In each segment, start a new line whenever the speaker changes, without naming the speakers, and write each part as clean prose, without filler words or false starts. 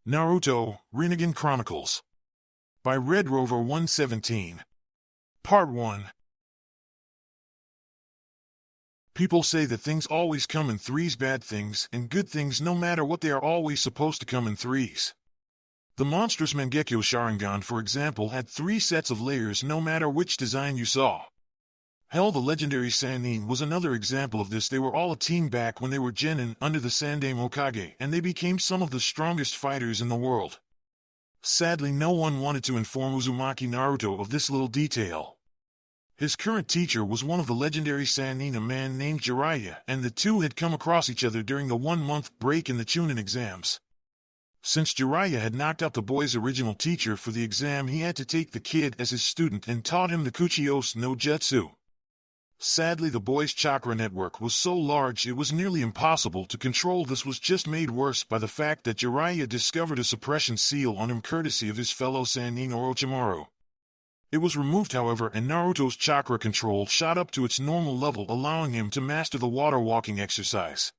Naruto Rinnegan Chronicles by Red Rover 117. Part 1. People say that things always come in threes, bad things and good things, no matter what, they are always supposed to come in threes. The monstrous Mangekyo Sharingan, for example, had 3 sets of layers no matter which design you saw. Hell, the legendary Sannin was another example of this. They were all a team back when they were genin under the Yondaime Hokage, and they became some of the strongest fighters in the world. Sadly, no one wanted to inform Uzumaki Naruto of this little detail. His current teacher was one of the legendary Sannin, a man named Jiraiya, and the two had come across each other during the 1-month break in the Chunin exams. Since Jiraiya had knocked out the boy's original teacher for the exam, he had to take the kid as his student and taught him the Kuchiyose no Jutsu. Sadly, the boy's chakra network was so large it was nearly impossible to control. This was just made worse by the fact that Jiraiya discovered a suppression seal on him courtesy of his fellow Sannin Orochimaru. It was removed, however, and Naruto's chakra control shot up to its normal level, allowing him to master the water walking exercise.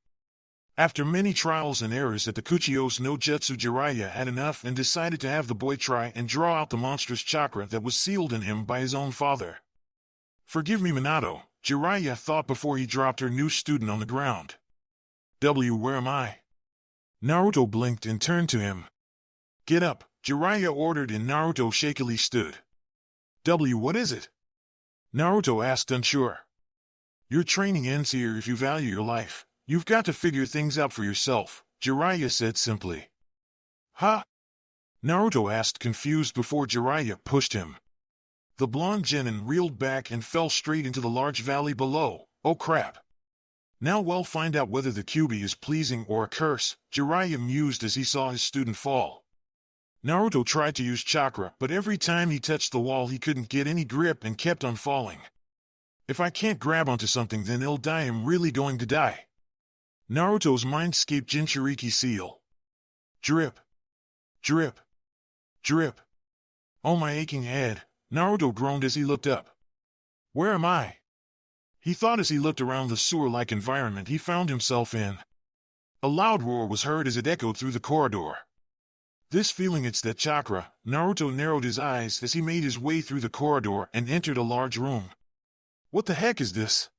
After many trials and errors at the Kuchiyose no Jutsu, Jiraiya had enough and decided to have the boy try and draw out the monstrous chakra that was sealed in him by his own father. "Forgive me, Minato," Jiraiya thought before he dropped her new student on the ground. Where am I?" Naruto blinked and turned to him. "Get up," Jiraiya ordered, and Naruto shakily stood. What is it?" Naruto asked, unsure. "Your training ends here. If you value your life, you've got to figure things out for yourself," Jiraiya said simply. "Huh?" Naruto asked, confused, before Jiraiya pushed him. The blonde genin reeled back and fell straight into the large valley below. "Oh crap. Now we'll find out whether the Kyuubi is pleasing or a curse," Jiraiya mused as he saw his student fall. Naruto tried to use chakra, but every time he touched the wall he couldn't get any grip and kept on falling. "If I can't grab onto something, then he'll die. I'm really going to die." Naruto's mindscape Jinchuuriki seal. Drip. Drip. Drip. "Oh, my aching head," Naruto groaned as he looked up. "Where am I?" He thought as he looked around the sewer-like environment he found himself in. A loud roar was heard as it echoed through the corridor. This feeling, it's that chakra. Naruto narrowed his eyes as he made his way through the corridor and entered a large room. "What the heck is this?"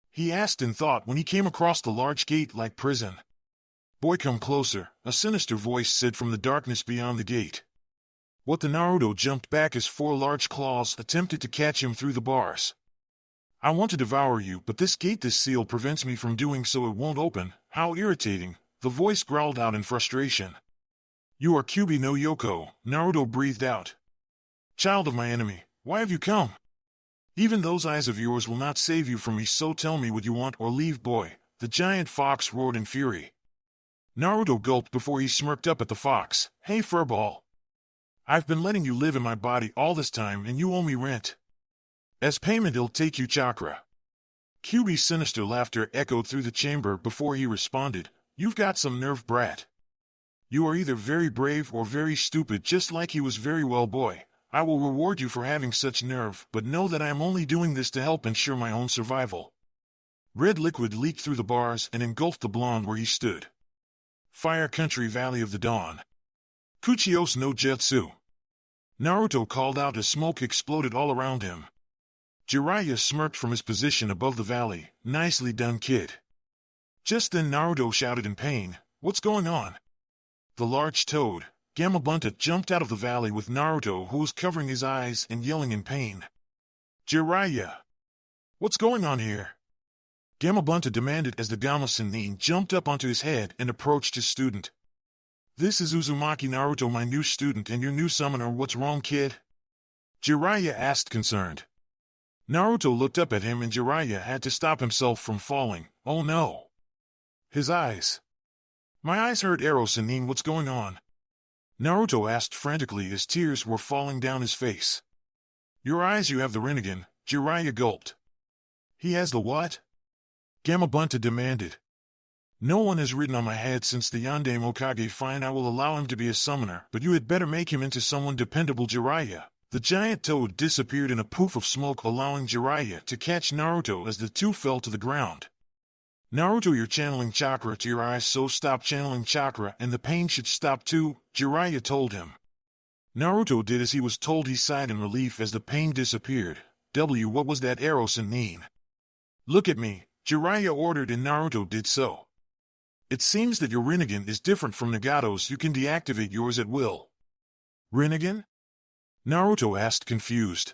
he asked in thought when he came across the large gate-like prison. "Boy, come closer," a sinister voice said from the darkness beyond the gate. What? The Naruto jumped back as 4 large claws attempted to catch him through the bars. "I want to devour you, but this seal prevents me from doing so. It won't open." "How irritating," the voice growled out in frustration. "You are Kyuubi no Yoko," Naruto breathed out. "Child of my enemy, why have you come? Even those eyes of yours will not save you from me, so tell me what you want or leave, boy," the giant fox roared in fury. Naruto gulped before he smirked up at the fox. "Hey, furball. I've been letting you live in my body all this time and you owe me rent. As payment, I'll take you chakra." Kyuubi's sinister laughter echoed through the chamber before he responded. "You've got some nerve, brat. You are either very brave or very stupid, just like he was. Very well, boy. I will reward you for having such nerve, but know that I am only doing this to help ensure my own survival." Red liquid leaked through the bars and engulfed the blonde where he stood. Fire Country, Valley of the Dawn. Kuchiyose no Jutsu. Naruto called out as smoke exploded all around him. Jiraiya smirked from his position above the valley. "Nicely done, kid." Just then Naruto shouted in pain. "What's going on?" The large toad, Gamabunta, jumped out of the valley with Naruto, who was covering his eyes and yelling in pain. "Jiraiya! What's going on here?" Gamabunta demanded as the Gamma Sannin jumped up onto his head and approached his student. "This is Uzumaki Naruto, my new student and your new summoner. What's wrong, kid?" Jiraiya asked, concerned. Naruto looked up at him and Jiraiya had to stop himself from falling. "Oh no." His eyes. "My eyes hurt, Arrow Sannin. What's going on?" Naruto asked frantically as tears were falling down his face. "Your eyes, you have the Rinnegan," Jiraiya gulped. "He has the what?" Gamabunta demanded. "No one has ridden on my head since the Yondaime Hokage. Fine, I will allow him to be a summoner, but you had better make him into someone dependable." Jiraiya. The giant toad disappeared in a poof of smoke, allowing Jiraiya to catch Naruto as the two fell to the ground. Naruto, you're channeling chakra to your eyes, so stop channeling chakra and the pain should stop too, Jiraiya told him. Naruto did as he was told. He sighed in relief as the pain disappeared. What was that arrow mean? Look at me, Jiraiya ordered, and Naruto did so. It seems that your Rinnegan is different from Nagato's. You can deactivate yours at will. Rinnegan? Naruto asked, confused.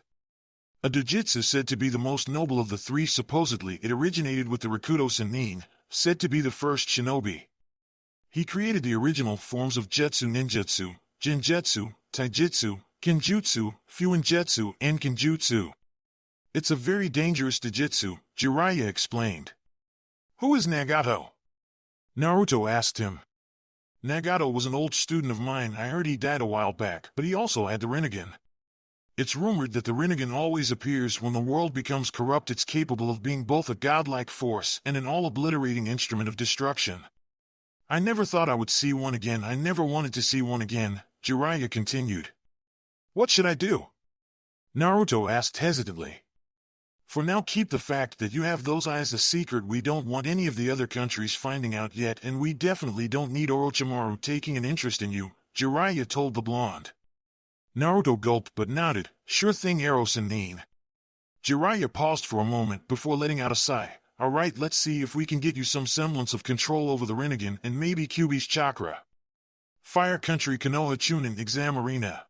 A dojutsu said to be the most noble of the three. Supposedly it originated with the Rakuto Sennin, said to be the first shinobi. He created the original forms of jutsu: ninjutsu, genjutsu, taijutsu, kenjutsu, fuinjutsu, and kenjutsu. It's a very dangerous dojutsu, Jiraiya explained. Who is Nagato? Naruto asked him. Nagato was an old student of mine. I heard he died a while back, but he also had the Rinnegan. It's rumored that the Rinnegan always appears when the world becomes corrupt. It's capable of being both a godlike force and an all-obliterating instrument of destruction. I never thought I would see one again. I never wanted to see one again, Jiraiya continued. What should I do? Naruto asked hesitantly. For now, keep the fact that you have those eyes a secret. We don't want any of the other countries finding out yet, and we definitely don't need Orochimaru taking an interest in you, Jiraiya told the blonde. Naruto gulped but nodded. Sure thing, arrow Sennin. Jiraiya paused for a moment before letting out a sigh. Alright, let's see if we can get you some semblance of control over the Rinnegan and maybe Kyuubi's chakra. Fire Country Konoha Chunin Exam Arena.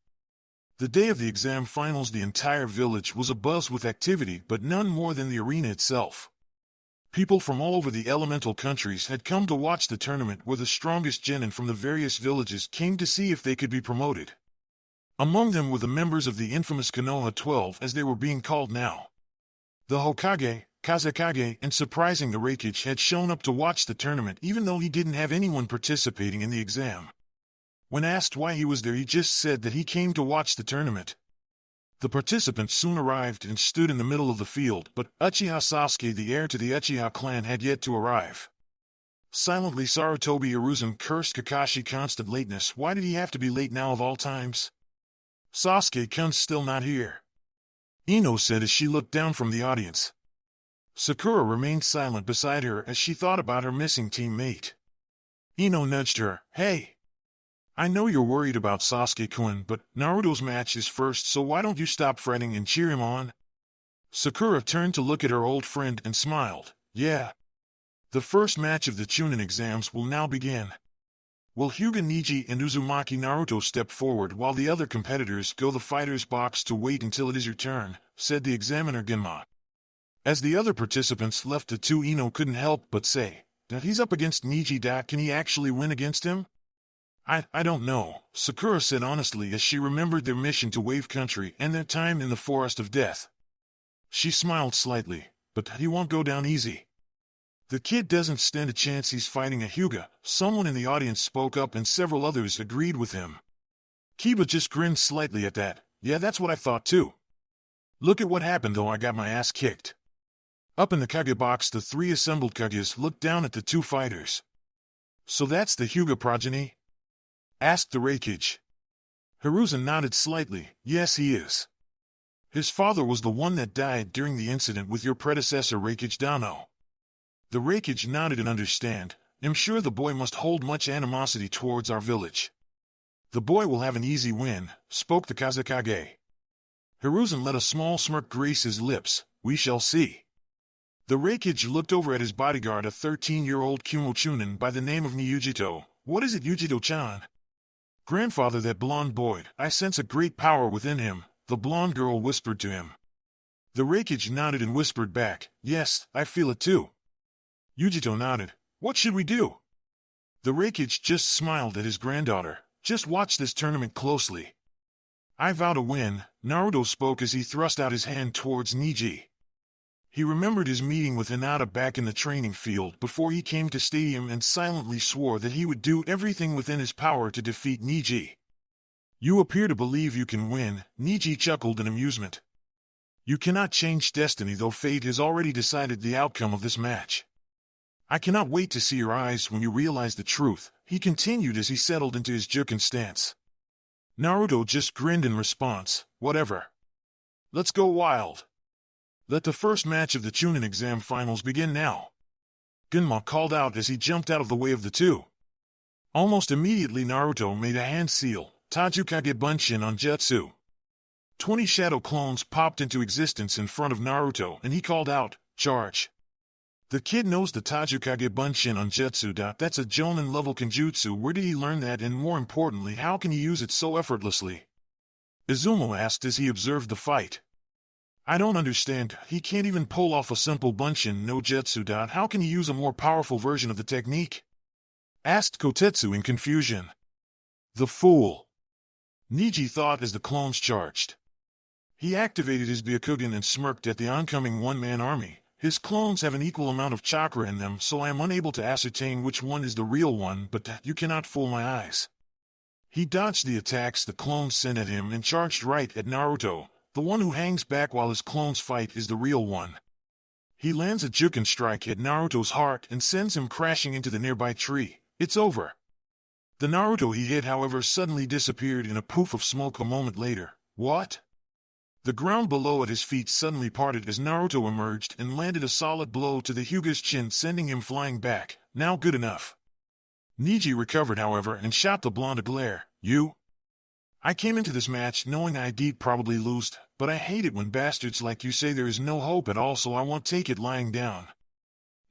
The day of the exam finals, the entire village was abuzz with activity, but none more than the arena itself. People from all over the elemental countries had come to watch the tournament, where the strongest genin from the various villages came to see if they could be promoted. Among them were the members of the infamous Konoha 12, as they were being called now. The Hokage, Kazekage, and surprising the Raikage had shown up to watch the tournament even though he didn't have anyone participating in the exam. When asked why he was there, he just said that he came to watch the tournament. The participants soon arrived and stood in the middle of the field, but Uchiha Sasuke, the heir to the Uchiha clan, had yet to arrive. Silently, Sarutobi Hiruzen cursed Kakashi. Constant lateness. Why did he have to be late now of all times? Sasuke-kun's still not here, Ino said as she looked down from the audience. Sakura remained silent beside her as she thought about her missing teammate. Ino nudged her. Hey! I know you're worried about Sasuke-kun, but Naruto's match is first, so why don't you stop fretting and cheer him on? Sakura turned to look at her old friend and smiled. Yeah. The first match of the Chunin exams will now begin. Will Hyuga, Neji, and Uzumaki Naruto step forward while the other competitors go the fighter's box to wait until it is your turn, said the examiner Genma. As the other participants left the two, Ino couldn't help but say, that he's up against Neji. Can he actually win against him? I don't know, Sakura said honestly as she remembered their mission to Wave Country and their time in the Forest of Death. She smiled slightly, but he won't go down easy. The kid doesn't stand a chance. He's fighting a Hyuga. Someone in the audience spoke up and several others agreed with him. Kiba just grinned slightly at that. Yeah, that's what I thought too. Look at what happened though. I got my ass kicked. Up in the Kage box, the three assembled Kages looked down at the two fighters. So that's the Hyuga progeny? Asked the Raikage. Hiruzen nodded slightly. Yes, he is. His father was the one that died during the incident with your predecessor Raikage Dano. The Raikage nodded and understand. I'm sure the boy must hold much animosity towards our village. The boy will have an easy win, spoke the Kazekage. Hiruzen let a small smirk grace his lips. We shall see. The Raikage looked over at his bodyguard, a 13-year-old Kumo Chunin by the name of Niyujito. What is it, Yujito-chan? Grandfather, that blonde boy. I sense a great power within him, the blonde girl whispered to him. The Raikage nodded and whispered back. Yes, I feel it too. Yujito nodded. What should we do? The Raikage just smiled at his granddaughter. Just watch this tournament closely. I vow to win, Naruto spoke as he thrust out his hand towards Neji. He remembered his meeting with Hinata back in the training field before he came to stadium and silently swore that he would do everything within his power to defeat Neji. You appear to believe you can win, Neji chuckled in amusement. You cannot change destiny, though fate has already decided the outcome of this match. I cannot wait to see your eyes when you realize the truth, he continued as he settled into his Juken stance. Naruto just grinned in response. Whatever. Let's go wild. Let the first match of the Chunin exam finals begin now. Gunma called out as he jumped out of the way of the two. Almost immediately Naruto made a hand seal, Tajukage Bunshin on Jutsu. 20 shadow clones popped into existence in front of Naruto and he called out, "Charge!" The kid knows the Tajukage Bunshin on Jutsu. That's a Jonin-level Kenjutsu. Where did he learn that, and more importantly, how can he use it so effortlessly? Izumo asked as he observed the fight. I don't understand. He can't even pull off a simple Bunshin no Jutsu. How can he use a more powerful version of the technique? Asked Kotetsu in confusion. The fool! Neji thought as the clones charged. He activated his Byakugan and smirked at the oncoming one-man army. His clones have an equal amount of chakra in them, so I am unable to ascertain which one is the real one, but you cannot fool my eyes. He dodged the attacks the clones sent at him and charged right at Naruto. The one who hangs back while his clones fight is the real one. He lands a Juken strike at Naruto's heart and sends him crashing into the nearby tree. It's over. The Naruto he hit, however, suddenly disappeared in a poof of smoke a moment later. What? The ground below at his feet suddenly parted as Naruto emerged and landed a solid blow to the Hyuga's chin, sending him flying back. Now good enough. Neji recovered, however, and shot the blonde a glare. You? I came into this match knowing I'd probably lose, but I hate it when bastards like you say there is no hope at all, so I won't take it lying down.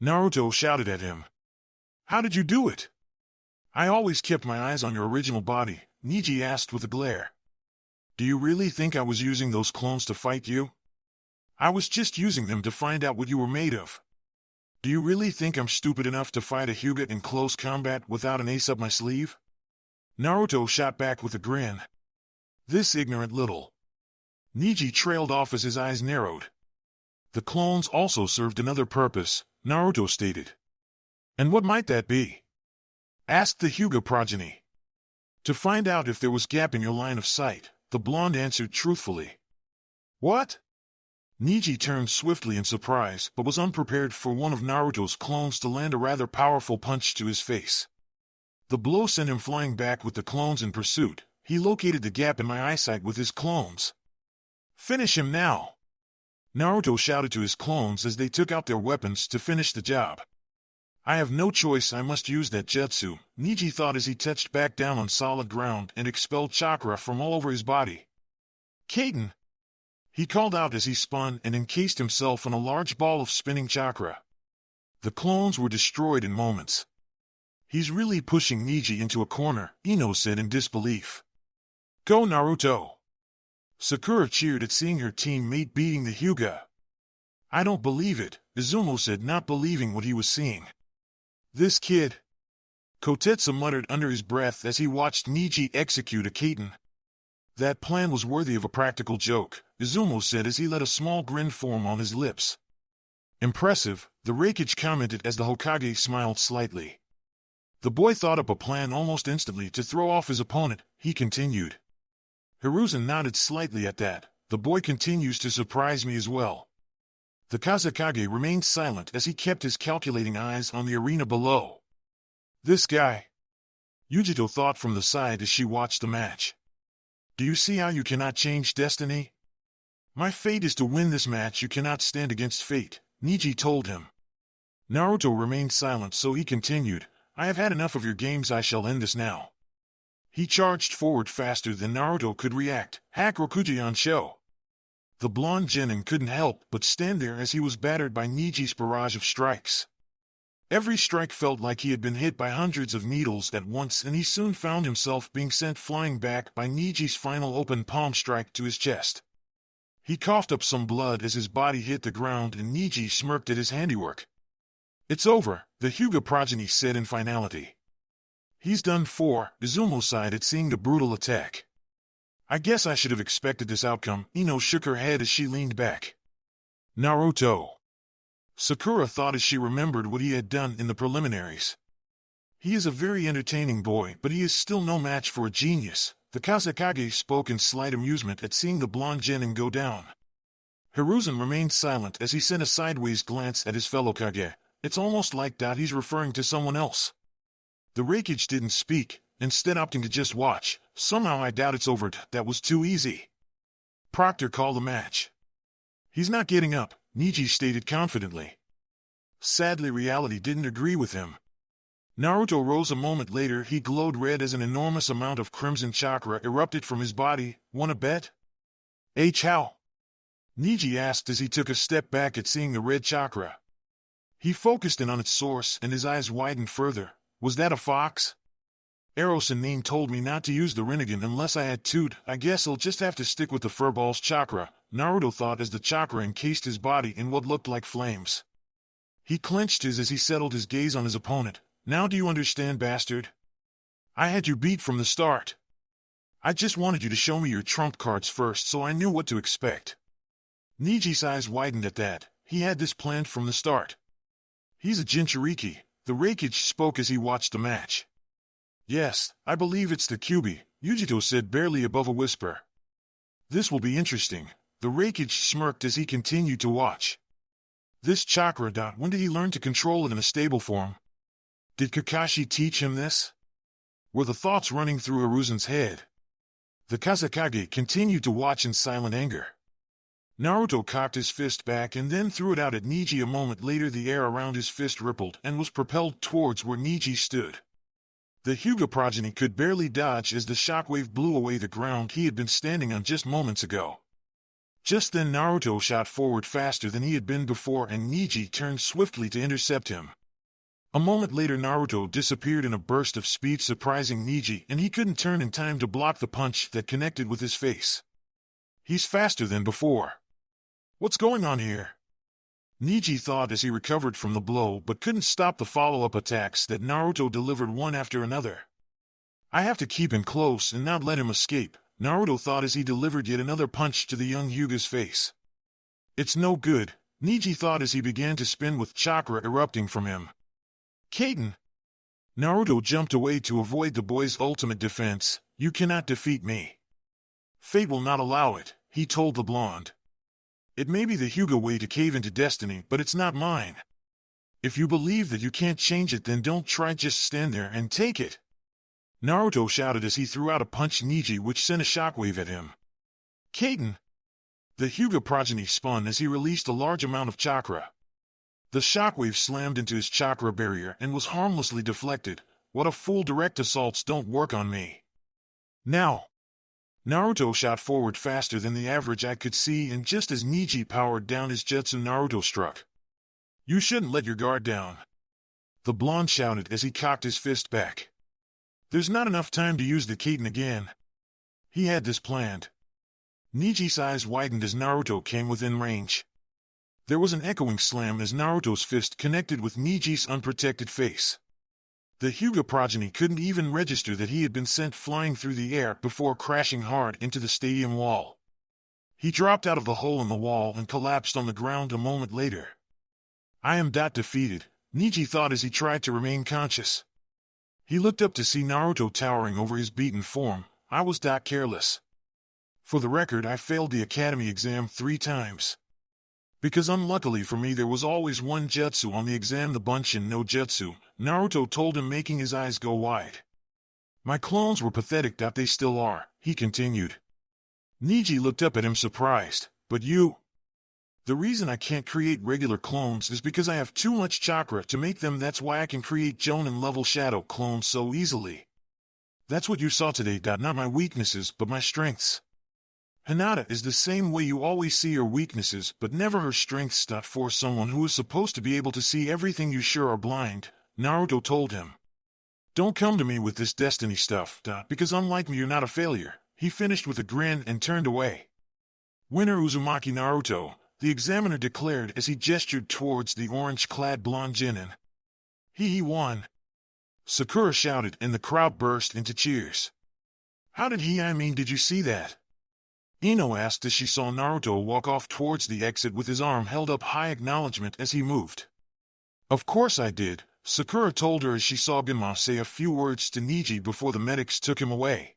Naruto shouted at him. How did you do it? I always kept my eyes on your original body, Neji asked with a glare. Do you really think I was using those clones to fight you? I was just using them to find out what you were made of. Do you really think I'm stupid enough to fight a Hyuga in close combat without an ace up my sleeve? Naruto shot back with a grin. This ignorant little. Neji trailed off as his eyes narrowed. The clones also served another purpose, Naruto stated. And what might that be? Asked the Hyuga progeny. To find out if there was gap in your line of sight, the blonde answered truthfully. What? Neji turned swiftly in surprise, but was unprepared for one of Naruto's clones to land a rather powerful punch to his face. The blow sent him flying back with the clones in pursuit. He located the gap in my eyesight with his clones. Finish him now! Naruto shouted to his clones as they took out their weapons to finish the job. I have no choice, I must use that jutsu, Neji thought as he touched back down on solid ground and expelled chakra from all over his body. Kaden! He called out as he spun and encased himself in a large ball of spinning chakra. The clones were destroyed in moments. He's really pushing Neji into a corner, Ino said in disbelief. Go Naruto! Sakura cheered at seeing her teammate beating the Hyuga. I don't believe it, Izumo said, not believing what he was seeing. This kid. Kotetsu muttered under his breath as he watched Neji execute a Kaden. That plan was worthy of a practical joke, Izumo said as he let a small grin form on his lips. Impressive, the Raikage commented as the Hokage smiled slightly. The boy thought up a plan almost instantly to throw off his opponent, he continued. Hiruzen nodded slightly at that. The boy continues to surprise me as well. The Kazekage remained silent as he kept his calculating eyes on the arena below. This guy. Yujito thought from the side as she watched the match. Do you see how you cannot change destiny? My fate is to win this match. You cannot stand against fate, Neji told him. Naruto remained silent, so he continued. I have had enough of your games. I shall end this now. He charged forward faster than Naruto could react. Hakurokuji on show. The blonde genin couldn't help but stand there as he was battered by Neji's barrage of strikes. Every strike felt like he had been hit by hundreds of needles at once, and he soon found himself being sent flying back by Neji's final open palm strike to his chest. He coughed up some blood as his body hit the ground, and Neji smirked at his handiwork. It's over, the Hyuga progeny said in finality. He's done for, Izumo sighed at seeing the brutal attack. I guess I should have expected this outcome, Ino shook her head as she leaned back. Naruto. Sakura thought as she remembered what he had done in the preliminaries. He is a very entertaining boy, but he is still no match for a genius. The Kazekage spoke in slight amusement at seeing the blonde genin go down. Hiruzen remained silent as he sent a sideways glance at his fellow Kage. It's almost like that he's referring to someone else. The Raikage didn't speak, instead opting to just watch. Somehow I doubt it's over. That was too easy. Proctor called the match. He's not getting up, Neji stated confidently. Sadly, reality didn't agree with him. Naruto rose a moment later. He glowed red as an enormous amount of crimson chakra erupted from his body. "Wanna bet?" How? Neji asked as he took a step back at seeing the red chakra. He focused in on its source and his eyes widened further. "Was that a fox?" Eros and Nin told me not to use the Rinnegan unless I had to. I guess I'll just have to stick with the furball's chakra, Naruto thought as the chakra encased his body in what looked like flames. He clenched his as he settled his gaze on his opponent. "Now do you understand, bastard? I had you beat from the start. I just wanted you to show me your trump cards first so I knew what to expect." Niji's eyes widened at that. He had this planned from the start. "He's a Jinchuuriki," the Raikage spoke as he watched the match. "Yes, I believe it's the Kyuubi," Yujito said barely above a whisper. "This will be interesting." The Raikage smirked as he continued to watch. "This chakra. When did he learn to control it in a stable form? Did Kakashi teach him this?" were the thoughts running through Hiruzen's head. The Kazekage continued to watch in silent anger. Naruto cocked his fist back and then threw it out at Neji. A moment later the air around his fist rippled and was propelled towards where Neji stood. The Hyuga progeny could barely dodge as the shockwave blew away the ground he had been standing on just moments ago. Just then Naruto shot forward faster than he had been before and Neji turned swiftly to intercept him. A moment later Naruto disappeared in a burst of speed, surprising Neji, and he couldn't turn in time to block the punch that connected with his face. "He's faster than before. What's going on here?" Neji thought as he recovered from the blow but couldn't stop the follow-up attacks that Naruto delivered one after another. "I have to keep him close and not let him escape," Naruto thought as he delivered yet another punch to the young Hyuga's face. "It's no good," Neji thought as he began to spin with chakra erupting from him. "Kaden!" Naruto jumped away to avoid the boy's ultimate defense. "You cannot defeat me. Fate will not allow it," he told the blonde. "It may be the Hyuga way to cave into destiny, but it's not mine. If you believe that you can't change it, then don't try, just stand there and take it." Naruto shouted as he threw out a punch Neji which sent a shockwave at him. "Kaden!" The Hyuga progeny spun as he released a large amount of chakra. The shockwave slammed into his chakra barrier and was harmlessly deflected. "What a fool, direct assaults don't work on me. Now!" Naruto shot forward faster than the average eye could see, and just as Neji powered down his jutsu, Naruto struck. "You shouldn't let your guard down," the blonde shouted as he cocked his fist back. "There's not enough time to use the Kaden again. He had this planned." Neji's eyes widened as Naruto came within range. There was an echoing slam as Naruto's fist connected with Neji's unprotected face. The Hyuga progeny couldn't even register that he had been sent flying through the air before crashing hard into the stadium wall. He dropped out of the hole in the wall and collapsed on the ground a moment later. "I am defeated," Neji thought as he tried to remain conscious. He looked up to see Naruto towering over his beaten form. "I was careless. For the record, I failed the academy exam 3 times. Because unluckily for me there was always one jutsu on the exam, the Bunshin no Jutsu," Naruto told him, making his eyes go wide. "My clones were pathetic. They still are," he continued. Neji looked up at him surprised. "But you?" "The reason I can't create regular clones is because I have too much chakra to make them. That's why I can create Jonin level shadow clones so easily. That's what you saw today. Not my weaknesses, but my strengths. Hinata is the same way. You always see her weaknesses, but never her strengths. For someone who is supposed to be able to see everything, you sure are blind," Naruto told him. "Don't come to me with this destiny stuff, because unlike me you're not a failure," he finished with a grin and turned away. "Winner Uzumaki Naruto," the examiner declared as he gestured towards the orange-clad blonde genin. He won." Sakura shouted and the crowd burst into cheers. "How did did you see that?" Ino asked as she saw Naruto walk off towards the exit with his arm held up high, acknowledgement as he moved. "Of course I did," Sakura told her as she saw Genma say a few words to Neji before the medics took him away.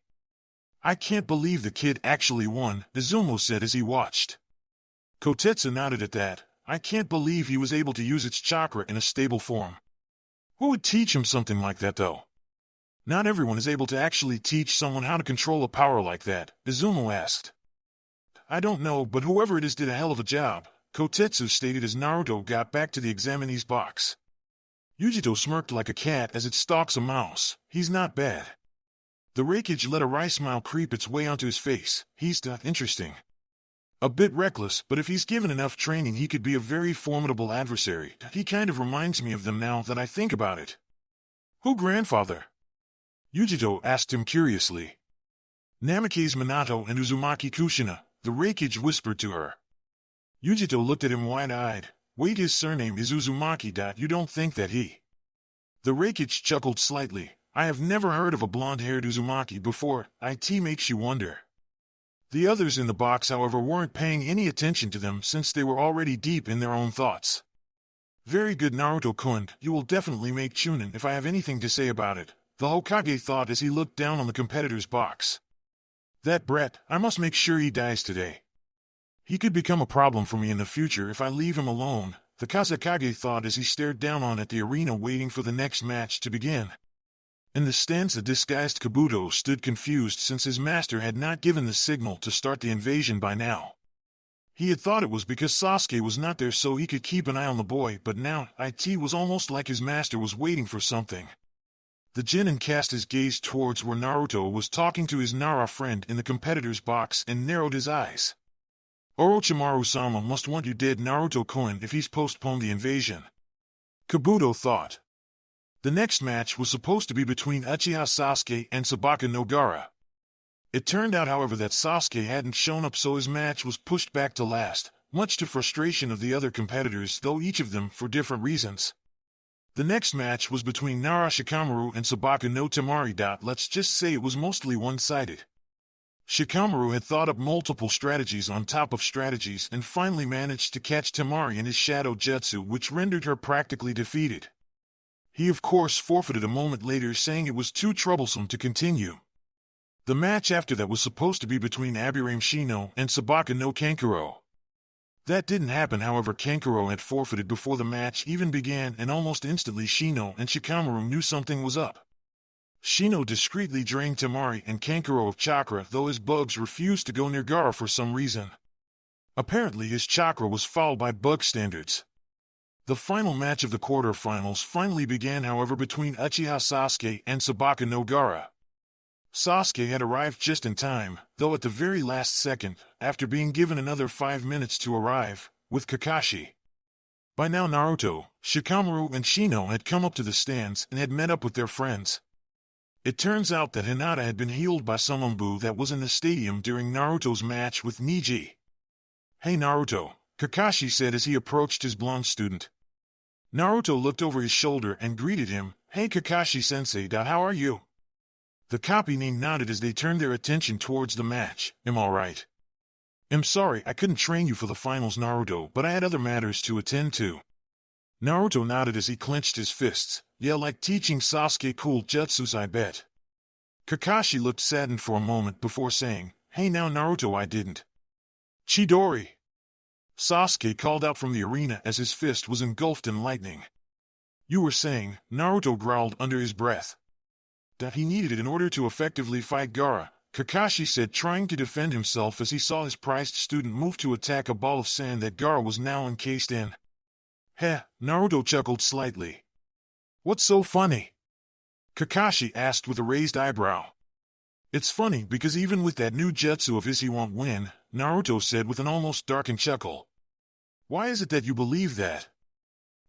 "I can't believe the kid actually won," Izumo said as he watched. Kotetsu nodded at that. "I can't believe he was able to use its chakra in a stable form. Who would teach him something like that though? Not everyone is able to actually teach someone how to control a power like that," Izumo asked. "I don't know, but whoever it is did a hell of a job," Kotetsu stated as Naruto got back to the examinee's box. Yujito smirked like a cat as it stalks a mouse. He's not bad. The Raikage let a wry smile creep its way onto his face. He's interesting. A bit reckless, but if he's given enough training he could be a very formidable adversary. He kind of reminds me of them now that I think about it. Who, grandfather? Yujito asked him curiously. Namikaze Minato and Uzumaki Kushina, the Raikage whispered to her. Yujito looked at him wide-eyed. Wait, his surname is Uzumaki. You don't think that he... The Raikage chuckled slightly. I have never heard of a blonde-haired Uzumaki before. It makes you wonder. The others in the box, however, weren't paying any attention to them since they were already deep in their own thoughts. Very good, Naruto-kun, you will definitely make Chunin if I have anything to say about it, the Hokage thought as he looked down on the competitor's box. That brat, I must make sure he dies today. He could become a problem for me in the future if I leave him alone, the Kazekage thought as he stared down on at the arena waiting for the next match to begin. In the stands, a disguised Kabuto stood confused since his master had not given the signal to start the invasion by now. He had thought it was because Sasuke was not there so he could keep an eye on the boy, but now, it was almost like his master was waiting for something. The Genin cast his gaze towards where Naruto was talking to his Nara friend in the competitor's box and narrowed his eyes. Orochimaru-sama must want you dead, Naruto-kun, if he's postponed the invasion. Kabuto thought. The next match was supposed to be between Uchiha Sasuke and Sabaka Nogara. It turned out, however, that Sasuke hadn't shown up, so his match was pushed back to last, much to frustration of the other competitors, though each of them for different reasons. The next match was between Nara Shikamaru and Sabaka no Temari. Let's just say it was mostly one-sided. Shikamaru had thought up multiple strategies on top of strategies and finally managed to catch Temari in his shadow jutsu, which rendered her practically defeated. He of course forfeited a moment later, saying it was too troublesome to continue. The match after that was supposed to be between Aburame Shino and Sabaka no Kankuro. That didn't happen, however. Kankuro had forfeited before the match even began, and almost instantly Shino and Shikamaru knew something was up. Shino discreetly drained Temari and Kankuro of chakra, though his bugs refused to go near Gaara for some reason. Apparently his chakra was foul by bug standards. The final match of the quarterfinals finally began, however, between Uchiha Sasuke and Sabaka no Gaara. Sasuke had arrived just in time, though at the very last second, after being given another 5 minutes to arrive, with Kakashi. By now Naruto, Shikamaru and Shino had come up to the stands and had met up with their friends. It turns out that Hinata had been healed by some Umbu that was in the stadium during Naruto's match with Niji. Hey Naruto, Kakashi said as he approached his blonde student. Naruto looked over his shoulder and greeted him. Hey Kakashi-sensei, how are you? The copy-nin nodded as they turned their attention towards the match. I'm alright. I'm sorry I couldn't train you for the finals, Naruto, but I had other matters to attend to. Naruto nodded as he clenched his fists. Yeah, like teaching Sasuke cool jutsus, I bet. Kakashi looked saddened for a moment before saying, Hey now Naruto, I didn't. Chidori! Sasuke called out from the arena as his fist was engulfed in lightning. You were saying, Naruto growled under his breath. That he needed it in order to effectively fight Gaara, Kakashi said, trying to defend himself as he saw his prized student move to attack a ball of sand that Gaara was now encased in. Heh, Naruto chuckled slightly. What's so funny? Kakashi asked with a raised eyebrow. It's funny because even with that new jutsu of his he won't win, Naruto said with an almost darkened chuckle. Why is it that you believe that?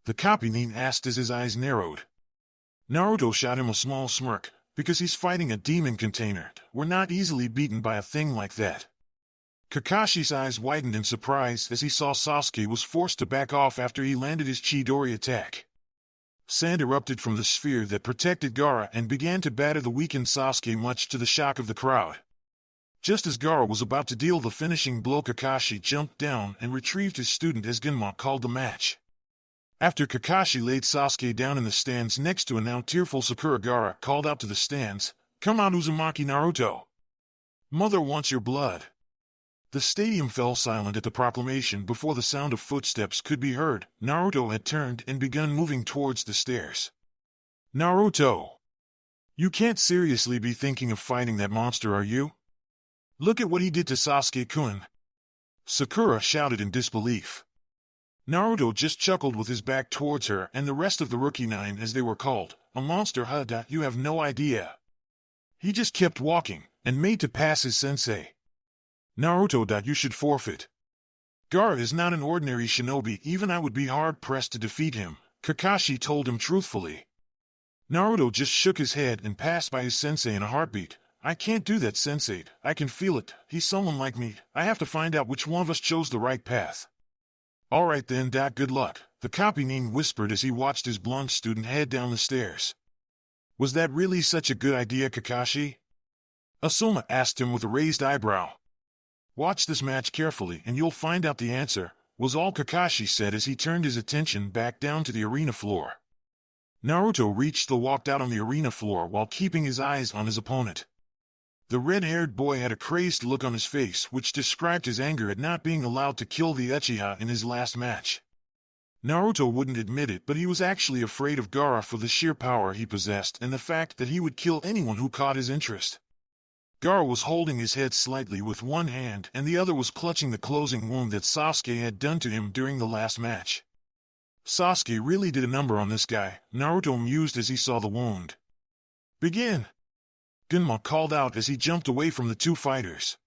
The copy-nin asked as his eyes narrowed. Naruto shot him a small smirk. Because he's fighting a demon container. We're not easily beaten by a thing like that. Kakashi's eyes widened in surprise as he saw Sasuke was forced to back off after he landed his Chidori attack. Sand erupted from the sphere that protected Gaara and began to batter the weakened Sasuke, much to the shock of the crowd. Just as Gaara was about to deal the finishing blow, Kakashi jumped down and retrieved his student as Genma called the match. After Kakashi laid Sasuke down in the stands next to a now tearful Sakura, Gaara called out to the stands, Come out Uzumaki Naruto! Mother wants your blood! The stadium fell silent at the proclamation before the sound of footsteps could be heard. Naruto had turned and begun moving towards the stairs. Naruto! You can't seriously be thinking of fighting that monster, are you? Look at what he did to Sasuke-kun! Sakura shouted in disbelief. Naruto just chuckled with his back towards her and the rest of the Rookie Nine as they were called. A monster, huh? You have no idea. He just kept walking, and made to pass his sensei. Naruto, you should forfeit. Gaara is not an ordinary shinobi, even I would be hard-pressed to defeat him, Kakashi told him truthfully. Naruto just shook his head and passed by his sensei in a heartbeat. I can't do that, sensei. I can feel it. He's someone like me. I have to find out which one of us chose the right path. Alright then, good luck, the copy nin whispered as he watched his blonde student head down the stairs. Was that really such a good idea, Kakashi? Asuma asked him with a raised eyebrow. Watch this match carefully and you'll find out the answer, was all Kakashi said as he turned his attention back down to the arena floor. Naruto walked out on the arena floor while keeping his eyes on his opponent. The red-haired boy had a crazed look on his face which described his anger at not being allowed to kill the Uchiha in his last match. Naruto wouldn't admit it, but he was actually afraid of Gaara for the sheer power he possessed and the fact that he would kill anyone who caught his interest. Gaara was holding his head slightly with one hand and the other was clutching the closing wound that Sasuke had done to him during the last match. Sasuke really did a number on this guy, Naruto mused as he saw the wound. Begin! Gunma called out as he jumped away from the two fighters.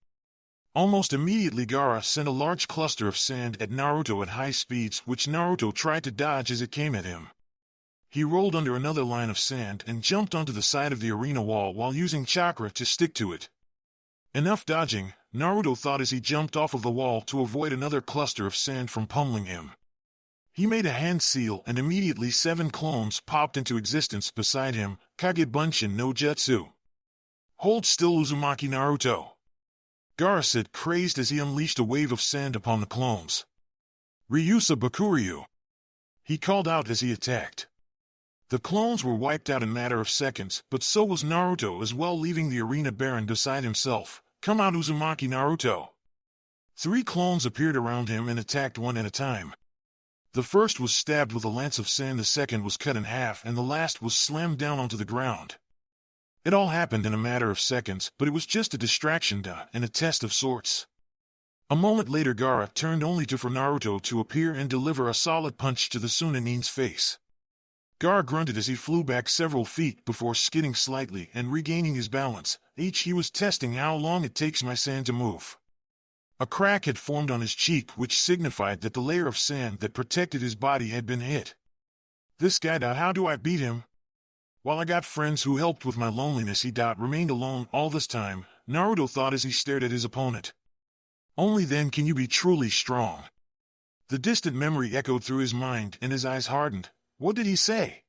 Almost immediately Gaara sent a large cluster of sand at Naruto at high speeds, which Naruto tried to dodge as it came at him. He rolled under another line of sand and jumped onto the side of the arena wall while using chakra to stick to it. Enough dodging, Naruto thought as he jumped off of the wall to avoid another cluster of sand from pummeling him. He made a hand seal and immediately 7 clones popped into existence beside him, Kage Bunshin no Jutsu. Hold still, Uzumaki Naruto. Gaara said, crazed as he unleashed a wave of sand upon the clones. Ryusa Bakuryu. He called out as he attacked. The clones were wiped out in a matter of seconds, but so was Naruto as well, leaving the arena barren beside himself. Come out, Uzumaki Naruto. 3 clones appeared around him and attacked one at a time. The first was stabbed with a lance of sand, the second was cut in half, and the last was slammed down onto the ground. It all happened in a matter of seconds, but it was just a distraction and a test of sorts. A moment later Gaara turned only for Naruto to appear and deliver a solid punch to the Sunanin's face. Gaara grunted as he flew back several feet before skidding slightly and regaining his balance. He was testing how long it takes my sand to move. A crack had formed on his cheek which signified that the layer of sand that protected his body had been hit. This guy, how do I beat him? While I got friends who helped with my loneliness, he remained alone all this time, Naruto thought as he stared at his opponent. Only then can you be truly strong. The distant memory echoed through his mind and his eyes hardened. What did he say?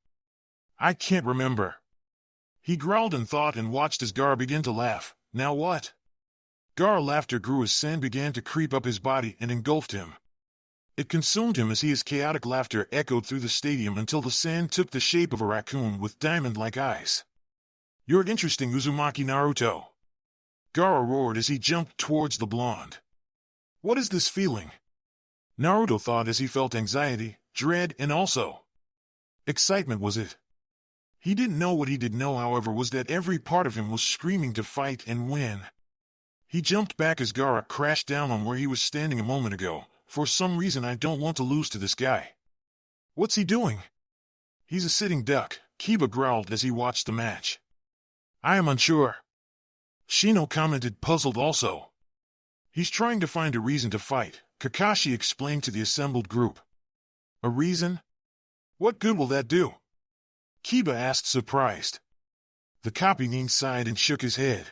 I can't remember. He growled and thought and watched as Gaara began to laugh. Now what? Gaara's laughter grew as sand began to creep up his body and engulfed him. It consumed him as his chaotic laughter echoed through the stadium until the sand took the shape of a raccoon with diamond-like eyes. You're interesting, Uzumaki Naruto. Gaara roared as he jumped towards the blonde. What is this feeling? Naruto thought as he felt anxiety, dread, and also excitement. Was it? He didn't know. What he did know, however, was that every part of him was screaming to fight and win. He jumped back as Gaara crashed down on where he was standing a moment ago. For some reason I don't want to lose to this guy. What's he doing? He's a sitting duck, Kiba growled as he watched the match. I am unsure. Shino commented, puzzled also. He's trying to find a reason to fight, Kakashi explained to the assembled group. A reason? What good will that do? Kiba asked, surprised. The copy nin sighed and shook his head.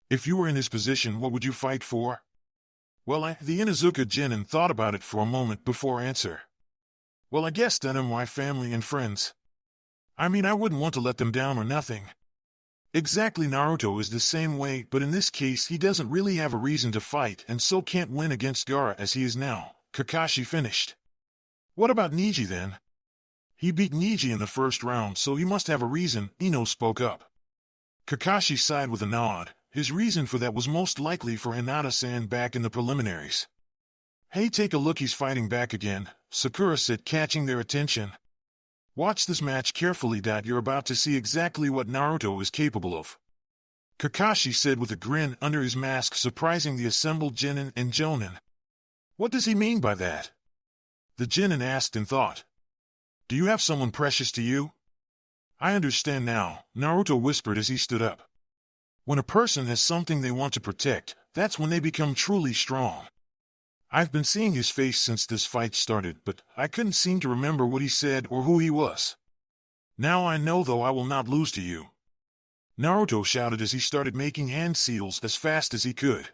If you were in his position, what would you fight for? Well, the Inuzuka Genin thought about it for a moment before answer. Well, I guess my family and friends. I mean, I wouldn't want to let them down or nothing. Exactly, Naruto is the same way, but in this case he doesn't really have a reason to fight and so can't win against Gaara as he is now, Kakashi finished. What about Neji then? He beat Neji in the first round, so he must have a reason, Ino spoke up. Kakashi sighed with a nod. His reason for that was most likely for Hinata-san back in the preliminaries. Hey, take a look, he's fighting back again, Sakura said, catching their attention. Watch this match carefully. You're about to see exactly what Naruto is capable of. Kakashi said with a grin under his mask, surprising the assembled Genin and Jonin. What does he mean by that? The Jinnin asked in thought. Do you have someone precious to you? I understand now, Naruto whispered as he stood up. When a person has something they want to protect, that's when they become truly strong. I've been seeing his face since this fight started, but I couldn't seem to remember what he said or who he was. Now I know, though, I will not lose to you. Naruto shouted as he started making hand seals as fast as he could.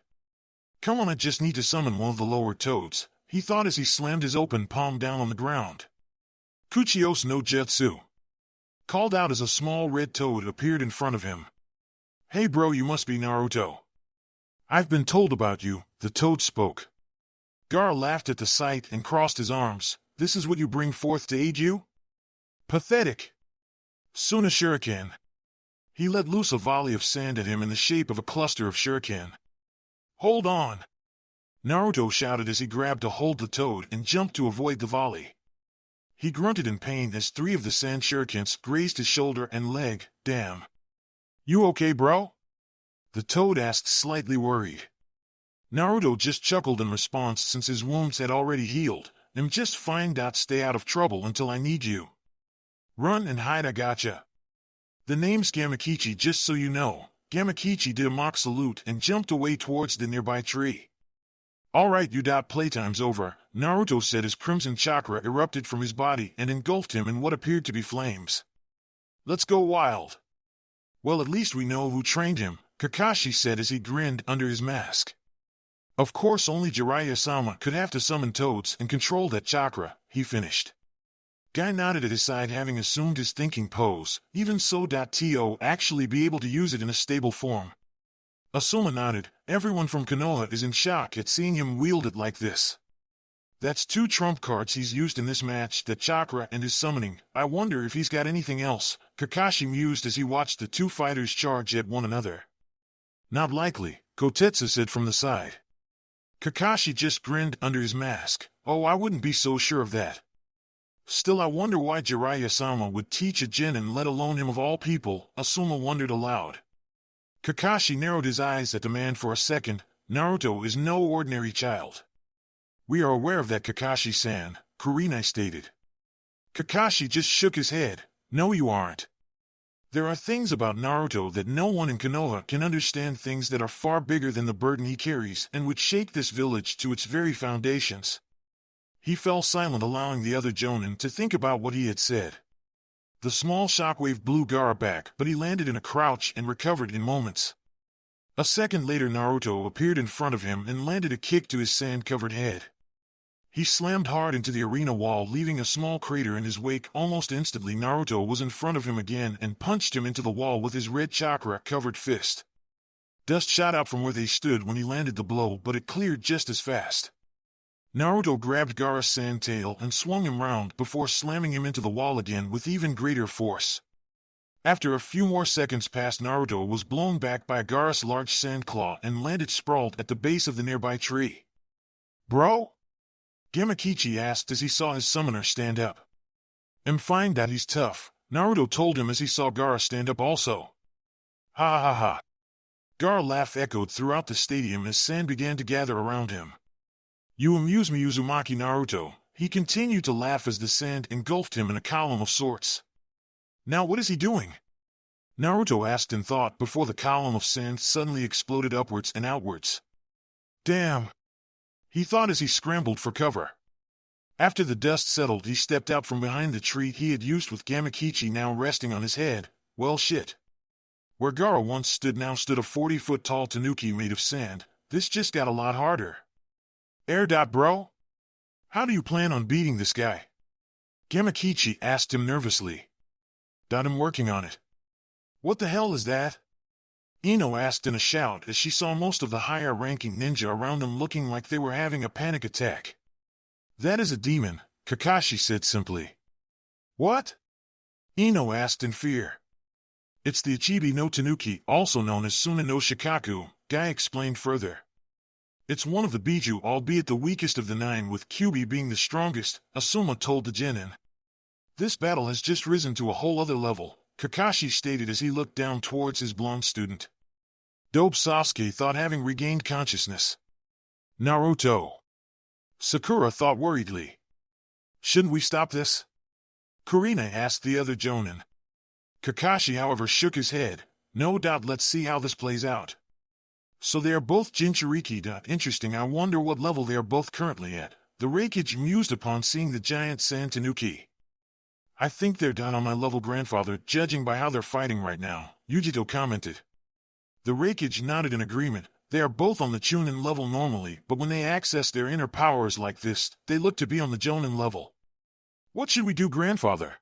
Come on, I just need to summon one of the lower toads, he thought as he slammed his open palm down on the ground. Kuchios no Jutsu called out as a small red toad appeared in front of him. Hey bro, you must be Naruto. I've been told about you, the toad spoke. Gaara laughed at the sight and crossed his arms. This is what you bring forth to aid you? Pathetic. Suna Shuriken. He let loose a volley of sand at him in the shape of a cluster of shuriken. Hold on! Naruto shouted as he grabbed a hold of the toad and jumped to avoid the volley. He grunted in pain as 3 of the sand shurikens grazed his shoulder and leg. Damn. You okay, bro? The toad asked, slightly worried. Naruto just chuckled in response since his wounds had already healed. I'm just fine. Stay out of trouble until I need you. Run and hide, I gotcha. The name's Gamakichi, just so you know. Gamakichi did a mock salute and jumped away towards the nearby tree. Alright, you. Playtime's over, Naruto said as crimson chakra erupted from his body and engulfed him in what appeared to be flames. Let's go wild. Well, at least we know who trained him, Kakashi said as he grinned under his mask. Of course, only Jiraiya-sama could have to summon toads and control that chakra, he finished. Guy nodded at his side, having assumed his thinking pose. Even so, to actually be able to use it in a stable form. Asuma nodded. Everyone from Konoha is in shock at seeing him wield it like this. That's 2 trump cards he's used in this match, the chakra and his summoning. I wonder if he's got anything else, Kakashi mused as he watched the 2 fighters charge at one another. Not likely, Kotetsu said from the side. Kakashi just grinned under his mask. Oh, I wouldn't be so sure of that. Still, I wonder why Jiraiya-sama would teach a Genin, let alone him of all people, Asuma wondered aloud. Kakashi narrowed his eyes at the man for a second. Naruto is no ordinary child. We are aware of that, Kakashi-san, Kurenai stated. Kakashi just shook his head. No, you aren't. There are things about Naruto that no one in Konoha can understand, things that are far bigger than the burden he carries and would shake this village to its very foundations. He fell silent, allowing the other Jonin to think about what he had said. The small shockwave blew Gaara back, but he landed in a crouch and recovered in moments. A second later, Naruto appeared in front of him and landed a kick to his sand-covered head. He slammed hard into the arena wall, leaving a small crater in his wake. Almost instantly, Naruto was in front of him again and punched him into the wall with his red chakra-covered fist. Dust shot out from where they stood when he landed the blow, but it cleared just as fast. Naruto grabbed Gaara's sand tail and swung him round before slamming him into the wall again with even greater force. After a few more seconds passed, Naruto was blown back by Gaara's large sand claw and landed sprawled at the base of the nearby tree. Bro? Gamakichi asked as he saw his summoner stand up. I'm fine, he's tough, Naruto told him as he saw Gaara stand up also. Ha ha ha. Gaara laugh echoed throughout the stadium as sand began to gather around him. You amuse me, Uzumaki Naruto, he continued to laugh as the sand engulfed him in a column of sorts. Now what is he doing? Naruto asked in thought before the column of sand suddenly exploded upwards and outwards. Damn! He thought as he scrambled for cover. After the dust settled, he stepped out from behind the tree he had used with Gamakichi now resting on his head. Well shit. Where Gaara once stood now stood a 40-foot-tall tanuki made of sand. This just got a lot harder. Bro? How do you plan on beating this guy? Gamakichi asked him nervously. I'm working on it. What the hell is that? Ino asked in a shout as she saw most of the higher-ranking ninja around them looking like they were having a panic attack. That is a demon, Kakashi said simply. What? Ino asked in fear. It's the Ichibi no Tanuki, also known as Suna no Shikaku, Guy explained further. It's one of the Biju, albeit the weakest of the 9, with Kyuubi being the strongest, Asuma told the Genin. This battle has just risen to a whole other level, Kakashi stated as he looked down towards his blonde student. Dope Sasuke thought, having regained consciousness. Naruto. Sakura thought worriedly. Shouldn't we stop this? Kurina asked the other Jonin. Kakashi, however, shook his head. No doubt, let's see how this plays out. So they are both Jinchuuriki. Interesting, I wonder what level they are both currently at. The Raikage mused upon seeing the giant Sand Tanuki. I think they're down on my level, grandfather, judging by how they're fighting right now, Yujito commented. The Raikage nodded in agreement. They are both on the Chunin level normally, but when they access their inner powers like this, they look to be on the Jonin level. What should we do, grandfather?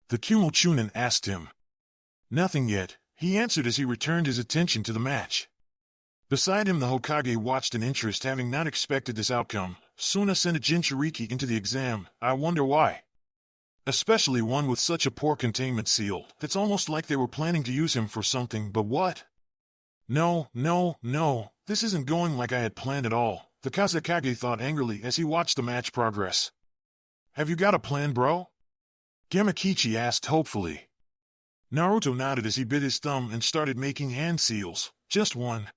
The Kumo Chunin asked him. Nothing yet, he answered as he returned his attention to the match. Beside him the Hokage watched in interest, having not expected this outcome. Suna sent a Jinchuuriki into the exam. I wonder why. Especially one with such a poor containment seal. It's almost like they were planning to use him for something, but what? No, this isn't going like I had planned at all, the Kazekage thought angrily as he watched the match progress. Have you got a plan, bro? Gamakichi asked hopefully. Naruto nodded as he bit his thumb and started making hand seals. Just one.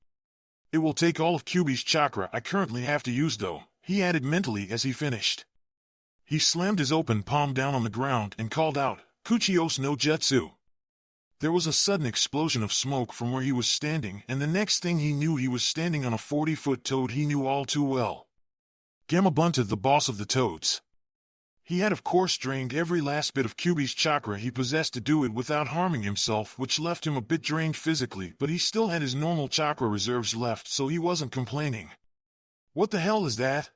It will take all of Kyuubi's chakra I currently have to use though, he added mentally as he finished. He slammed his open palm down on the ground and called out, Kuchios no Jutsu. There was a sudden explosion of smoke from where he was standing, and the next thing he knew he was standing on a 40-foot toad he knew all too well. Gamabunta, the boss of the toads. He had of course drained every last bit of Kyuubi's chakra he possessed to do it without harming himself, which left him a bit drained physically, but he still had his normal chakra reserves left, so he wasn't complaining. What the hell is that?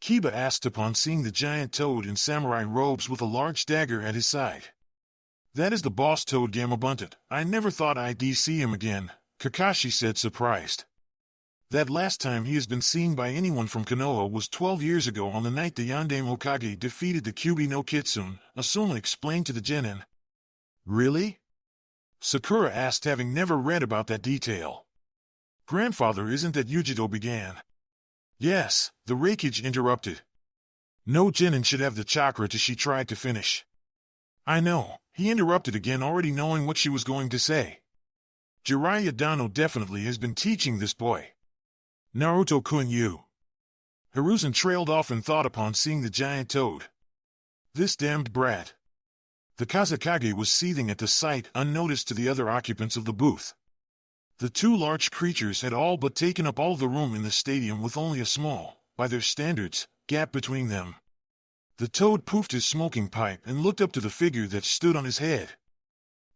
Kiba asked upon seeing the giant toad in samurai robes with a large dagger at his side. That is the boss toad, Gamabunta. I never thought I'd see him again, Kakashi said surprised. That last time he has been seen by anyone from Konoha was 12 years ago on the night the Yondaime Hokage defeated the Kyuubi no Kitsune, Asuna explained to the genin. Really? Sakura asked, having never read about that detail. Grandfather, isn't that Yujito began? Yes, the Raikage interrupted. No genin should have the chakra till she tried to finish. I know, he interrupted again, already knowing what she was going to say. Jiraiya Dano definitely has been teaching this boy. Naruto Kunyu. Hiruzen trailed off in thought upon seeing the giant toad. This damned brat. The Kazekage was seething at the sight, unnoticed to the other occupants of the booth. The two large creatures had all but taken up all the room in the stadium with only a small, by their standards, gap between them. The toad poofed his smoking pipe and looked up to the figure that stood on his head.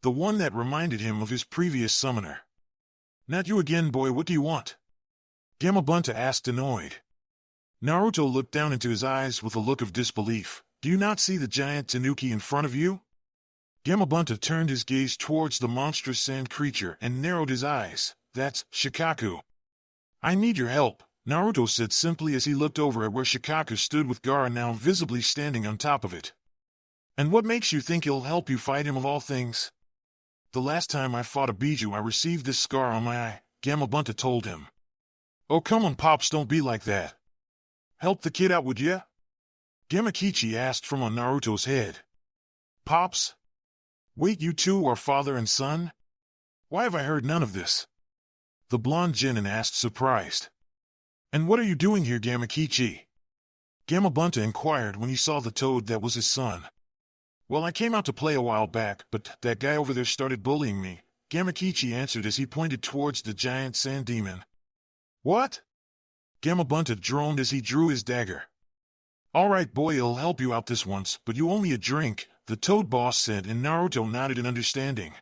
The one that reminded him of his previous summoner. Not you again, boy, what do you want? Gamabunta asked, annoyed. Naruto looked down into his eyes with a look of disbelief. Do you not see the giant Tanuki in front of you? Gamabunta turned his gaze towards the monstrous sand creature and narrowed his eyes. That's Shikaku. I need your help, Naruto said simply as he looked over at where Shikaku stood with Gaara now visibly standing on top of it. And what makes you think he'll help you fight him of all things? The last time I fought a Biju I received this scar on my eye, Gamabunta told him. Oh come on Pops, don't be like that. Help the kid out, would ya? Gamakichi asked from on Naruto's head. Pops? Wait, you two are father and son? Why have I heard none of this? The blonde genin asked, surprised. And what are you doing here, Gamakichi? Gamabunta inquired when he saw the toad that was his son. Well, I came out to play a while back, but that guy over there started bullying me, Gamakichi answered as he pointed towards the giant sand demon. What? Gamabunta droned as he drew his dagger. All right, boy, I'll help you out this once, but you owe me a drink, the toad boss said, and Naruto nodded in understanding.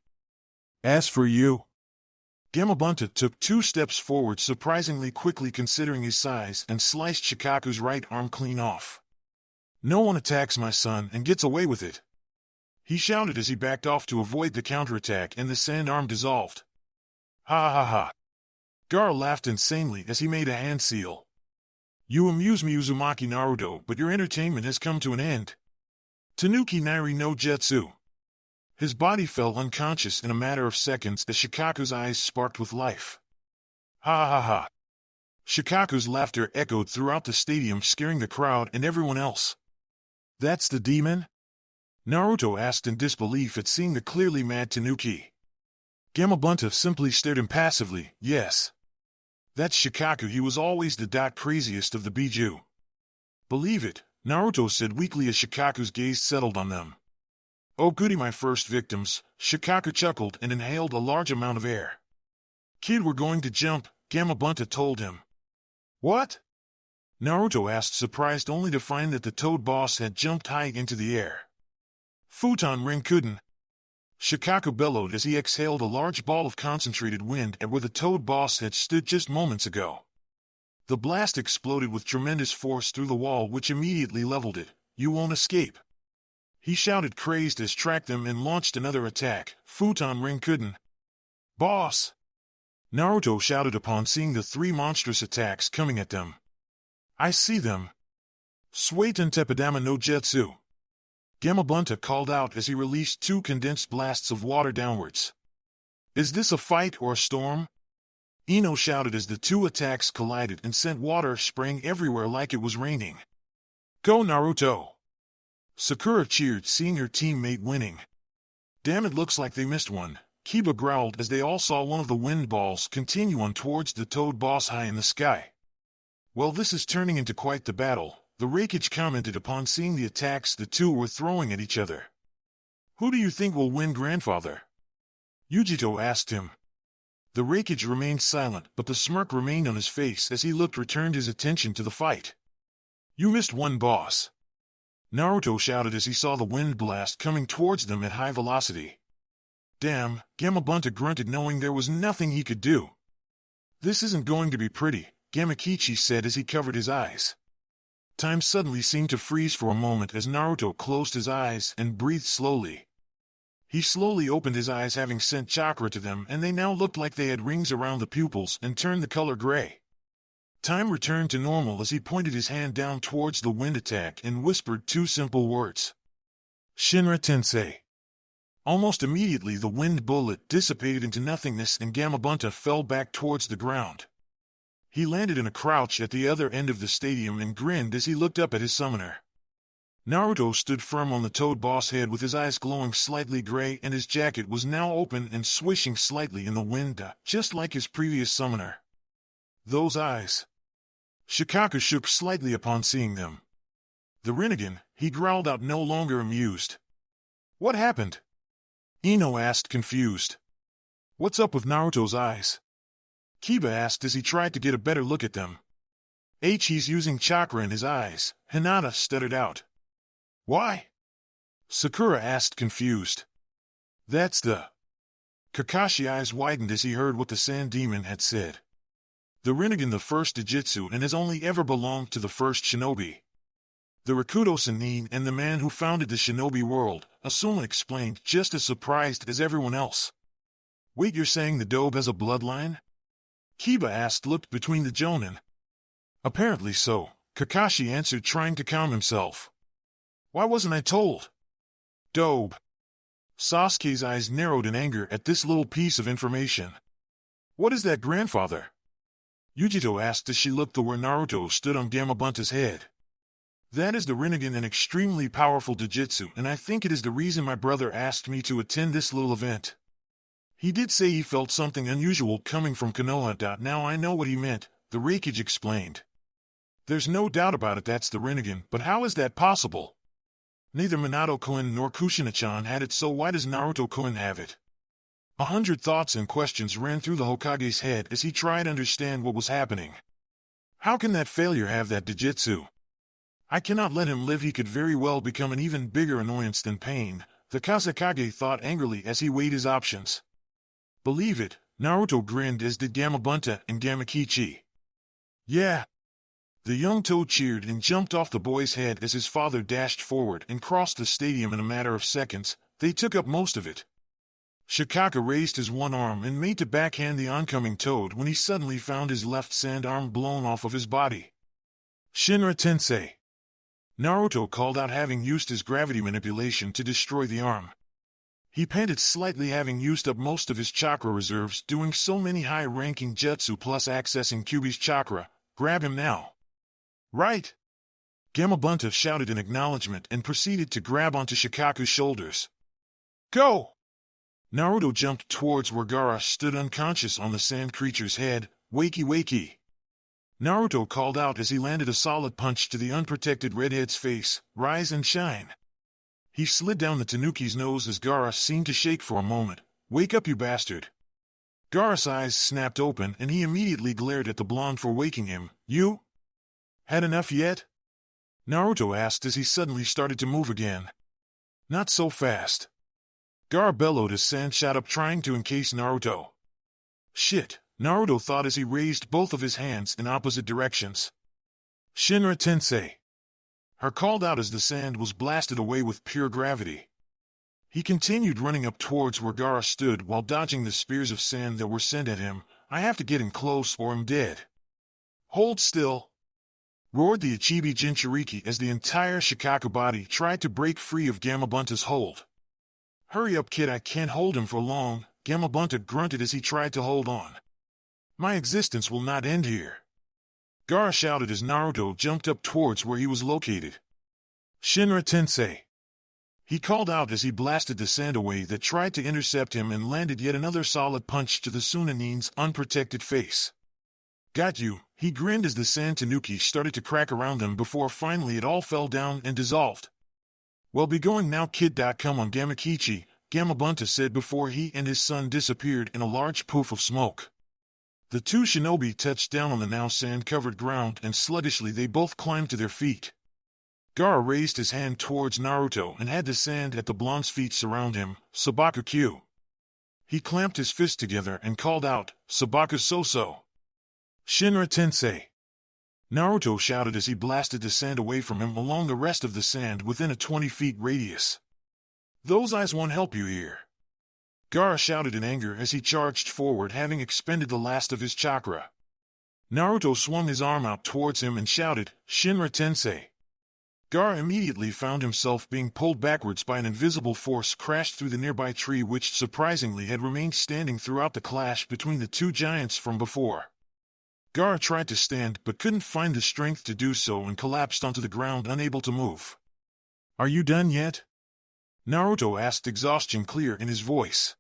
As for you? Gamabunta took 2 steps forward surprisingly quickly considering his size and sliced Shikaku's right arm clean off. No one attacks my son and gets away with it. He shouted as he backed off to avoid the counterattack and the sand arm dissolved. Ha ha ha. Gaara laughed insanely as he made a hand seal. You amuse me, Uzumaki Naruto, but your entertainment has come to an end. Tanuki Nairi no Jutsu. His body fell unconscious in a matter of seconds as Shikaku's eyes sparked with life. Ha ha ha. Shikaku's laughter echoed throughout the stadium, scaring the crowd and everyone else. That's the demon? Naruto asked in disbelief at seeing the clearly mad Tanuki. Gamabunta simply stared impassively. Yes. That's Shikaku, he was always the craziest of the Biju. Believe it, Naruto said weakly as Shikaku's gaze settled on them. Oh goody, my first victims, Shikaku chuckled and inhaled a large amount of air. Kid, we're going to jump, Gamabunta told him. What? Naruto asked, surprised only to find that the Toad boss had jumped high into the air. Futon Rinnegan. Shikaku bellowed as he exhaled a large ball of concentrated wind at where the Toad boss had stood just moments ago. The blast exploded with tremendous force through the wall, which immediately leveled it. You won't escape. He shouted, crazed, as tracked them and launched another attack. Futon Rinnegan. Boss! Naruto shouted upon seeing the three monstrous attacks coming at them. I see them. Sueten Tepidama no Jutsu. Gamabunta called out as he released two condensed blasts of water downwards. Is this a fight or a storm? Ino shouted as the two attacks collided and sent water spraying everywhere like it was raining. Go Naruto! Sakura cheered, seeing her teammate winning. Damn, it looks like they missed one, Kiba growled as they all saw one of the wind balls continue on towards the Toad boss high in the sky. Well, this is turning into quite the battle, the Raikage commented upon seeing the attacks the two were throwing at each other. Who do you think will win, grandfather? Yujito asked him. The Raikage remained silent, but the smirk remained on his face as he returned his attention to the fight. You missed one, boss. Naruto shouted as he saw the wind blast coming towards them at high velocity. Damn, Gamabunta grunted, knowing there was nothing he could do. This isn't going to be pretty, Gamakichi said as he covered his eyes. Time suddenly seemed to freeze for a moment as Naruto closed his eyes and breathed slowly. He slowly opened his eyes, having sent chakra to them, and they now looked like they had rings around the pupils and turned the color gray. Time returned to normal as he pointed his hand down towards the wind attack and whispered two simple words. Shinra Tensei. Almost immediately the wind bullet dissipated into nothingness and Gamabunta fell back towards the ground. He landed in a crouch at the other end of the stadium and grinned as he looked up at his summoner. Naruto stood firm on the Toad boss head with his eyes glowing slightly gray, and his jacket was now open and swishing slightly in the wind, just like his previous summoner. Those eyes. Shikaku shook slightly upon seeing them. The Rinnegan, he growled out, no longer amused. What happened? Ino asked, confused. What's up with Naruto's eyes? Kiba asked as he tried to get a better look at them. He's using chakra in his eyes, Hinata stuttered out. Why? Sakura asked, confused. That's the... Kakashi's eyes widened as he heard what the Sand Demon had said. The Rinnegan, the first Dijitsu, and has only ever belonged to the first shinobi. The Rakudo Sennin and the man who founded the shinobi world, Asuma explained, just as surprised as everyone else. Wait, you're saying the Dobe has a bloodline? Kiba asked, looked between the Jonin. Apparently so, Kakashi answered, trying to calm himself. Why wasn't I told? Dobe. Sasuke's eyes narrowed in anger at this little piece of information. What is that, grandfather? Yujito asked as she looked to where Naruto stood on Gamabunta's head. That is the Rinnegan, an extremely powerful Dijitsu, and I think it is the reason my brother asked me to attend this little event. He did say he felt something unusual coming from Konoha. Now I know what he meant, the Raikage explained. There's no doubt about it, that's the Rinnegan, but how is that possible? Neither Minato-kun nor Kushina-chan had it, so why does Naruto-kun have it? 100 thoughts and questions ran through the Hokage's head as he tried to understand what was happening. How can that failure have that Dijitsu? I cannot let him live, he could very well become an even bigger annoyance than Pain, the Kazekage thought angrily as he weighed his options. Believe it, Naruto grinned, as did Gamabunta and Gamakichi. Yeah. The young Toad cheered and jumped off the boy's head as his father dashed forward and crossed the stadium in a matter of seconds. They took up most of it. Shikaku raised his one arm and made to backhand the oncoming Toad when he suddenly found his left sand arm blown off of his body. Shinra Tensei. Naruto called out, having used his gravity manipulation to destroy the arm. He panted slightly, having used up most of his chakra reserves doing so many high-ranking jutsu plus accessing Kyuubi's chakra. Grab him now. Right! Gamabunta shouted in acknowledgement and proceeded to grab onto Shikaku's shoulders. Go! Naruto jumped towards where Gaara stood unconscious on the sand creature's head. Wakey wakey! Naruto called out as he landed a solid punch to the unprotected redhead's face. Rise and shine. He slid down the Tanuki's nose as Gaara seemed to shake for a moment. Wake up, you bastard. Gaara's eyes snapped open and he immediately glared at the blonde for waking him. You? Had enough yet? Naruto asked as he suddenly started to move again. Not so fast. Gaara bellowed as sand shot up trying to encase Naruto. Shit, Naruto thought as he raised both of his hands in opposite directions. Shinra Tensei. Her called out as the sand was blasted away with pure gravity. He continued running up towards where Gaara stood while dodging the spears of sand that were sent at him. I have to get him close or I'm dead. Hold still. Roared the I the Jinchuuriki as the entire Shikaku body tried to break free of Gamabunta's hold. Hurry up, kid, I can't hold him for long, Gamabunta grunted as he tried to hold on. My existence will not end here. Gaara shouted as Naruto jumped up towards where he was located. Shinra Tensei. He called out as he blasted the sand away that tried to intercept him and landed yet another solid punch to the Sunanin's unprotected face. Got you, he grinned as the sand tanuki started to crack around them before finally it all fell down and dissolved. Well, be going now, kid. Come on, Gamakichi, Gamabunta said before he and his son disappeared in a large poof of smoke. The two shinobi touched down on the now sand-covered ground and sluggishly they both climbed to their feet. Gaara raised his hand towards Naruto and had the sand at the blonde's feet surround him. Sabaku Q. He clamped his fists together and called out, Sabaku So-So. Shinra Tensei. Naruto shouted as he blasted the sand away from him along the rest of the sand within a 20-feet radius. Those eyes won't help you here. Gaara shouted in anger as he charged forward, having expended the last of his chakra. Naruto swung his arm out towards him and shouted, Shinra Tensei. Gaara immediately found himself being pulled backwards by an invisible force crashed through the nearby tree which surprisingly had remained standing throughout the clash between the two giants from before. Gaara tried to stand but couldn't find the strength to do so and collapsed onto the ground unable to move. Are you done yet? Naruto asked, exhaustion clear in his voice.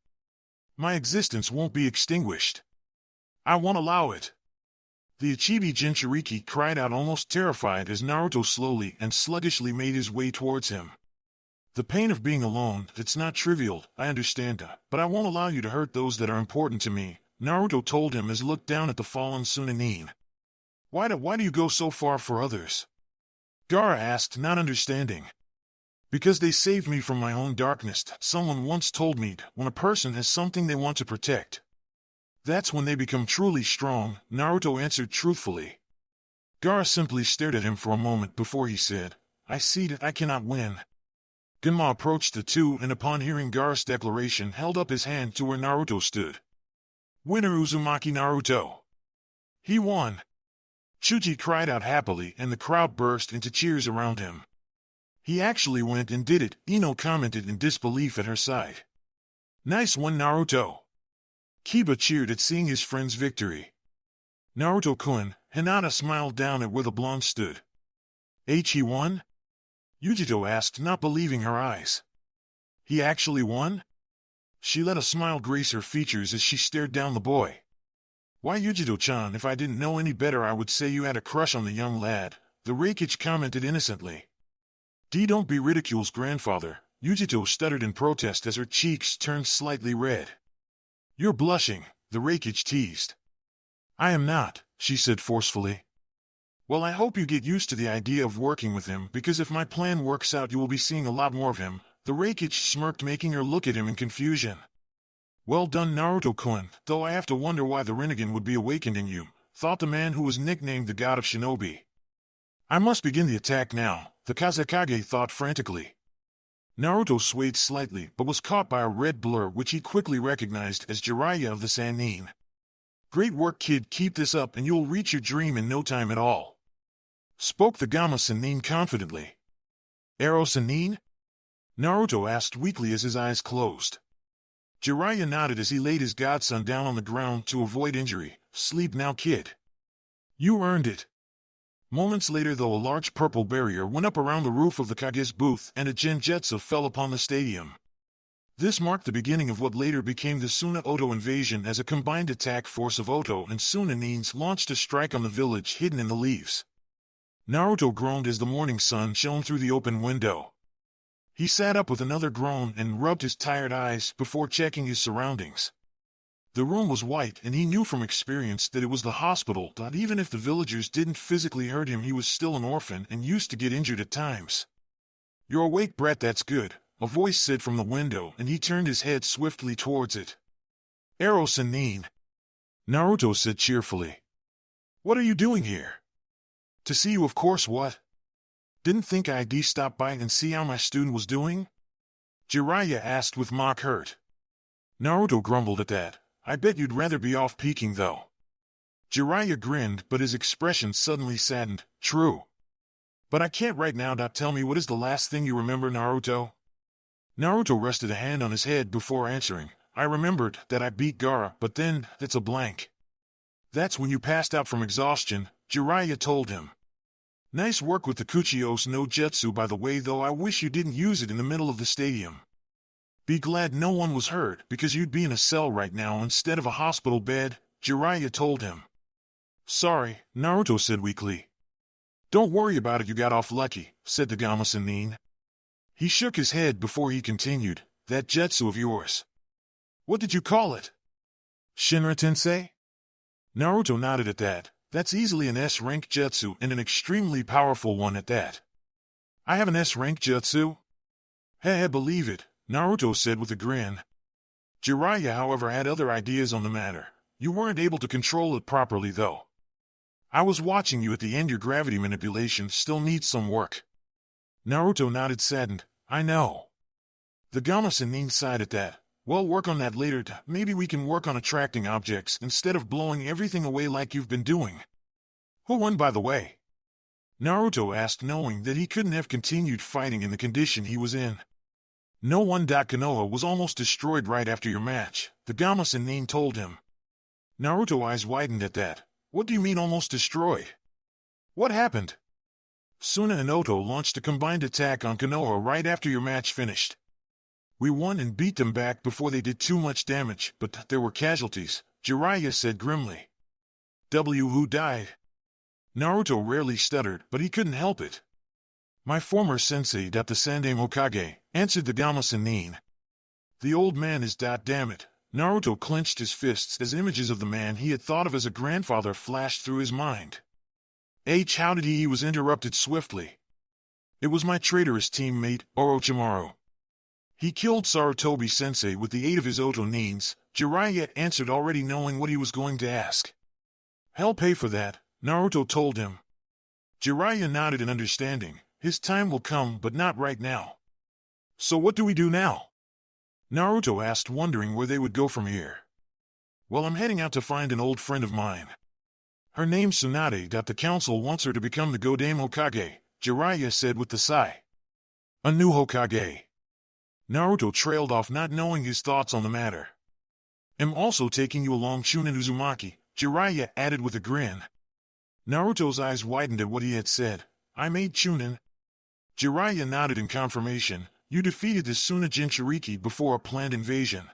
My existence won't be extinguished. I won't allow it. The I the Jinchuuriki cried out almost terrified as Naruto slowly and sluggishly made his way towards him. The pain of being alone, it's not trivial, I understand, but I won't allow you to hurt those that are important to me, Naruto told him as he looked down at the fallen Sunanin. Why do you go so far for others? Gaara asked, not understanding. Because they saved me from my own darkness. Someone once told me, when a person has something they want to protect, that's when they become truly strong, Naruto answered truthfully. Gaara simply stared at him for a moment before he said, I see that I cannot win. Genma approached the two and upon hearing Gaara's declaration held up his hand to where Naruto stood. Winner Uzumaki Naruto. He won. Chuji cried out happily and the crowd burst into cheers around him. He actually went and did it, Ino commented in disbelief at her side. Nice one, Naruto. Kiba cheered at seeing his friend's victory. Naruto-kun, Hinata smiled down at where the blonde stood. He won? Yujito asked, not believing her eyes. He actually won? She let a smile grace her features as she stared down the boy. Why, Yujito-chan, if I didn't know any better I would say you had a crush on the young lad, the Reikage commented innocently. Don't be ridicule's grandfather, Yujito stuttered in protest as her cheeks turned slightly red. You're blushing, the Reikage teased. I am not, she said forcefully. Well, I hope you get used to the idea of working with him because if my plan works out you will be seeing a lot more of him, the Reikage smirked making her look at him in confusion. Well done, Naruto-kun, though I have to wonder why the Rinnegan would be awakened in you, thought the man who was nicknamed the God of Shinobi. I must begin the attack now, the Kazekage thought frantically. Naruto swayed slightly but was caught by a red blur which he quickly recognized as Jiraiya of the Sannin. Great work, kid, keep this up and you'll reach your dream in no time at all. Spoke the Gama Sannin confidently. Arrow Sannin? Naruto asked weakly as his eyes closed. Jiraiya nodded as he laid his godson down on the ground to avoid injury. Sleep now, kid. You earned it. Moments later, though, a large purple barrier went up around the roof of the Kage's booth and a genjutsu fell upon the stadium. This marked the beginning of what later became the Suna-Oto invasion as a combined attack force of Oto and Suna Nins launched a strike on the village hidden in the leaves. Naruto groaned as the morning sun shone through the open window. He sat up with another groan and rubbed his tired eyes before checking his surroundings. The room was white, and he knew from experience that it was the hospital. Even if the villagers didn't physically hurt him, he was still an orphan and used to get injured at times. "You're awake, brat, that's good," a voice said from the window, and he turned his head swiftly towards it. "Ero-san-nin," Naruto said cheerfully. "What are you doing here?" "To see you, of course. What? Didn't think I'd stop by and see how my student was doing?" Jiraiya asked with mock hurt. Naruto grumbled at that. "I bet you'd rather be off peeking, though." Jiraiya grinned, but his expression suddenly saddened. "True. But I can't right now. Tell me, what is the last thing you remember, Naruto?" Naruto rested a hand on his head before answering. "I remembered that I beat Gaara, but then, that's a blank." "That's when you passed out from exhaustion," Jiraiya told him. "Nice work with the Kuchiyos no Jutsu, by the way, though I wish you didn't use it in the middle of the stadium. Be glad no one was hurt, because you'd be in a cell right now instead of a hospital bed," Jiraiya told him. "Sorry," Naruto said weakly. "Don't worry about it, you got off lucky," said the Gama-Sannin. He shook his head before he continued. "That jutsu of yours. What did you call it? Shinra Tensei?" Naruto nodded at that. "That's easily an S-rank jutsu, and an extremely powerful one at that." "I have an S-rank jutsu?" "Heh, believe it," Naruto said with a grin. Jiraiya, however, had other ideas on the matter. "You weren't able to control it properly, though. I was watching you at the end. Your gravity manipulation still needs some work." Naruto nodded, saddened. "I know." The Gama-Sannin sighed at that. "Well, work on that later. Maybe we can work on attracting objects instead of blowing everything away like you've been doing." "Who won, by the way?" Naruto asked, knowing that he couldn't have continued fighting in the condition he was in. "No one. Konoha was almost destroyed right after your match," the Gama-Sannin told him. Naruto's eyes widened at that. "What do you mean almost destroyed? What happened?" "Suna and Oto launched a combined attack on Konoha right after your match finished. We won and beat them back before they did too much damage, but there were casualties," Jiraiya said grimly. "Who died?" Naruto rarely stuttered, but he couldn't help it. "My former sensei, the Yondaime Hokage," answered the Gama-Sannin. "The old man is damn it." Naruto clenched his fists as images of the man he had thought of as a grandfather flashed through his mind. How did he was interrupted swiftly. "It was my traitorous teammate, Orochimaru. He killed Sarutobi-sensei with the aid of his Oto Nins," Jiraiya answered, already knowing what he was going to ask. "He'll pay for that," Naruto told him. Jiraiya nodded in understanding. His time will come, but not right now. "So what do we do now?" Naruto asked, wondering where they would go from here. "Well, I'm heading out to find an old friend of mine. Her name's Tsunade. The council wants her to become the Yondaime Hokage," Jiraiya said with a sigh. "A new Hokage." Naruto trailed off, not knowing his thoughts on the matter. "I'm also taking you along, Chunin Uzumaki," Jiraiya added with a grin. Naruto's eyes widened at what he had said. "I made Chunin?" Jiraiya nodded in confirmation. "You defeated the Suna Jinchuuriki before a planned invasion."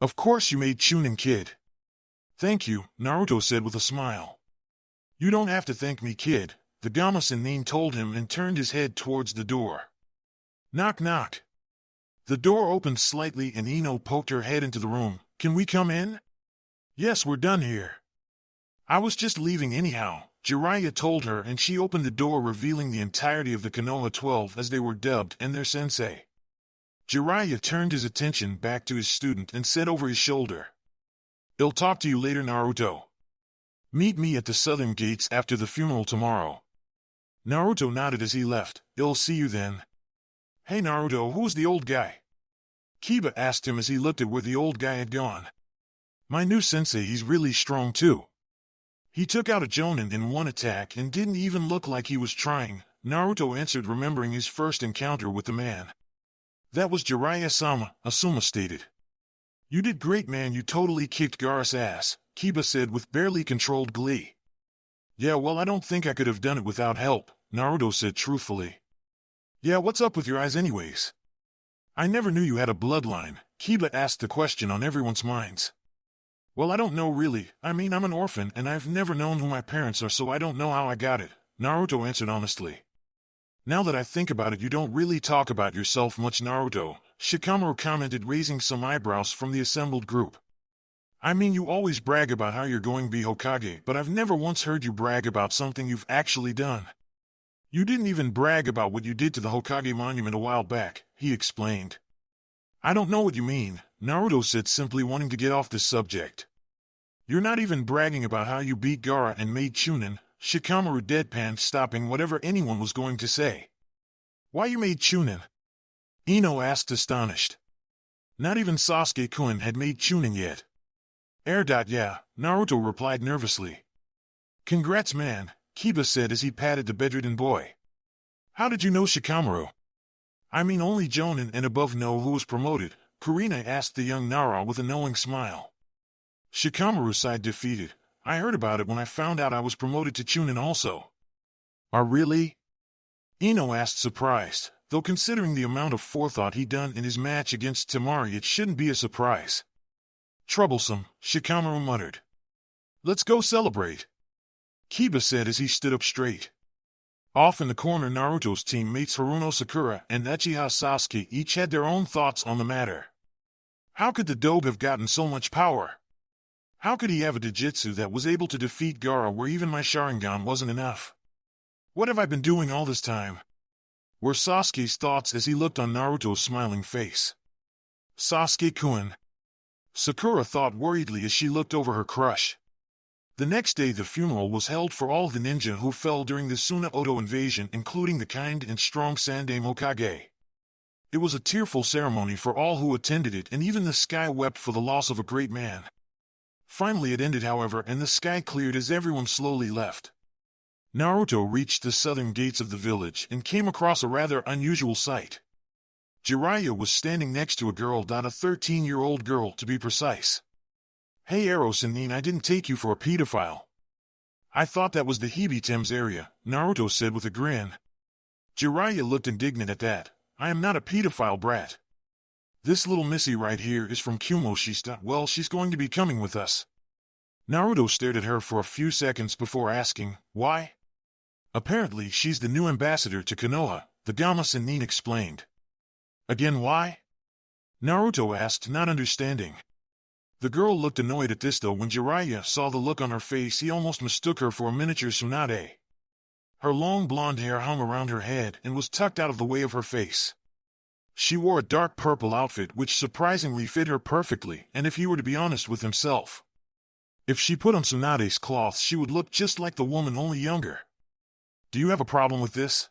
"Of course you made Chunin, kid." "Thank you," Naruto said with a smile. "You don't have to thank me, kid," the Gama-Sannin told him and turned his head towards the door. Knock knock. The door opened slightly and Ino poked her head into the room. "Can we come in?" "Yes, we're done here." "I was just leaving anyhow," Jiraiya told her, and she opened the door, revealing the entirety of the Konoha 12 as they were dubbed and their sensei. Jiraiya turned his attention back to his student and said over his shoulder, "I'll talk to you later, Naruto. Meet me at the southern gates after the funeral tomorrow." Naruto nodded as he left. "I'll see you then." "Hey Naruto, who's the old guy?" Kiba asked him as he looked at where the old guy had gone. "My new sensei, he's really strong too. He took out a Jonin in one attack and didn't even look like he was trying," Naruto answered, remembering his first encounter with the man. "That was Jiraiya-sama," Asuma stated. "You did great, man, you totally kicked Gaara's ass," Kiba said with barely controlled glee. "Yeah, well, I don't think I could have done it without help," Naruto said truthfully. "Yeah, what's up with your eyes anyways?" I never knew you had a bloodline, Kiba asked the question on everyone's minds. Well, I don't know really. I mean, I'm an orphan and I've never known who my parents are, so I don't know how I got it, Naruto answered honestly. Now that I think about it, you don't really talk about yourself much, Naruto, Shikamaru commented, raising some eyebrows from the assembled group. I mean, you always brag about how you're going to be Hokage, but I've never once heard you brag about something you've actually done. You didn't even brag about what you did to the Hokage monument a while back, he explained. I don't know what you mean, Naruto said, simply wanting to get off this subject. You're not even bragging about how you beat Gaara and made Chunin, Shikamaru deadpanned, stopping whatever anyone was going to say. Why you made Chunin? Ino asked, astonished. Not even Sasuke-kun had made Chunin yet. Yeah, Naruto replied nervously. Congrats, man, Kiba said as he patted the bedridden boy. How did you know Shikamaru? I mean, only Jonin and above know who was promoted, Kurina asked the young Nara with a knowing smile. Shikamaru sighed, defeated. I heard about it when I found out I was promoted to Chunin also. Are really? Ino asked, surprised, though considering the amount of forethought he'd done in his match against Temari, it shouldn't be a surprise. Troublesome, Shikamaru muttered. Let's go celebrate, Kiba said as he stood up straight. Off in the corner, Naruto's teammates Haruno Sakura and Uchiha Sasuke each had their own thoughts on the matter. How could the dope have gotten so much power? How could he have a Dijitsu that was able to defeat Gaara where even my Sharingan wasn't enough? What have I been doing all this time? Were Sasuke's thoughts as he looked on Naruto's smiling face. Sasuke-kun, Sakura thought worriedly as she looked over her crush. The next day the funeral was held for all the ninja who fell during the Suna Oto invasion, including the kind and strong Yondaime Hokage. It was a tearful ceremony for all who attended it, and even the sky wept for the loss of a great man. Finally it ended, however, and the sky cleared as everyone slowly left. Naruto reached the southern gates of the village and came across a rather unusual sight. Jiraiya was standing next to a girl, a 13-year-old girl to be precise. Hey Eros and Nin, I didn't take you for a pedophile. I thought that was the Hibitem's area, Naruto said with a grin. Jiraiya looked indignant at that. I am not a pedophile, brat. This little missy right here is from Kumoshita. Well, she's going to be coming with us. Naruto stared at her for a few seconds before asking, why? Apparently she's the new ambassador to Konoha, the Gama-san, Nin explained. Again, why? Naruto asked, not understanding. The girl looked annoyed at this, though when Jiraiya saw the look on her face he almost mistook her for a miniature Tsunade. Her long blonde hair hung around her head and was tucked out of the way of her face. She wore a dark purple outfit which surprisingly fit her perfectly, and if he were to be honest with himself, if she put on Tsunade's cloth she would look just like the woman, only younger. Do you have a problem with this?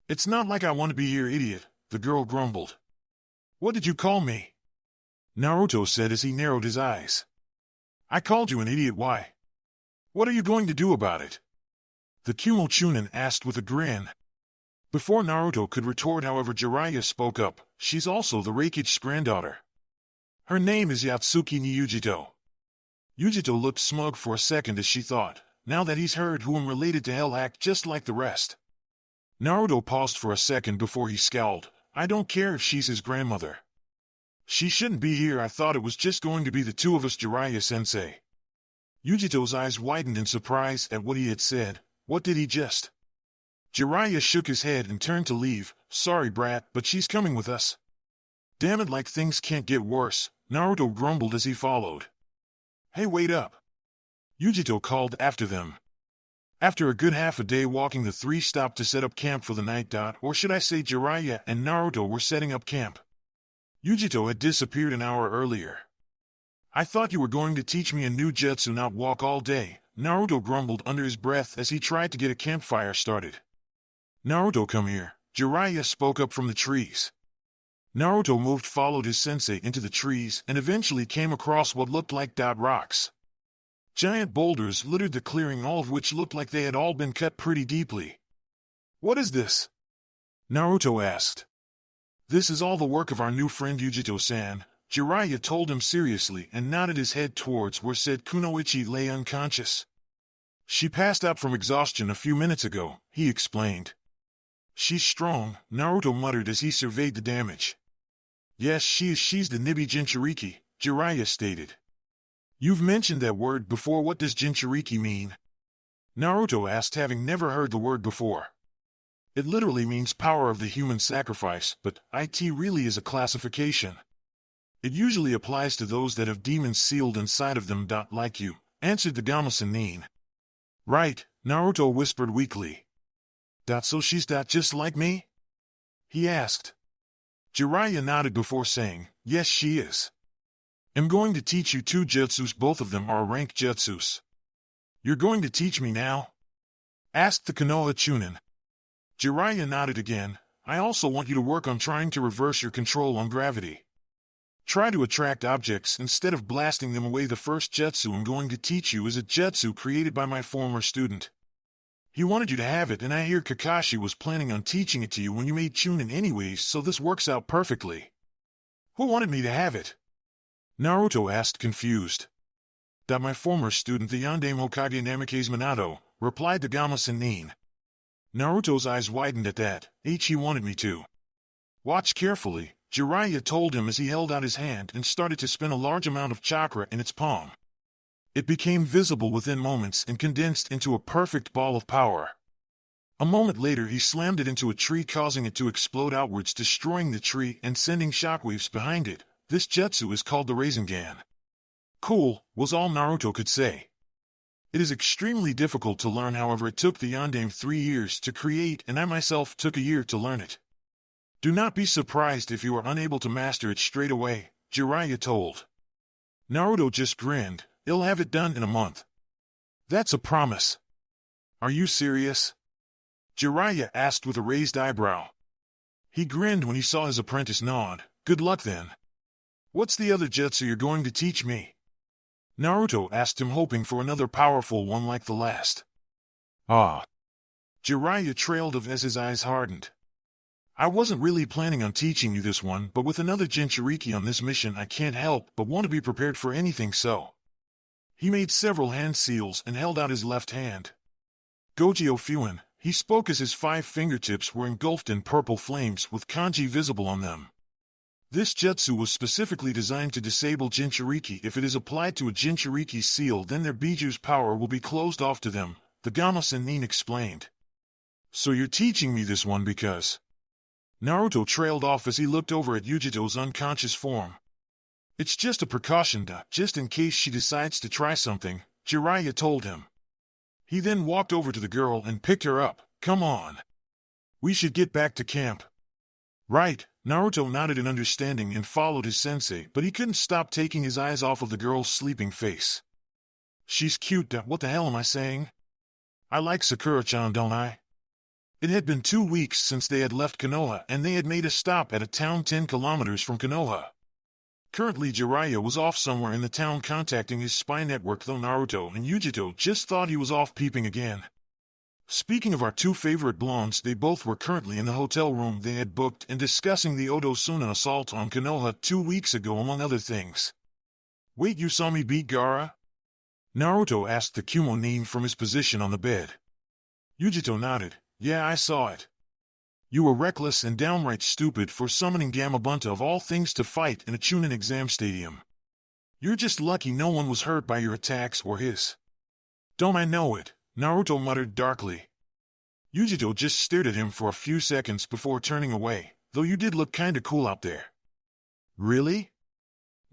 It's not like I want to be here, idiot, the girl grumbled. What did you call me? Naruto said as he narrowed his eyes. I called you an idiot, why? What are you going to do about it? The Kumo Chunin asked with a grin. Before Naruto could retort, however, Jiraiya spoke up. She's also the Reikichi's granddaughter. Her name is Yatsuki ni Yujito. Yujito looked smug for a second as she thought, now that he's heard who I'm related to, he'll act just like the rest. Naruto paused for a second before he scowled. I don't care if she's his grandmother. She shouldn't be here. I thought it was just going to be the two of us, Jiraiya-sensei. Yujito's eyes widened in surprise at what he had said. What did he just? Jiraiya shook his head and turned to leave. Sorry, brat, but she's coming with us. Damn it, like things can't get worse, Naruto grumbled as he followed. Hey, wait up. Yujito called after them. After a good half a day walking, the three stopped to set up camp for the night. Or should I say Jiraiya and Naruto were setting up camp. Yujito had disappeared an hour earlier. I thought you were going to teach me a new jutsu, not walk all day, Naruto grumbled under his breath as he tried to get a campfire started. Naruto, come here, Jiraiya spoke up from the trees. Naruto moved, followed his sensei into the trees, and eventually came across what looked like rocks. Giant boulders littered the clearing, all of which looked like they had all been cut pretty deeply. What is this? Naruto asked. This is all the work of our new friend Yujito-san, Jiraiya told him seriously and nodded his head towards where said Kunoichi lay unconscious. She passed out from exhaustion a few minutes ago, he explained. She's strong, Naruto muttered as he surveyed the damage. Yes, she's the Nibi Jinchuuriki, Jiraiya stated. You've mentioned that word before. What does Jinchuuriki mean? Naruto asked, having never heard the word before. It literally means power of the human sacrifice, but it really is a classification. It usually applies to those that have demons sealed inside of them. Like you, answered the Gama-Sennin. Right, Naruto whispered weakly. So she's just like me? He asked. Jiraiya nodded before saying, yes, she is. I'm going to teach you 2 jutsus. Both of them are rank jutsus. You're going to teach me now? Asked the Konoha Chunin. Jiraiya nodded again. I also want you to work on trying to reverse your control on gravity. Try to attract objects instead of blasting them away. The first jutsu I'm going to teach you is a jutsu created by my former student. He wanted you to have it, and I hear Kakashi was planning on teaching it to you when you made Chunin anyways, so this works out perfectly. Who wanted me to have it? Naruto asked, confused. My former student, the Yondaime Hokage Namikaze Minato, replied the Gama-Sennin. Naruto's eyes widened at that. He wanted me to. Watch carefully, Jiraiya told him as he held out his hand and started to spin a large amount of chakra in its palm. It became visible within moments and condensed into a perfect ball of power. A moment later he slammed it into a tree, causing it to explode outwards, destroying the tree and sending shockwaves behind it. This jutsu is called the Rasengan. Cool, was all Naruto could say. It is extremely difficult to learn, however it took the Yondaime 3 years to create, and I myself took a year to learn it. Do not be surprised if you are unable to master it straight away, Jiraiya told. Naruto just grinned. He'll have it done in a month. That's a promise. Are you serious? Jiraiya asked with a raised eyebrow. He grinned when he saw his apprentice nod. Good luck then. What's the other jutsu you're going to teach me? Naruto asked him, hoping for another powerful one like the last. Jiraiya trailed off as his eyes hardened. I wasn't really planning on teaching you this one, but with another Jinchuuriki on this mission I can't help but want to be prepared for anything, so. He made several hand seals and held out his left hand. Gojo Fuin, he spoke as his 5 fingertips were engulfed in purple flames with kanji visible on them. This jutsu was specifically designed to disable Jinchuuriki. If it is applied to a Jinchuuriki seal, then their biju's power will be closed off to them, the Gama-Sennin explained. So you're teaching me this one because... Naruto trailed off as he looked over at Yujito's unconscious form. It's just a precaution, just in case she decides to try something, Jiraiya told him. He then walked over to the girl and picked her up. Come on. We should get back to camp. Right, Naruto nodded in understanding and followed his sensei, but he couldn't stop taking his eyes off of the girl's sleeping face. She's cute, what the hell am I saying? I like Sakura-chan, don't I? It had been 2 weeks since they had left Konoha, and they had made a stop at a town 10 kilometers from Konoha. Currently Jiraiya was off somewhere in the town contacting his spy network, though Naruto and Yujito just thought he was off peeping again. Speaking of our 2 favorite blondes, they both were currently in the hotel room they had booked and discussing the Odo Suna assault on Konoha 2 weeks ago, among other things. Wait, you saw me beat Gaara? Naruto asked the Kumonin from his position on the bed. Yujito nodded. Yeah, I saw it. You were reckless and downright stupid for summoning Gamabunta of all things to fight in a Chunin exam stadium. You're just lucky no one was hurt by your attacks or his. Don't I know it, Naruto muttered darkly. Yujito just stared at him for a few seconds before turning away, though you did look kinda cool out there. Really?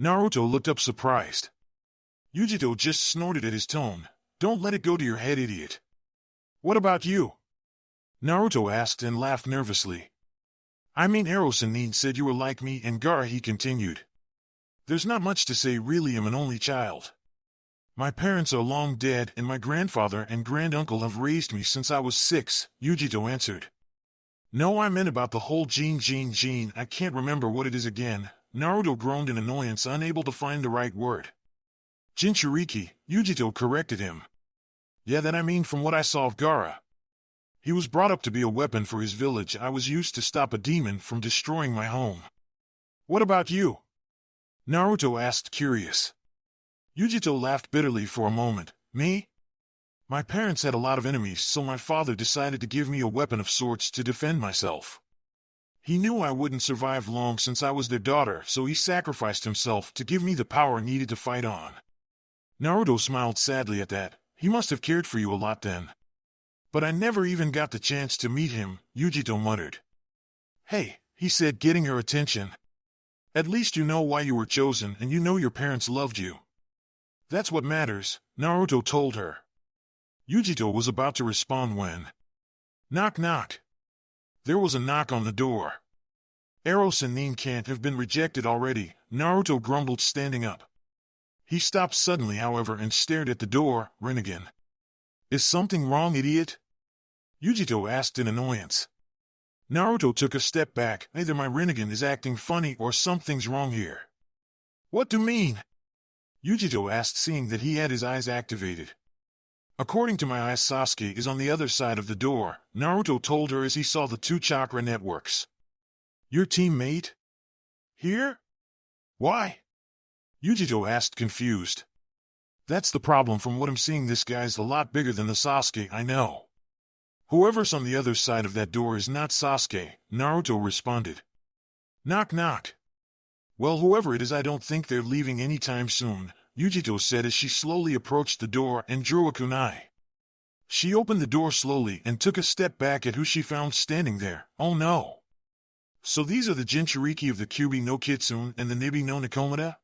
Naruto looked up surprised. Yujito just snorted at his tone. Don't let it go to your head, idiot. What about you? Naruto asked and laughed nervously. I mean, Ero-Sennin said you were like me, and Gaara, he continued. There's not much to say really, I'm an only child. My parents are long dead, and my grandfather and granduncle have raised me since I was 6, Yujito answered. No, I meant about the whole gene, I can't remember what it is again, Naruto groaned in annoyance, unable to find the right word. Jinchuuriki, Yujito corrected him. Yeah, that I mean from what I saw of Gaara. He was brought up to be a weapon for his village. I was used to stop a demon from destroying my home. What about you? Naruto asked, curious. Yujito laughed bitterly for a moment. Me? My parents had a lot of enemies, so my father decided to give me a weapon of sorts to defend myself. He knew I wouldn't survive long since I was their daughter, so he sacrificed himself to give me the power needed to fight on. Naruto smiled sadly at that. He must have cared for you a lot then. But I never even got the chance to meet him, Yujito muttered. Hey, he said, getting her attention. At least you know why you were chosen and you know your parents loved you. That's what matters, Naruto told her. Yujito was about to respond when... Knock knock. There was a knock on the door. Eros and Nin can't have been rejected already, Naruto grumbled, standing up. He stopped suddenly, however, and stared at the door. Rinnegan. Is something wrong, idiot? Yujito asked in annoyance. Naruto took a step back. Either my Rinnegan is acting funny or something's wrong here. What do you mean? Yujito asked, seeing that he had his eyes activated. According to my eyes, Sasuke is on the other side of the door, Naruto told her as he saw the two chakra networks. Your teammate? Here? Why? Yujito asked, confused. That's the problem. From what I'm seeing, this guy's a lot bigger than the Sasuke I know. Whoever's on the other side of that door is not Sasuke, Naruto responded. Knock knock. Well, whoever it is, I don't think they're leaving anytime soon, Yujito said as she slowly approached the door and drew a kunai. She opened the door slowly and took a step back at who she found standing there. Oh no. So these are the Jinchuuriki of the Kyuubi no Kitsune and the Nibi no Nikomata?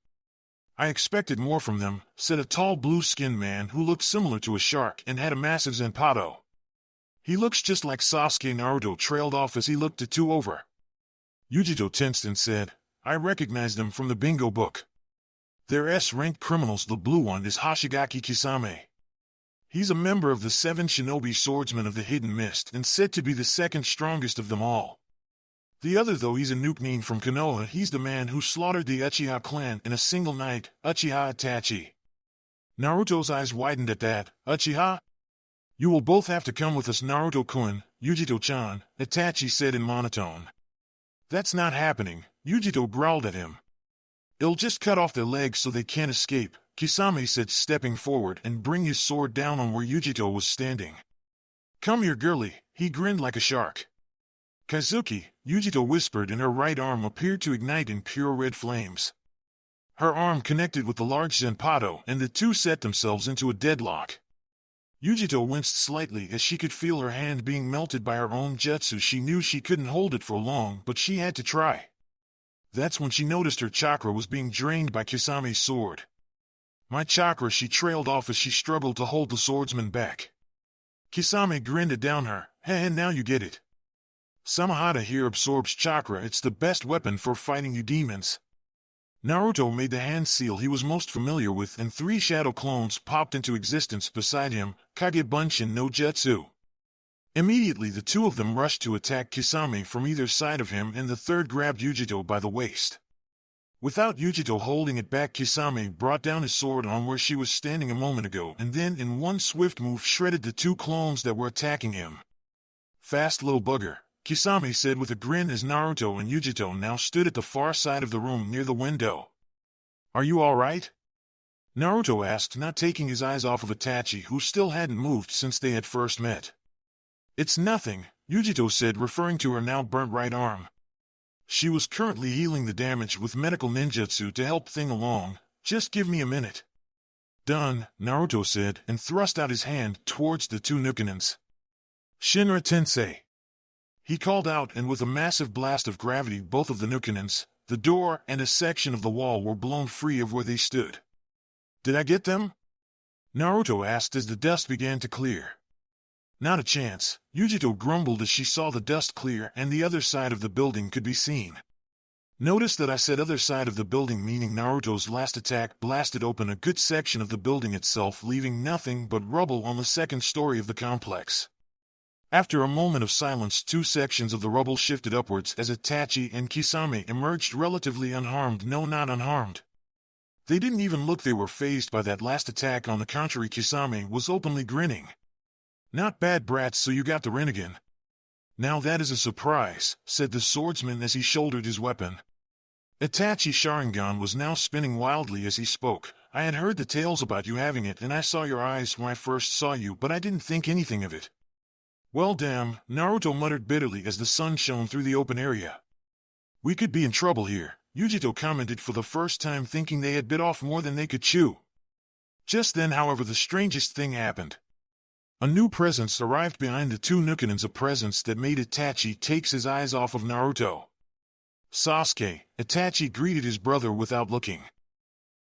I expected more from them, said a tall blue-skinned man who looked similar to a shark and had a massive zanpato. He looks just like Sasuke. Naruto trailed off as he looked the two over. Yujito tensed and said, I recognize them from the bingo book. They're S-ranked criminals. The blue one is Hoshigaki Kisame. He's a member of the 7 shinobi swordsmen of the Hidden Mist and said to be the second strongest of them all. The other, though, he's a Nuke from Konoha. He's the man who slaughtered the Uchiha clan in a single night, Uchiha Itachi. Naruto's eyes widened at that. Uchiha? You will both have to come with us, Naruto-kun, Yujito-chan, Itachi said in monotone. That's not happening, Yujito growled at him. It'll just cut off their legs so they can't escape, Kisame said, stepping forward and bring his sword down on where Yujito was standing. Come here, girlie, he grinned like a shark. Kazuki, Yujito whispered, and her right arm appeared to ignite in pure red flames. Her arm connected with the large Zanpato, and the two set themselves into a deadlock. Yujito winced slightly as she could feel her hand being melted by her own jutsu. She knew she couldn't hold it for long, but she had to try. That's when she noticed her chakra was being drained by Kisame's sword. My chakra, she trailed off as she struggled to hold the swordsman back. Kisame grinned down her. Hey, now you get it. Samahata here absorbs chakra. It's the best weapon for fighting you demons. Naruto made the hand seal he was most familiar with, and 3 shadow clones popped into existence beside him, Kage Bunshin no Jutsu. Immediately the two of them rushed to attack Kisame from either side of him, and the third grabbed Yujito by the waist. Without Yujito holding it back, Kisame brought down his sword on where she was standing a moment ago, and then in one swift move shredded the 2 clones that were attacking him. Fast little bugger, Kisame said with a grin as Naruto and Yujito now stood at the far side of the room near the window. Are you all right? Naruto asked, not taking his eyes off of Itachi, who still hadn't moved since they had first met. It's nothing, Yujito said, referring to her now burnt right arm. She was currently healing the damage with medical ninjutsu to help things along. Just give me a minute. Done, Naruto said, and thrust out his hand towards the 2 Nukenins. Shinra Tensei. He called out, and with a massive blast of gravity both of the Nukenins, the door, and a section of the wall were blown free of where they stood. Did I get them? Naruto asked as the dust began to clear. Not a chance, Yujito grumbled as she saw the dust clear and the other side of the building could be seen. Notice that I said other side of the building, meaning Naruto's last attack blasted open a good section of the building itself, leaving nothing but rubble on the second story of the complex. After a moment of silence, 2 sections of the rubble shifted upwards as Itachi and Kisame emerged relatively unharmed. No, not unharmed. They didn't even look they were fazed by that last attack. On the contrary, Kisame was openly grinning. Not bad, brats, so you got the Rinnegan. Now that is a surprise, said the swordsman as he shouldered his weapon. Itachi's Sharingan was now spinning wildly as he spoke. I had heard the tales about you having it, and I saw your eyes when I first saw you, but I didn't think anything of it. Well, damn, Naruto muttered bitterly as the sun shone through the open area. We could be in trouble here, Yujito commented for the first time, thinking they had bit off more than they could chew. Just then, however, the strangest thing happened. A new presence arrived behind the two Nukanins, a presence that made Itachi take his eyes off of Naruto. Sasuke, Itachi greeted his brother without looking.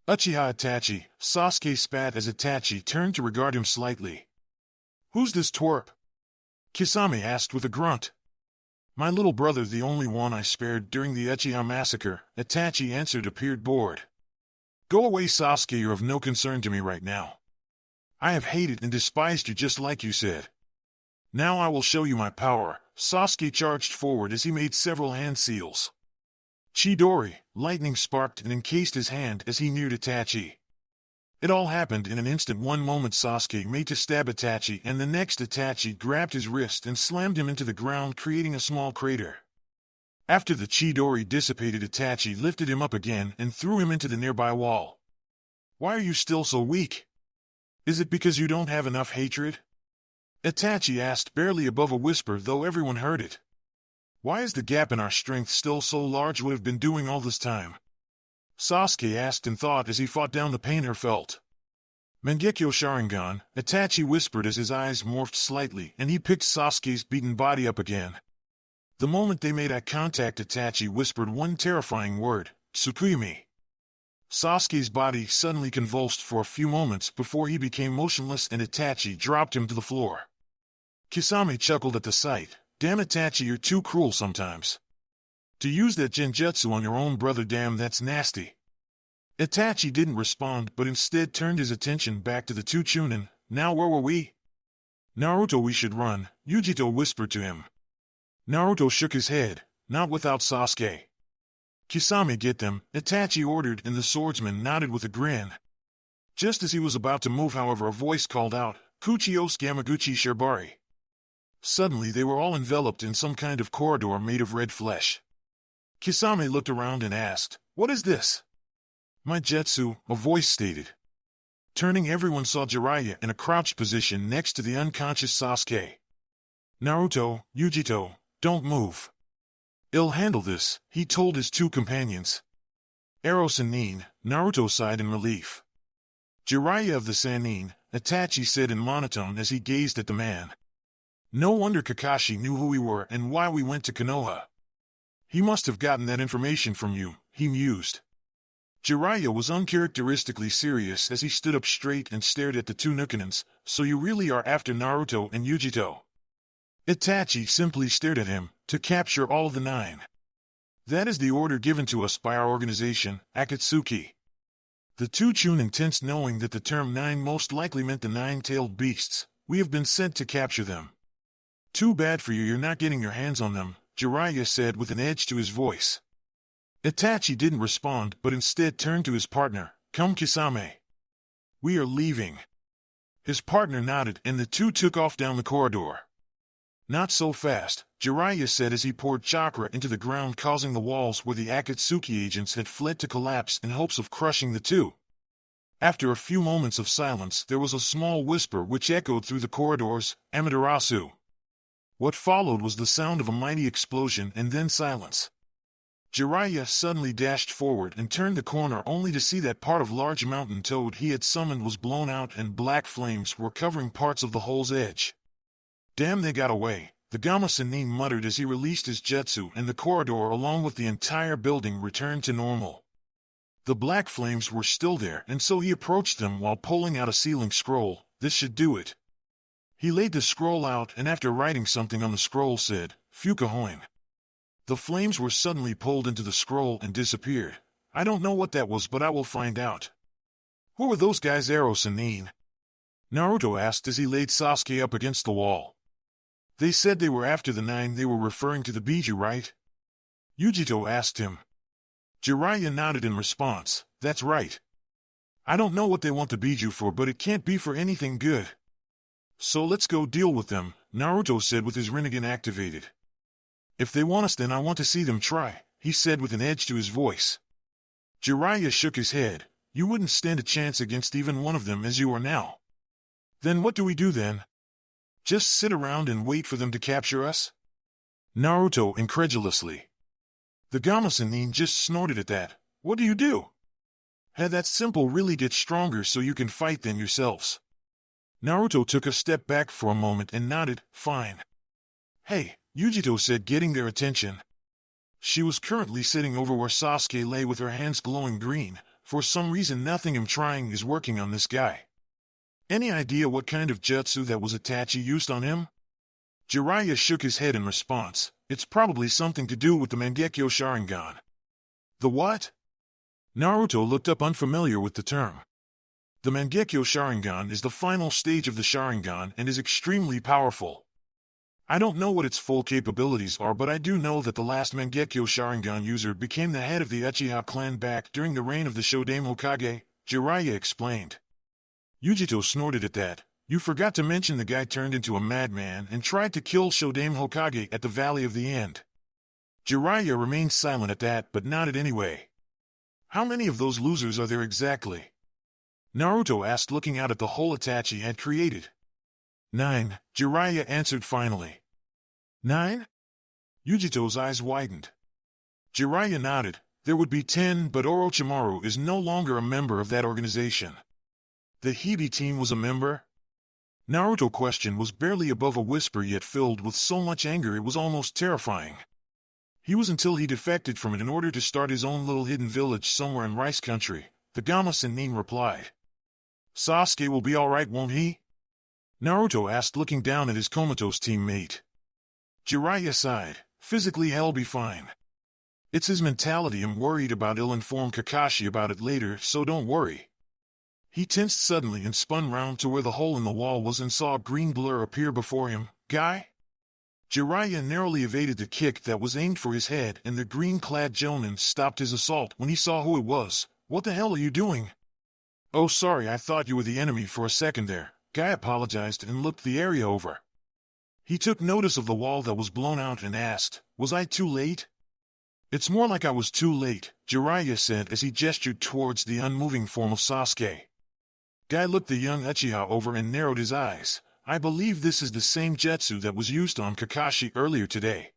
Uchiha Itachi, Sasuke spat as Itachi turned to regard him slightly. Who's this twerp? Kisame asked with a grunt. My little brother, the only one I spared during the Uchiha massacre, Itachi answered, appeared bored. Go away, Sasuke, you're of no concern to me right now. I have hated and despised you just like you said. Now I will show you my power. Sasuke charged forward as he made several hand seals. Chidori, lightning sparked and encased his hand as he neared Itachi. It all happened in an instant. One moment Sasuke made to stab Itachi, and the next Itachi grabbed his wrist and slammed him into the ground, creating a small crater. After the Chidori dissipated, Itachi lifted him up again and threw him into the nearby wall. Why are you still so weak? Is it because you don't have enough hatred? Itachi asked, barely above a whisper, though everyone heard it. Why is the gap in our strength still so large? What have been doing all this time? Sasuke asked in thought as he fought down the pain he felt. Mangekyo Sharingan, Itachi whispered as his eyes morphed slightly and he picked Sasuke's beaten body up again. The moment they made eye contact, Itachi whispered one terrifying word, Tsukuyami. Sasuke's body suddenly convulsed for a few moments before he became motionless and Itachi dropped him to the floor. Kisame chuckled at the sight. Damn, Itachi, you're too cruel sometimes. To use that genjutsu on your own brother, damn, that's nasty. Itachi didn't respond but instead turned his attention back to the two Chunin. Now where were we? Naruto, we should run, Yujito whispered to him. Naruto shook his head, not without Sasuke. Kisame, get them, Itachi ordered, and the swordsman nodded with a grin. Just as he was about to move, however, a voice called out, Kuchios Yamaguchi Shibari. Suddenly they were all enveloped in some kind of corridor made of red flesh. Kisame looked around and asked, what is this? My jutsu, a voice stated. Turning, everyone saw Jiraiya in a crouched position next to the unconscious Sasuke. Naruto, Yujito, don't move. I'll handle this, he told his two companions. Arrow Sannin, Naruto sighed in relief. Jiraiya of the Sannin, Itachi said in monotone as he gazed at the man. No wonder Kakashi knew who we were and why we went to Konoha. He must have gotten that information from you, he mused. Jiraiya was uncharacteristically serious as he stood up straight and stared at the two Nukanins. So you really are after Naruto and Yujito? Itachi simply stared at him, to capture all the 9. That is the order given to us by our organization, Akatsuki. The two Chunin tensed, knowing that the term 9 most likely meant the 9-tailed beasts. We have been sent to capture them. Too bad for you, you're not getting your hands on them, Jiraiya said with an edge to his voice. Itachi didn't respond but instead turned to his partner, come Kisame. We are leaving. His partner nodded and the two took off down the corridor. Not so fast, Jiraiya said as he poured chakra into the ground, causing the walls where the Akatsuki agents had fled to collapse in hopes of crushing the two. After a few moments of silence, there was a small whisper which echoed through the corridors, Amaterasu. What followed was the sound of a mighty explosion and then silence. Jiraiya suddenly dashed forward and turned the corner only to see that part of large mountain toad he had summoned was blown out and black flames were covering parts of the hole's edge. Damn, they got away, the Gamma Sannin muttered as he released his jutsu and the corridor along with the entire building returned to normal. The black flames were still there and so he approached them while pulling out a sealing scroll. This should do it. He laid the scroll out and after writing something on the scroll said, Fukahoin. The flames were suddenly pulled into the scroll and disappeared. I don't know what that was but I will find out. Who were those guys, Arrow Sannin? Naruto asked as he laid Sasuke up against the wall. They said they were after the 9, they were referring to the Biju, right? Yujito asked him. Jiraiya nodded in response, that's right. I don't know what they want the Biju for but it can't be for anything good. So let's go deal with them, Naruto said with his Rinnegan activated. If they want us then I want to see them try, he said with an edge to his voice. Jiraiya shook his head. You wouldn't stand a chance against even one of them as you are now. Then what do we do then? Just sit around and wait for them to capture us? Naruto incredulously. The Gamasanin just snorted at that. What do you do? Had that simple really get stronger so you can fight them yourselves. Naruto took a step back for a moment and nodded, fine. Hey, Yujito said, getting their attention. She was currently sitting over where Sasuke lay with her hands glowing green. For some reason nothing I'm trying is working on this guy. Any idea what kind of jutsu that was Itachi used on him? Jiraiya shook his head in response. It's probably something to do with the Mangekyo Sharingan. The what? Naruto looked up, unfamiliar with the term. The Mangekyo Sharingan is the final stage of the Sharingan and is extremely powerful. I don't know what its full capabilities are, but I do know that the last Mangekyo Sharingan user became the head of the Uchiha clan back during the reign of the Yondaime Hokage, Jiraiya explained. Yujito snorted at that. You forgot to mention the guy turned into a madman and tried to kill Yondaime Hokage at the Valley of the End. Jiraiya remained silent at that, but nodded anyway. How many of those losers are there exactly? Naruto asked, looking out at the hole Itachi had created. 9, Jiraiya answered finally. 9? Yujito's eyes widened. Jiraiya nodded. There would be 10, but Orochimaru is no longer a member of that organization. The Hibi team was a member? Naruto's question was barely above a whisper, yet filled with so much anger it was almost terrifying. He was until he defected from it in order to start his own little hidden village somewhere in Rice Country, the Gamasanin replied. Sasuke will be alright, won't he? Naruto asked, looking down at his comatose teammate. Jiraiya sighed. Physically he'll be fine. It's his mentality. I'm worried about. I'll inform Kakashi about it later, so don't worry. He tensed suddenly and spun round to where the hole in the wall was and saw a green blur appear before him. Guy? Jiraiya narrowly evaded the kick that was aimed for his head, and the green-clad Jonin stopped his assault when he saw who it was. What the hell are you doing? Oh, sorry, I thought you were the enemy for a second there. Guy apologized and looked the area over. He took notice of the wall that was blown out and asked, was I too late? It's more like I was too late, Jiraiya said as he gestured towards the unmoving form of Sasuke. Guy looked the young Uchiha over and narrowed his eyes. I believe this is the same jutsu that was used on Kakashi earlier today.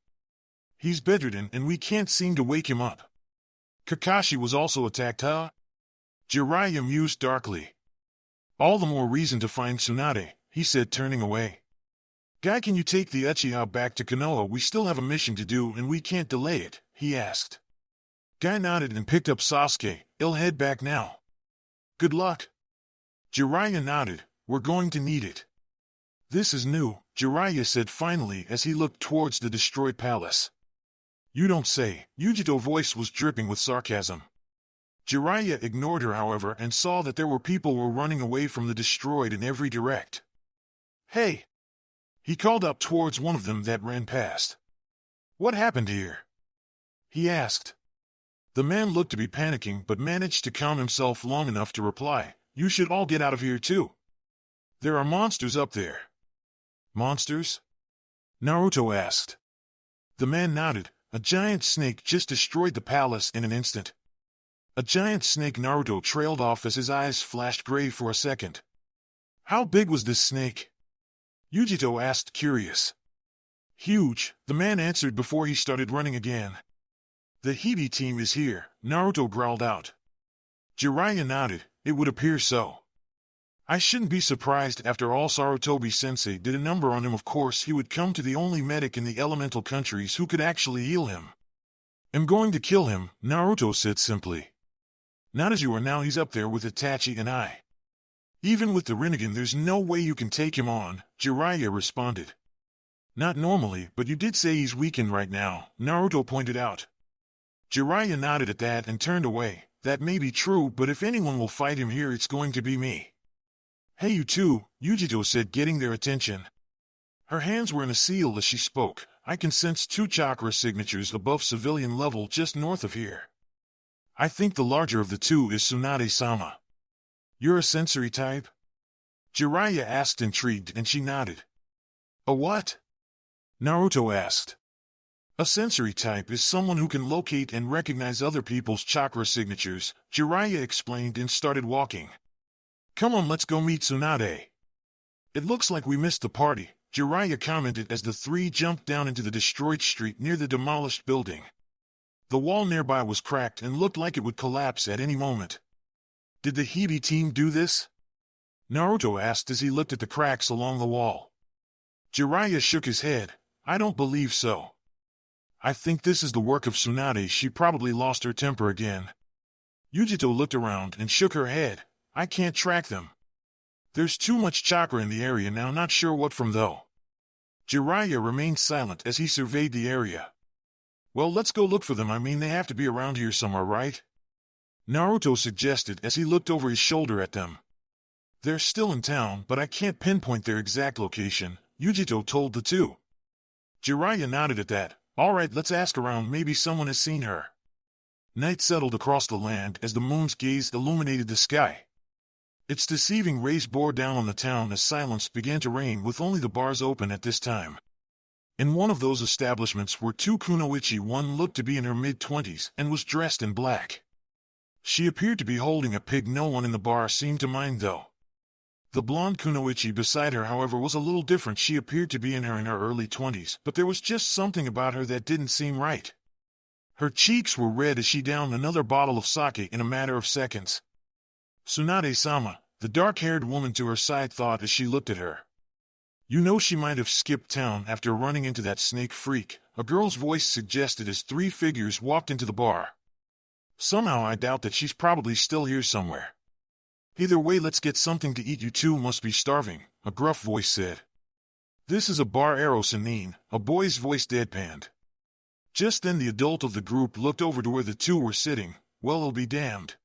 He's bedridden and we can't seem to wake him up. Kakashi was also attacked, huh? Jiraiya mused darkly. All the more reason to find Tsunade, he said, turning away. Guy, can you take the Uchiha back to Konoha? We still have a mission to do and we can't delay it, he asked. Guy nodded and picked up Sasuke. I'll head back now. Good luck. Jiraiya nodded. We're going to need it. This is new, Jiraiya said finally as he looked towards the destroyed palace. You don't say. Yujito's voice was dripping with sarcasm. Jiraiya ignored her, however, and saw that there were people running away from the destroyed in every direction. Hey! He called up towards one of them that ran past. What happened here? He asked. The man looked to be panicking but managed to calm himself long enough to reply, You should all get out of here too. There are monsters up there. Monsters? Naruto asked. The man nodded. A giant snake just destroyed the palace in an instant. A giant snake? Naruto trailed off as his eyes flashed gray for a second. How big was this snake? Yujito asked, curious. Huge, the man answered before he started running again. The Hibi team is here, Naruto growled out. Jiraiya nodded. It would appear so. I shouldn't be surprised. After all, Sarutobi-sensei did a number on him. Of course, he would come to the only medic in the elemental countries who could actually heal him. I'm going to kill him, Naruto said simply. Not as you are now. He's up there with Itachi and I. Even with the Rinnegan, there's no way you can take him on, Jiraiya responded. Not normally, but you did say he's weakened right now, Naruto pointed out. Jiraiya nodded at that and turned away. That may be true, but if anyone will fight him here, it's going to be me. Hey, you two, Yujito said, getting their attention. Her hands were in a seal as she spoke. I can sense 2 chakra signatures above civilian level just north of here. I think the larger of the 2 is Tsunade-sama. You're a sensory type? Jiraiya asked, intrigued, and she nodded. A what? Naruto asked. A sensory type is someone who can locate and recognize other people's chakra signatures, Jiraiya explained and started walking. Come on, let's go meet Tsunade. It looks like we missed the party, Jiraiya commented as the 3 jumped down into the destroyed street near the demolished building. The wall nearby was cracked and looked like it would collapse at any moment. Did the Hibi team do this? Naruto asked as he looked at the cracks along the wall. Jiraiya shook his head. I don't believe so. I think this is the work of Tsunade. She probably lost her temper again. Yujito looked around and shook her head. I can't track them. There's too much chakra in the area now, not sure what from though. Jiraiya remained silent as he surveyed the area. Well, let's go look for them. I mean, they have to be around here somewhere, right? Naruto suggested as he looked over his shoulder at them. They're still in town, but I can't pinpoint their exact location, Yujito told the two. Jiraiya nodded at that. Alright, let's ask around, maybe someone has seen her. Night settled across the land as the moon's gaze illuminated the sky. Its deceiving rays bore down on the town as silence began to reign with only the bars open at this time. In one of those establishments were two kunoichi. One looked to be in her mid-20s and was dressed in black. She appeared to be holding a pig. No one in the bar seemed to mind though. The blonde kunoichi beside her, however, was a little different. She appeared to be in her early 20s, but there was just something about her that didn't seem right. Her cheeks were red as she downed another bottle of sake in a matter of seconds. Tsunade-sama, the dark-haired woman to her side thought as she looked at her. You know, she might have skipped town after running into that snake freak, a girl's voice suggested as three figures walked into the bar. Somehow I doubt that she's probably still here somewhere. Either way, let's get something to eat. You two must be starving, a gruff voice said. This is a bar, Erosanine, a boy's voice deadpanned. Just then the adult of the group looked over to where the two were sitting. Well, I'll be damned.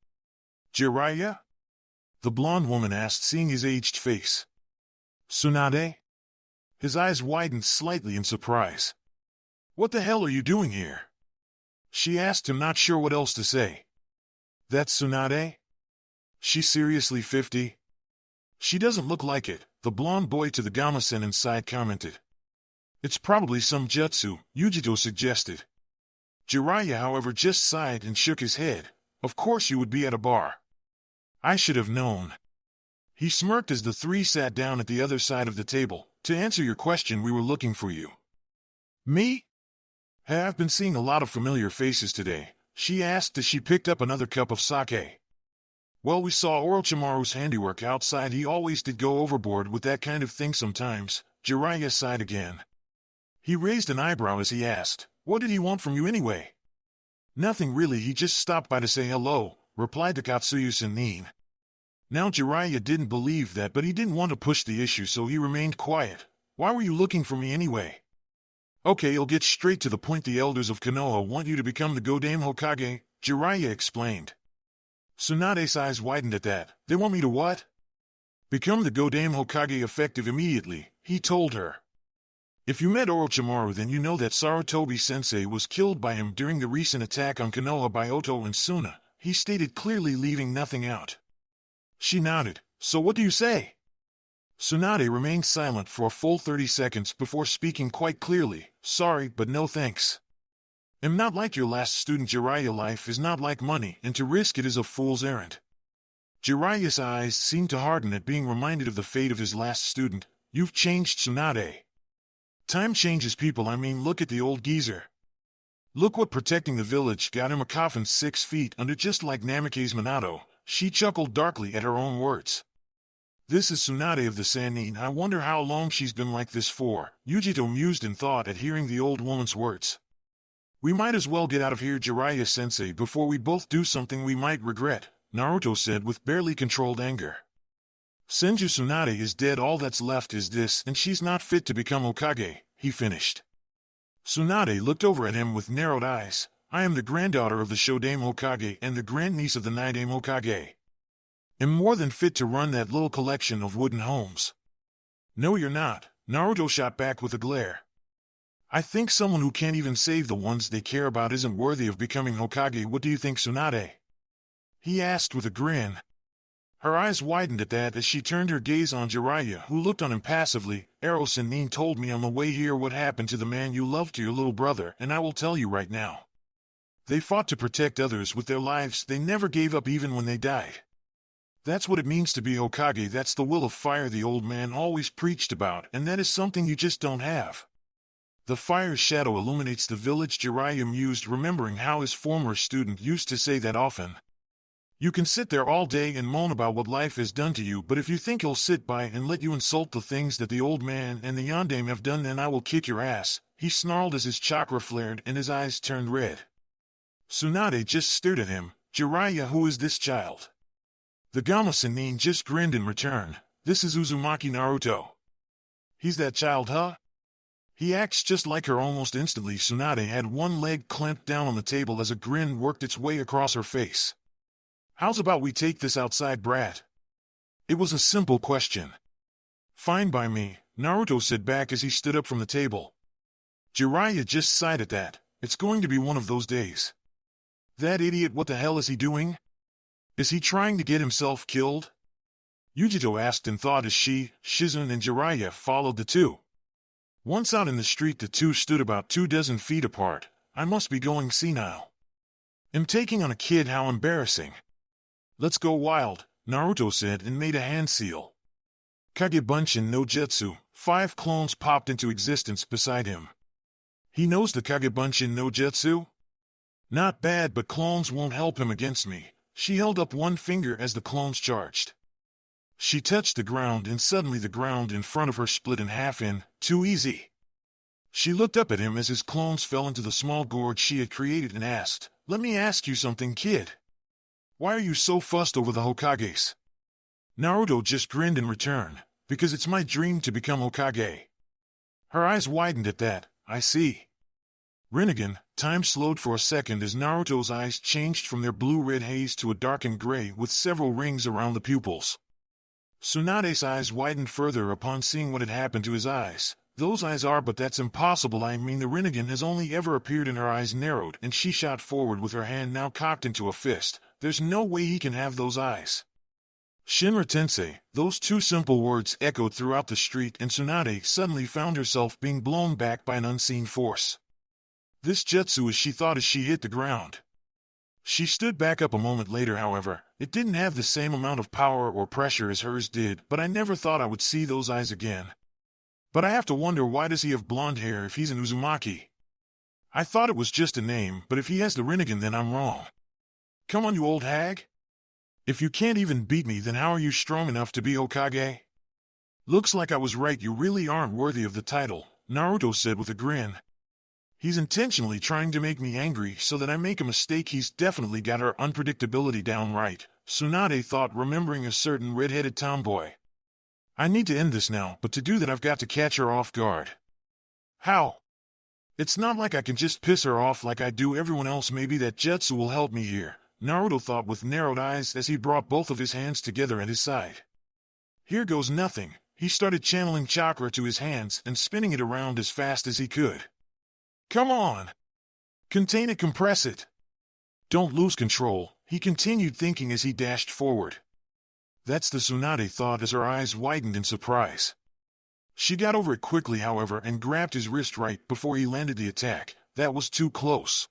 Jiraiya? The blonde woman asked, seeing his aged face. Tsunade? His eyes widened slightly in surprise. What the hell are you doing here? She asked him, not sure what else to say. That's Tsunade? She's seriously 50? She doesn't look like it, the blonde boy to the Gamasen inside commented. It's probably some jutsu, Yujito suggested. Jiraiya, however, just sighed and shook his head. Of course you would be at a bar. I should have known. He smirked as the three sat down at the other side of the table. To answer your question, we were looking for you. Me? Hey, I've been seeing a lot of familiar faces today, she asked as she picked up another cup of sake. Well, we saw Orochimaru's handiwork outside. He always did go overboard with that kind of thing sometimes. Jiraiya sighed again. He raised an eyebrow as he asked, what did he want from you anyway? Nothing really, he just stopped by to say hello, replied the Katsuyu Sennin. Now Jiraiya didn't believe that, but he didn't want to push the issue, so he remained quiet. Why were you looking for me anyway? Okay, you'll get straight to the point. The elders of Konoha want you to become the Yondaime Hokage, Jiraiya explained. Tsunade's eyes widened at that. They want me to what? Become the Yondaime Hokage effective immediately, he told her. If you met Orochimaru, then you know that Sarutobi-sensei was killed by him during the recent attack on Konoha by Oto and Suna, he stated clearly, leaving nothing out. She nodded. So what do you say? Tsunade remained silent for a full 30 seconds before speaking quite clearly. Sorry, but no thanks. Am not like your last student. Jiraiya, life is not like money, and to risk it is a fool's errand. Jiraiya's eyes seemed to harden at being reminded of the fate of his last student. You've changed, Tsunade. Time changes people. I mean, look at the old geezer. Look what protecting the village got him, a coffin 6 feet under, just like Namikaze Minato. She chuckled darkly at her own words. This is Tsunade of the Sannin. I wonder how long she's been like this for. Yujito mused in thought at hearing the old woman's words. We might as well get out of here, Jiraiya-sensei, before we both do something we might regret, Naruto said with barely controlled anger. Senju Tsunade is dead. All that's left is this, and she's not fit to become Hokage, he finished. Tsunade looked over at him with narrowed eyes. I am the granddaughter of the Shodaime Hokage and the grandniece of the Nidaime Hokage. Am more than fit to run that little collection of wooden homes. No, you're not, Naruto shot back with a glare. I think someone who can't even save the ones they care about isn't worthy of becoming Hokage. What do you think, Tsunade? He asked with a grin. Her eyes widened at that as she turned her gaze on Jiraiya, who looked on impassively. Sennin told me on the way here what happened to the man you loved, to your little brother, and I will tell you right now. They fought to protect others with their lives. They never gave up even when they died. That's what it means to be Hokage. That's the will of fire the old man always preached about, and that is something you just don't have. The fire's shadow illuminates the village. Jiraiya mused, remembering how his former student used to say that often. You can sit there all day and moan about what life has done to you, but if you think he'll sit by and let you insult the things that the old man and the Yondaime have done, then I will kick your ass, he snarled as his chakra flared and his eyes turned red. Tsunade just stared at him. Jiraiya, who is this child? The Gamma Sennin just grinned in return. This is Uzumaki Naruto. He's that child, huh? He acts just like her. Almost instantly, Tsunade had one leg clamped down on the table as a grin worked its way across her face. How's about we take this outside, brat? It was a simple question. Fine by me, Naruto said back as he stood up from the table. Jiraiya just sighed at that. It's going to be one of those days. That idiot, what the hell is he doing? Is he trying to get himself killed? Yujito asked in thought as she, Shizune and Jiraiya followed the two. Once out in the street, the two stood about 24 feet apart. I must be going senile. I'm taking on a kid, how embarrassing. Let's go wild, Naruto said and made a hand seal. Kagebunshin no Jutsu, 5 clones popped into existence beside him. He knows the Kagebunshin no Jutsu? Not bad, but clones won't help him against me. She held up one finger as the clones charged. She touched the ground and suddenly the ground in front of her split in half. Too easy. She looked up at him as his clones fell into the small gorge she had created and asked, "Let me ask you something, kid. Why are you so fussed over the Hokages?" Naruto just grinned in return. Because it's my dream to become Hokage. Her eyes widened at that. I see. Rinnegan, time slowed for a second as Naruto's eyes changed from their blue-red haze to a darkened gray with several rings around the pupils. Tsunade's eyes widened further upon seeing what had happened to his eyes. Those eyes are, but that's impossible. I mean, the Rinnegan has only ever appeared, and her eyes narrowed, and she shot forward with her hand now cocked into a fist. There's no way he can have those eyes. Shinra Tensei, those two simple words echoed throughout the street, and Tsunade suddenly found herself being blown back by an unseen force. This jutsu, as she thought as she hit the ground. She stood back up a moment later, however. It didn't have the same amount of power or pressure as hers did, but I never thought I would see those eyes again. But I have to wonder, why does he have blonde hair if he's an Uzumaki? I thought it was just a name, but if he has the Rinnegan, then I'm wrong. Come on, you old hag. If you can't even beat me, then how are you strong enough to be Hokage? Looks like I was right, you really aren't worthy of the title, Naruto said with a grin. He's intentionally trying to make me angry so that I make a mistake. He's definitely got her unpredictability down right, Tsunade thought, remembering a certain red-headed tomboy. I need to end this now, but to do that I've got to catch her off guard. How? It's not like I can just piss her off like I do everyone else. Maybe that jutsu will help me here, Naruto thought with narrowed eyes as he brought both of his hands together at his side. Here goes nothing. He started channeling chakra to his hands and spinning it around as fast as he could. Come on! Contain it, compress it. Don't lose control, he continued, thinking as he dashed forward. That's the Tsunade thought as her eyes widened in surprise. She got over it quickly, however, and grabbed his wrist right before he landed the attack. That was too close.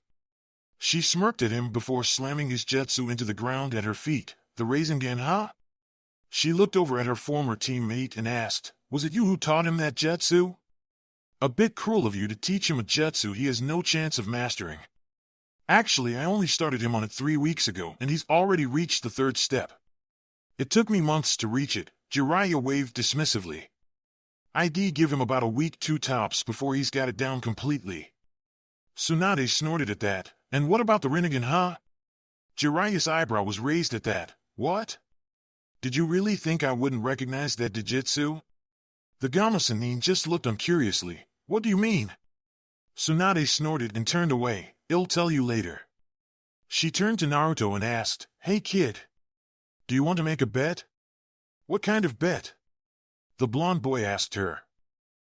She smirked at him before slamming his jutsu into the ground at her feet. The Rinnegan, huh? She looked over at her former teammate and asked, was it you who taught him that jutsu? A bit cruel of you to teach him a jutsu he has no chance of mastering. Actually, I only started him on it 3 weeks ago, and he's already reached the 3rd step. It took me months to reach it, Jiraiya waved dismissively. I'd give him about a week, 2 tops, before he's got it down completely. Tsunade snorted at that. And what about the Rinnegan, huh? Jiraiya's eyebrow was raised at that. What? Did you really think I wouldn't recognize that Dijitsu? The Gamma Sennin just looked on curiously. What do you mean? Tsunade snorted and turned away. I'll tell you later. She turned to Naruto and asked, Hey kid. Do you want to make a bet? What kind of bet? The blonde boy asked her.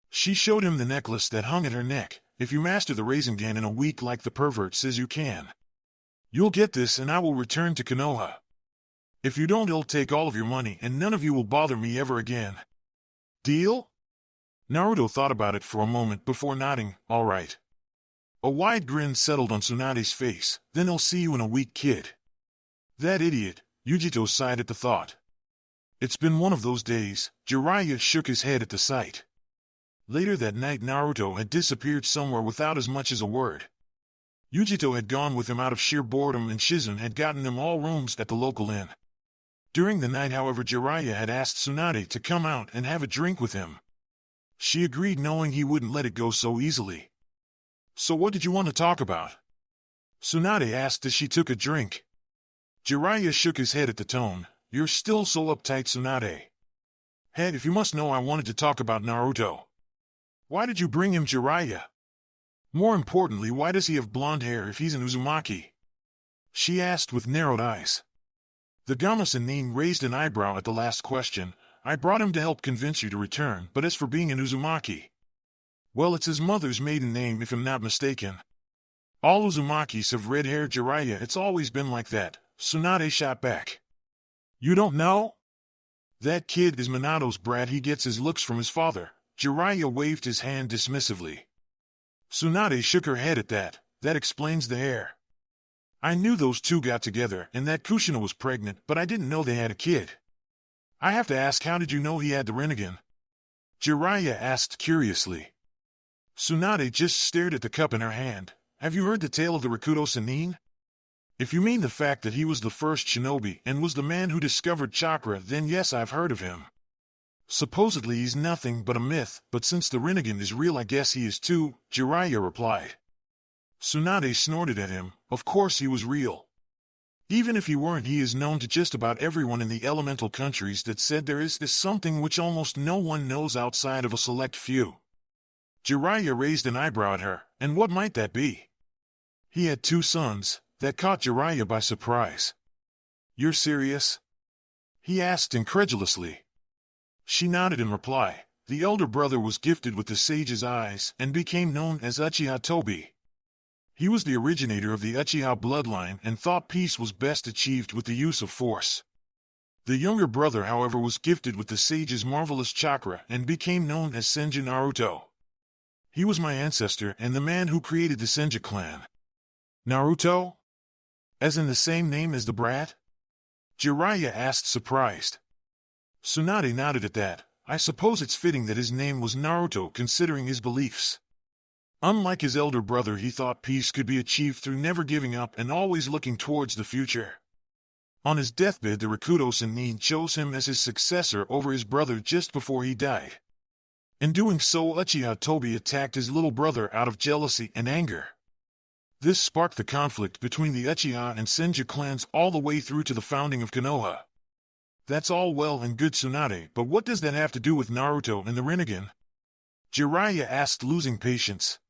She showed him the necklace that hung at her neck. If you master the Rinnegan in a week like the pervert says you can, you'll get this and I will return to Konoha. If you don't, I'll take all of your money and none of you will bother me ever again. Deal? Naruto thought about it for a moment before nodding, all right. A wide grin settled on Tsunade's face. Then I'll see you in a week, kid. That idiot, Yujito sighed at the thought. It's been one of those days. Jiraiya shook his head at the sight. Later that night Naruto had disappeared somewhere without as much as a word. Yujito had gone with him out of sheer boredom and Shizen had gotten them all rooms at the local inn. During the night, however, Jiraiya had asked Tsunade to come out and have a drink with him. She agreed, knowing he wouldn't let it go so easily. "So what did you want to talk about?" Tsunade asked as she took a drink. Jiraiya shook his head at the tone. "You're still so uptight, Tsunade." "Head, if you must know, I wanted to talk about Naruto." "Why did you bring him, Jiraiya? More importantly, why does he have blonde hair if he's an Uzumaki?" she asked with narrowed eyes. The Gama-Sennin raised an eyebrow at the last question. "I brought him to help convince you to return, but as for being an Uzumaki, well, it's his mother's maiden name if I'm not mistaken. All Uzumakis have red hair, Jiraiya, it's always been like that," Tsunade shot back. "You don't know? That kid is Minato's brat, he gets his looks from his father." Jiraiya waved his hand dismissively. Tsunade shook her head at that. "That explains the hair. I knew those two got together and that Kushina was pregnant, but I didn't know they had a kid." "I have to ask, how did you know he had the Rinnegan?" Jiraiya asked curiously. Tsunade just stared at the cup in her hand. "Have you heard the tale of the Rakuto Sennin? If you mean the fact that he was the first shinobi and was the man who discovered chakra, then yes, I've heard of him. Supposedly he's nothing but a myth, but since the Rinnegan is real, I guess he is too," Jiraiya replied. Tsunade snorted at him. Of course he was real. Even if he weren't, he is known to just about everyone in the elemental countries that said there is something which almost no one knows outside of a select few. Jiraiya raised an eyebrow at her. "And what might that be?" "He had 2 sons. That caught Jiraiya by surprise. "You're serious?" he asked incredulously. She nodded in reply. The elder brother was gifted with the sage's eyes and became known as Uchiha Tobi. He was the originator of the Uchiha bloodline and thought peace was best achieved with the use of force. The younger brother, however, was gifted with the sage's marvelous chakra and became known as Senju Naruto. He was my ancestor and the man who created the Senju clan." "Naruto? As in the same name as the brat?" Jiraiya asked, surprised. Tsunade nodded at that. "I suppose it's fitting that his name was Naruto considering his beliefs. Unlike his elder brother, he thought peace could be achieved through never giving up and always looking towards the future. On his deathbed, the Rakuto Sennin chose him as his successor over his brother just before he died. In doing so, Uchiha Tobi attacked his little brother out of jealousy and anger. This sparked the conflict between the Uchiha and Senju clans all the way through to the founding of Konoha. That's all well and good, Tsunade, but what does that have to do with Naruto and the Rinnegan?" Jiraiya asked, losing patience.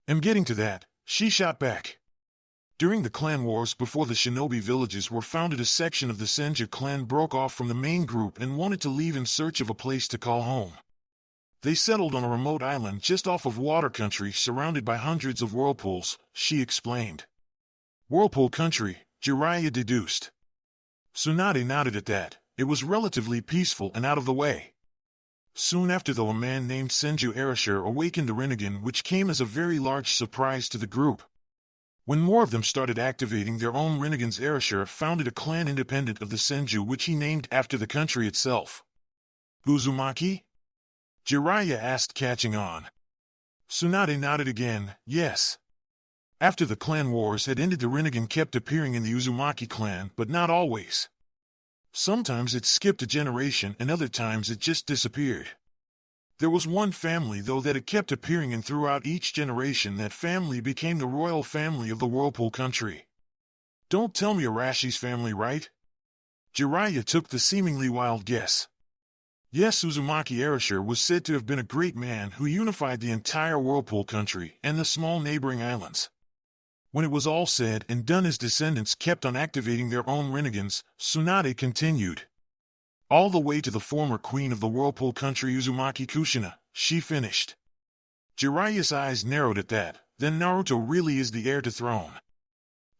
"I'm getting to that," she shot back. During the clan wars before the shinobi villages were founded, a section of the Senju clan broke off from the main group and wanted to leave in search of a place to call home. They settled on a remote island just off of water country surrounded by hundreds of whirlpools, she explained. "Whirlpool country," Jiraiya deduced. Tsunade nodded at that. It was relatively peaceful and out of the way. Soon after, though, a man named Senju Arashir awakened the Rinnegan, which came as a very large surprise to the group. When more of them started activating their own Rinnegans, Arashir founded a clan independent of the Senju, which he named after the country itself. "Uzumaki?" Jiraiya asked, catching on. Tsunade nodded again. "Yes." After the clan wars had ended, the Rinnegan kept appearing in the Uzumaki clan, but not always. Sometimes it skipped a generation and other times it just disappeared. There was one family, though, that it kept appearing in throughout each generation. That family became the royal family of the Whirlpool country. "Don't tell me Arashi's family, right?" Jiraiya took the seemingly wild guess. Yes, Uzumaki Arashir was said to have been a great man who unified the entire Whirlpool country and the small neighboring islands. When it was all said and done, his descendants kept on activating their own Rinnegans, Tsunade continued. "All the way to the former queen of the Whirlpool country, Uzumaki Kushina," she finished. Jiraiya's eyes narrowed at that. "Then Naruto really is the heir to throne."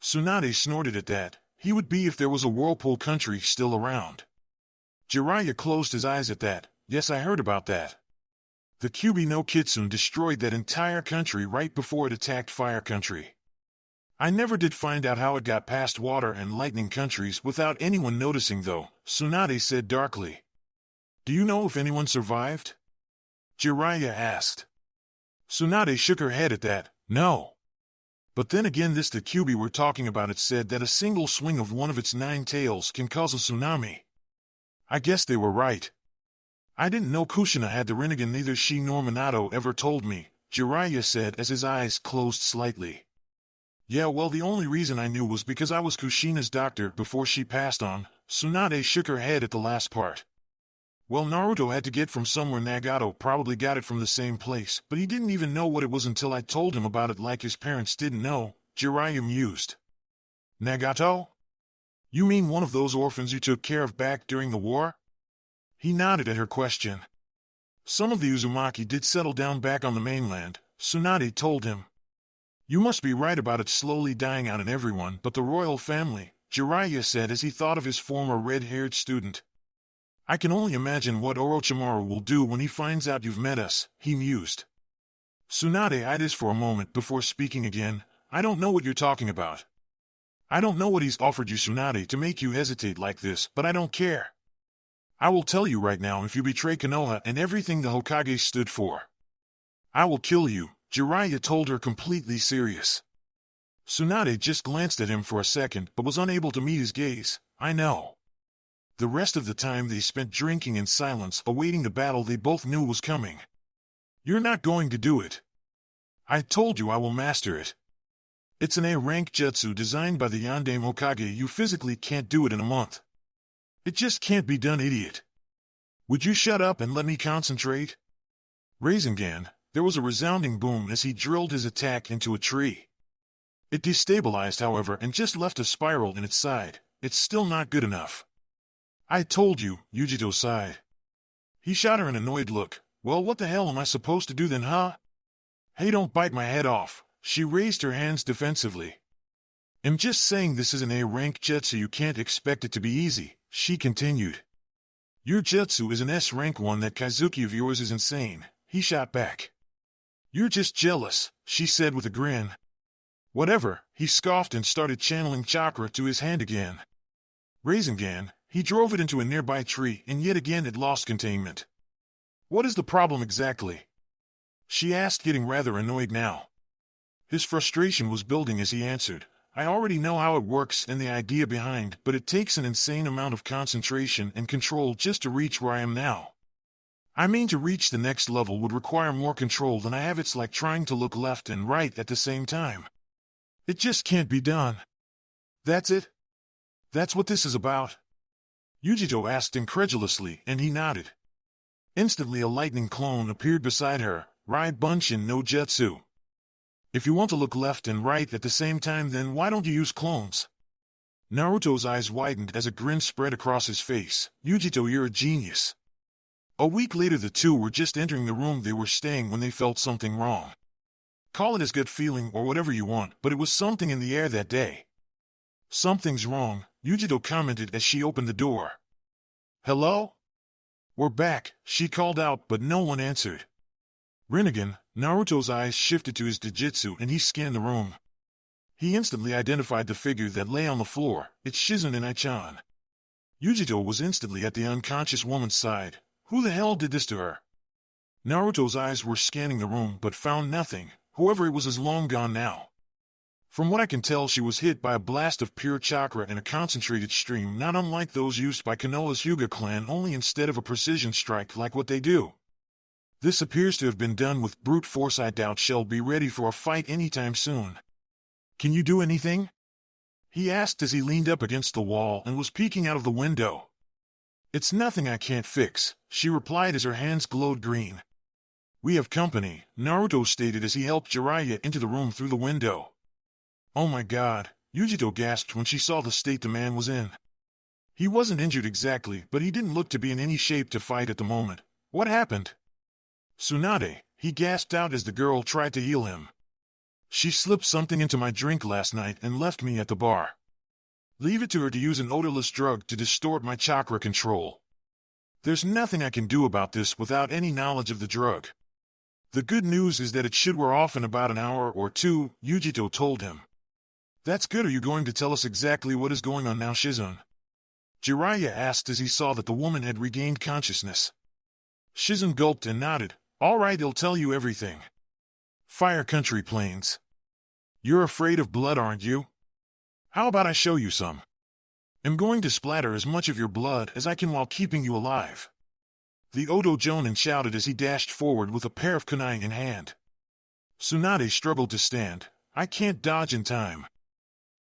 Tsunade snorted at that. "He would be if there was a Whirlpool country still around." Jiraiya closed his eyes at that. "Yes, I heard about that. The Kyuubi no Kitsune destroyed that entire country right before it attacked Fire Country. I never did find out how it got past Water and Lightning countries without anyone noticing, though," Tsunade said darkly. "Do you know if anyone survived?" Jiraiya asked. Tsunade shook her head at that. No. But then again, the Kyuubi we're talking about, it said that a single swing of one of its 9 tails can cause a tsunami. I guess they were right. I didn't know Kushina had the Rinnegan, neither she nor Minato ever told me, Jiraiya said as his eyes closed slightly. Yeah, well, the only reason I knew was because I was Kushina's doctor before she passed on. Tsunade shook her head at the last part. Well, Naruto had to get from somewhere. Nagato probably got it from the same place, but he didn't even know what it was until I told him about it, like his parents didn't know, Jiraiya mused. Nagato? You mean one of those orphans you took care of back during the war? He nodded at her question. Some of the Uzumaki did settle down back on the mainland, Tsunade told him. You must be right about it slowly dying out in everyone but the royal family, Jiraiya said as he thought of his former red-haired student. I can only imagine what Orochimaru will do when he finds out you've met us, he mused. Tsunade eyed us for a moment before speaking again. I don't know what you're talking about. I don't know what he's offered you, Tsunade, to make you hesitate like this, but I don't care. I will tell you right now, if you betray Konoha and everything the Hokage stood for, I will kill you, Jiraiya told her, completely serious. Tsunade just glanced at him for a second but was unable to meet his gaze. I know. The rest of the time they spent drinking in silence, awaiting the battle they both knew was coming. You're not going to do it. I told you I will master it. It's an A-rank jutsu designed by the Yondaime Hokage. You physically can't do it in a month. It just can't be done, idiot. Would you shut up and let me concentrate? Rasengan, there was a resounding boom as he drilled his attack into a tree. It destabilized, however, and just left a spiral in its side. It's still not good enough. I told you, Yujito sighed. He shot her an annoyed look. Well, what the hell am I supposed to do then, huh? Hey, don't bite my head off. She raised her hands defensively. I'm just saying this is an A-rank jutsu, you can't expect it to be easy, she continued. Your jutsu is an S-rank one. That Kazuki of yours is insane, he shot back. You're just jealous, she said with a grin. Whatever, he scoffed and started channeling chakra to his hand again. Rasengan, he drove it into a nearby tree, and yet again it lost containment. What is the problem exactly? She asked, getting rather annoyed now. His frustration was building as he answered. I already know how it works and the idea behind, but it takes an insane amount of concentration and control just to reach where I am now. I mean, to reach the next level would require more control than I have. It's like trying to look left and right at the same time. It just can't be done. That's it? That's what this is about? Yujito asked incredulously, and he nodded. Instantly a lightning clone appeared beside her. Ride Bunshin no Jutsu. If you want to look left and right at the same time, then why don't you use clones? Naruto's eyes widened as a grin spread across his face. Yujito, you're a genius. A week later, the two were just entering the room they were staying when they felt something wrong. Call it his gut feeling or whatever you want, but it was something in the air that day. Something's wrong, Yujito commented as she opened the door. Hello? We're back, she called out, but no one answered. Rinnegan, Naruto's eyes shifted to his Dijitsu and he scanned the room. He instantly identified the figure that lay on the floor. It's Shizune Ai-chan. Yujito was instantly at the unconscious woman's side. Who the hell did this to her? Naruto's eyes were scanning the room but found nothing. Whoever it was is long gone now. From what I can tell, she was hit by a blast of pure chakra and a concentrated stream not unlike those used by Konoha's Hyuga clan, only instead of a precision strike like what they do. This appears to have been done with brute force. I doubt she'll be ready for a fight anytime soon. Can you do anything? He asked as he leaned up against the wall and was peeking out of the window. It's nothing I can't fix, she replied as her hands glowed green. We have company, Naruto stated as he helped Jiraiya into the room through the window. Oh my god, Yujito gasped when she saw the state the man was in. He wasn't injured exactly, but he didn't look to be in any shape to fight at the moment. What happened? Tsunade, he gasped out as the girl tried to heal him. She slipped something into my drink last night and left me at the bar. Leave it to her to use an odorless drug to distort my chakra control. There's nothing I can do about this without any knowledge of the drug. The good news is that it should wear off in about an hour or two, Yujito told him. That's good. Are you going to tell us exactly what is going on now, Shizune? Jiraiya asked as he saw that the woman had regained consciousness. Shizune gulped and nodded. Alright, he'll tell you everything. Fire Country Plains. You're afraid of blood, aren't you? How about I show you some? I'm going to splatter as much of your blood as I can while keeping you alive. The Oto Jonin shouted as he dashed forward with a pair of kunai in hand. Tsunade struggled to stand. I can't dodge in time.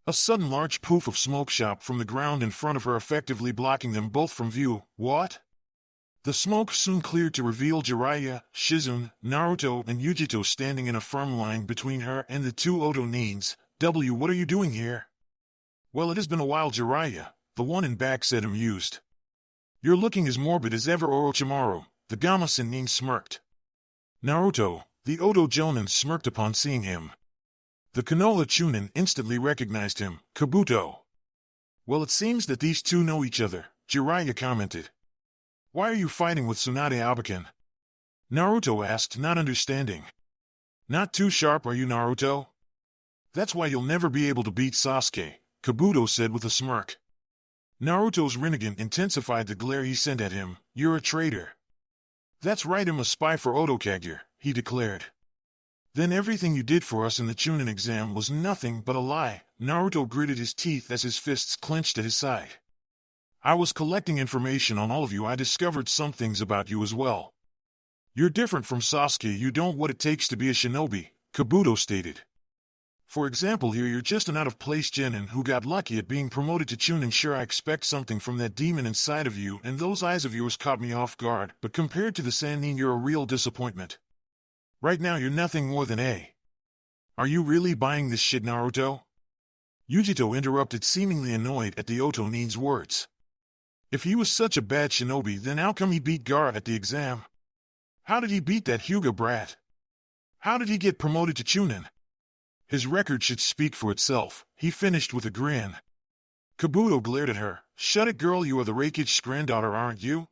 A sudden large poof of smoke shot from the ground in front of her, effectively blocking them both from view. What? The smoke soon cleared to reveal Jiraiya, Shizune, Naruto, and Yujito standing in a firm line between her and the two Oto Nins. What are you doing here? Well, it has been a while, Jiraiya, the one in back said, amused. You're looking as morbid as ever, Orochimaru, the Gamasen Nin smirked. Naruto, the Oto Jonin smirked upon seeing him. The Konoha Chunin instantly recognized him, Kabuto. Well, it seems that these two know each other, Jiraiya commented. Why are you fighting with Tsunade Abakan? Naruto asked, not understanding. Not too sharp, are you, Naruto? That's why you'll never be able to beat Sasuke, Kabuto said with a smirk. Naruto's Rinnegan intensified the glare he sent at him. You're a traitor. That's right, I'm a spy for Otokage, he declared. Then everything you did for us in the Chunin exam was nothing but a lie. Naruto gritted his teeth as his fists clenched at his side. I was collecting information on all of you. I discovered some things about you as well. You're different from Sasuke. You don't what it takes to be a shinobi, Kabuto stated. For example, here you're just an out-of-place genin who got lucky at being promoted to Chunin. Sure, I expect something from that demon inside of you, and those eyes of yours caught me off guard, but compared to the Sannin, you're a real disappointment. Right now you're nothing more than a. Are you really buying this shit, Naruto? Yujito interrupted, seemingly annoyed at the Oto Nin's words. If he was such a bad shinobi, then how come he beat Gaara at the exam? How did he beat that Hyuga brat? How did he get promoted to Chunin? His record should speak for itself, he finished with a grin. Kabuto glared at her. Shut it, girl, you are the Rakich's granddaughter, aren't you?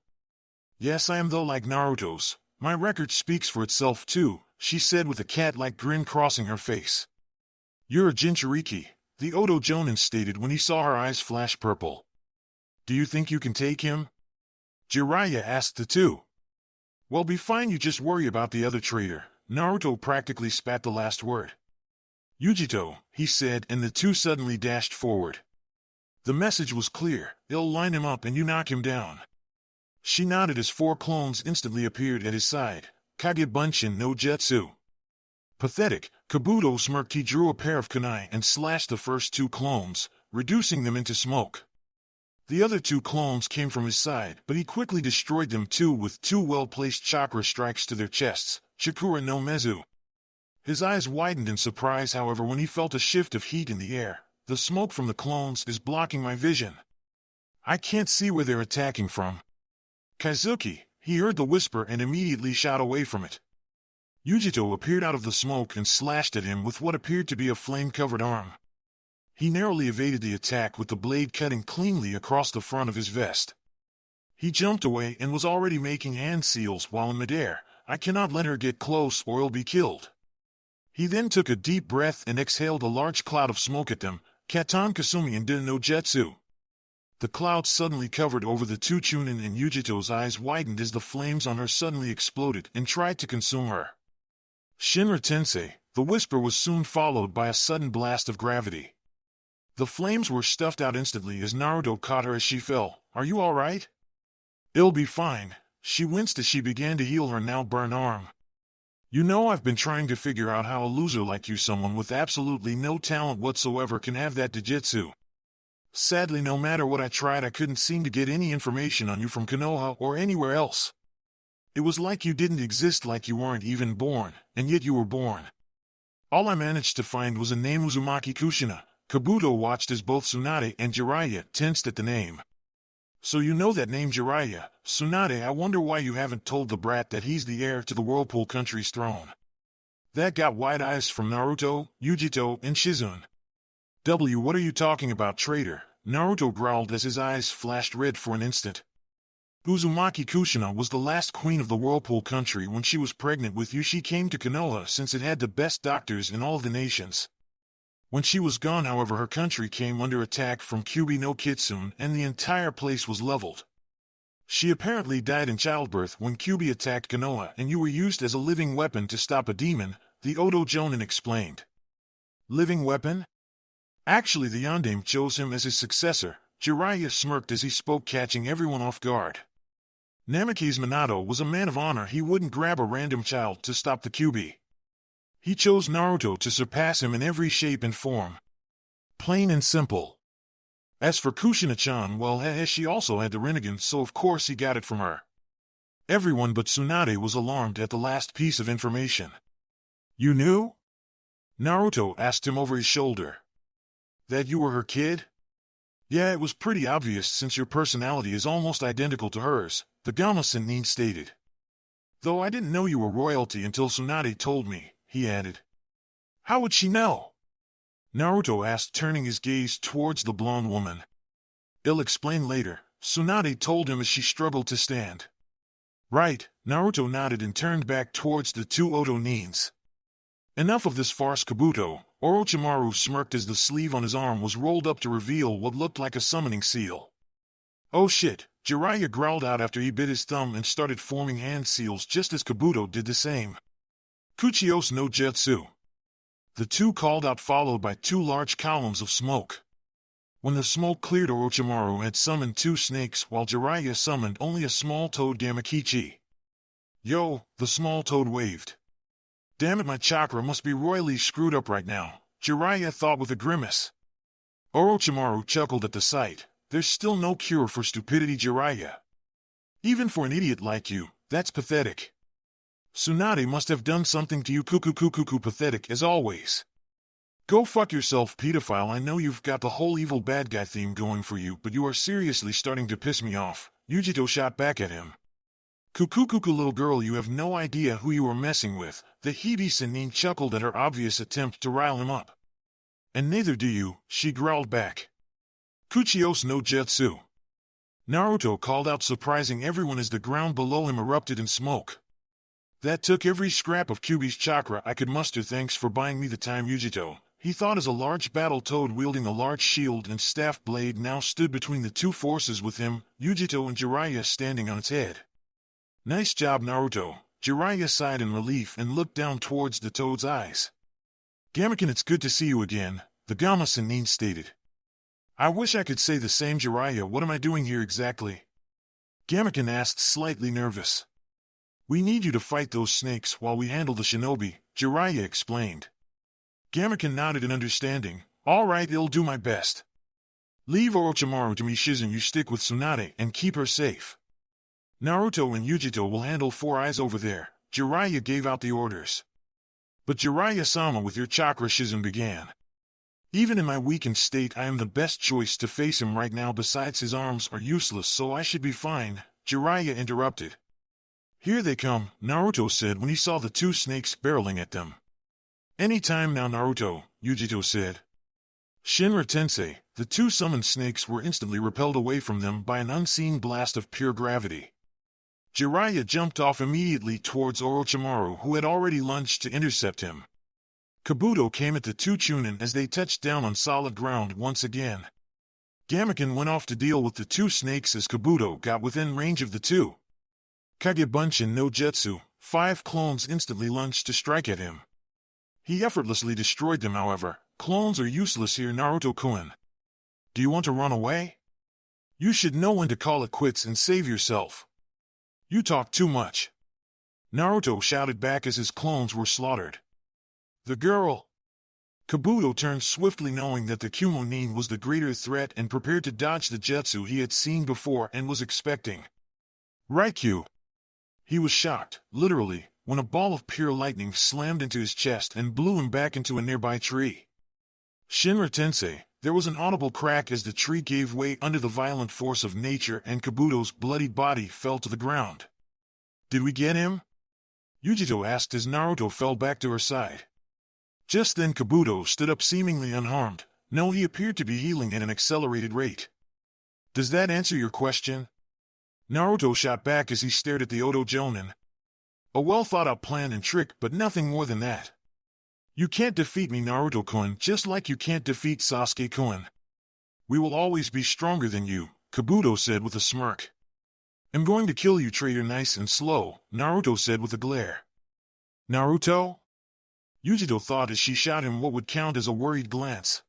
Yes, I am, though, like Naruto's. My record speaks for itself too, she said with a cat-like grin crossing her face. You're a Jinchuuriki, the Oto Jonin stated when he saw her eyes flash purple. Do you think you can take him? Jiraiya asked the two. Well, be fine, you just worry about the other traitor. Naruto practically spat the last word. Yujito, he said, and the two suddenly dashed forward. The message was clear, they'll line him up and you knock him down. She nodded as four clones instantly appeared at his side. Kage Bunshin no Jutsu. Pathetic, Kabuto smirked. He drew a pair of kunai and slashed the first two clones, reducing them into smoke. The other two clones came from his side, but he quickly destroyed them too with two well-placed chakra strikes to their chests, Chakura no Mezu. His eyes widened in surprise, however, when he felt a shift of heat in the air. The smoke from the clones is blocking my vision. I can't see where they're attacking from. Kazuki, he heard the whisper and immediately shot away from it. Yujito appeared out of the smoke and slashed at him with what appeared to be a flame-covered arm. He narrowly evaded the attack with the blade cutting cleanly across the front of his vest. He jumped away and was already making hand seals while in midair. I cannot let her get close or I'll be killed. He then took a deep breath and exhaled a large cloud of smoke at them. Katan Kasumi and Den no Jutsu. The cloud suddenly covered over the two Chunin, and Yujito's eyes widened as the flames on her suddenly exploded and tried to consume her. Shinra Tensei, the whisper was soon followed by a sudden blast of gravity. The flames were stuffed out instantly as Naruto caught her as she fell. Are you alright? It'll be fine. She winced as she began to heal her now burned arm. You know, I've been trying to figure out how a loser like you, someone with absolutely no talent whatsoever, can have that Jujutsu. Sadly, no matter what I tried, I couldn't seem to get any information on you from Konoha or anywhere else. It was like you didn't exist, like you weren't even born, and yet you were born. All I managed to find was a name, Uzumaki Kushina. Kabuto watched as both Tsunade and Jiraiya tensed at the name. So you know that name, Jiraiya. Tsunade, I wonder why you haven't told the brat that he's the heir to the Whirlpool Country's throne. That got wide eyes from Naruto, Yujito, and Shizune. What are you talking about, traitor? Naruto growled as his eyes flashed red for an instant. Uzumaki Kushina was the last queen of the Whirlpool Country. When she was pregnant with you, she came to Konoha since it had the best doctors in all the nations. When she was gone, however, her country came under attack from Kyuubi no Kitsune, and the entire place was leveled. She apparently died in childbirth when Kyuubi attacked Konoha and you were used as a living weapon to stop a demon, the Oto Jonin explained. Living weapon? Actually, the Yondaime chose him as his successor. Jiraiya smirked as he spoke, catching everyone off guard. Namaki's Minato was a man of honor. He wouldn't grab a random child to stop the Kyuubi. He chose Naruto to surpass him in every shape and form. Plain and simple. As for Kushina-chan, well, she also had the Rinnegan, so of course he got it from her. Everyone but Tsunade was alarmed at the last piece of information. You knew? Naruto asked him over his shoulder. That you were her kid? Yeah, it was pretty obvious since your personality is almost identical to hers, the Gamma-sennin stated. Though I didn't know you were royalty until Tsunade told me, he added. How would she know? Naruto asked, turning his gaze towards the blonde woman. I'll explain later, Tsunade told him as she struggled to stand. Right, Naruto nodded and turned back towards the two Oto Nins. Enough of this farce, Kabuto. Orochimaru smirked as the sleeve on his arm was rolled up to reveal what looked like a summoning seal. Oh shit, Jiraiya growled out after he bit his thumb and started forming hand seals just as Kabuto did the same. Kuchiyos no Jutsu. The two called out, followed by two large columns of smoke. When the smoke cleared, Orochimaru had summoned two snakes while Jiraiya summoned only a small toad Gamakichi. Yo, the small toad waved. Damn it, my chakra must be royally screwed up right now, Jiraiya thought with a grimace. Orochimaru chuckled at the sight. There's still no cure for stupidity, Jiraiya. Even for an idiot like you, that's pathetic. Tsunade must have done something to you, cuckoo pathetic as always. Go fuck yourself, pedophile. I know you've got the whole evil bad guy theme going for you, but you are seriously starting to piss me off, Yujito shot back at him. Cuckoo little girl, you have no idea who you are messing with, the Hibi-sennin chuckled at her obvious attempt to rile him up. And neither do you, she growled back. Kuchiyos no Jutsu. Naruto called out, surprising everyone as the ground below him erupted in smoke. That took every scrap of Kyuubi's chakra I could muster. Thanks for buying me the time, Yujito, he thought as a large battle toad wielding a large shield and staff blade now stood between the two forces with him, Yujito and Jiraiya standing on its head. Nice job, Naruto, Jiraiya sighed in relief and looked down towards the toad's eyes. Gamaken, it's good to see you again, the Gamma-sennin stated. I wish I could say the same, Jiraiya. What am I doing here exactly? Gamaken asked, slightly nervous. We need you to fight those snakes while we handle the shinobi, Jiraiya explained. Gamaken nodded in understanding. All right, I'll do my best. Leave Orochimaru to me, Shizen. You stick with Tsunade and keep her safe. Naruto and Yujito will handle Four Eyes over there, Jiraiya gave out the orders. But Jiraiya-sama, with your chakra, Shizen began. Even in my weakened state, I am the best choice to face him right now. Besides, his arms are useless, so I should be fine, Jiraiya interrupted. Here they come, Naruto said when he saw the two snakes barreling at them. Any time now, Naruto, Yujito said. Shinra Tensei, the two summoned snakes were instantly repelled away from them by an unseen blast of pure gravity. Jiraiya jumped off immediately towards Orochimaru, who had already lunged to intercept him. Kabuto came at the two Chunin as they touched down on solid ground once again. Gamaken went off to deal with the two snakes as Kabuto got within range of the two. Kage Bunshin no Jutsu, 5 clones instantly lunged to strike at him. He effortlessly destroyed them. However, clones are useless here, Naruto-kun. Do you want to run away? You should know when to call it quits and save yourself. You talk too much. Naruto shouted back as his clones were slaughtered. The girl. Kabuto turned swiftly, knowing that the Kumonin was the greater threat, and prepared to dodge the jutsu he had seen before and was expecting. Raikyu. He was shocked, literally, when a ball of pure lightning slammed into his chest and blew him back into a nearby tree. Shinra Tensei, there was an audible crack as the tree gave way under the violent force of nature and Kabuto's bloodied body fell to the ground. Did we get him? Yujito asked as Naruto fell back to her side. Just then Kabuto stood up seemingly unharmed. No, he appeared to be healing at an accelerated rate. Does that answer your question? Naruto shot back as he stared at the Oto Jonin. A well-thought-out plan and trick, but nothing more than that. You can't defeat me, Naruto-kun, just like you can't defeat Sasuke-kun. We will always be stronger than you, Kabuto said with a smirk. I'm going to kill you, traitor, nice and slow, Naruto said with a glare. Naruto? Yujito thought as she shot him what would count as a worried glance.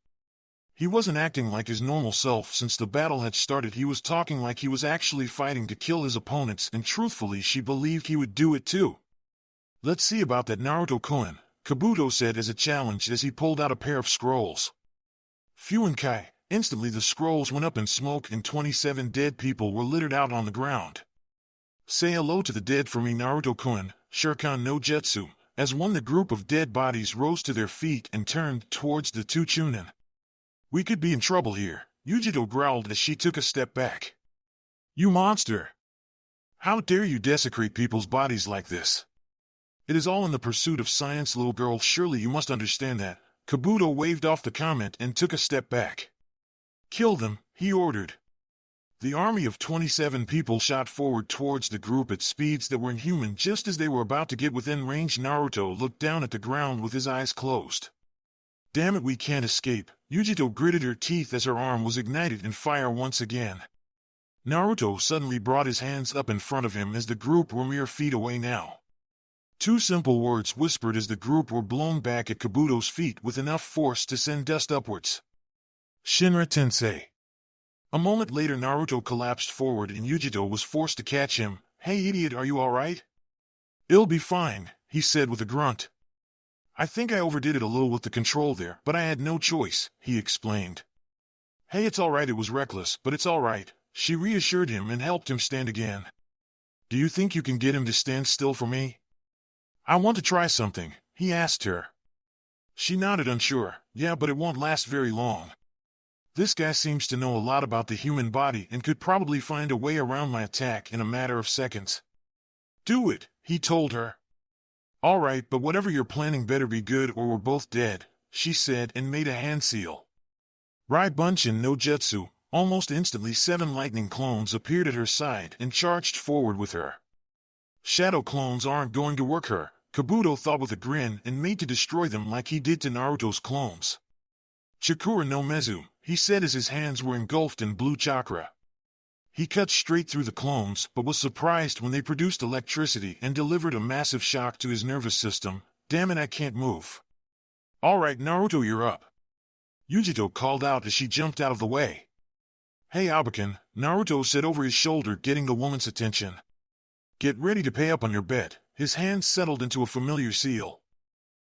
He wasn't acting like his normal self since the battle had started. He was talking like he was actually fighting to kill his opponents, and truthfully she believed he would do it too. Let's see about that, Naruto-kun, Kabuto said as a challenge as he pulled out a pair of scrolls. Phew and Kai, instantly the scrolls went up in smoke and 27 dead people were littered out on the ground. Say hello to the dead for me, Naruto-kun, Shuriken no Jutsu, as the group of dead bodies rose to their feet and turned towards the two Chunin. We could be in trouble here, Yujito growled as she took a step back. You monster! How dare you desecrate people's bodies like this? It is all in the pursuit of science, little girl, surely you must understand that. Kabuto waved off the comment and took a step back. Kill them, he ordered. The army of 27 people shot forward towards the group at speeds that were inhuman. Just as they were about to get within range, Naruto looked down at the ground with his eyes closed. Damn it, we can't escape. Yujito gritted her teeth as her arm was ignited in fire once again. Naruto suddenly brought his hands up in front of him as the group were mere feet away now. Two simple words whispered as the group were blown back at Kabuto's feet with enough force to send dust upwards. Shinra Tensei. A moment later Naruto collapsed forward and Yujito was forced to catch him. Hey idiot, are you alright? It'll be fine, he said with a grunt. I think I overdid it a little with the control there, but I had no choice, he explained. Hey, it's alright, it was reckless, but it's alright, she reassured him and helped him stand again. Do you think you can get him to stand still for me? I want to try something, he asked her. She nodded, unsure. Yeah, but it won't last very long. This guy seems to know a lot about the human body and could probably find a way around my attack in a matter of seconds. Do it, he told her. All right, but whatever you're planning better be good or we're both dead, she said and made a hand seal. Rai Bunshin no Jutsu. Almost instantly 7 lightning clones appeared at her side and charged forward with her. Shadow clones aren't going to work her, Kabuto thought with a grin and made to destroy them like he did to Naruto's clones. Chakura no Mezu, he said as his hands were engulfed in blue chakra. He cut straight through the clones but was surprised when they produced electricity and delivered a massive shock to his nervous system. Damn it, I can't move. Alright Naruto, you're up. Yujito called out as she jumped out of the way. Hey Abakan, Naruto said over his shoulder, getting the woman's attention. Get ready to pay up on your bet. His hands settled into a familiar seal.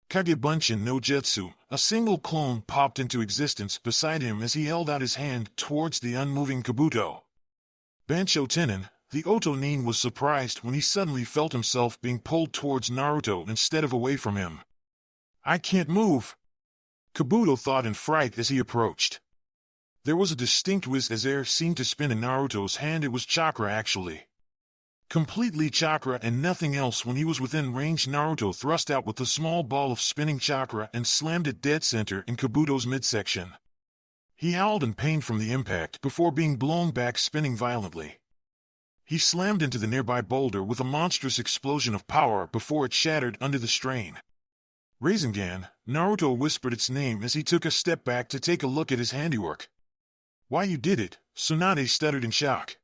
Kage Bunshin no Jutsu, a single clone popped into existence beside him as he held out his hand towards the unmoving Kabuto. Bansho Tenin, the Otonin, was surprised when he suddenly felt himself being pulled towards Naruto instead of away from him. I can't move, Kabuto thought in fright as he approached. There was a distinct whiz as air seemed to spin in Naruto's hand. It was chakra actually. Completely chakra and nothing else. When he was within range, Naruto thrust out with a small ball of spinning chakra and slammed it dead center in Kabuto's midsection. He howled in pain from the impact before being blown back, spinning violently. He slammed into the nearby boulder with a monstrous explosion of power before it shattered under the strain. Rasengan, Naruto whispered its name as he took a step back to take a look at his handiwork. Why, you did it, Tsunade stuttered in shock.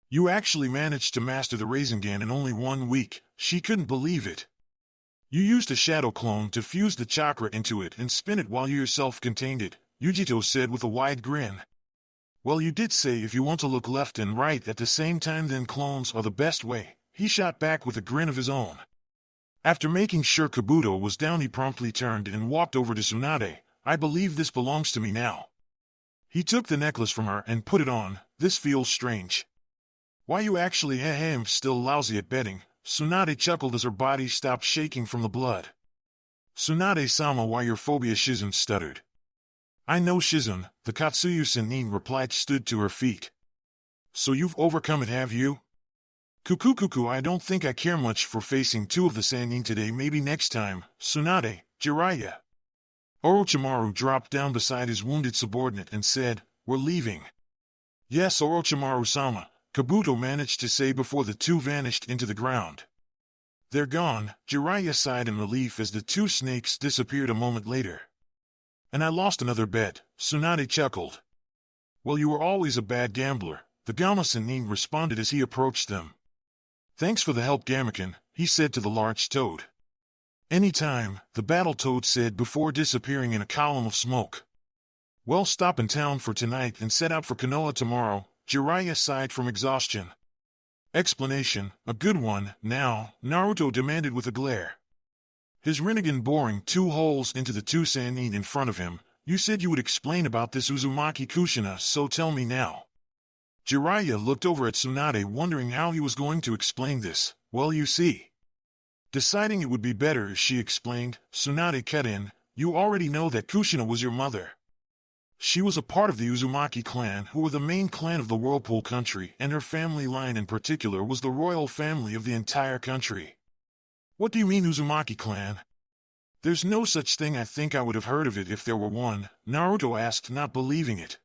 You actually managed to master the Rasengan in only 1 week. She couldn't believe it. You used a shadow clone to fuse the chakra into it and spin it while you yourself contained it, Yujito said with a wide grin. Well, you did say if you want to look left and right at the same time, then clones are the best way, he shot back with a grin of his own. After making sure Kabuto was down, he promptly turned and walked over to Tsunade. I believe this belongs to me now. He took the necklace from her and put it on. This feels strange. Why, you actually I'm still lousy at betting, Tsunade chuckled as her body stopped shaking from the blood. Tsunade-sama, why your phobia, Shizun stuttered. I know, Shizun, the Katsuyu Sennin replied, stood to her feet. So you've overcome it, have you? Kuku, I don't think I care much for facing 2 of the Sennin today, maybe next time, Tsunade, Jiraiya. Orochimaru dropped down beside his wounded subordinate and said, We're leaving. Yes, Orochimaru-sama, Kabuto managed to say before the 2 vanished into the ground. They're gone, Jiraiya sighed in relief as the 2 snakes disappeared a moment later. And I lost another bet, Tsunade chuckled. Well, you were always a bad gambler, the Gamma Sennin responded as he approached them. "Thanks for the help, Gamaken," he said to the large toad. "Anytime," the battle toad said before disappearing in a column of smoke. "Well, stop in town for tonight and set out for Konoha tomorrow," Jiraiya sighed from exhaustion. "Explanation, a good one, now," Naruto demanded with a glare. His Rinnegan boring 2 holes into the 2 Sannin in front of him. "You said you would explain about this Uzumaki Kushina, so tell me now." Jiraiya looked over at Tsunade wondering how he was going to explain this. "Well, you see." Deciding it would be better if she explained, Tsunade cut in, "You already know that Kushina was your mother. She was a part of the Uzumaki clan, who were the main clan of the Whirlpool country, and her family line in particular was the royal family of the entire country." "What do you mean Uzumaki clan?" "There's no such thing. I think I would have heard of it if there were one," Naruto asked, not believing it.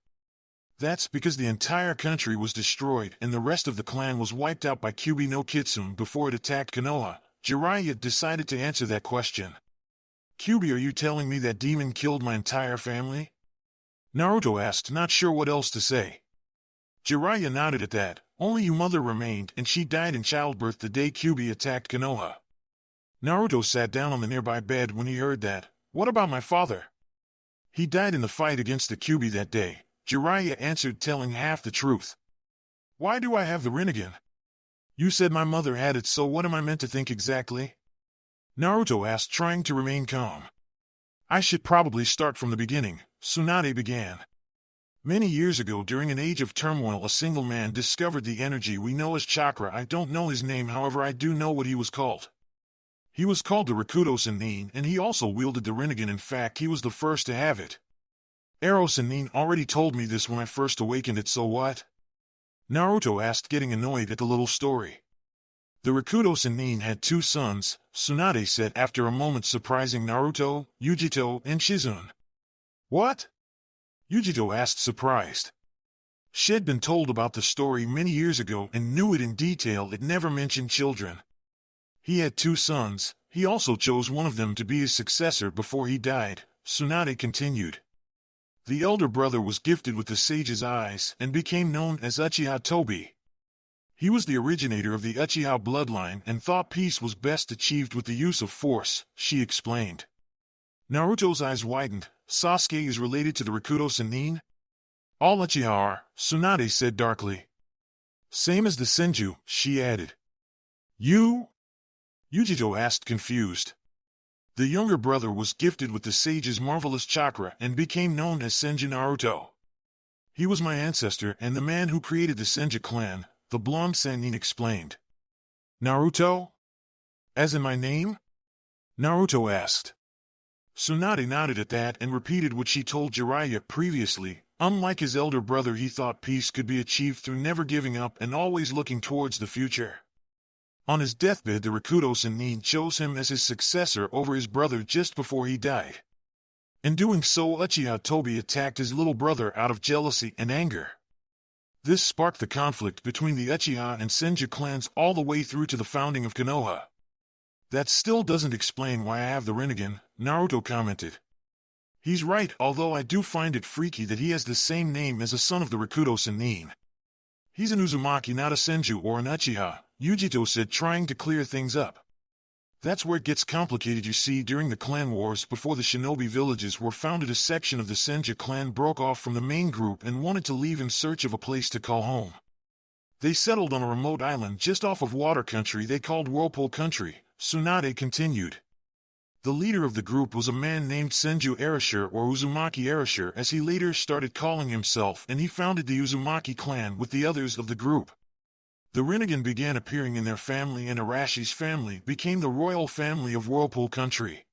"That's because the entire country was destroyed and the rest of the clan was wiped out by Kyuubi no Kitsune before it attacked Konoha." Jiraiya decided to answer that question. "Kyuubi, are you telling me that demon killed my entire family?" Naruto asked, not sure what else to say. Jiraiya nodded at that. "Only your mother remained, and she died in childbirth the day Kyuubi attacked Konoha." Naruto sat down on the nearby bed when he heard that. "What about my father?" "He died in the fight against the Kyuubi that day," Jiraiya answered, telling half the truth. "Why do I have the Rinnegan?" "You said my mother had it, so what am I meant to think exactly?" Naruto asked, trying to remain calm. "I should probably start from the beginning," Tsunade began. "Many years ago, during an age of turmoil, a single man discovered the energy we know as chakra. I don't know his name, however I do know what he was called. He was called the Rakuto Sennin, and he also wielded the Rinnegan. In fact, he was the first to have it. Ero Sennin already told me this when I first awakened it, so what?" Naruto asked, getting annoyed at the little story. "The Rakuto Sennin had 2 sons," Tsunade said after a moment, surprising Naruto, Yujito, and Shizune. "What?" Yujito asked, surprised. She had been told about the story many years ago and knew it in detail. It never mentioned children. "He had 2 sons. He also chose one of them to be his successor before he died," Tsunade continued. "The elder brother was gifted with the sage's eyes and became known as Uchiha Tobi. He was the originator of the Uchiha bloodline and thought peace was best achieved with the use of force," she explained. Naruto's eyes widened. "Sasuke is related to the Rakuto Sennin?" "All Uchiha are," Tsunade said darkly. "Same as the Senju," she added. "You?" Yujito asked, confused. "The younger brother was gifted with the sage's marvelous chakra and became known as Senju Naruto. He was my ancestor and the man who created the Senju clan," the blonde Sennin explained. "Naruto? As in my name?" Naruto asked. Tsunade nodded at that and repeated what she told Jiraiya previously. Unlike his elder brother, he thought peace could be achieved through never giving up and always looking towards the future. On his deathbed, the Rakuto Sennin chose him as his successor over his brother just before he died. In doing so, Uchiha Tobi attacked his little brother out of jealousy and anger. This sparked the conflict between the Uchiha and Senju clans all the way through to the founding of Konoha. "That still doesn't explain why I have the Rinnegan," Naruto commented. "He's right, although I do find it freaky that he has the same name as a son of the Rakuto Sennin. He's an Uzumaki, not a Senju or an Uchiha," Yujito said, trying to clear things up. "That's where it gets complicated. You see, during the clan wars before the shinobi villages were founded, a section of the Senju clan broke off from the main group and wanted to leave in search of a place to call home. They settled on a remote island just off of water country they called Whirlpool Country," Tsunade continued. "The leader of the group was a man named Senju Erashur, or Uzumaki Erashur as he later started calling himself, and he founded the Uzumaki clan with the others of the group. The Rinnegan began appearing in their family, and Arashi's family became the royal family of Whirlpool Country.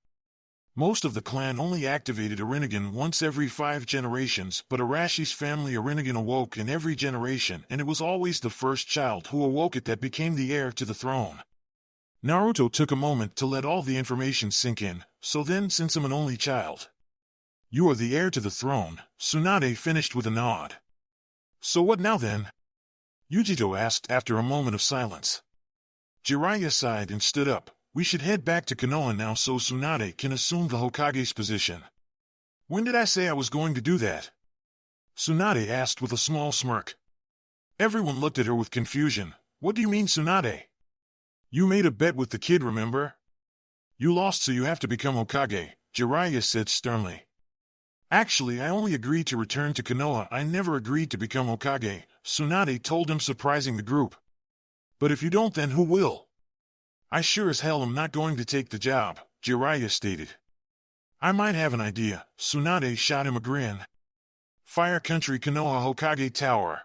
Most of the clan only activated a Rinnegan once every 5 generations, but Arashi's family Rinnegan awoke in every generation, and it was always the first child who awoke it that became the heir to the throne." Naruto took a moment to let all the information sink in. "So then, since I'm an only child, you are the heir to the throne," Tsunade finished with a nod. "So what now then?" Yujito asked after a moment of silence. Jiraiya sighed and stood up. "We should head back to Konoha now so Tsunade can assume the Hokage's position." "When did I say I was going to do that?" Tsunade asked with a small smirk. Everyone looked at her with confusion. What do you mean, Tsunade? You made a bet with the kid, remember? You lost, so you have to become Hokage, Jiraiya said sternly. Actually, I only agreed to return to Konoha. I never agreed to become Hokage, Tsunade told him, surprising the group. But if you don't, then who will? I sure as hell am not going to take the job, Jiraiya stated. I might have an idea, Tsunade shot him a grin. Fire Country, Konoha Hokage Tower.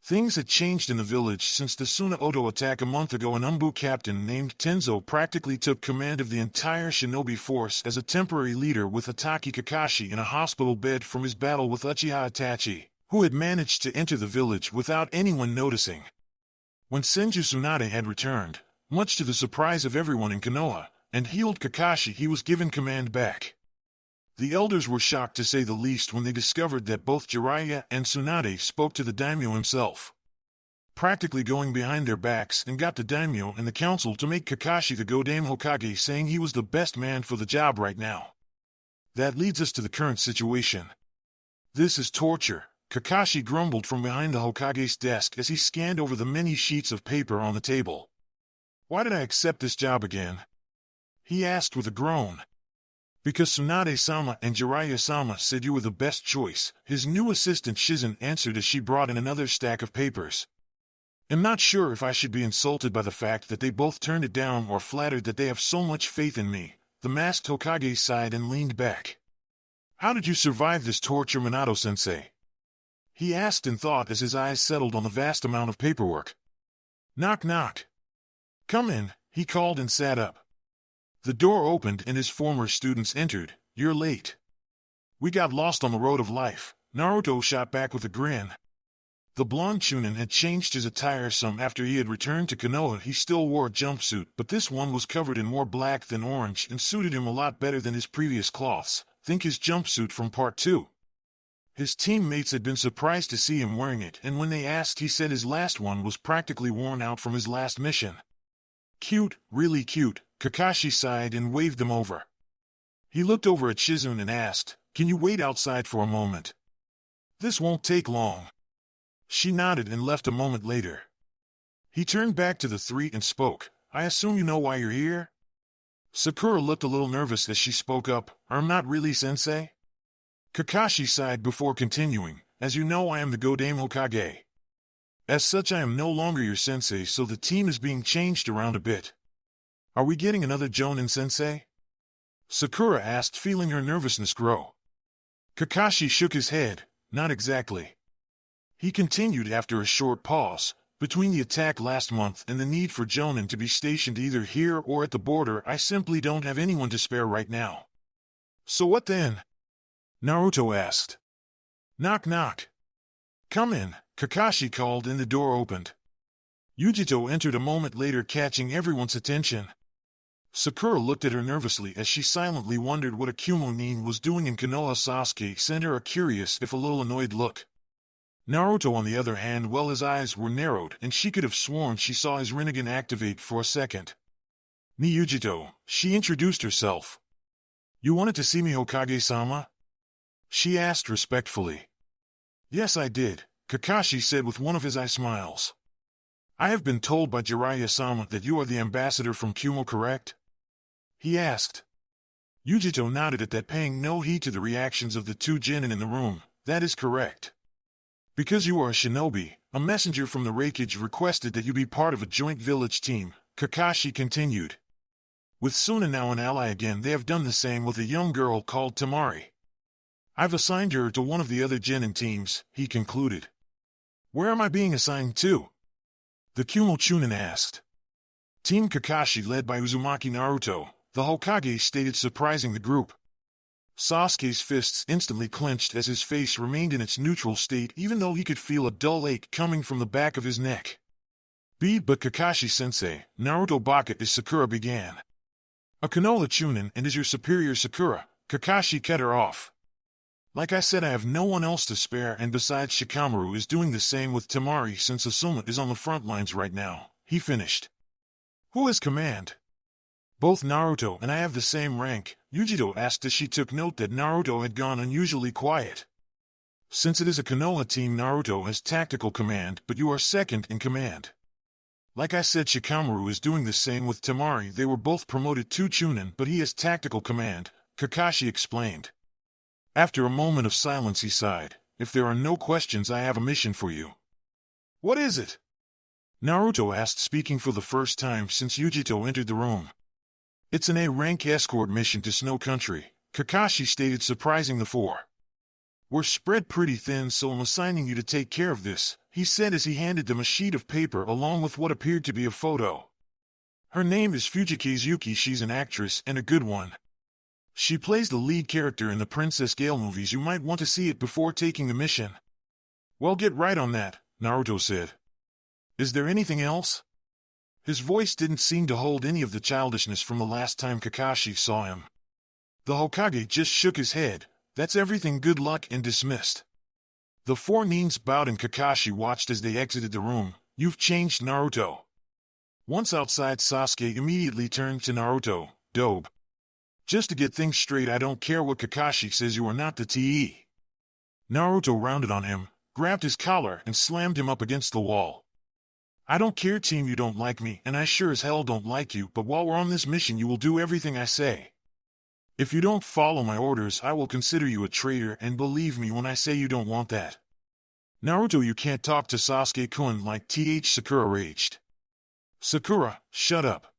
Things had changed in the village since the Suna Oto attack a month ago. An Umbu captain named Tenzo practically took command of the entire shinobi force as a temporary leader, with Ataki Kakashi in a hospital bed from his battle with Uchiha Itachi, who had managed to enter the village without anyone noticing. When Senju Tsunade had returned, much to the surprise of everyone in Konoha, and healed Kakashi, he was given command back. The elders were shocked to say the least when they discovered that both Jiraiya and Tsunade spoke to the daimyo himself, practically going behind their backs, and got the daimyo and the council to make Kakashi the Godaime Hokage, saying he was the best man for the job right now. That leads us to the current situation. This is torture, Kakashi grumbled from behind the Hokage's desk as he scanned over the many sheets of paper on the table. Why did I accept this job again? He asked with a groan. Because Tsunade-sama and Jiraiya-sama said you were the best choice, his new assistant Shizen answered as she brought in another stack of papers. I'm not sure if I should be insulted by the fact that they both turned it down or flattered that they have so much faith in me. The masked Hokage sighed and leaned back. How did you survive this torture, Minato-sensei? He asked in thought as his eyes settled on the vast amount of paperwork. Knock knock. Come in, he called and sat up. The door opened and his former students entered. You're late. We got lost on the road of life, Naruto shot back with a grin. The blonde Chunin had changed his attire some after he had returned to Konoha. He still wore a jumpsuit, but this one was covered in more black than orange and suited him a lot better than his previous cloths. Think his jumpsuit from Part 2. His teammates had been surprised to see him wearing it, and when they asked, he said his last one was practically worn out from his last mission. Cute, really cute, Kakashi sighed and waved them over. He looked over at Shizune and asked, Can you wait outside for a moment? This won't take long. She nodded and left a moment later. He turned back to the three and spoke, I assume you know why you're here? Sakura looked a little nervous as she spoke up, I'm not really, sensei? Kakashi sighed before continuing, As you know, I am the Godaime Hokage. As such, I am no longer your sensei, so the team is being changed around a bit. Are we getting another Jonin sensei? Sakura asked, feeling her nervousness grow. Kakashi shook his head, not exactly. He continued after a short pause, between the attack last month and the need for Jonin to be stationed either here or at the border, I simply don't have anyone to spare right now. So what then? Naruto asked. Knock knock. Come in, Kakashi called and the door opened. Yujito entered a moment later, catching everyone's attention. Sakura looked at her nervously as she silently wondered what a Kyuubi was doing in Konoha. Sasuke sent her a curious, if a little annoyed look. Naruto, on the other hand, well, his eyes were narrowed and she could have sworn she saw his Rinnegan activate for a second. Ni Yujito, she introduced herself. You wanted to see me, Hokage-sama? She asked respectfully. Yes, I did, Kakashi said with one of his eye smiles. I have been told by Jiraiya-sama that you are the ambassador from Kyuubi, correct? He asked. Yujito nodded at that, paying no heed to the reactions of the two genin in the room. That is correct. Because you are a shinobi, a messenger from the Raikage requested that you be part of a joint village team, Kakashi continued. With Suna now an ally again, they have done the same with a young girl called Temari. I've assigned her to one of the other genin teams, he concluded. Where am I being assigned to? The Kyuubi Chunin asked. Team Kakashi, led by Uzumaki Naruto, the Hokage stated, surprising the group. Sasuke's fists instantly clenched as his face remained in its neutral state, even though he could feel a dull ache coming from the back of his neck. But Kakashi-sensei, Naruto Baka is Sakura began. A Konoha Chunin and is your superior, Sakura, Kakashi cut her off. Like I said, I have no one else to spare, and besides, Shikamaru is doing the same with Temari since Asuma is on the front lines right now, he finished. Who has command? Both Naruto and I have the same rank, Yujito asked as she took note that Naruto had gone unusually quiet. Since it is a Konoha team, Naruto has tactical command, but you are second in command. Like I said, Shikamaru is doing the same with Temari. They were both promoted to Chunin, but he has tactical command, Kakashi explained. After a moment of silence he sighed. If there are no questions, I have a mission for you. What is it? Naruto asked, speaking for the first time since Yujito entered the room. It's an A-rank escort mission to Snow Country, Kakashi stated, surprising the four. We're spread pretty thin, so I'm assigning you to take care of this, he said as he handed them a sheet of paper along with what appeared to be a photo. Her name is Fujikazuki. She's an actress, and a good one. She plays the lead character in the Princess Gale movies. You might want to see it before taking the mission. Well, get right on that, Naruto said. Is there anything else? His voice didn't seem to hold any of the childishness from the last time Kakashi saw him. The Hokage just shook his head. That's everything, good luck, and dismissed. The four nins bowed and Kakashi watched as they exited the room. You've changed, Naruto. Once outside, Sasuke immediately turned to Naruto. Dobe. Just to get things straight, I don't care what Kakashi says, you are not the TE. Naruto rounded on him, grabbed his collar, and slammed him up against the wall. I don't care, team, you don't like me, and I sure as hell don't like you, but while we're on this mission you will do everything I say. If you don't follow my orders, I will consider you a traitor, and believe me when I say you don't want that. Naruto, you can't talk to Sasuke-kun like Sakura raged. Sakura, shut up.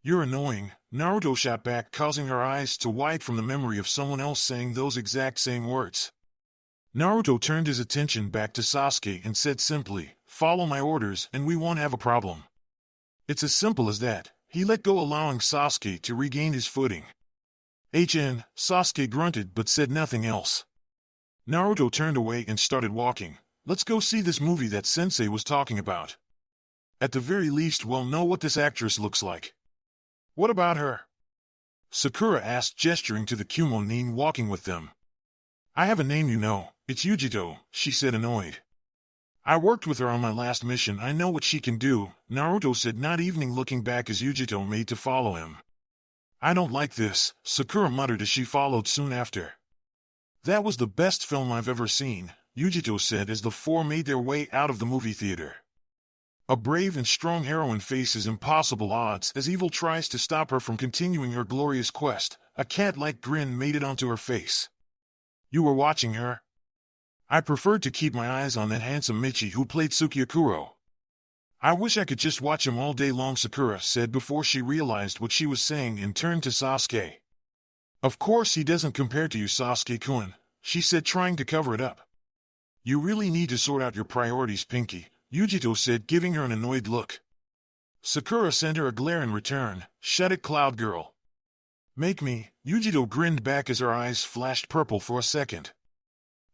You're annoying, Naruto shot back, causing her eyes to widen from the memory of someone else saying those exact same words. Naruto turned his attention back to Sasuke and said simply, follow my orders and we won't have a problem. It's as simple as that. He let go, allowing Sasuke to regain his footing. Sasuke grunted but said nothing else. Naruto turned away and started walking. Let's go see this movie that Sensei was talking about. At the very least we'll know what this actress looks like. What about her? Sakura asked, gesturing to the Kumonin walking with them. I have a name, you know. It's Yujito, she said, annoyed. I worked with her on my last mission. I know what she can do, Naruto said, not even looking back as Yujito made to follow him. I don't like this, Sakura muttered as she followed soon after. That was the best film I've ever seen, Yujito said as the four made their way out of the movie theater. A brave and strong heroine faces impossible odds as evil tries to stop her from continuing her glorious quest. A cat-like grin made it onto her face. You were watching her? I preferred to keep my eyes on that handsome Michi who played Sukiakuro. I wish I could just watch him all day long, Sakura said before she realized what she was saying and turned to Sasuke. Of course he doesn't compare to you, Sasuke-kun, she said, trying to cover it up. You really need to sort out your priorities, Pinky, Yujito said, giving her an annoyed look. Sakura sent her a glare in return. Shut it, Cloud Girl. Make me, Yujito grinned back as her eyes flashed purple for a second.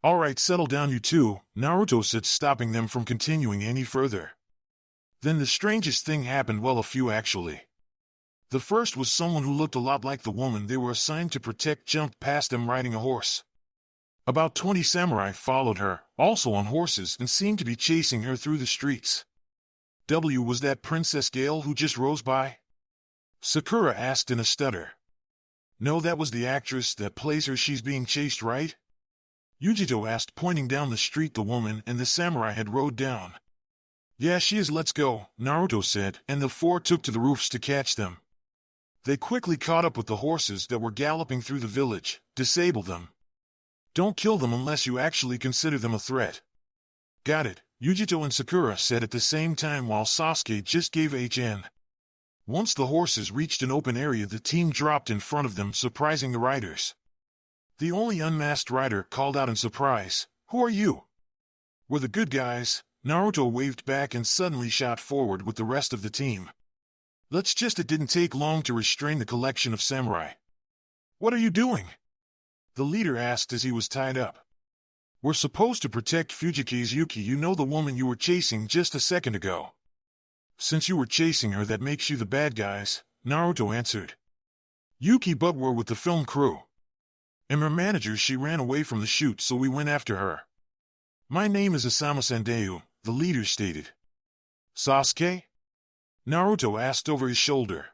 Alright, settle down you two, Naruto said, stopping them from continuing any further. Then the strangest thing happened, well, a few actually. The first was someone who looked a lot like the woman they were assigned to protect jumped past them riding a horse. About 20 samurai followed her, also on horses, and seemed to be chasing her through the streets. Was that Princess Gale who just rose by? Sakura asked in a stutter. No, that was the actress that plays her. She's being chased, right? Yujito asked, pointing down the street the woman and the samurai had rode down. Yeah, she is. Let's go, Naruto said, and the four took to the roofs to catch them. They quickly caught up with the horses that were galloping through the village, disabled them. Don't kill them unless you actually consider them a threat. Got it, Yujito and Sakura said at the same time while Sasuke just gave HN. Once the horses reached an open area, the team dropped in front of them, surprising the riders. The only unmasked rider called out in surprise, "Who are you?" We're the good guys, Naruto waved back and suddenly shot forward with the rest of the team. It didn't take long to restrain the collection of samurai. What are you doing? The leader asked as he was tied up. We're supposed to protect Fujikazuki, you know, the woman you were chasing just a second ago. Since you were chasing her, that makes you the bad guys, Naruto answered. Yuki, but we're with the film crew. And her manager, she ran away from the shoot, so we went after her. My name is Asama Sandeu, the leader stated. Sasuke? Naruto asked over his shoulder.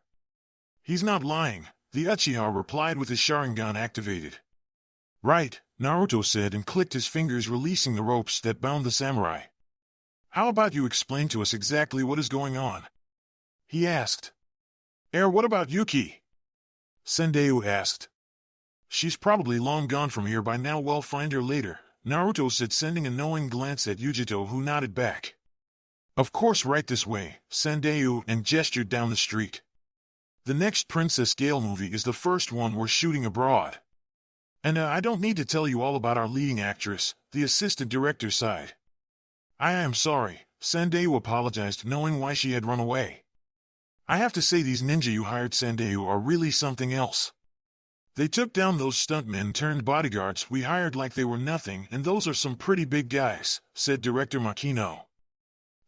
He's not lying, the Uchiha replied with his Sharingan activated. Right, Naruto said and clicked his fingers, releasing the ropes that bound the samurai. How about you explain to us exactly what is going on? He asked. What about Yuki? Sendeyu asked. She's probably long gone from here by now. We'll find her later, Naruto said, sending a knowing glance at Yujito, who nodded back. Of course, right this way, Sendeyu, and gestured down the street. The next Princess Gale movie is the first one we're shooting abroad. And I don't need to tell you all about our leading actress, the assistant director sighed. I am sorry, Sendeyu apologized, knowing why she had run away. I have to say these ninja you hired, Sendeyu, are really something else. They took down those stuntmen turned bodyguards we hired like they were nothing, and those are some pretty big guys, said director Makino.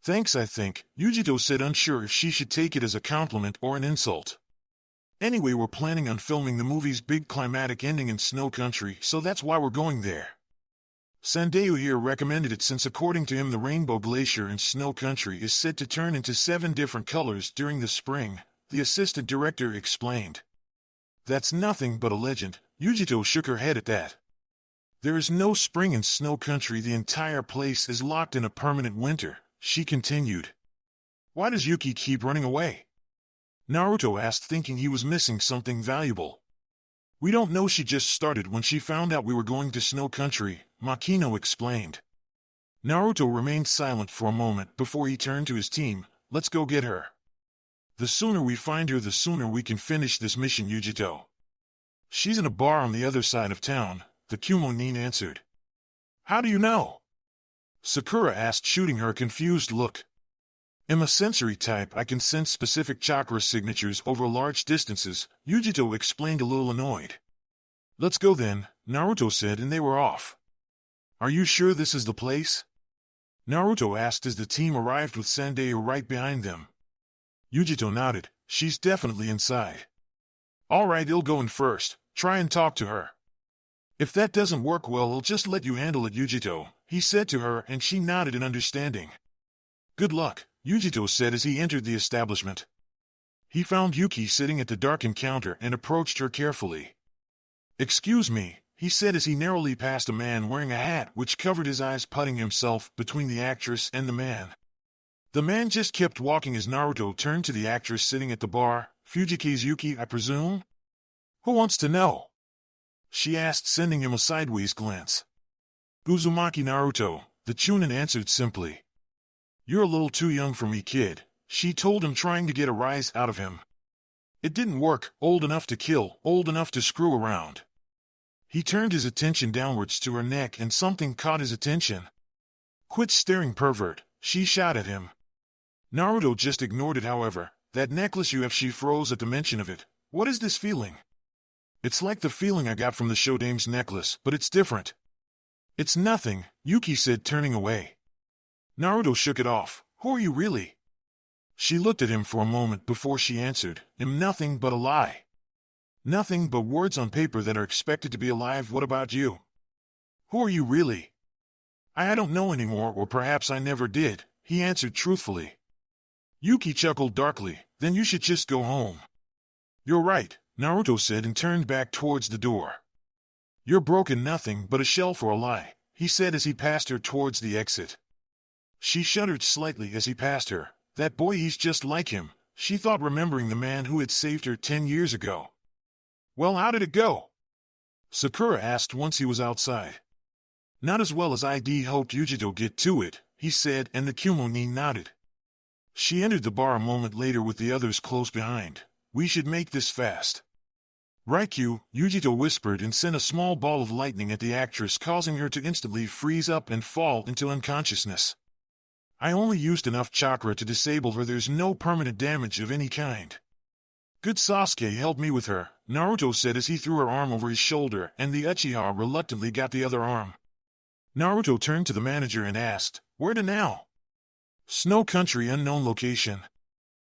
Thanks, I think, Yujito said, unsure if she should take it as a compliment or an insult. Anyway, we're planning on filming the movie's big climatic ending in Snow Country, so that's why we're going there. Sendeyu here recommended it since according to him the rainbow glacier in Snow Country is said to turn into 7 different colors during the spring, the assistant director explained. That's nothing but a legend, Yujito shook her head at that. There is no spring in Snow Country, the entire place is locked in a permanent winter, she continued. Why does Yuki keep running away? Naruto asked, thinking he was missing something valuable. We don't know, she just started when she found out we were going to Snow Country, Makino explained. Naruto remained silent for a moment before he turned to his team. Let's go get her. The sooner we find her, the sooner we can finish this mission, Yujito. She's in a bar on the other side of town, the Kyuubi answered. How do you know? Sakura asked, shooting her a confused look. I'm a sensory type, I can sense specific chakra signatures over large distances, Yujito explained, a little annoyed. Let's go then, Naruto said, and they were off. Are you sure this is the place? Naruto asked as the team arrived with Sendeyu right behind them. Yujito nodded. She's definitely inside. All right, I'll go in first. Try and talk to her. If that doesn't work well, I'll just let you handle it, Yujito, he said to her, and she nodded in understanding. Good luck, Yujito said as he entered the establishment. He found Yuki sitting at the darkened counter and approached her carefully. Excuse me, he said as he narrowly passed a man wearing a hat which covered his eyes, putting himself between the actress and the man. The man just kept walking as Naruto turned to the actress sitting at the bar. Fujike's Yuki, I presume? Who wants to know? She asked, sending him a sideways glance. Uzumaki Naruto, the Chunin answered simply. You're a little too young for me, kid, she told him, trying to get a rise out of him. It didn't work. Old enough to kill, old enough to screw around. He turned his attention downwards to her neck and something caught his attention. Quit staring, pervert, she shot at him. Naruto just ignored it, however. That necklace you have, she froze at the mention of it. What is this feeling? It's like the feeling I got from the Shodame's necklace, but it's different. It's nothing, Yuki said, turning away. Naruto shook it off. Who are you really? She looked at him for a moment before she answered. I'm nothing but a lie. Nothing but words on paper that are expected to be alive. What about you? Who are you really? I don't know anymore, or perhaps I never did, he answered truthfully. Yuki chuckled darkly. Then you should just go home. You're right, Naruto said and turned back towards the door. You're broken, nothing but a shell for a lie, he said as he passed her towards the exit. She shuddered slightly as he passed her. That boy, he's just like him, she thought, remembering the man who had saved her 10 years ago. Well, how did it go? Sakura asked once he was outside. Not as well as I'd hoped, Yujito. Get to it, he said, and the Kyuubi nodded. She entered the bar a moment later with the others close behind. We should make this fast. Raikyu, Yujito whispered and sent a small ball of lightning at the actress, causing her to instantly freeze up and fall into unconsciousness. I only used enough chakra to disable her. There's no permanent damage of any kind. Good, Sasuke helped me with her, Naruto said as he threw her arm over his shoulder, and the Uchiha reluctantly got the other arm. Naruto turned to the manager and asked, where to now? Snow Country, unknown location.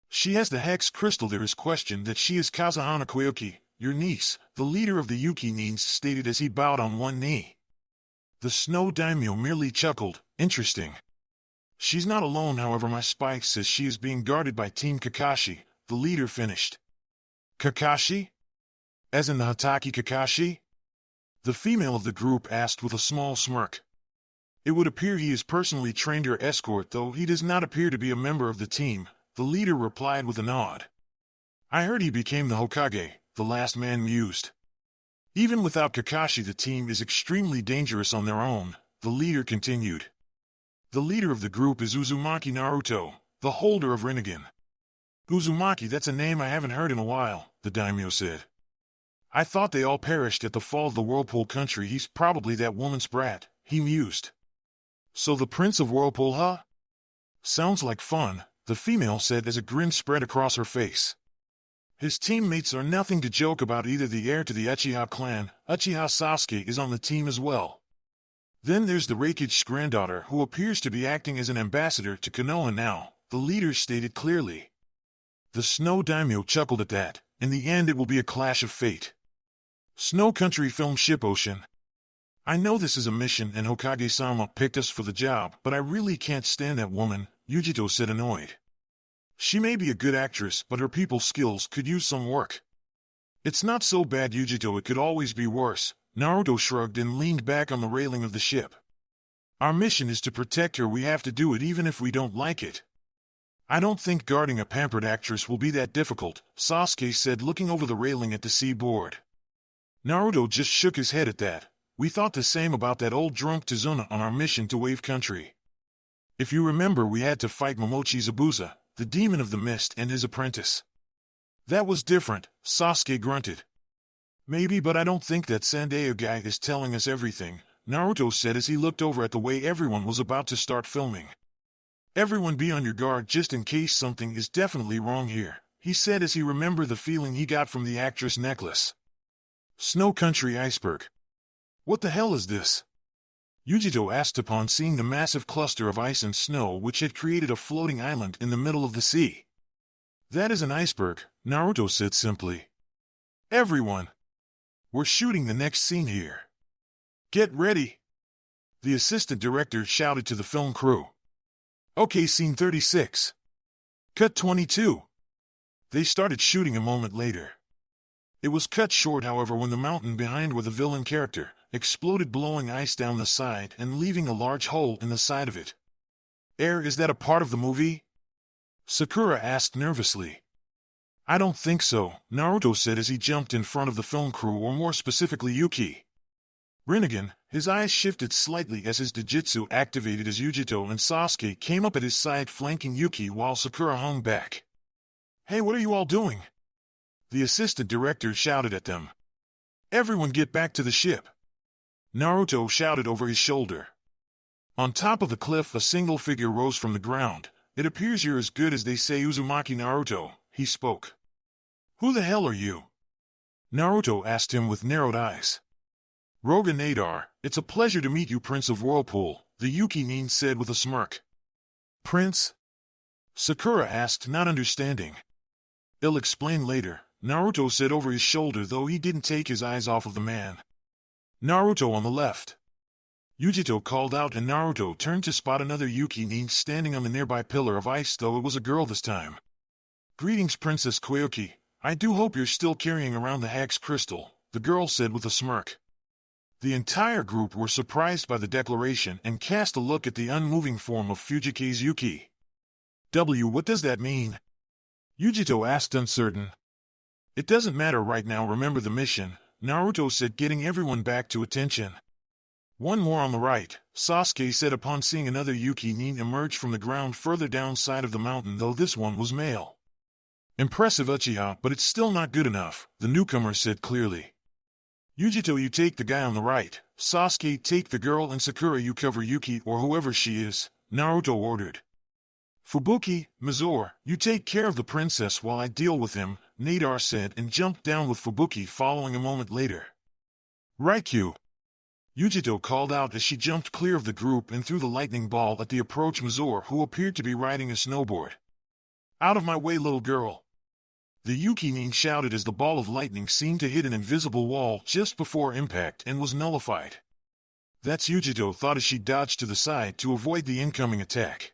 She has the hex crystal. There is question that she is Kazahana Koyoki, your niece, the leader of the Yuki Nins stated as he bowed on one knee. The Snow Daimyo merely chuckled. Interesting. She's not alone, however. My spy says she is being guarded by Team Kakashi, the leader finished. Kakashi? As in the Hatake Kakashi? The female of the group asked with a small smirk. It would appear he is personally trained your escort, though he does not appear to be a member of the team, the leader replied with a nod. I heard he became the Hokage, the last man mused. Even without Kakashi, the team is extremely dangerous on their own, the leader continued. The leader of the group is Uzumaki Naruto, the holder of Rinnegan. Uzumaki, that's a name I haven't heard in a while, the daimyo said. I thought they all perished at the fall of the Whirlpool country. He's probably that woman's brat, he mused. So the Prince of Whirlpool, huh? Sounds like fun, the female said as a grin spread across her face. His teammates are nothing to joke about either. The heir to the Uchiha clan, Uchiha Sasuke, is on the team as well. Then there's the Raikage granddaughter, who appears to be acting as an ambassador to Konoha now, the leader stated clearly. The Snow Daimyo chuckled at that. In the end it will be a clash of fate. Snow Country Film Ship Ocean. I know this is a mission and Hokage-sama picked us for the job, but I really can't stand that woman, Yujito said, annoyed. She may be a good actress, but her people skills could use some work. It's not so bad, Yujito, it could always be worse. Naruto shrugged and leaned back on the railing of the ship. Our mission is to protect her. We have to do it even if we don't like it. I don't think guarding a pampered actress will be that difficult, Sasuke said, looking over the railing at the seaboard. Naruto just shook his head at that. We thought the same about that old drunk Tizuna on our mission to Wave Country. If you remember, we had to fight Momochi Zabuza, the demon of the mist, and his apprentice. That was different, Sasuke grunted. Maybe, but I don't think that Sandae guy is telling us everything, Naruto said as he looked over at the way everyone was about to start filming. Everyone be on your guard just in case something is definitely wrong here, he said as he remembered the feeling he got from the actress necklace. Snow Country Iceberg. What the hell is this? Yujito asked upon seeing the massive cluster of ice and snow which had created a floating island in the middle of the sea. That is an iceberg, Naruto said simply. Everyone! We're shooting the next scene here. Get ready! The assistant director shouted to the film crew. Okay, scene 36. Cut 22. They started shooting a moment later. It was cut short, however, when the mountain behind where the villain character exploded, blowing ice down the side and leaving a large hole in the side of it. Heir, is that a part of the movie? Sakura asked nervously. I don't think so, Naruto said as he jumped in front of the film crew, or more specifically Yuki. Rinnegan, his eyes shifted slightly as his Dojutsu activated as Yujito and Sasuke came up at his side flanking Yuki while Sakura hung back. Hey, what are you all doing? The assistant director shouted at them. Everyone get back to the ship. Naruto shouted over his shoulder. On top of the cliff a single figure rose from the ground. It appears you're as good as they say, Uzumaki Naruto, he spoke. Who the hell are you? Naruto asked him with narrowed eyes. Roga Nadar, it's a pleasure to meet you, Prince of Whirlpool, the Yuki-nin said with a smirk. Prince? Sakura asked, not understanding. I'll explain later, Naruto said over his shoulder, though he didn't take his eyes off of the man. Naruto on the left. Yujito called out and Naruto turned to spot another Yuki-nin standing on the nearby pillar of ice, though it was a girl this time. Greetings, Princess Koyoki. I do hope you're still carrying around the Hag's crystal, the girl said with a smirk. The entire group were surprised by the declaration and cast a look at the unmoving form of Fujike's Yuki. What does that mean? Yujito asked, uncertain. It doesn't matter right now, remember the mission, Naruto said, getting everyone back to attention. One more on the right, Sasuke said upon seeing another Yuki-nin emerge from the ground further down side of the mountain, though this one was male. Impressive, Uchiha, but it's still not good enough, the newcomer said clearly. Yujito, you take the guy on the right, Sasuke take the girl, and Sakura you cover Yuki or whoever she is, Naruto ordered. Fubuki, Mizore, you take care of the princess while I deal with him, Nadar said and jumped down with Fubuki following a moment later. Raikyu. Yujito called out as she jumped clear of the group and threw the lightning ball at the approach Mizore, who appeared to be riding a snowboard. Out of my way, little girl. The Yuki-nin shouted as the ball of lightning seemed to hit an invisible wall just before impact and was nullified. That's Yujito thought as she dodged to the side to avoid the incoming attack.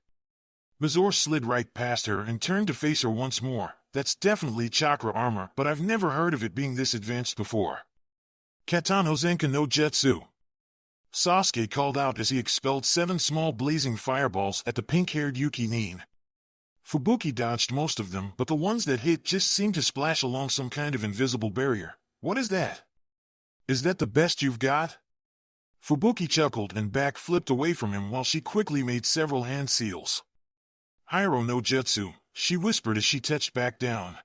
Mizore slid right past her and turned to face her once more. That's definitely chakra armor, but I've never heard of it being this advanced before. Katano Zenka no Jutsu. Sasuke called out as he expelled 7 small blazing fireballs at the pink-haired Yuki Nin. Fubuki dodged most of them, but the ones that hit just seemed to splash along some kind of invisible barrier. What is that? Is that the best you've got? Fubuki chuckled and back flipped away from him while she quickly made several hand seals. Heir no Jutsu, she whispered as she touched back down.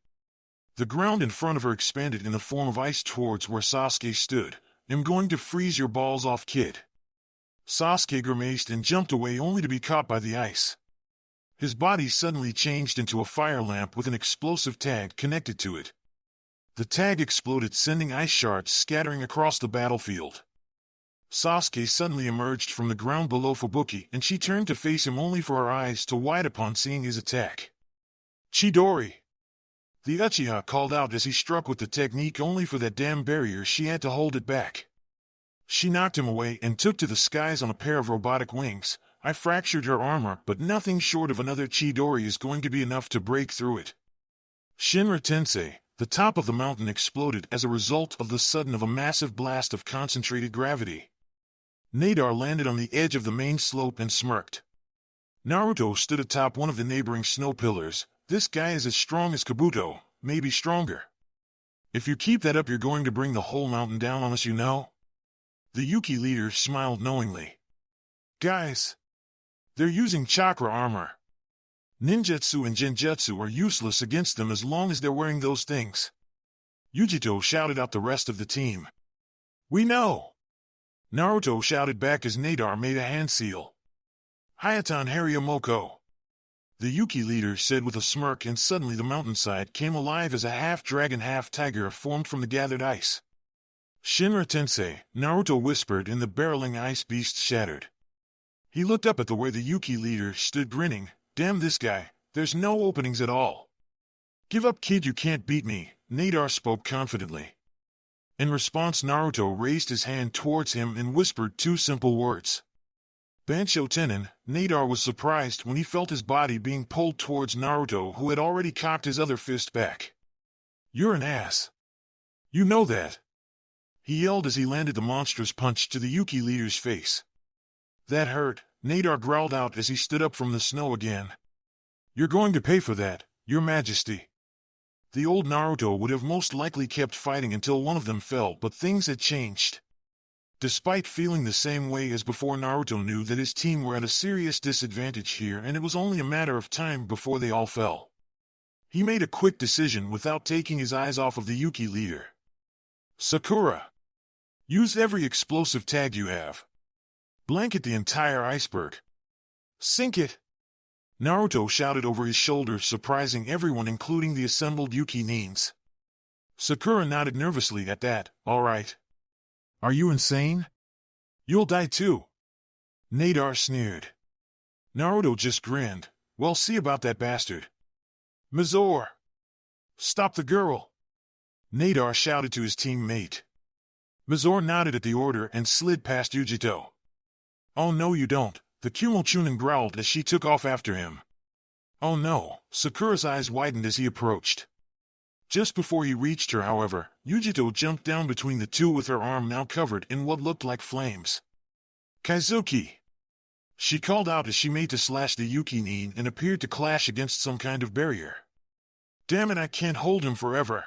The ground in front of her expanded in the form of ice towards where Sasuke stood. I'm going to freeze your balls off, kid. Sasuke grimaced and jumped away only to be caught by the ice. His body suddenly changed into a fire lamp with an explosive tag connected to it. The tag exploded, sending ice shards scattering across the battlefield. Sasuke suddenly emerged from the ground below Fubuki, and she turned to face him only for her eyes to wide upon seeing his attack. Chidori! The Uchiha called out as he struck with the technique, only for that damn barrier she had to hold it back. She knocked him away and took to the skies on a pair of robotic wings. I fractured her armor, but nothing short of another Chidori is going to be enough to break through it. Shinra Tensei, the top of the mountain exploded as a result of the sudden of a massive blast of concentrated gravity. Nadar landed on the edge of the main slope and smirked. Naruto stood atop one of the neighboring snow pillars. This guy is as strong as Kabuto, maybe stronger. If you keep that up, you're going to bring the whole mountain down on us, you know? The Yuki leader smiled knowingly. Guys, they're using chakra armor. Ninjutsu and Genjutsu are useless against them as long as they're wearing those things. Yujito shouted out the rest of the team. We know! Naruto shouted back as Nadar made a hand seal. Hayatan Haryamoko. The Yuki leader said with a smirk, and suddenly the mountainside came alive as a half-dragon half-tiger formed from the gathered ice. Shinra Tensei, Naruto whispered, and the barreling ice beast shattered. He looked up at the where the Yuki leader stood grinning. Damn this guy, there's no openings at all. Give up, kid, you can't beat me, Nadar spoke confidently. In response, Naruto raised his hand towards him and whispered 2 simple words. Bansho Tenin. Nadar was surprised when he felt his body being pulled towards Naruto, who had already cocked his other fist back. You're an ass. You know that. He yelled as he landed the monstrous punch to the Yuki leader's face. That hurt, Nadar growled out as he stood up from the snow again. You're going to pay for that, Your Majesty. The old Naruto would have most likely kept fighting until one of them fell, but things had changed. Despite feeling the same way as before, Naruto knew that his team were at a serious disadvantage here, and it was only a matter of time before they all fell. He made a quick decision without taking his eyes off of the Yuki leader. Sakura! Use every explosive tag you have. Blanket the entire iceberg. Sink it! Naruto shouted over his shoulder, surprising everyone, including the assembled Yuki Nins. Sakura nodded nervously at that. All right. Are you insane? You'll die too. Nadar sneered. Naruto just grinned. Well, see about that bastard. Mizore! Stop the girl! Nadar shouted to his teammate. Mizore nodded at the order and slid past Yujito. Oh no you don't, the Kumochunin growled as she took off after him. Oh no, Sakura's eyes widened as he approached. Just before he reached her, however, Yujito jumped down between the two with her arm now covered in what looked like flames. Kaizuki! She called out as she made to slash the Yuki Nin and appeared to clash against some kind of barrier. Damn it, I can't hold him forever.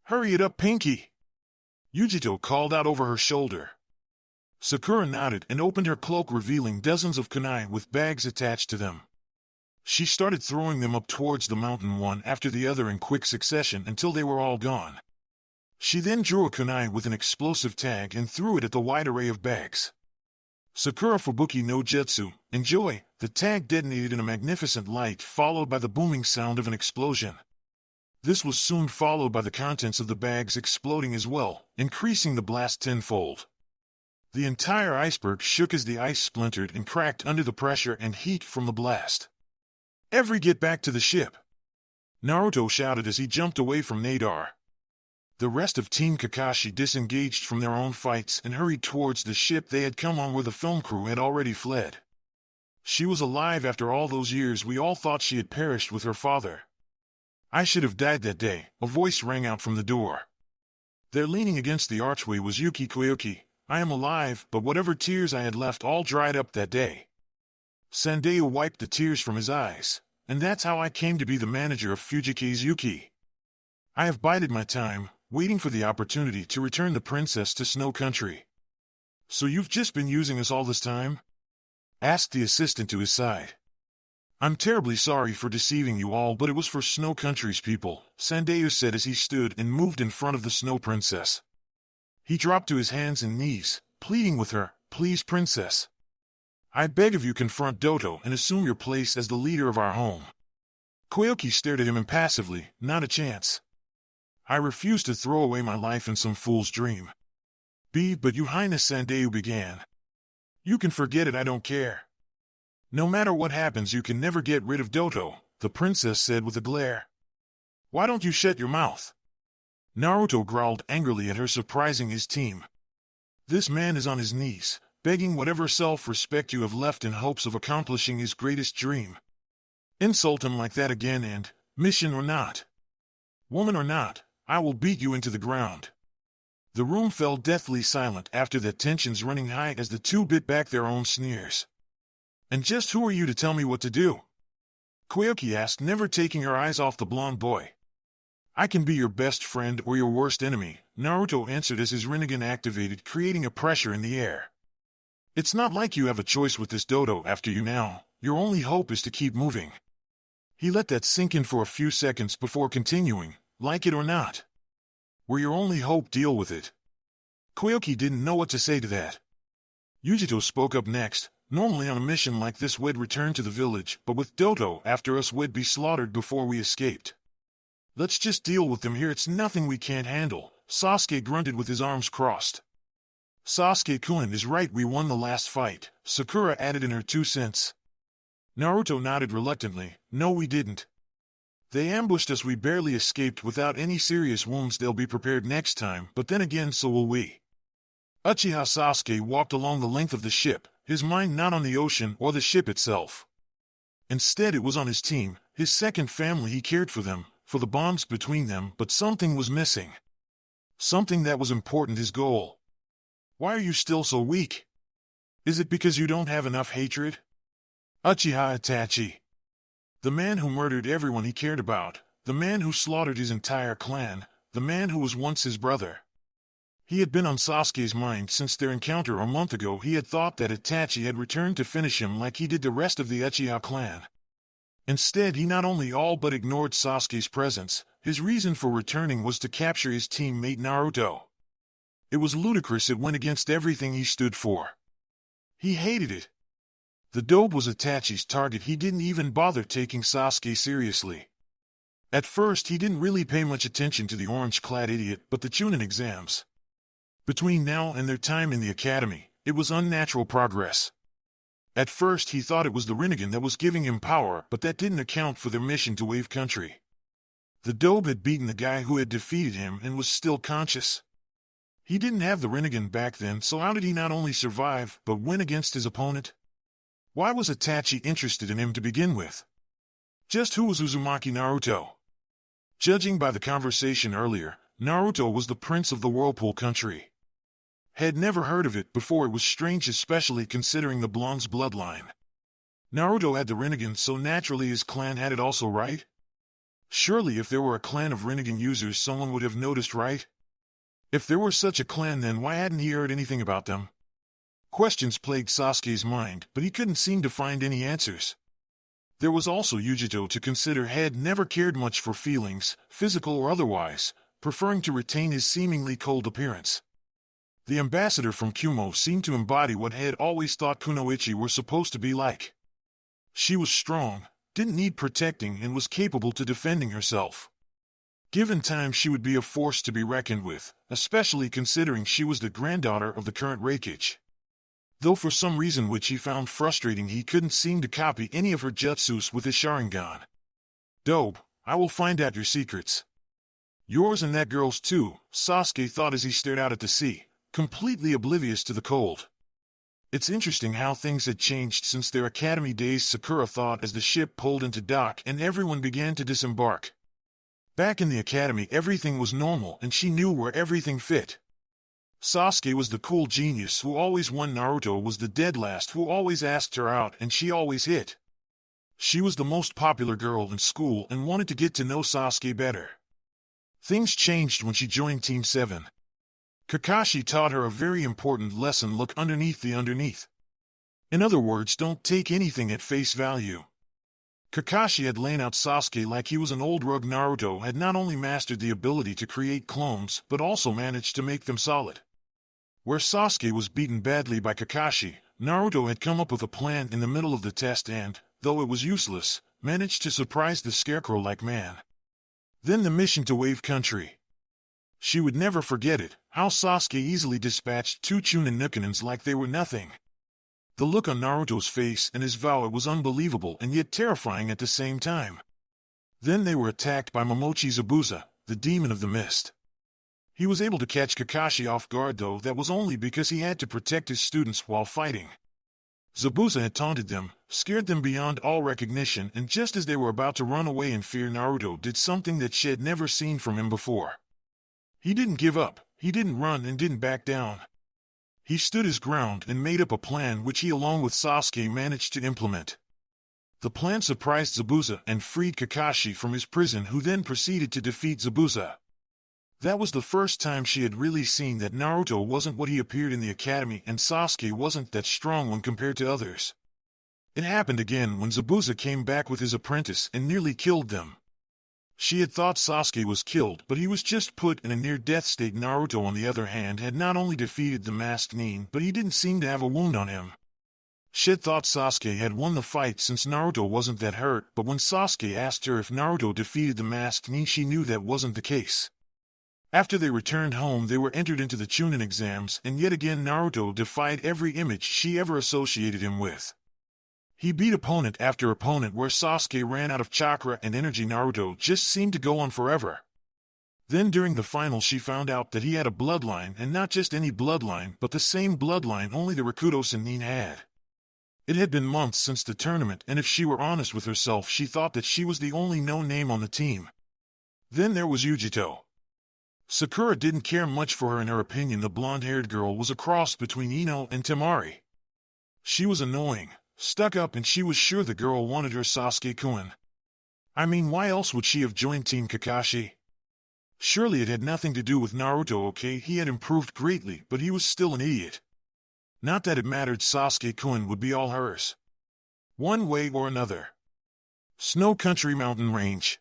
Hurry it up, Pinky! Yujito called out over her shoulder. Sakura nodded and opened her cloak, revealing dozens of kunai with bags attached to them. She started throwing them up towards the mountain one after the other in quick succession until they were all gone. She then drew a kunai with an explosive tag and threw it at the wide array of bags. Sakura Fubuki no Jutsu, enjoy! The tag detonated in a magnificent light, followed by the booming sound of an explosion. This was soon followed by the contents of the bags exploding as well, increasing the blast tenfold. The entire iceberg shook as the ice splintered and cracked under the pressure and heat from the blast. Every get back to the ship! Naruto shouted as he jumped away from Nadar. The rest of Team Kakashi disengaged from their own fights and hurried towards the ship they had come on, where the film crew had already fled. She was alive after all those years. We all thought she had perished with her father. I should have died that day, a voice rang out from the door. There leaning against the archway was Yuki Koyuki. I am alive, but whatever tears I had left all dried up that day. Sandayu wiped the tears from his eyes, and that's how I came to be the manager of Fujike's Yuki. I have bided my time, waiting for the opportunity to return the princess to Snow Country. So you've just been using us all this time? Asked the assistant to his side. I'm terribly sorry for deceiving you all, but it was for Snow Country's people, Sandayu said as he stood and moved in front of the Snow Princess. He dropped to his hands and knees, pleading with her, "Please, princess. I beg of you, confront Doto and assume your place as the leader of our home." Koyuki stared at him impassively. Not a chance. I refuse to throw away my life in some fool's dream. But Your Highness, Sandayu began. You can forget it, I don't care. No matter what happens, you can never get rid of Doto, the princess said with a glare. Why don't you shut your mouth? Naruto growled angrily at her, surprising his team. This man is on his knees, begging whatever self-respect you have left in hopes of accomplishing his greatest dream. Insult him like that again and, mission or not, woman or not, I will beat you into the ground. The room fell deathly silent after the tensions running high as the two bit back their own sneers. And just who are you to tell me what to do? Koyuki asked, never taking her eyes off the blonde boy. I can be your best friend or your worst enemy, Naruto answered as his Rinnegan activated, creating a pressure in the air. It's not like you have a choice with this Doto after you now, your only hope is to keep moving. He let that sink in for a few seconds before continuing, like it or not. We're your only hope, deal with it. Koyuki didn't know what to say to that. Yujito spoke up next. Normally on a mission like this we'd return to the village, but with Doto after us we'd be slaughtered before we escaped. Let's just deal with them here, it's nothing we can't handle, Sasuke grunted with his arms crossed. Sasuke-kun is right, we won the last fight, Sakura added in her 2 cents. Naruto nodded reluctantly, no we didn't. They ambushed us, we barely escaped without any serious wounds, they'll be prepared next time, but then again so will we. Uchiha Sasuke walked along the length of the ship, his mind not on the ocean or the ship itself. Instead it was on his team, his second family. He cared for them, for the bonds between them, but something was missing. Something that was important, his goal. Why are you still so weak? Is it because you don't have enough hatred? Uchiha Itachi. The man who murdered everyone he cared about, the man who slaughtered his entire clan, the man who was once his brother. He had been on Sasuke's mind since their encounter a month ago. He had thought that Itachi had returned to finish him like he did the rest of the Uchiha clan. Instead, he not only all but ignored Sasuke's presence, his reason for returning was to capture his teammate Naruto. It was ludicrous, it went against everything he stood for. He hated it. The dope was Itachi's target, he didn't even bother taking Sasuke seriously. At first he didn't really pay much attention to the orange-clad idiot, but the Chunin exams. Between now and their time in the academy, it was unnatural progress. At first he thought it was the Rinnegan that was giving him power, but that didn't account for their mission to Wave Country. The dope had beaten the guy who had defeated him and was still conscious. He didn't have the Rinnegan back then, so how did he not only survive, but win against his opponent? Why was Itachi interested in him to begin with? Just who was Uzumaki Naruto? Judging by the conversation earlier, Naruto was the prince of the Whirlpool Country. Had never heard of it before, it was strange, especially considering the blonde's bloodline. Naruto had the Rinnegan, so naturally his clan had it also, right? Surely if there were a clan of Rinnegan users someone would have noticed, right? If there were such a clan, then why hadn't he heard anything about them? Questions plagued Sasuke's mind, but he couldn't seem to find any answers. There was also Yujito to consider. Had never cared much for feelings, physical or otherwise, preferring to retain his seemingly cold appearance. The ambassador from Kumo seemed to embody what Had always thought Kunoichi were supposed to be like. She was strong, didn't need protecting, and was capable to defending herself. Given time, she would be a force to be reckoned with, especially considering she was the granddaughter of the current Raikage. Though for some reason which he found frustrating, he couldn't seem to copy any of her jutsus with his Sharingan. Dope, I will find out your secrets. Yours and that girl's too, Sasuke thought as he stared out at the sea, completely oblivious to the cold. It's interesting how things had changed since their academy days, Sakura thought as the ship pulled into dock and everyone began to disembark. Back in the academy everything was normal and she knew where everything fit. Sasuke was the cool genius who always won. Naruto was the dead last who always asked her out and she always hit. She was the most popular girl in school and wanted to get to know Sasuke better. Things changed when she joined Team 7. Kakashi taught her a very important lesson: look underneath the underneath. In other words, don't take anything at face value. Kakashi had laid out Sasuke like he was an old rug. Naruto had not only mastered the ability to create clones, but also managed to make them solid. Where Sasuke was beaten badly by Kakashi, Naruto had come up with a plan in the middle of the test and, though it was useless, managed to surprise the scarecrow-like man. Then the mission to Wave Country. She would never forget it, how Sasuke easily dispatched 2 Chunin Nukanins like they were nothing. The look on Naruto's face and his vow, it was unbelievable and yet terrifying at the same time. Then they were attacked by Momochi Zabuza, the demon of the mist. He was able to catch Kakashi off guard, though that was only because he had to protect his students while fighting. Zabuza had taunted them, scared them beyond all recognition, and just as they were about to run away in fear, Naruto did something that she had never seen from him before. He didn't give up, he didn't run and didn't back down. He stood his ground and made up a plan which he along with Sasuke managed to implement. The plan surprised Zabuza and freed Kakashi from his prison, who then proceeded to defeat Zabuza. That was the first time she had really seen that Naruto wasn't what he appeared in the academy and Sasuke wasn't that strong when compared to others. It happened again when Zabuza came back with his apprentice and nearly killed them. She had thought Sasuke was killed, but he was just put in a near-death state. Naruto, on the other hand, had not only defeated the masked Nin, but he didn't seem to have a wound on him. She had thought Sasuke had won the fight since Naruto wasn't that hurt, but when Sasuke asked her if Naruto defeated the masked Nin, she knew that wasn't the case. After they returned home, they were entered into the Chunin exams, and yet again Naruto defied every image she ever associated him with. He beat opponent after opponent. Where Sasuke ran out of chakra and energy, Naruto just seemed to go on forever. Then during the final she found out that he had a bloodline, and not just any bloodline, but the same bloodline only the Rakudosen Nin had. It had been months since the tournament, and if she were honest with herself, she thought that she was the only known name on the team. Then there was Yujito. Sakura didn't care much for her. In her opinion, the blonde-haired girl was a cross between Ino and Temari. She was annoying, stuck up, and she was sure the girl wanted her Sasuke-kun. I mean, why else would she have joined Team Kakashi? Surely it had nothing to do with Naruto. Okay, he had improved greatly, but he was still an idiot. Not that it mattered, Sasuke-kun would be all hers. One way or another. Snow Country Mountain Range.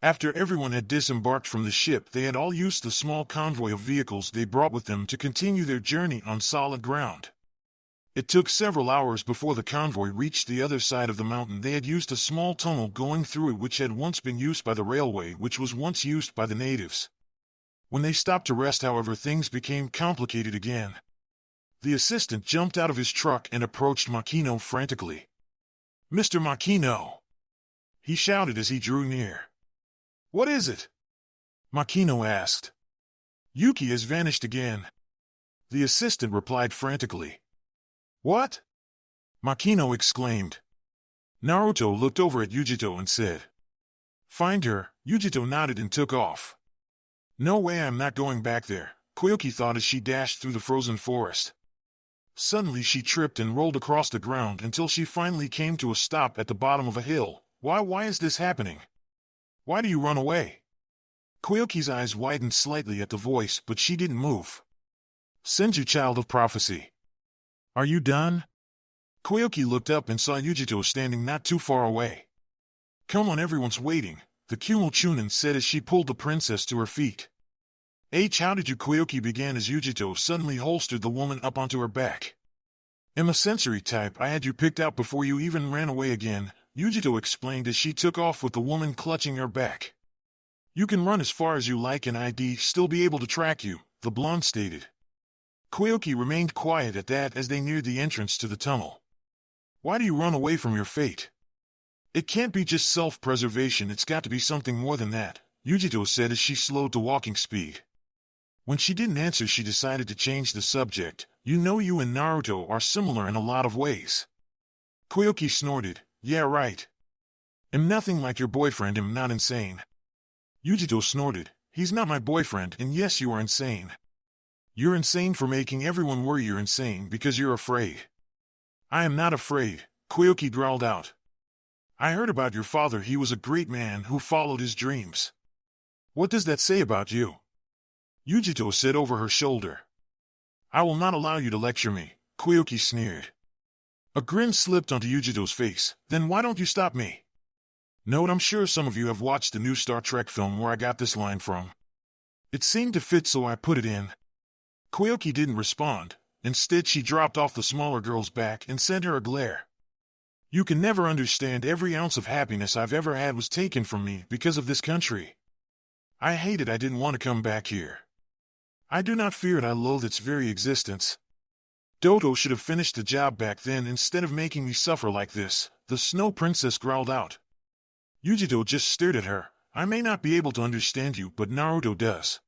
After everyone had disembarked from the ship, they had all used the small convoy of vehicles they brought with them to continue their journey on solid ground. It took several hours before the convoy reached the other side of the mountain. They had used a small tunnel going through it which had once been used by the railway, which was once used by the natives. When they stopped to rest, however, things became complicated again. The assistant jumped out of his truck and approached Makino frantically. "Mr. Makino!" he shouted as he drew near. "What is it?" Makino asked. "Yuki has vanished again," the assistant replied frantically. "What?" Makino exclaimed. Naruto looked over at Yujito and said, "Find her." Yujito nodded and took off. "No way, I'm not going back there," Koyuki thought as she dashed through the frozen forest. Suddenly she tripped and rolled across the ground until she finally came to a stop at the bottom of a hill. Why is this happening? Why do you run away?" Koyuki's eyes widened slightly at the voice, but she didn't move. "Senju, child of prophecy. Are you done?" Koyuki looked up and saw Yujito standing not too far away. "Come on, everyone's waiting," the Kyuubi Chunin said as she pulled the princess to her feet. "How did you?" Koyuki began as Yujito suddenly holstered the woman up onto her back. "I'm a sensory type. I had you picked out before you even ran away again," Yujito explained as she took off with the woman clutching her back. "You can run as far as you like and I'd still be able to track you," the blonde stated. Koyuki remained quiet at that as they neared the entrance to the tunnel. "Why do you run away from your fate? It can't be just self-preservation, it's got to be something more than that," Yujito said as she slowed to walking speed. When she didn't answer, she decided to change the subject. "You know, you and Naruto are similar in a lot of ways." Koyuki snorted. "Yeah, right. I'm nothing like your boyfriend. I'm not insane." Yujito snorted. He's not my boyfriend, and yes, you are insane. You're insane for making everyone worry you're insane because you're afraid. I am not afraid, Koyuki growled out. I heard about your father. He was a great man who followed his dreams. What does that say about you? Yujito said over her shoulder. I will not allow you to lecture me, Koyuki sneered. A grin slipped onto Yujito's face. Then why don't you stop me? Note, I'm sure some of you have watched the new Star Trek film where I got this line from. It seemed to fit, so I put it in. Koyuki didn't respond. Instead, she dropped off the smaller girl's back and sent her a glare. You can never understand. Every ounce of happiness I've ever had was taken from me because of this country. I hate it. I didn't want to come back here. I do not fear it. I loathe its very existence. Dodo should have finished the job back then instead of making me suffer like this, the Snow Princess growled out. Yujito just stared at her. I may not be able to understand you, but Naruto does.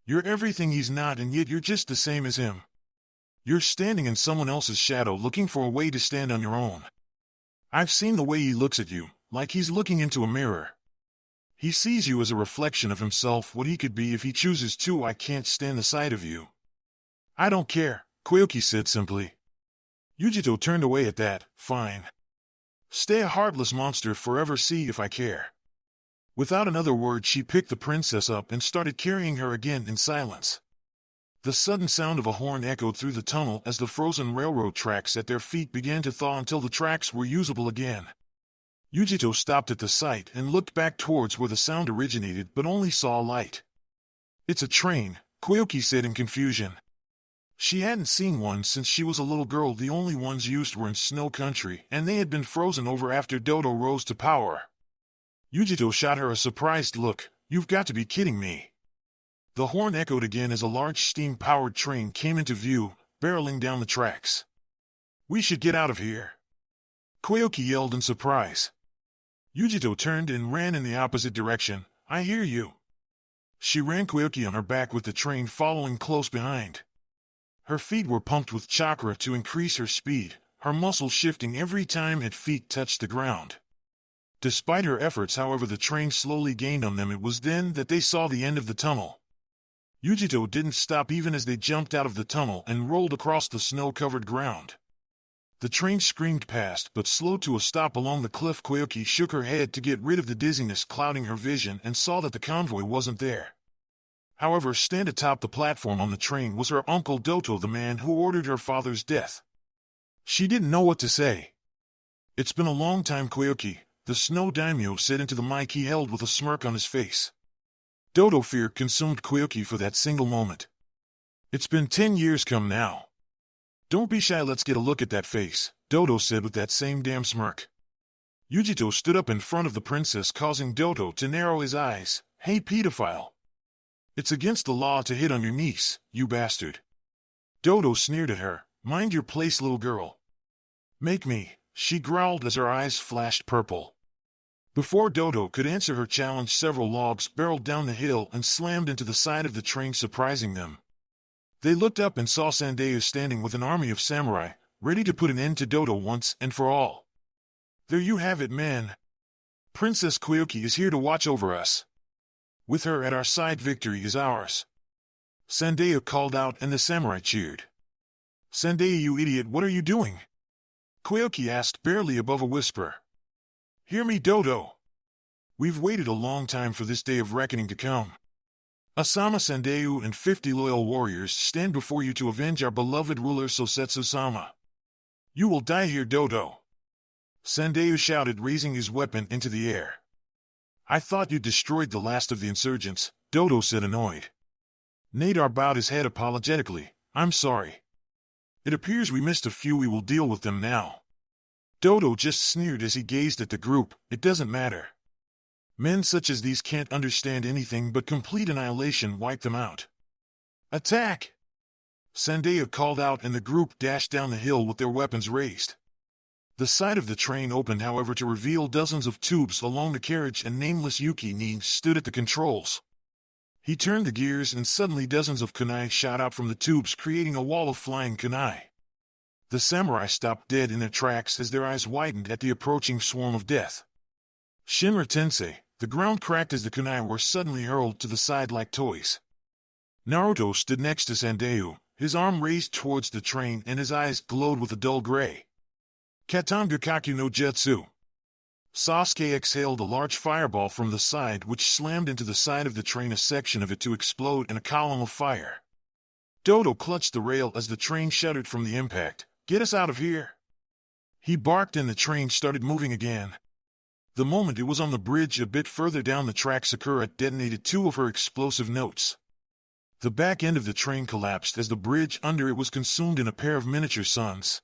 You're everything he's not, and yet you're just the same as him. You're standing in someone else's shadow looking for a way to stand on your own. I've seen the way he looks at you, like he's looking into a mirror. He sees you as a reflection of himself, what he could be if he chooses to. I can't stand the sight of you. I don't care, Koyuki said simply. Yujito turned away at that. Fine. Stay a heartless monster forever, see if I care. Without another word, she picked the princess up and started carrying her again in silence. The sudden sound of a horn echoed through the tunnel as the frozen railroad tracks at their feet began to thaw until the tracks were usable again. Yujito stopped at the sight and looked back towards where the sound originated, but only saw a light. It's a train, Koyuki said in confusion. She hadn't seen one since she was a little girl. The only ones used were in Snow Country, and they had been frozen over after Dodo rose to power. Yujito shot her a surprised look. You've got to be kidding me. The horn echoed again as a large steam-powered train came into view, barreling down the tracks. We should get out of here, Koyuki yelled in surprise. Yujito turned and ran in the opposite direction. I hear you. She ran, Koyuki on her back with the train following close behind. Her feet were pumped with chakra to increase her speed, her muscles shifting every time her feet touched the ground. Despite her efforts, however, the train slowly gained on them. It was then that they saw the end of the tunnel. Yujito didn't stop even as they jumped out of the tunnel and rolled across the snow-covered ground. The train screamed past, but slowed to a stop along the cliff. Koyuki shook her head to get rid of the dizziness clouding her vision and saw that the convoy wasn't there. However, stand atop the platform on the train was her uncle Doto, the man who ordered her father's death. She didn't know what to say. It's been a long time, Koyuki, the snow daimyo said into the mic he held with a smirk on his face. Dodo fear consumed Koyuki for that single moment. It's been 10 years come now. Don't be shy, let's get a look at that face, Dodo said with that same damn smirk. Yujito stood up in front of the princess, causing Dodo to narrow his eyes. Hey, pedophile. It's against the law to hit on your niece, you bastard. Dodo sneered at her. Mind your place, little girl. Make me, she growled as her eyes flashed purple. Before Dodo could answer her challenge, several logs barreled down the hill and slammed into the side of the train, surprising them. They looked up and saw Sandeyu standing with an army of samurai, ready to put an end to Dodo once and for all. There you have it, man. Princess Koyuki is here to watch over us. With her at our side, victory is ours. Sandeyu called out and the samurai cheered. Sandeyu, you idiot, what are you doing? Koyuki asked, barely above a whisper. Hear me, Dodo. We've waited a long time for this day of reckoning to come. Asama Sandeyu and 50 loyal warriors stand before you to avenge our beloved ruler Sosetsu-sama. You will die here, Dodo. Sandeyu shouted, raising his weapon into the air. I thought you destroyed the last of the insurgents, Dodo said, annoyed. Nadar bowed his head apologetically. I'm sorry. It appears we missed a few. We will deal with them now. Dodo just sneered as he gazed at the group. It doesn't matter. Men such as these can't understand anything but complete annihilation. Wipe them out. Attack! Sandeyu called out and the group dashed down the hill with their weapons raised. The side of the train opened, however, to reveal dozens of tubes along the carriage, and nameless Yuki stood at the controls. He turned the gears and suddenly dozens of kunai shot out from the tubes, creating a wall of flying kunai. The samurai stopped dead in their tracks as their eyes widened at the approaching swarm of death. Shinra Tensei, The ground cracked as the kunai were suddenly hurled to the side like toys. Naruto stood next to Sandayu, his arm raised towards the train and his eyes glowed with a dull gray. Katangakaku no Jutsu. Sasuke exhaled a large fireball from the side which slammed into the side of the train, a section of it to explode in a column of fire. Dodo clutched the rail as the train shuddered from the impact. "Get us out of here!" He barked and the train started moving again. The moment it was on the bridge a bit further down the track, Sakura detonated 2 of her explosive notes. The back end of the train collapsed as the bridge under it was consumed in a pair of miniature suns.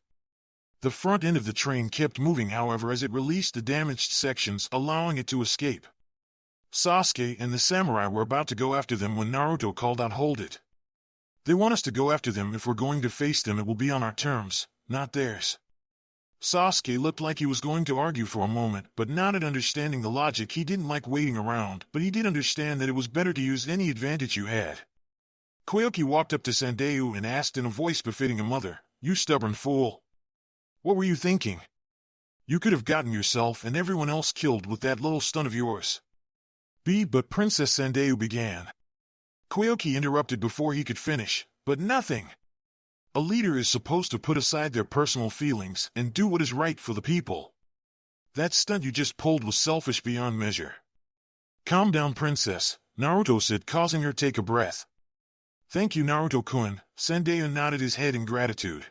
The front end of the train kept moving, however, as it released the damaged sections, allowing it to escape. Sasuke and the samurai were about to go after them when Naruto called out, "Hold it. They want us to go after them. If we're going to face them, it will be on our terms, not theirs." Sasuke looked like he was going to argue for a moment, but nodded, understanding the logic. He didn't like waiting around, but he did understand that it was better to use any advantage you had. Koyoki walked up to Sandayu and asked in a voice befitting a mother, "You stubborn fool. What were you thinking? You could have gotten yourself and everyone else killed with that little stunt of yours." But Princess Sandayu began. Koyoki interrupted before he could finish, "But nothing. A leader is supposed to put aside their personal feelings and do what is right for the people. That stunt you just pulled was selfish beyond measure." "Calm down, Princess," Naruto said, causing her take a breath. "Thank you, Naruto-kun." Sandayu nodded his head in gratitude.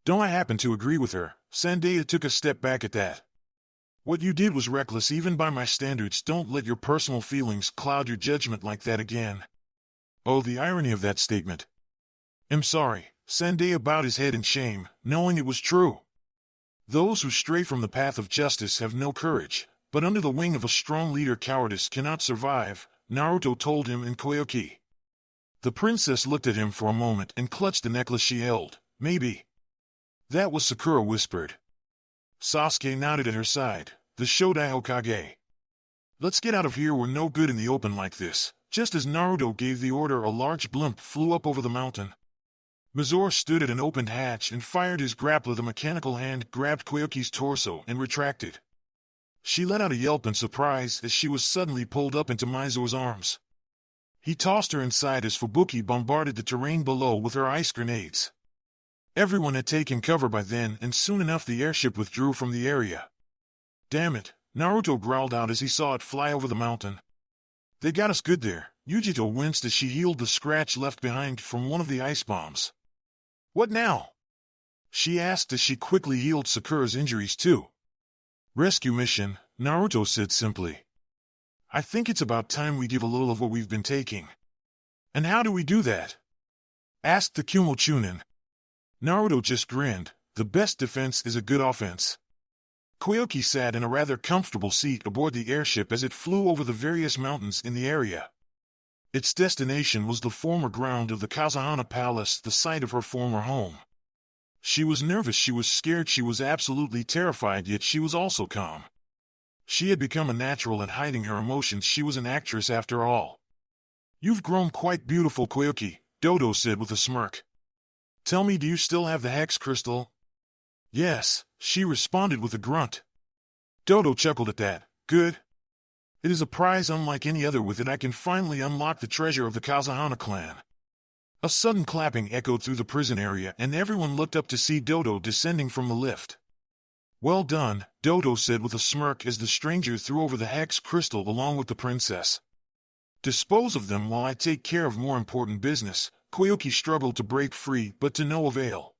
"Don't I happen to agree with her?" Sandayu took a step back at that. "What you did was reckless even by my standards. Don't let your personal feelings cloud your judgment like that again." Oh, the irony of that statement. "I'm sorry." Sandayu bowed his head in shame, knowing it was true. Those who stray from the path of justice have no courage, but under the wing of a strong leader cowardice cannot survive, Naruto told him and Koyoki. The princess looked at him for a moment and clutched the necklace she held. "Maybe." "That was," Sakura whispered. Sasuke nodded at her side. "The Shodai Hokage. Let's get out of here. We're no good in the open like this." Just as Naruto gave the order, a large blimp flew up over the mountain. Mizore stood at an opened hatch and fired his grappler. The mechanical hand grabbed Koyoki's torso and retracted. She let out a yelp in surprise as she was suddenly pulled up into Mizore's arms. He tossed her inside as Fubuki bombarded the terrain below with her ice grenades. Everyone had taken cover by then, and soon enough the airship withdrew from the area. "Damn it," Naruto growled out as he saw it fly over the mountain. "They got us good there." Yujito winced as she healed the scratch left behind from one of the ice bombs. "What now?" she asked as she quickly healed Sakura's injuries too. "Rescue mission," Naruto said simply. "I think it's about time we give a little of what we've been taking." "And how do we do that?" asked the Kumo Chunin. Naruto just grinned. "The best defense is a good offense." Koyoki sat in a rather comfortable seat aboard the airship as it flew over the various mountains in the area. Its destination was the former ground of the Kazahana Palace, the site of her former home. She was nervous, she was scared, she was absolutely terrified, yet she was also calm. She had become a natural at hiding her emotions. She was an actress after all. "You've grown quite beautiful, Koyoki," Dodo said with a smirk. "Tell me, do you still have the hex crystal?" "Yes," she responded with a grunt. Dodo chuckled at that. "Good. It is a prize unlike any other. With it I can finally unlock the treasure of the Kazahana clan." A sudden clapping echoed through the prison area and everyone looked up to see Dodo descending from the lift. "Well done," Dodo said with a smirk as the stranger threw over the hex crystal along with the princess. "Dispose of them while I take care of more important business." Koyoki struggled to break free, but to no avail.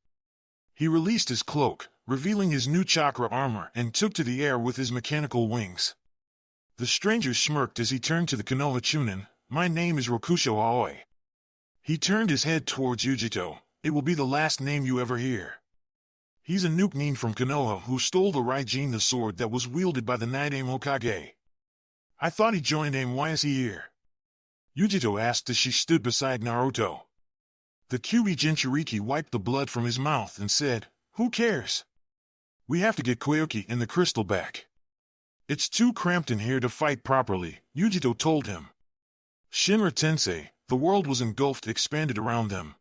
He released his cloak, revealing his new chakra armor, and took to the air with his mechanical wings. The stranger smirked as he turned to the Konoha Chunin. "My name is Rokusho Aoi." He turned his head towards Yujito. "It will be the last name you ever hear. He's a Nukenin from Konoha who stole the Raijin, the sword that was wielded by the Yondaime Hokage. I thought he joined AIM. Why is he here?" Yujito asked as she stood beside Naruto. The Kyuubi Jinchuuriki wiped the blood from his mouth and said, "Who cares? We have to get Koyoki and the crystal back. It's too cramped in here to fight properly," Yujito told him. Shinra Tensei, the world was engulfed, expanded around them.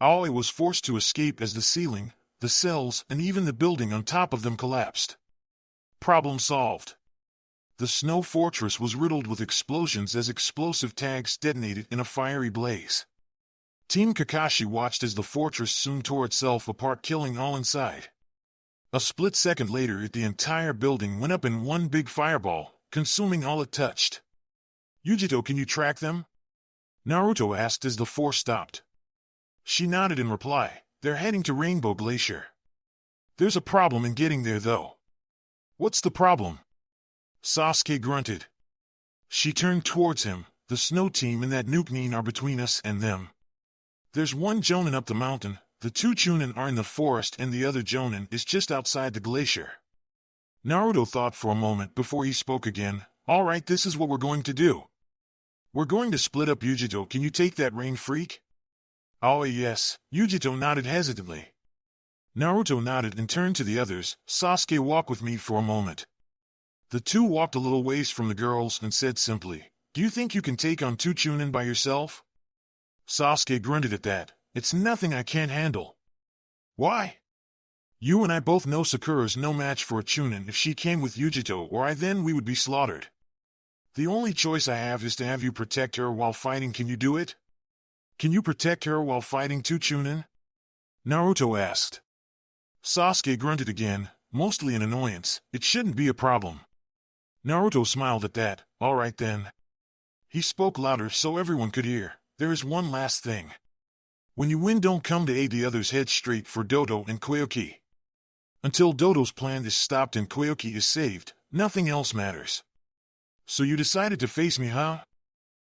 Aoi was forced to escape as the ceiling, the cells, and even the building on top of them collapsed. Problem solved. The snow fortress was riddled with explosions as explosive tags detonated in a fiery blaze. Team Kakashi watched as the fortress soon tore itself apart, killing all inside. A split second later, the entire building went up in one big fireball, consuming all it touched. "Yujito, can you track them?" Naruto asked as the four stopped. She nodded in reply. "They're heading to Rainbow Glacier. There's a problem in getting there, though." "What's the problem?" Sasuke grunted. She turned towards him. "The snow team and that nuke are between us and them. There's one Jonin up the mountain, the two Chunin are in the forest, and the other Jonin is just outside the glacier." Naruto thought for a moment before he spoke again. "All right, this is what we're going to do. We're going to split up. Yujito, can you take that rain freak?" "Oh yes." Yujito nodded hesitantly. Naruto nodded and turned to the others. "Sasuke, walk with me for a moment." The two walked a little ways from the girls and said simply, "Do you think you can take on two Chunin by yourself?" Sasuke grunted at that. "It's nothing I can't handle." "Why?" "You and I both know Sakura's no match for a Chunin. If she came with Yujito or I, then we would be slaughtered. The only choice I have is to have you protect her while fighting. Can you do it? Can you protect her while fighting two Chunin?" Naruto asked. Sasuke grunted again, mostly in annoyance. "It shouldn't be a problem." Naruto smiled at that. "All right then." He spoke louder so everyone could hear. "There is one last thing. When you win, don't come to aid the others. Head straight for Dodo and Koyoki. Until Dodo's plan is stopped and Koyoki is saved, nothing else matters." "So you decided to face me, huh?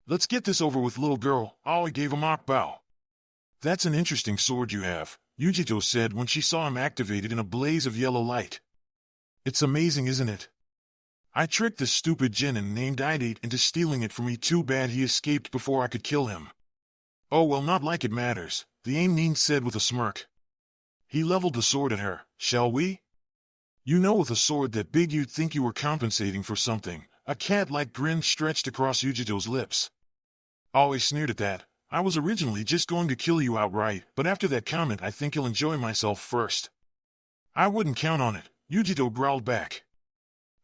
Let's get this over with, little girl." Aoi gave a mock bow. "That's an interesting sword you have," Yujito said when she saw him activated in a blaze of yellow light. "It's amazing, isn't it? I tricked this stupid Genin named Idate into stealing it from me. Too bad he escaped before I could kill him." "Oh well, not like it matters," the Aim said with a smirk. He leveled the sword at her. "Shall we?" "You know, with a sword that big you'd think you were compensating for something." A cat-like grin stretched across Yujito's lips. Aoi sneered at that. "I was originally just going to kill you outright, but after that comment I think I'll enjoy myself first." "I wouldn't count on it," Yujito growled back.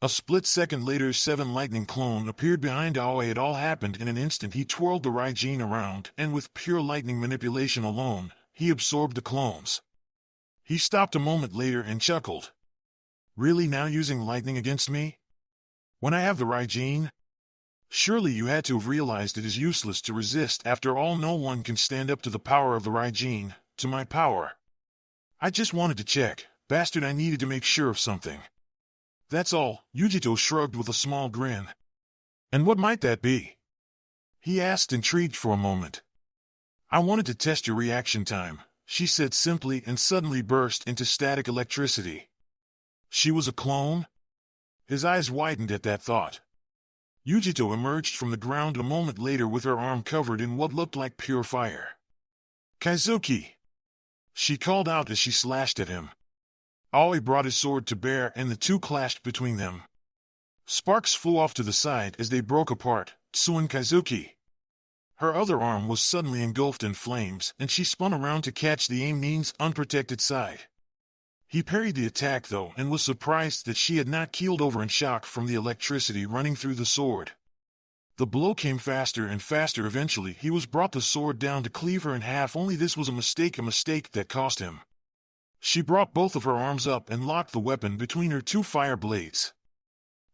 A split second later, 7 lightning clone appeared behind Aoi. It all happened in an instant. He twirled the Raijin around, and with pure lightning manipulation alone, he absorbed the clones. He stopped a moment later and chuckled. "Really, now using lightning against me? When I have the Raijin? Surely you had to have realized it is useless to resist. After all, no one can stand up to the power of the Raijin, to my power. I just wanted to check, bastard. I needed to make sure of something. That's all." Yujito shrugged with a small grin. "And what might that be?" he asked, intrigued for a moment. "I wanted to test your reaction time," she said simply, and suddenly burst into static electricity. She was a clone? His eyes widened at that thought. Yujito emerged from the ground a moment later with her arm covered in what looked like pure fire. "Kaizuki!" she called out as she slashed at him. Aoi brought his sword to bear and the two clashed between them. Sparks flew off to the side as they broke apart. "Tsuin Kaizuki!" Her other arm was suddenly engulfed in flames, and she spun around to catch the Aim unprotected side. He parried the attack though, and was surprised that she had not keeled over in shock from the electricity running through the sword. The blow came faster and faster. Eventually he was brought the sword down to cleave her in half. Only this was a mistake that cost him. She brought both of her arms up and locked the weapon between her two fire blades.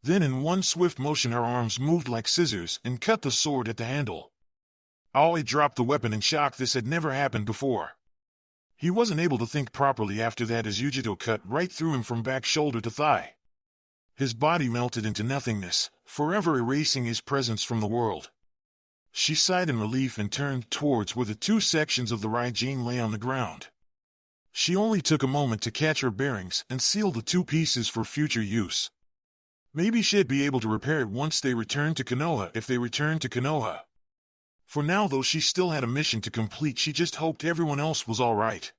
Then in one swift motion her arms moved like scissors and cut the sword at the handle. Aoi dropped the weapon in shock. This had never happened before. He wasn't able to think properly after that as Yujito cut right through him from back shoulder to thigh. His body melted into nothingness, forever erasing his presence from the world. She sighed in relief and turned towards where the two sections of the Raijin lay on the ground. She only took a moment to catch her bearings and seal the two pieces for future use. Maybe she'd be able to repair it once they returned to Konoha, if they returned to Konoha. For now though, she still had a mission to complete. She just hoped everyone else was alright.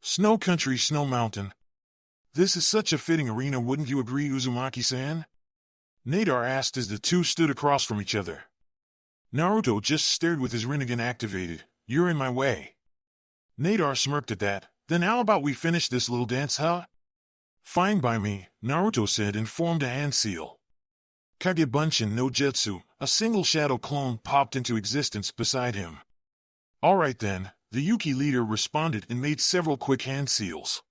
Snow Country, Snow Mountain. This is such a fitting arena, wouldn't you agree, Uzumaki-san? Nadar asked as the two stood across from each other. Naruto just stared with his Rinnegan activated. "You're in my way." Nadar smirked at that. "Then how about we finish this little dance, huh?" "Fine by me," Naruto said and formed a hand seal. Kage Bunshin no Jutsu, a single shadow clone popped into existence beside him. Alright then, the Yuki leader responded and made several quick hand seals.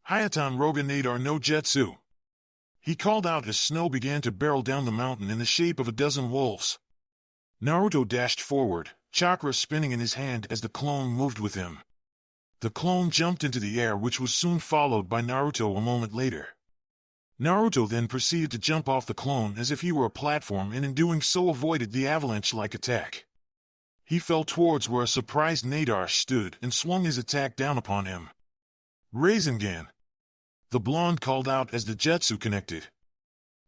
Hayatan Roga Nadar no Jutsu. He called out as snow began to barrel down the mountain in the shape of a dozen wolves. Naruto dashed forward, chakra spinning in his hand as the clone moved with him. The clone jumped into the air, which was soon followed by Naruto a moment later. Naruto then proceeded to jump off the clone as if he were a platform, and in doing so avoided the avalanche-like attack. He fell towards where a surprised Nadar stood and swung his attack down upon him. Rasengan! The blonde called out as the jutsu connected.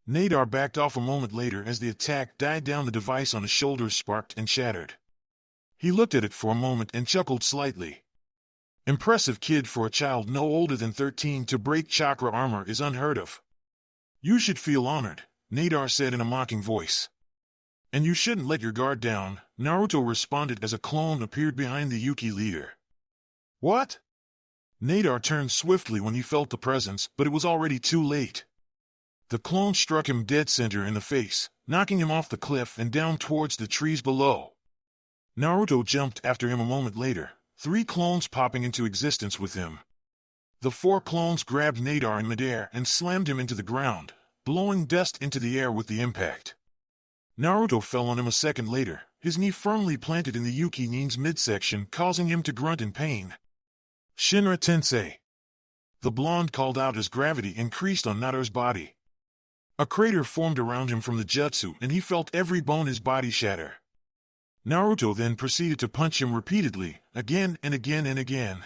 Nadar backed off a moment later as the attack died down. The device on his shoulders sparked and shattered. He looked at it for a moment and chuckled slightly. Impressive kid for a child no older than 13 to break chakra armor is unheard of. You should feel honored, Nadar said in a mocking voice. And you shouldn't let your guard down, Naruto responded as a clone appeared behind the Yuki leader. What? Nadar turned swiftly when he felt the presence, but it was already too late. The clone struck him dead center in the face, knocking him off the cliff and down towards the trees below. Naruto jumped after him a moment later, 3 clones popping into existence with him. The 4 clones grabbed Nadar in midair and slammed him into the ground, blowing dust into the air with the impact. Naruto fell on him a second later, his knee firmly planted in the Yuki nin's midsection, causing him to grunt in pain. Shinra Tensei! The blonde called out as gravity increased on Nadar's body. A crater formed around him from the jutsu, and he felt every bone in his body shatter. Naruto then proceeded to punch him repeatedly, again and again and again.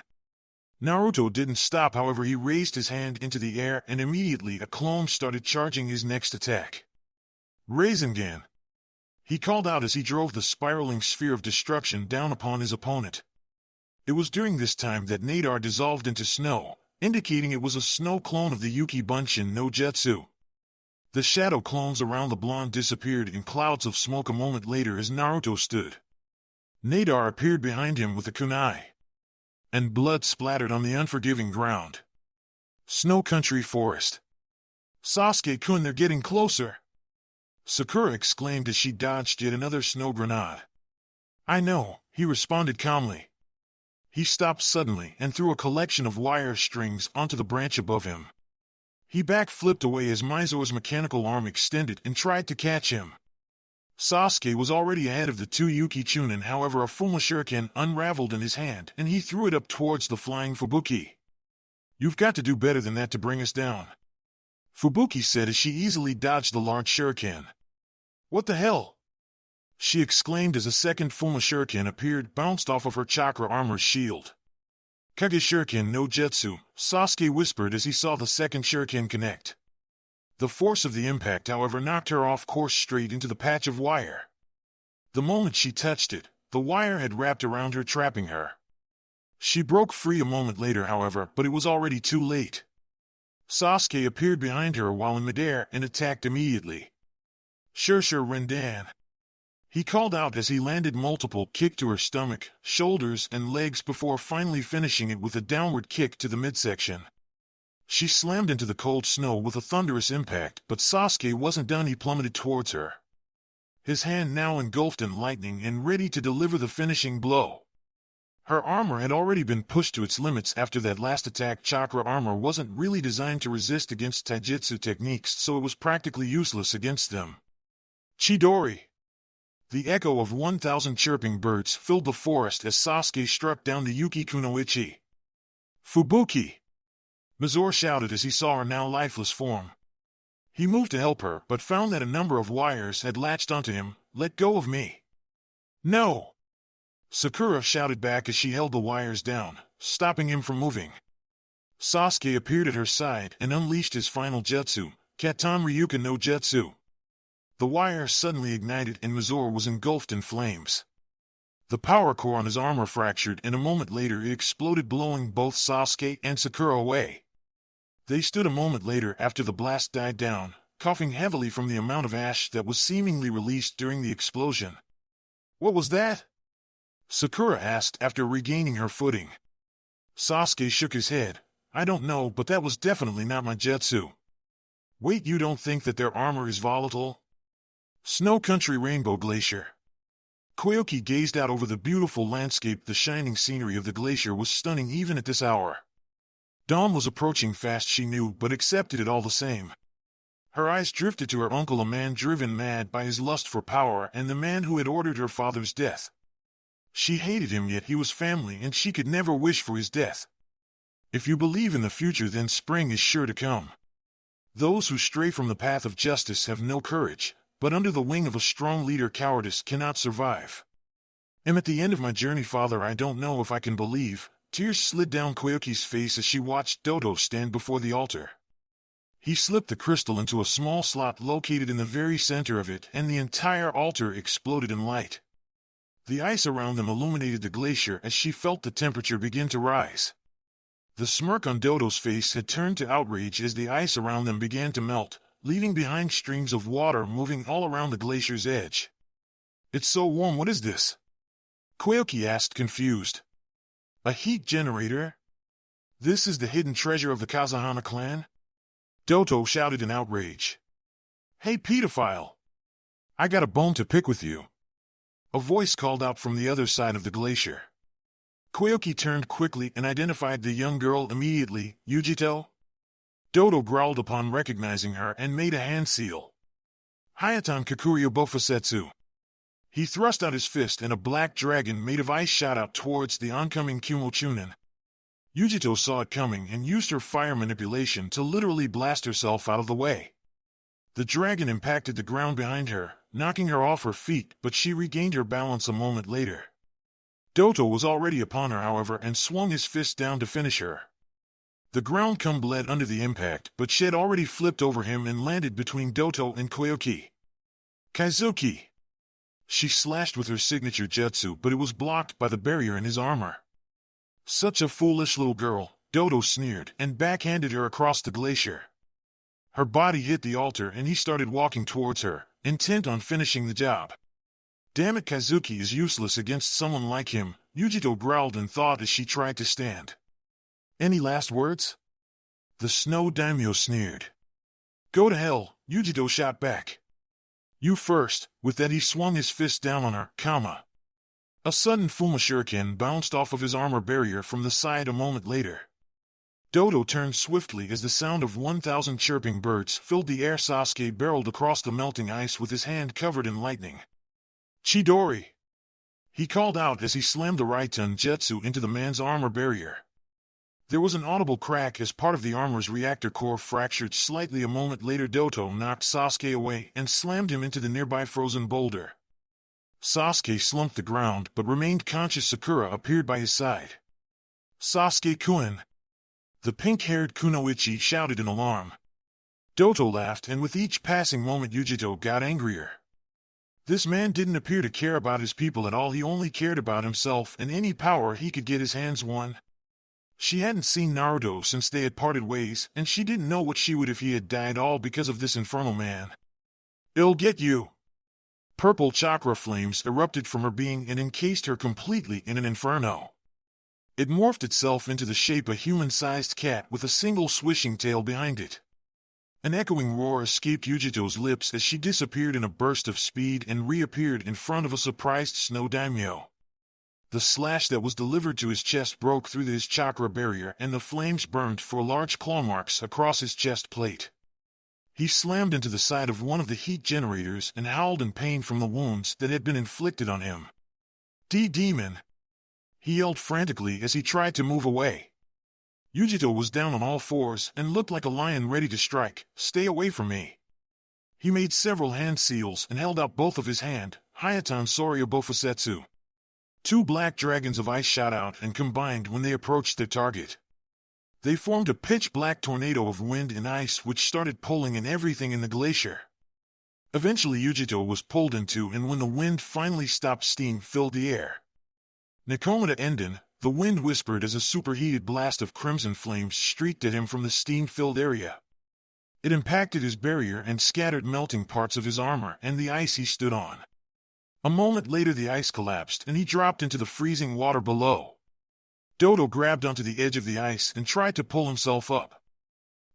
Naruto didn't stop, however. He raised his hand into the air and immediately a clone started charging his next attack. Rasengan! He called out as he drove the spiraling sphere of destruction down upon his opponent. It was during this time that Nadar dissolved into snow, indicating it was a snow clone of the Yuki Bunshin no Jutsu. The shadow clones around the blonde disappeared in clouds of smoke a moment later as Naruto stood. Nadar appeared behind him with a kunai. And blood splattered on the unforgiving ground. Snow Country Forest. Sasuke-kun, they're getting closer! Sakura exclaimed as she dodged yet another snow grenade. I know, he responded calmly. He stopped suddenly and threw a collection of wire strings onto the branch above him. He backflipped away as Mizo's mechanical arm extended and tried to catch him. Sasuke was already ahead of the 2 Yuki Chunin, however a Fuma Shuriken unraveled in his hand and he threw it up towards the flying Fubuki. You've got to do better than that to bring us down, Fubuki said as she easily dodged the large shuriken. What the hell? She exclaimed as a second Fuma Shuriken appeared, bounced off of her chakra armor's shield. Kage Shuriken no Jutsu, Sasuke whispered as he saw the second shuriken connect. The force of the impact, however, knocked her off course straight into the patch of wire. The moment she touched it, the wire had wrapped around her, trapping her. She broke free a moment later, however, but it was already too late. Sasuke appeared behind her while in midair and attacked immediately. Sure Rinnegan! He called out as he landed multiple kicks to her stomach, shoulders, and legs before finally finishing it with a downward kick to the midsection. She slammed into the cold snow with a thunderous impact, but Sasuke wasn't done. He plummeted towards her, his hand now engulfed in lightning and ready to deliver the finishing blow. Her armor had already been pushed to its limits after that last attack. Chakra armor wasn't really designed to resist against taijutsu techniques, so it was practically useless against them. Chidori! The echo of 1,000 chirping birds filled the forest as Sasuke struck down the Yuki Kunoichi. Fubuki! Mizore shouted as he saw her now lifeless form. He moved to help her, but found that a number of wires had latched onto him. Let go of me! No! Sakura shouted back as she held the wires down, stopping him from moving. Sasuke appeared at her side and unleashed his final jutsu, Katan Ryuka no Jutsu. The wire suddenly ignited and Mizore was engulfed in flames. The power core on his armor fractured and a moment later it exploded, blowing both Sasuke and Sakura away. They stood a moment later after the blast died down, coughing heavily from the amount of ash that was seemingly released during the explosion. What was that? Sakura asked after regaining her footing. Sasuke shook his head. I don't know, but that was definitely not my jutsu. Wait, you don't think that their armor is volatile? Snow Country Rainbow Glacier. Koyoki gazed out over the beautiful landscape. The shining scenery of the glacier was stunning even at this hour. Dawn was approaching fast, she knew, but accepted it all the same. Her eyes drifted to her uncle, a man driven mad by his lust for power and the man who had ordered her father's death. She hated him, yet he was family and she could never wish for his death. If you believe in the future, then spring is sure to come. Those who stray from the path of justice have no courage, but under the wing of a strong leader cowardice cannot survive. I'm at the end of my journey, father. I don't know if I can believe. Tears slid down Koyoki's face as she watched Dodo stand before the altar. He slipped the crystal into a small slot located in the very center of it, and the entire altar exploded in light. The ice around them illuminated the glacier as she felt the temperature begin to rise. The smirk on Dodo's face had turned to outrage as the ice around them began to melt, leaving behind streams of water moving all around the glacier's edge. It's so warm, what is this? Koyoki asked, confused. A heat generator? This is the hidden treasure of the Kazahana clan? Dodo shouted in outrage. Hey, pedophile! I got a bone to pick with you. A voice called out from the other side of the glacier. Koyoki turned quickly and identified the young girl immediately. Yujito? Dodo growled upon recognizing her and made a hand seal. Hayatan Kakuryo Bofusetsu. He thrust out his fist and a black dragon made of ice shot out towards the oncoming Kumochunin. Yujito saw it coming and used her fire manipulation to literally blast herself out of the way. The dragon impacted the ground behind her, knocking her off her feet, but she regained her balance a moment later. Dodo was already upon her, however, and swung his fist down to finish her. The ground bled under the impact, but she had already flipped over him and landed between Dodo and Koyoki. Kaizuki! She slashed with her signature jutsu, but it was blocked by the barrier in his armor. Such a foolish little girl, Dodo sneered, and backhanded her across the glacier. Her body hit the altar and he started walking towards her, intent on finishing the job. Damn it, Kazuki is useless against someone like him, Yujito growled in thought as she tried to stand. Any last words? The Snow Daimyo sneered. Go to hell, Yujito shot back. You first. With that he swung his fist down on her, A sudden Fuma Shuriken bounced off of his armor barrier from the side a moment later. Dodo turned swiftly as the sound of 1,000 chirping birds filled the air. Sasuke barreled across the melting ice with his hand covered in lightning. Chidori! He called out as he slammed the Raiten Jutsu into the man's armor barrier. There was an audible crack as part of the armor's reactor core fractured slightly. A moment later Dodo knocked Sasuke away and slammed him into the nearby frozen boulder. Sasuke slumped the ground but remained conscious. Sakura appeared by his side. Sasuke-kun! The pink-haired Kunoichi shouted in alarm. Dodo laughed, and with each passing moment Yujito got angrier. This man didn't appear to care about his people at all. He only cared about himself and any power he could get his hands on. She hadn't seen Naruto since they had parted ways, and she didn't know what she would if he had died, all because of this infernal man. It'll get you! Purple chakra flames erupted from her being and encased her completely in an inferno. It morphed itself into the shape of a human-sized cat with a single swishing tail behind it. An echoing roar escaped Yujito's lips as she disappeared in a burst of speed and reappeared in front of a surprised Snow Daimyo. The slash that was delivered to his chest broke through his chakra barrier and the flames burned for large claw marks across his chest plate. He slammed into the side of one of the heat generators and howled in pain from the wounds that had been inflicted on him. D-Demon! He yelled frantically as he tried to move away. Yujito was down on all fours and looked like a lion ready to strike. Stay away from me. He made several hand seals and held out both of his hand. Hayatan Soryo Bofusetsu. Two black dragons of ice shot out and combined when they approached their target. They formed a pitch-black tornado of wind and ice which started pulling in everything in the glacier. Eventually Yujito was pulled into, and when the wind finally stopped, steam filled the air. Nakomata Enden, the wind whispered as a superheated blast of crimson flames streaked at him from the steam-filled area. It impacted his barrier and scattered melting parts of his armor and the ice he stood on. A moment later the ice collapsed and he dropped into the freezing water below. Dodo grabbed onto the edge of the ice and tried to pull himself up.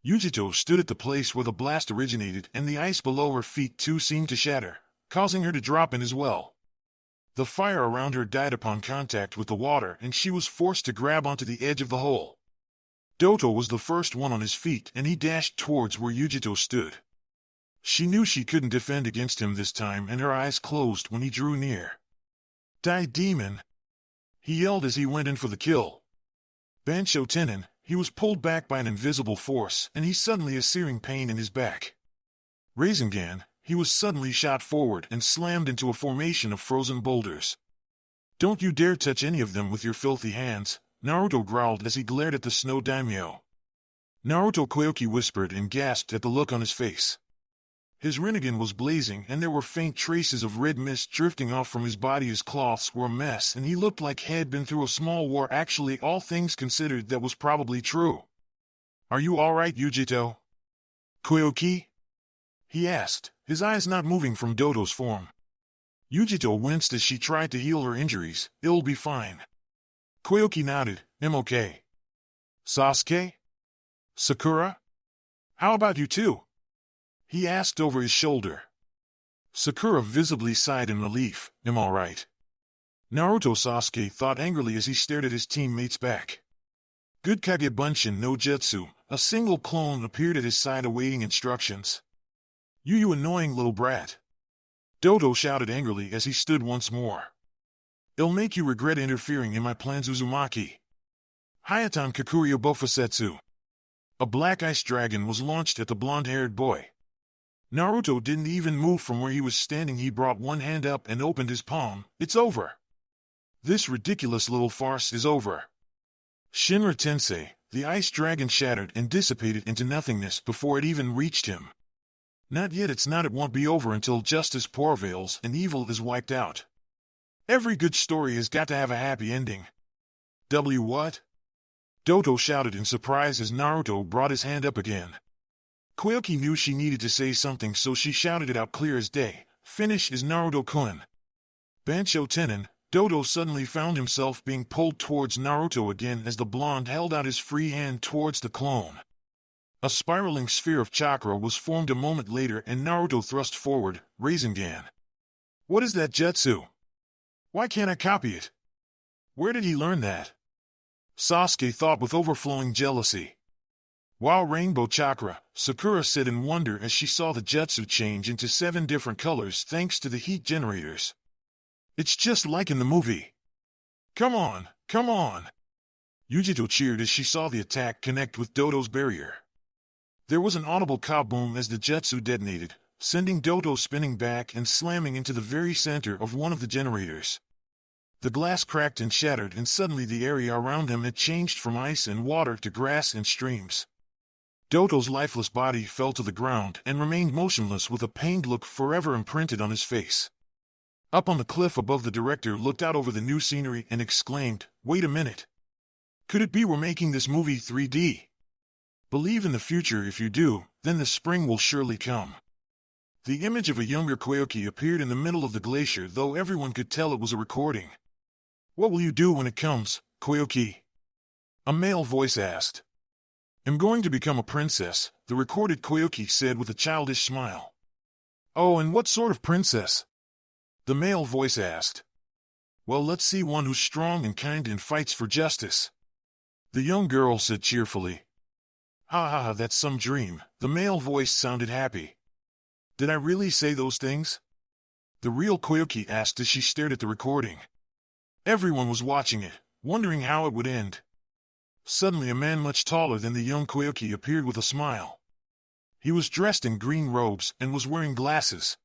Yujito stood at the place where the blast originated, and the ice below her feet too seemed to shatter. causing her to drop in as well. The fire around her died upon contact with the water, and she was forced to grab onto the edge of the hole. Doto was the first one on his feet, and he dashed towards where Yujito stood. She knew she couldn't defend against him this time, and her eyes closed when he drew near. "Die, demon!" he yelled as he went in for the kill. Bansho Tenin, he was pulled back by an invisible force, and he suddenly a searing pain in his back. Rasengan, he was suddenly shot forward and slammed into a formation of frozen boulders. "Don't you dare touch any of them with your filthy hands," Naruto growled as he glared at the snow daimyo. Naruto Koyoki whispered and gasped at the look on his face. His Rinnegan was blazing, and there were faint traces of red mist drifting off from his body. His cloths were a mess, and he looked like he had been through a small war. Actually, all things considered, that was probably true. "Are you all right, Yujito? Koyoki?" he asked, his eyes not moving from Doto's form. Yujito winced as she tried to heal her injuries. "It'll be fine." Koyoki nodded. "I'm okay." "Sasuke? Sakura? How about you two?" he asked over his shoulder. Sakura visibly sighed in relief. "I'm all right." Naruto Sasuke thought angrily as he stared at his teammates' back. Good Kage Bunshin no Jutsu, a single clone appeared at his side awaiting instructions. You annoying little brat," Doto shouted angrily as he stood once more. "It'll make you regret interfering in my plans, Uzumaki." Hayatan Kakuryō Bofusetsu. A black ice dragon was launched at the blonde-haired boy. Naruto didn't even move from where he was standing. He brought one hand up and opened his palm. "It's over. This ridiculous little farce is over." Shinra Tensei, the ice dragon shattered and dissipated into nothingness before it even reached him. "Not yet, it's not. It won't be over until justice prevails and evil is wiped out. Every good story has got to have a happy ending." What? Doto shouted in surprise as Naruto brought his hand up again. Koyoki knew she needed to say something, so she shouted it out clear as day. "Finish is Naruto-kun." Bansho Tenin, Doto suddenly found himself being pulled towards Naruto again as the blonde held out his free hand towards the clone. A spiraling sphere of chakra was formed a moment later, and Naruto thrust forward. Rasengan. "What is that jutsu? Why can't I copy it? Where did he learn that?" Sasuke thought with overflowing jealousy. "Wow, rainbow chakra," Sakura said in wonder as she saw the jutsu change into 7 different colors thanks to the heat generators. "It's just like in the movie." Come on, come on!" Yujito cheered as she saw the attack connect with Doto's barrier. There was an audible kaboom as the jutsu detonated, sending Doto spinning back and slamming into the very center of one of the generators. The glass cracked and shattered, and suddenly the area around him had changed from ice and water to grass and streams. Doto's lifeless body fell to the ground and remained motionless with a pained look forever imprinted on his face. Up on the cliff above, the director looked out over the new scenery and exclaimed, "Wait a minute. Could it be we're making this movie 3D? Believe in the future. If you do, then the spring will surely come." The image of a younger Koyoki appeared in the middle of the glacier, though everyone could tell it was a recording. "What will you do when it comes, Koyoki?" a male voice asked. "I'm going to become a princess," the recorded Koyoki said with a childish smile. "Oh, and what sort of princess?" the male voice asked. "Well, let's see one who's strong and kind and fights for justice," the young girl said cheerfully. "Ha ha ha, that's some dream," the male voice sounded happy. "Did I really say those things?" the real Koyoki asked as she stared at the recording. Everyone was watching it, wondering how it would end. Suddenly a man much taller than the young Koyoki appeared with a smile. He was dressed in green robes and was wearing glasses.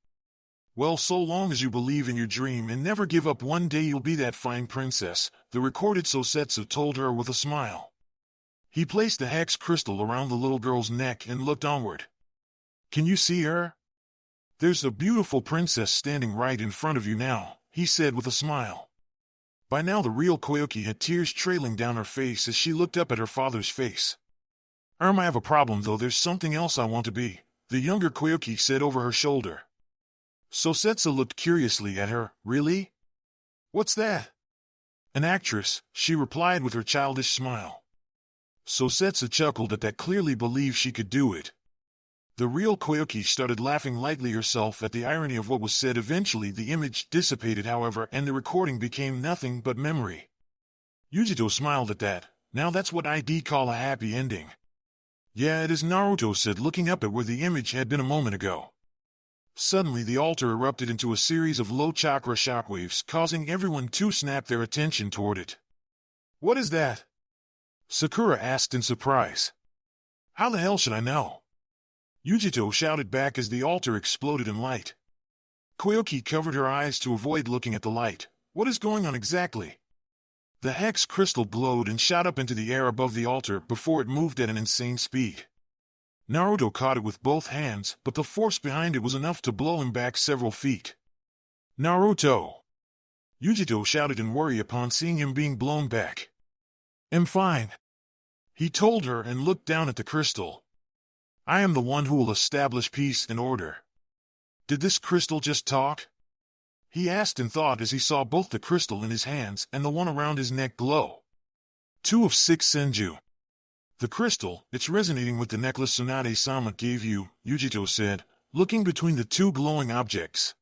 "Well, so long as you believe in your dream and never give up, one day you'll be that fine princess," the recorded Sosetsu told her with a smile. He placed the hex crystal around the little girl's neck and looked onward. "Can you see her? There's a beautiful princess standing right in front of you now," he said with a smile. By now the real Koyoki had tears trailing down her face as she looked up at her father's face. I have a problem though. There's something else I want to be," the younger Koyoki said over her shoulder. Sosetsu looked curiously at her. "Really? What's that?" "An actress," she replied with her childish smile. Sosetsu chuckled at that, clearly believed she could do it. The real Koyuki started laughing lightly herself at the irony of what was said. Eventually the image dissipated, however, and the recording became nothing but memory. Yujito smiled at that. Now that's what I'd call a happy ending. Yeah, it is, Naruto said, looking up at where the image had been a moment ago. Suddenly the altar erupted into a series of low chakra shockwaves, causing everyone to snap their attention toward it. What is that? Sakura asked in surprise. How the hell should I know? Yujito shouted back as the altar exploded in light. Koyuki covered her eyes to avoid looking at the light. What is going on exactly? The hex crystal glowed and shot up into the air above the altar before it moved at an insane speed. Naruto caught it with both hands, but the force behind it was enough to blow him back several feet. Naruto! Yujito shouted in worry upon seeing him being blown back. I'm fine, he told her and looked down at the crystal. I am the one who will establish peace and order. Did this crystal just talk? He asked in thought as he saw both the crystal in his hands and the one around his neck glow. 2 of 6 senju. The crystal, it's resonating with the necklace Tsunade-sama gave you, Yujito said, looking between the two glowing objects.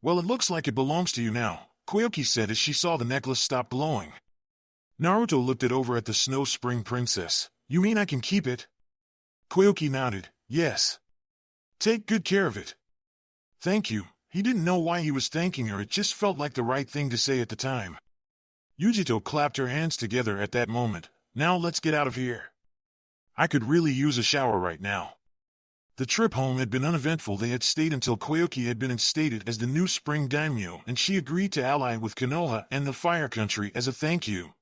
Well, it looks like it belongs to you now, Koyuki said as she saw the necklace stop glowing. Naruto looked over at the Snow Spring Princess. You mean I can keep it? Koyuki nodded. Yes. Take good care of it. Thank you. He didn't know why he was thanking her, it just felt like the right thing to say at the time. Yujito clapped her hands together at that moment. Now let's get out of here. I could really use a shower right now. The trip home had been uneventful. They had stayed until Koyuki had been instated as the new spring daimyo, and she agreed to ally with Konoha and the Fire Country as a thank you.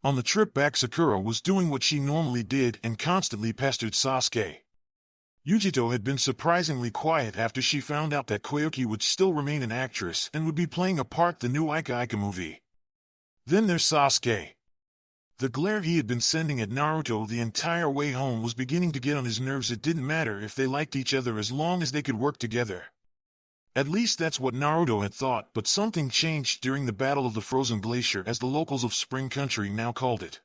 On the trip back, Sakura was doing what she normally did and constantly pestered Sasuke. Yujito had been surprisingly quiet after she found out that Koyuki would still remain an actress and would be playing a part in the new Ika Ika movie. Then there's Sasuke. The glare he had been sending at Naruto the entire way home was beginning to get on his nerves. It didn't matter if they liked each other as long as they could work together. At least that's what Naruto had thought, but something changed during the Battle of the Frozen Glacier, as the locals of Spring Country now called it.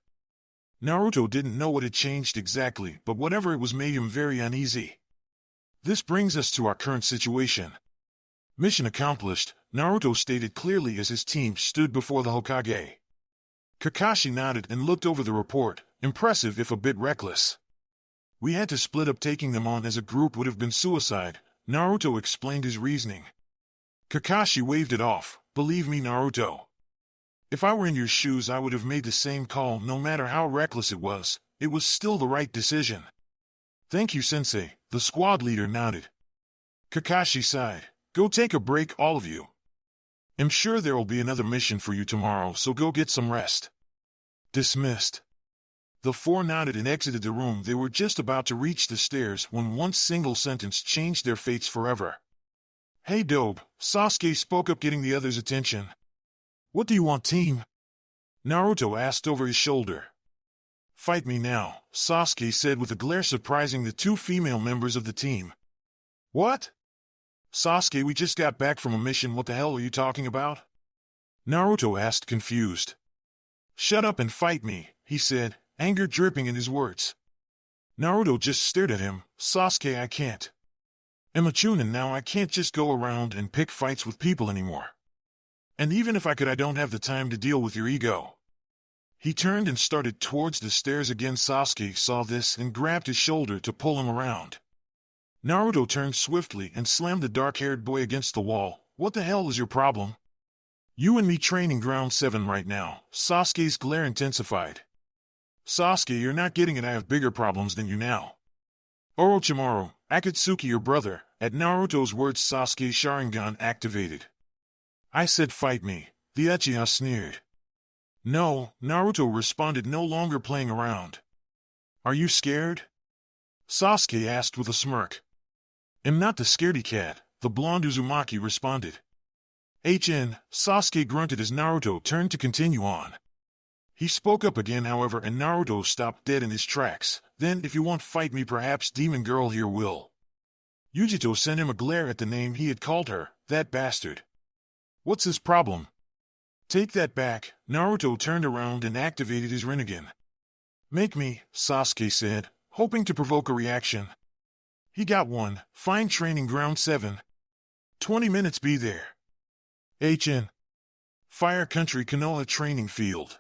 Naruto didn't know what had changed exactly, but whatever it was made him very uneasy. This brings us to our current situation. Mission accomplished, Naruto stated clearly as his team stood before the Hokage. Kakashi nodded and looked over the report, impressive if a bit reckless. We had to split up. Taking them on as a group would have been suicide, Naruto explained his reasoning. Kakashi waved it off. Believe me, Naruto. If I were in your shoes, I would have made the same call. No matter how reckless it was still the right decision. Thank you, Sensei, the squad leader nodded. Kakashi sighed. Go take a break, all of you. I'm sure there will be another mission for you tomorrow, so go get some rest. Dismissed. The four nodded and exited the room. They were just about to reach the stairs when one single sentence changed their fates forever. Hey Dobe, Sasuke spoke up, getting the others' attention. What do you want, team? Naruto asked over his shoulder. Fight me now, Sasuke said with a glare, surprising the two female members of the team. What? Sasuke, we just got back from a mission. What the hell are you talking about? Naruto asked, confused. Shut up and fight me, he said, anger dripping in his words. Naruto just stared at him. Sasuke, I can't. I'm a Chunin now. I can't just go around and pick fights with people anymore. And even if I could, I don't have the time to deal with your ego. He turned and started towards the stairs again. Sasuke saw this and grabbed his shoulder to pull him around. Naruto turned swiftly and slammed the dark-haired boy against the wall. What the hell is your problem? You and me training ground 7 right now. Sasuke's glare intensified. Sasuke, you're not getting it. I have bigger problems than you now. Orochimaru, Akatsuki, your brother. At Naruto's words, Sasuke's Sharingan activated. I said fight me, the Uchiha sneered. No, Naruto responded, no longer playing around. Are you scared? Sasuke asked with a smirk. I'm not the scaredy cat, the blonde Uzumaki responded. Sasuke grunted as Naruto turned to continue on. He spoke up again, however, and Naruto stopped dead in his tracks. Then, if you won't fight me, perhaps Demon Girl here will. Yujito sent him a glare at the name he had called her, that bastard. What's his problem? Take that back. Naruto turned around and activated his Rinnegan. Make me, Sasuke said, hoping to provoke a reaction. He got one. Fine training ground 7. 20 minutes be there. HN. Fire Country Konoha Training Field.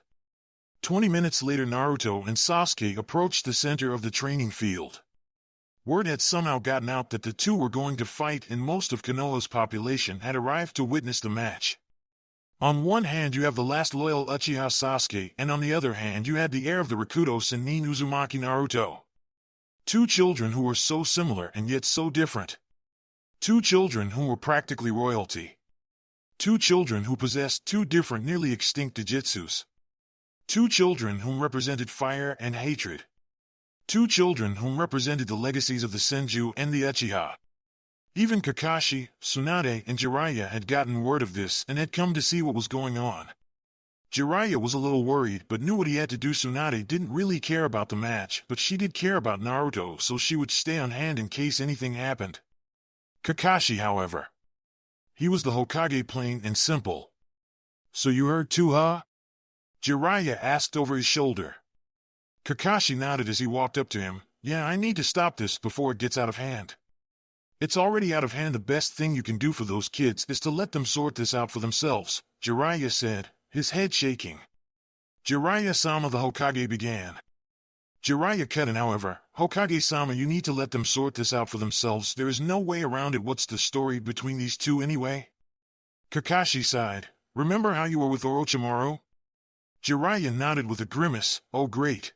20 minutes later Naruto and Sasuke approached the center of the training field. Word had somehow gotten out that the two were going to fight and most of Konoha's population had arrived to witness the match. On one hand you have the last loyal Uchiha Sasuke and on the other hand you had the heir of the Rakuto Sennin Uzumaki Naruto. Two children who were so similar and yet so different. Two children who were practically royalty. Two children who possessed two different nearly extinct Dijitsus. Two children whom represented fire and hatred. Two children whom represented the legacies of the Senju and the Uchiha. Even Kakashi, Tsunade, and Jiraiya had gotten word of this and had come to see what was going on. Jiraiya was a little worried but knew what he had to do. Tsunade didn't really care about the match, but she did care about Naruto, so she would stay on hand in case anything happened. Kakashi, however. He was the Hokage plain and simple. "So you heard too, huh?" Jiraiya asked over his shoulder. Kakashi nodded as he walked up to him. "Yeah, I need to stop this before it gets out of hand." "It's already out of hand. The best thing you can do for those kids is to let them sort this out for themselves," Jiraiya said, his head shaking. "Jiraiya-sama," the Hokage began. Jiraiya cut in, however. "Hokage-sama, you need to let them sort this out for themselves. There is no way around it. What's the story between these two anyway?" Kakashi sighed. "Remember how you were with Orochimaru?" Jiraiya nodded with a grimace. "Oh great.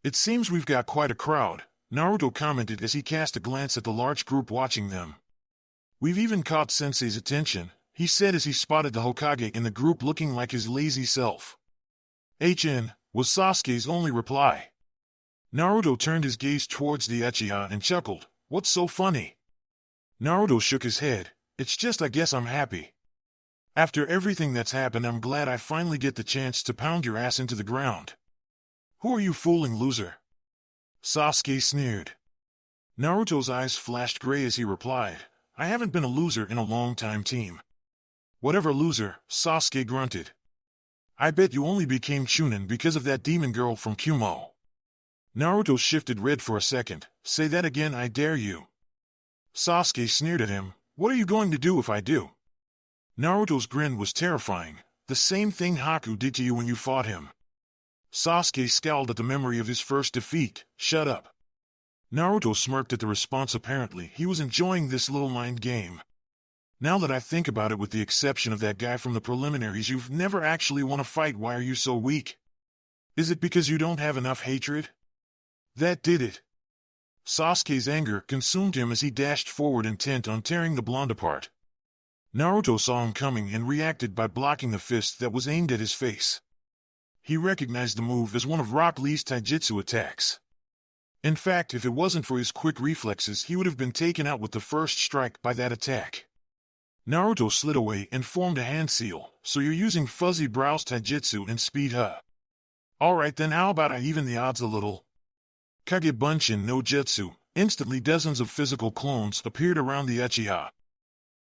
It seems we've got quite a crowd," Naruto commented as he cast a glance at the large group watching them. "We've even caught Sensei's attention," he said as he spotted the Hokage in the group looking like his lazy self. "HN," was Sasuke's only reply. Naruto turned his gaze towards the Uchiha and chuckled. "What's so funny?" Naruto shook his head. "It's just I guess I'm happy. After everything that's happened, I'm glad I finally get the chance to pound your ass into the ground." "Who are you fooling, loser?" Sasuke sneered. Naruto's eyes flashed gray as he replied, "I haven't been a loser in a long time, team." "Whatever, loser," Sasuke grunted. "I bet you only became Chunin because of that demon girl from Kumo." Naruto shifted red for a second. "Say that again, I dare you." Sasuke sneered at him. "What are you going to do if I do?" Naruto's grin was terrifying. "The same thing Haku did to you when you fought him." Sasuke scowled at the memory of his first defeat. "Shut up." Naruto smirked at the response. Apparently, he was enjoying this little mind game. "Now that I think about it, with the exception of that guy from the preliminaries, you've never actually won a fight. Why are you so weak? Is it because you don't have enough hatred?" "That did it." Sasuke's anger consumed him as he dashed forward intent on tearing the blonde apart. Naruto saw him coming and reacted by blocking the fist that was aimed at his face. He recognized the move as one of Rock Lee's taijutsu attacks. In fact, if it wasn't for his quick reflexes, he would have been taken out with the first strike by that attack. Naruto slid away and formed a hand seal. "So you're using Fuzzy Brow's taijutsu and speed, huh? Alright then, how about I even the odds a little?" Kage Bunshin no Jutsu. Instantly dozens of physical clones appeared around the Uchiha.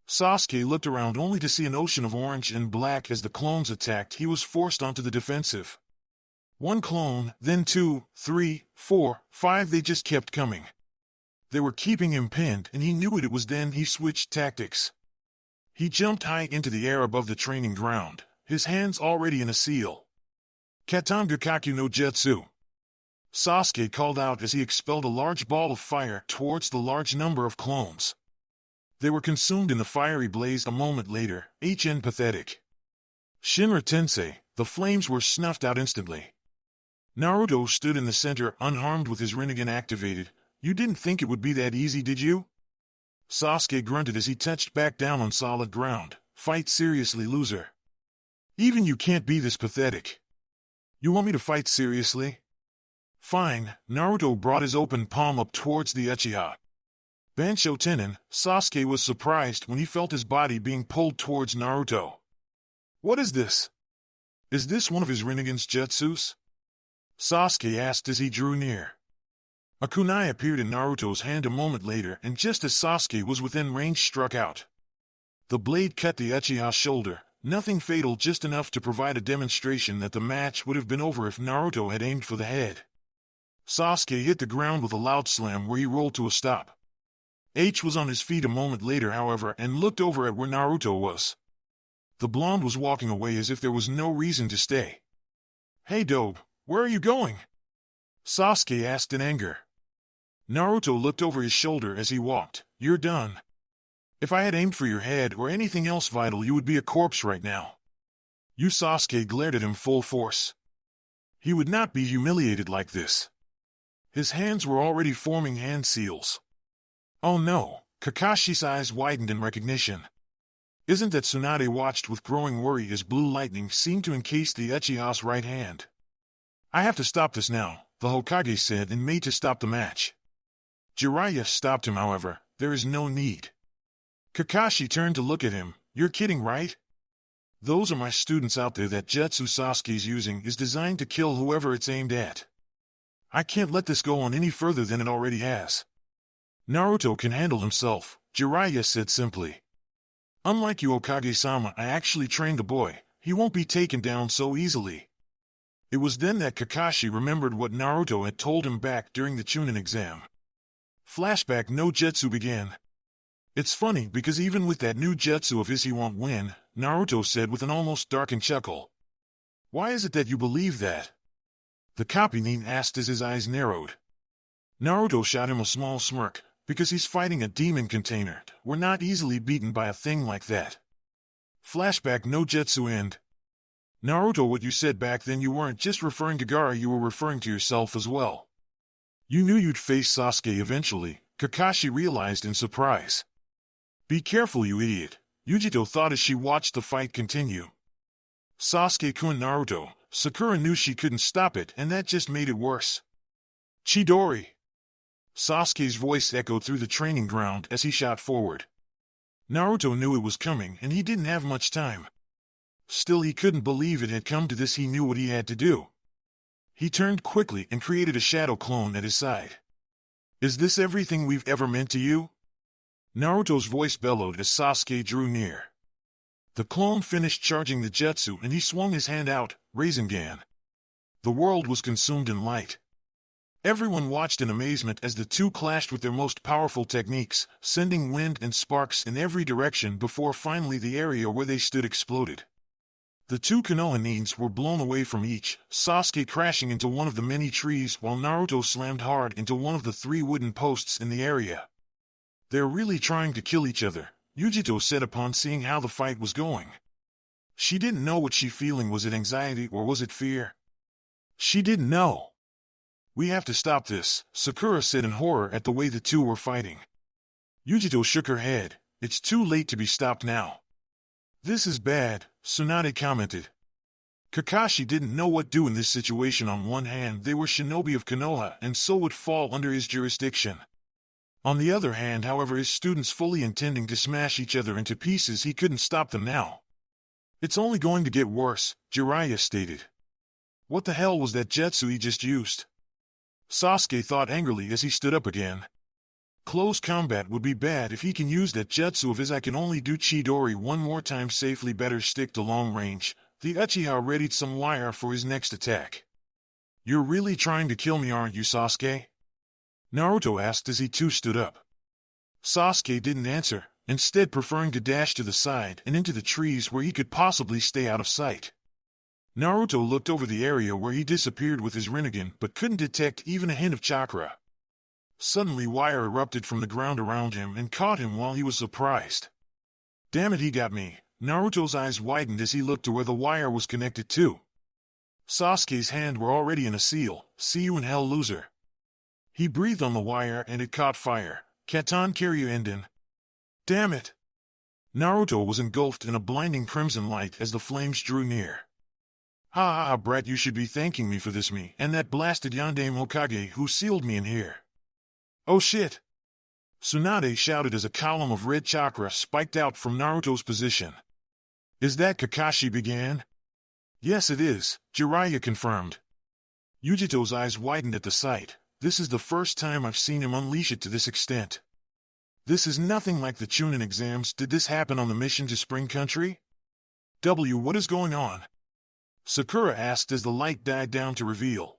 Sasuke looked around only to see an ocean of orange and black. As the clones attacked, he was forced onto the defensive. One clone, then 2, 3, 4, 5, they just kept coming. They were keeping him pinned, and he knew it. It was then he switched tactics. He jumped high into the air above the training ground, his hands already in a seal. "Katangakaku no Jutsu," Sasuke called out as he expelled a large ball of fire towards the large number of clones. They were consumed in the fiery blaze a moment later. HN pathetic. Shinra Tensei, the flames were snuffed out instantly. Naruto stood in the center, unharmed with his Rinnegan activated. "You didn't think it would be that easy, did you?" Sasuke grunted as he touched back down on solid ground. "Fight seriously, loser. Even you can't be this pathetic. You want me to fight seriously? Fine." Naruto brought his open palm up towards the Uchiha. Bansho Tenin, Sasuke was surprised when he felt his body being pulled towards Naruto. "What is this? Is this one of his Rinnegan's jutsus?" Sasuke asked as he drew near. A kunai appeared in Naruto's hand a moment later, and just as Sasuke was within range, struck out. The blade cut the Uchiha's shoulder. Nothing fatal, just enough to provide a demonstration that the match would have been over if Naruto had aimed for the head. Sasuke hit the ground with a loud slam where he rolled to a stop. H was on his feet a moment later, however, and looked over at where Naruto was. The blonde was walking away as if there was no reason to stay. "Hey dope, where are you going?" Sasuke asked in anger. Naruto looked over his shoulder as he walked. "You're done. If I had aimed for your head or anything else vital, you would be a corpse right now." Sasuke glared at him full force. He would not be humiliated like this. His hands were already forming hand seals. Oh no, Kakashi's eyes widened in recognition. Isn't that Tsunade watched with growing worry as blue lightning seemed to encase the Uchiha's right hand. "I have to stop this now," the Hokage said and made to stop the match. Jiraiya stopped him, however. "There is no need." Kakashi turned to look at him. "You're kidding, right? Those are my students out there. That jutsu Sasuke's using is designed to kill whoever it's aimed at. I can't let this go on any further than it already has." "Naruto can handle himself," Jiraiya said simply. "Unlike you, Hokage-sama, I actually trained the boy. He won't be taken down so easily." It was then that Kakashi remembered what Naruto had told him back during the Chunin exam. Flashback no jutsu began. "It's funny because even with that new jutsu of his he won't win," Naruto said with an almost darkened chuckle. "Why is it that you believe that?" The copy-nin asked as his eyes narrowed. Naruto shot him a small smirk. "Because he's fighting a demon container. We're not easily beaten by a thing like that." Flashback no jutsu end. "Naruto, what you said back then, you weren't just referring to Gaara, you were referring to yourself as well. You knew you'd face Sasuke eventually," Kakashi realized in surprise. "Be careful, you idiot," Yujito thought as she watched the fight continue. Sasuke-kun, Naruto. Sakura knew she couldn't stop it, and that just made it worse. "Chidori!" Sasuke's voice echoed through the training ground as he shot forward. Naruto knew it was coming, and he didn't have much time. Still, he couldn't believe it had come to this. He knew what he had to do. He turned quickly and created a shadow clone at his side. "Is this everything we've ever meant to you?" Naruto's voice bellowed as Sasuke drew near. The clone finished charging the jutsu and he swung his hand out, Rasengan. The world was consumed in light. Everyone watched in amazement as the two clashed with their most powerful techniques, sending wind and sparks in every direction before finally the area where they stood exploded. The two Konoha-nins were blown away from each, Sasuke crashing into one of the many trees while Naruto slammed hard into one of the 3 wooden posts in the area. "They're really trying to kill each other," Yujito said upon seeing how the fight was going. She didn't know what she feeling. Was it anxiety or was it fear? She didn't know. "We have to stop this," Sakura said in horror at the way the two were fighting. Yujito shook her head. "It's too late to be stopped now." "This is bad," Tsunade commented. Kakashi didn't know what to do in this situation. On one hand, they were shinobi of Konoha and so would fall under his jurisdiction. On the other hand, however, his students fully intending to smash each other into pieces, he couldn't stop them now. "It's only going to get worse," Jiraiya stated. "What the hell was that jutsu he just used?" Sasuke thought angrily as he stood up again. "Close combat would be bad if he can use that jutsu of his. I can only do Chidori one more time safely. Better stick to long range." The Uchiha readied some wire for his next attack. "You're really trying to kill me, aren't you, Sasuke?" Naruto asked as he too stood up. Sasuke didn't answer, instead preferring to dash to the side and into the trees where he could possibly stay out of sight. Naruto looked over the area where he disappeared with his Rinnegan but couldn't detect even a hint of chakra. Suddenly wire erupted from the ground around him and caught him while he was surprised. "Damn it, he got me." Naruto's eyes widened as he looked to where the wire was connected to. Sasuke's hand were already in a seal. "See you in hell, loser." He breathed on the wire and it caught fire. "Katan Kiryu Enden." "Damn it." Naruto was engulfed in a blinding crimson light as the flames drew near. "Ha ha ha, brat, you should be thanking me for this, me and that blasted Yondaime Hokage who sealed me in here." "Oh shit!" Tsunade shouted as a column of red chakra spiked out from Naruto's position. "Is that Kakashi?" began. "Yes it is," Jiraiya confirmed. Yujito's eyes widened at the sight. "This is the first time I've seen him unleash it to this extent. This is nothing like the Chunin exams. Did this happen on the mission to Spring Country? What is going on?" Sakura asked as the light died down to reveal.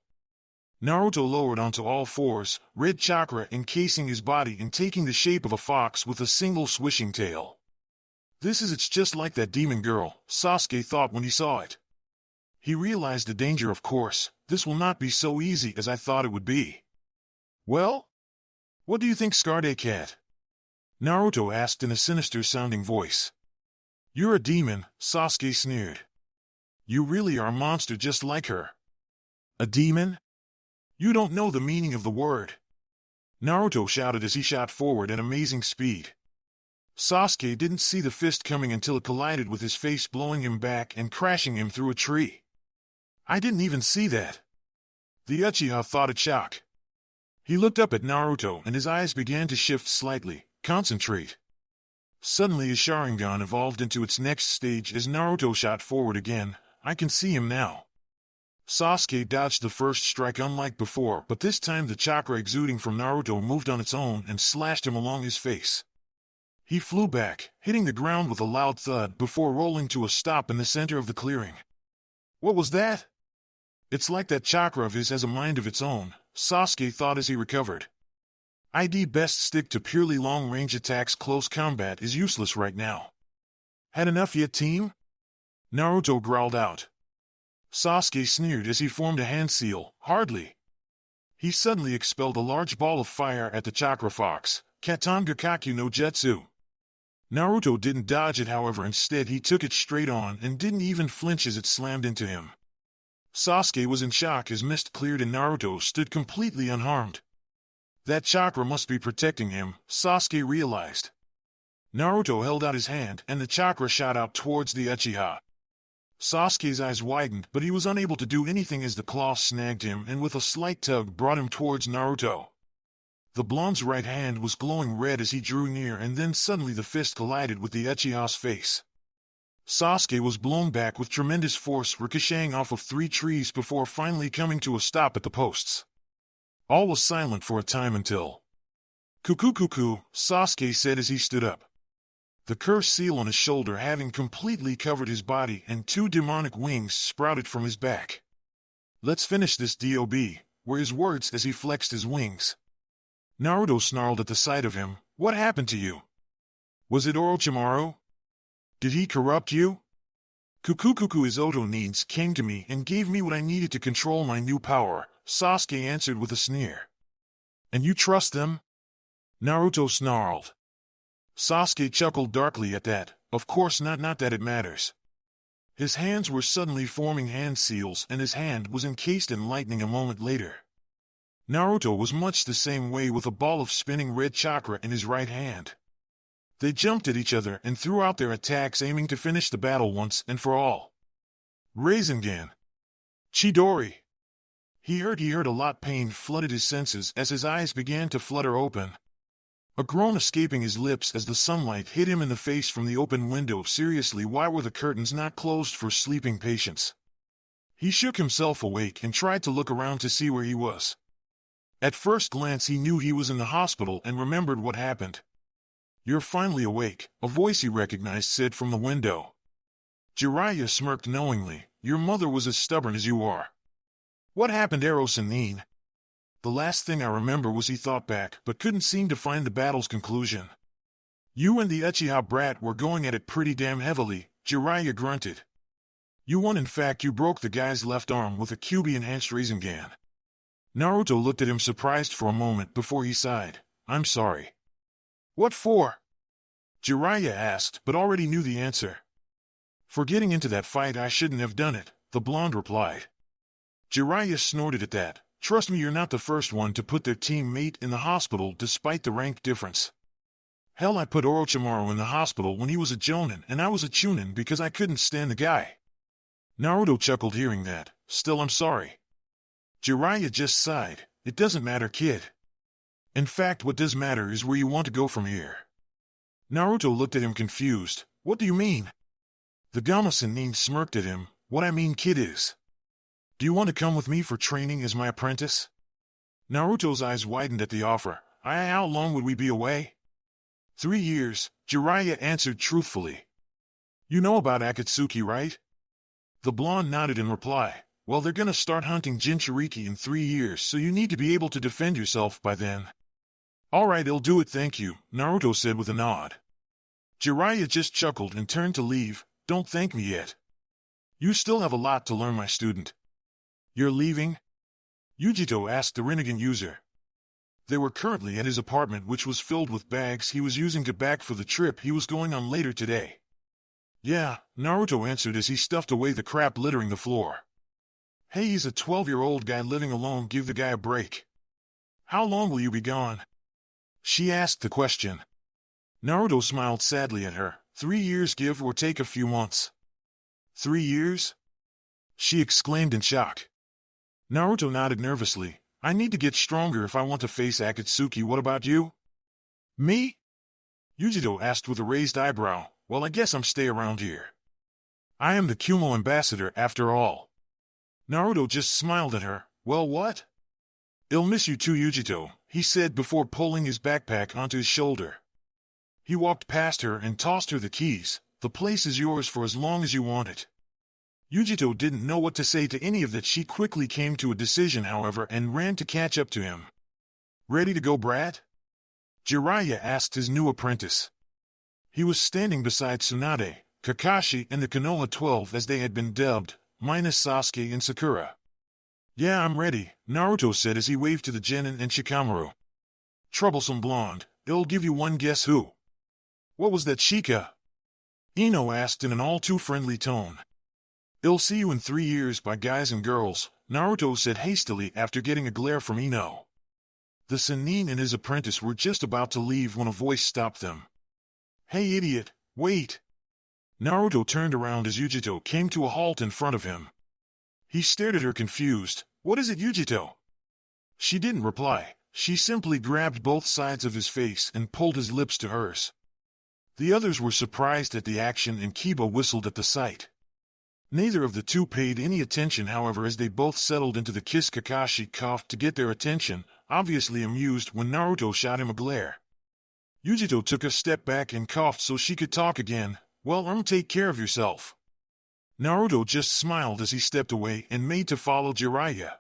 Naruto lowered onto all fours, red chakra encasing his body and taking the shape of a fox with a single swishing tail. It's just like that demon girl, Sasuke thought when he saw it. He realized the danger, of course. This will not be so easy as I thought it would be. Well? What do you think, Scarde Cat? Naruto asked in a sinister-sounding voice. You're a demon, Sasuke sneered. You really are a monster just like her. A demon? You don't know the meaning of the word. Naruto shouted as he shot forward at amazing speed. Sasuke didn't see the fist coming until it collided with his face, blowing him back and crashing him through a tree. I didn't even see that. The Uchiha thought it shock. He looked up at Naruto and his eyes began to shift slightly. Concentrate. Suddenly his Sharingan evolved into its next stage as Naruto shot forward again. I can see him now. Sasuke dodged the first strike unlike before, but this time the chakra exuding from Naruto moved on its own and slashed him along his face. He flew back, hitting the ground with a loud thud before rolling to a stop in the center of the clearing. What was that? It's like that chakra of his has a mind of its own, Sasuke thought as he recovered. I'd best stick to purely long-range attacks. Close combat is useless right now. Had enough yet, team? Naruto growled out. Sasuke sneered as he formed a hand seal. Hardly. He suddenly expelled a large ball of fire at the chakra fox. Katangakaku no Jutsu. Naruto didn't dodge it, however. Instead he took it straight on and didn't even flinch as it slammed into him. Sasuke was in shock as mist cleared and Naruto stood completely unharmed. That chakra must be protecting him, Sasuke realized. Naruto held out his hand and the chakra shot out towards the Uchiha. Sasuke's eyes widened, but he was unable to do anything as the claw snagged him and with a slight tug brought him towards Naruto. The blonde's right hand was glowing red as he drew near, and then suddenly the fist collided with the Uchiha's face. Sasuke was blown back with tremendous force, ricocheting off of 3 trees before finally coming to a stop at the posts. All was silent for a time until... Cuckoo, Sasuke said as he stood up. The curse seal on his shoulder having completely covered his body and 2 demonic wings sprouted from his back. Let's finish this, DOB, were his words as he flexed his wings. Naruto snarled at the sight of him. What happened to you? Was it Orochimaru? Did he corrupt you? Cuckoo, his Oto needs came to me and gave me what I needed to control my new power, Sasuke answered with a sneer. And you trust them? Naruto snarled. Sasuke chuckled darkly at that. Of course not that it matters. His hands were suddenly forming hand seals and his hand was encased in lightning a moment later. Naruto was much the same way with a ball of spinning red chakra in his right hand. They jumped at each other and threw out their attacks, aiming to finish the battle once and for all. Rasengan. Chidori. He heard a lot. Pain flooded his senses as his eyes began to flutter open. A groan escaping his lips as the sunlight hit him in the face from the open window. Seriously, why were the curtains not closed for sleeping patients? He shook himself awake and tried to look around to see where he was. At first glance he knew he was in the hospital and remembered what happened. You're finally awake, a voice he recognized said from the window. Jiraiya smirked knowingly. Your mother was as stubborn as you are. What happened, Erosanin? The last thing I remember was he thought back, but couldn't seem to find the battle's conclusion. You and the Uchiha brat were going at it pretty damn heavily, Jiraiya grunted. You won. In fact, you broke the guy's left arm with a Kyuubi enhanced Rasengan. Naruto looked at him surprised for a moment before he sighed. I'm sorry. What for? Jiraiya asked, but already knew the answer. For getting into that fight. I shouldn't have done it, the blonde replied. Jiraiya snorted at that. Trust me, you're not the first one to put their teammate in the hospital despite the rank difference. Hell, I put Orochimaru in the hospital when he was a Jonin and I was a Chunin because I couldn't stand the guy. Naruto chuckled hearing that. Still, I'm sorry. Jiraiya just sighed. It doesn't matter, kid. In fact, what does matter is where you want to go from here. Naruto looked at him confused. What do you mean? The Gama-Sennin smirked at him. What I mean, kid, is... Do you want to come with me for training as my apprentice? Naruto's eyes widened at the offer. How long would we be away? 3 years, Jiraiya answered truthfully. You know about Akatsuki, right? The blonde nodded in reply. Well, they're gonna start hunting Jinchuuriki in 3 years, so you need to be able to defend yourself by then. Alright, I'll do it, thank you, Naruto said with a nod. Jiraiya just chuckled and turned to leave. Don't thank me yet. You still have a lot to learn, my student. You're leaving? Yujito asked the Rinnegan user. They were currently at his apartment, which was filled with bags he was using to pack for the trip he was going on later today. Yeah, Naruto answered as he stuffed away the crap littering the floor. Hey, he's a 12-year-old guy living alone, give the guy a break. How long will you be gone? She asked the question. Naruto smiled sadly at her. 3 years, give or take a few months. 3 years? She exclaimed in shock. Naruto nodded nervously. I need to get stronger if I want to face Akatsuki. What about you? Me? Yujito asked with a raised eyebrow. Well, I guess I'm stay around here. I am the Kumo ambassador after all. Naruto just smiled at her. Well, what? I'll miss you too, Yujito, he said before pulling his backpack onto his shoulder. He walked past her and tossed her the keys. The place is yours for as long as you want it. Yujito didn't know what to say to any of that. She quickly came to a decision, however, and ran to catch up to him. Ready to go, brat? Jiraiya asked his new apprentice. He was standing beside Tsunade, Kakashi, and the Konoha 12 as they had been dubbed, minus Sasuke and Sakura. Yeah, I'm ready, Naruto said as he waved to the Genin and Shikamaru. Troublesome blonde, I'll give you one guess who. What was that, Shika? Ino asked in an all-too-friendly tone. I'll see you in 3 years, by guys and girls, Naruto said hastily after getting a glare from Ino. The Sannin and his apprentice were just about to leave when a voice stopped them. Hey, idiot, wait! Naruto turned around as Yujito came to a halt in front of him. He stared at her confused. What is it, Yujito? She didn't reply. She simply grabbed both sides of his face and pulled his lips to hers. The others were surprised at the action and Kiba whistled at the sight. Neither of the two paid any attention, however, as they both settled into the kiss. Kakashi coughed to get their attention, obviously amused when Naruto shot him a glare. Yujito took a step back and coughed so she could talk again. Well, take care of yourself. Naruto just smiled as he stepped away and made to follow Jiraiya.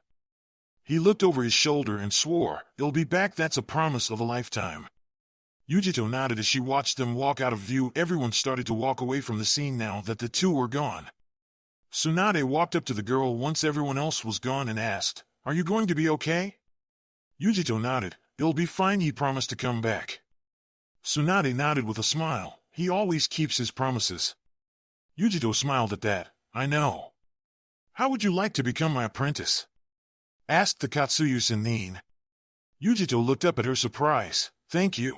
He looked over his shoulder and swore, I'll be back, that's a promise of a lifetime. Yujito nodded as she watched them walk out of view. Everyone started to walk away from the scene now that the two were gone. Tsunade walked up to the girl once everyone else was gone and asked, Are you going to be okay? Yujito nodded. It'll be fine, he promised to come back. Tsunade nodded with a smile. He always keeps his promises. Yujito smiled at that. I know. How would you like to become my apprentice? Asked the Katsuyu Sannin. Yujito looked up at her, surprise. Thank you.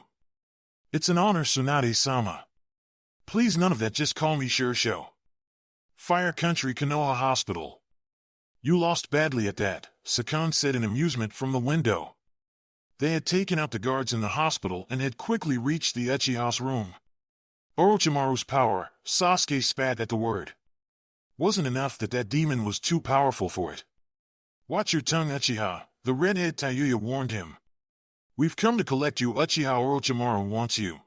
It's an honor, Tsunade-sama. Please, none of that, just call me Shursho. Fire Country Konoha Hospital. You lost badly at that, Sakan said in amusement from the window. They had taken out the guards in the hospital and had quickly reached the Uchiha's room. Orochimaru's power, Sasuke spat at the word. Wasn't enough that that demon was too powerful for it. Watch your tongue, Uchiha, the redhead Tayuya warned him. We've come to collect you. Uchiha Orochimaru wants you.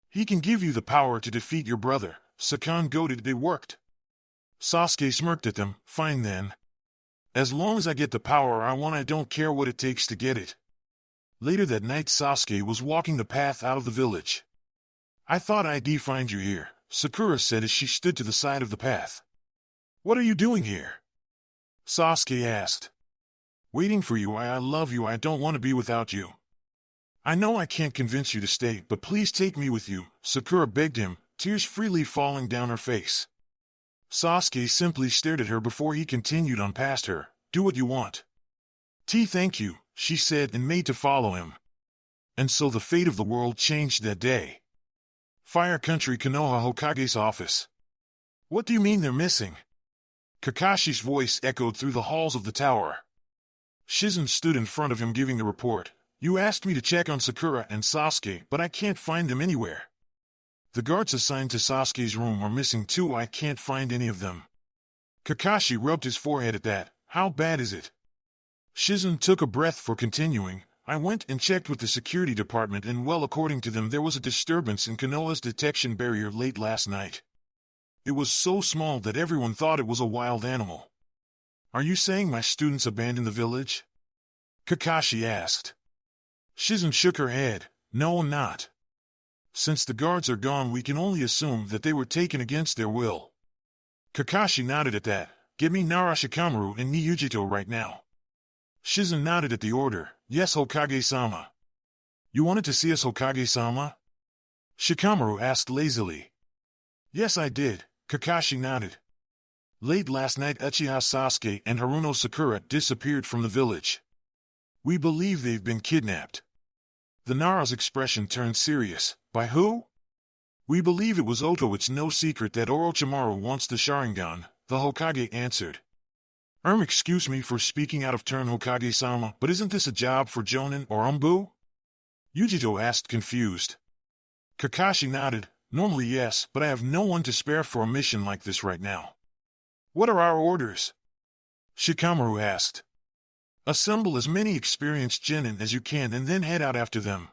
He can give you the power to defeat your brother, Sakan goaded. It worked. Sasuke smirked at them. Fine then. As long as I get the power I want, I don't care what it takes to get it. Later that night, Sasuke was walking the path out of the village. I thought I'd find you here, Sakura said as she stood to the side of the path. What are you doing here? Sasuke asked. Waiting for you. I love you. I don't want to be without you. I know I can't convince you to stay, but please take me with you, Sakura begged him, tears freely falling down her face. Sasuke simply stared at her before he continued on past her. Do what you want. Thank you, she said and made to follow him. And so the fate of the world changed that day. Fire Country Konoha Hokage's office. What do you mean they're missing? Kakashi's voice echoed through the halls of the tower. Shizen stood in front of him giving the report. You asked me to check on Sakura and Sasuke, but I can't find them anywhere. The guards assigned to Sasuke's room are missing too. I can't find any of them. Kakashi rubbed his forehead at that. How bad is it? Shizen took a breath for continuing. I went and checked with the security department and well, according to them, there was a disturbance in Konoha's detection barrier late last night. It was so small that everyone thought it was a wild animal. Are you saying my students abandoned the village? Kakashi asked. Shizen shook her head. No, I'm not. Since the guards are gone, we can only assume that they were taken against their will. Kakashi nodded at that. Get me Nara Shikamaru and Niyujito right now. Shizen nodded at the order. Yes, Hokage-sama. You wanted to see us, Hokage-sama? Shikamaru asked lazily. Yes, I did, Kakashi nodded. Late last night, Uchiha Sasuke and Haruno Sakura disappeared from the village. We believe they've been kidnapped. The Nara's expression turned serious. By who? We believe it was Oto. It's no secret that Orochimaru wants the Sharingan, the Hokage answered. Excuse me for speaking out of turn, Hokage-sama, but isn't this a job for Jonin or Umbu? Yujito asked, confused. Kakashi nodded. Normally yes, but I have no one to spare for a mission like this right now. What are our orders? Shikamaru asked. Assemble as many experienced genin as you can and then head out after them.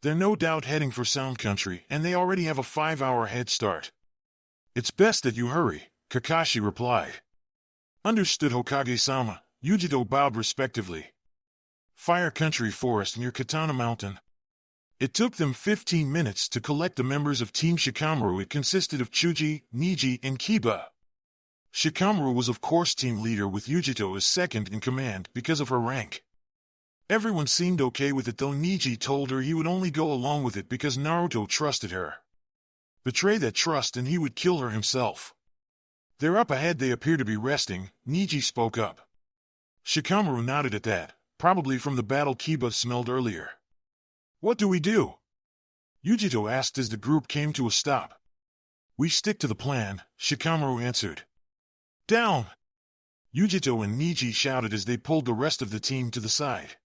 They're no doubt heading for Sound Country, and they already have a 5-hour head start. It's best that you hurry, Kakashi replied. Understood, Hokage-sama, Yujito bowed respectively. Fire Country Forest near Katana Mountain. It took them 15 minutes to collect the members of Team Shikamaru. It consisted of Chuji, Niji, and Kiba. Shikamaru was of course team leader, with Yujito as second in command because of her rank. Everyone seemed okay with it, though Niji told her he would only go along with it because Naruto trusted her. Betray that trust and he would kill her himself. They're up ahead. They appear to be resting, Niji spoke up. Shikamaru nodded at that, probably from the battle Kiba smelled earlier. What do we do? Yujito asked as the group came to a stop. We stick to the plan, Shikamaru answered. Down! Yujito and Niji shouted as they pulled the rest of the team to the side.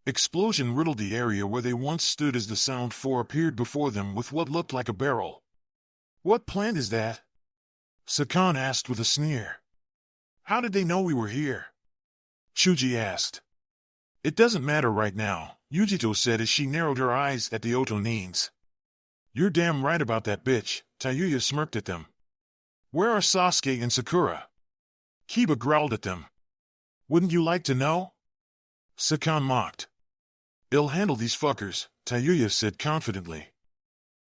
Explosion riddled the area where they once stood as the Sound Four appeared before them with what looked like a barrel. What plant is that? Sakan asked with a sneer. How did they know we were here? Chuji asked. It doesn't matter right now, Yujito said as she narrowed her eyes at the Otonines. You're damn right about that, bitch, Tayuya smirked at them. Where are Sasuke and Sakura? Kiba growled at them. Wouldn't you like to know? Sakan mocked. I'll handle these fuckers, Tayuya said confidently.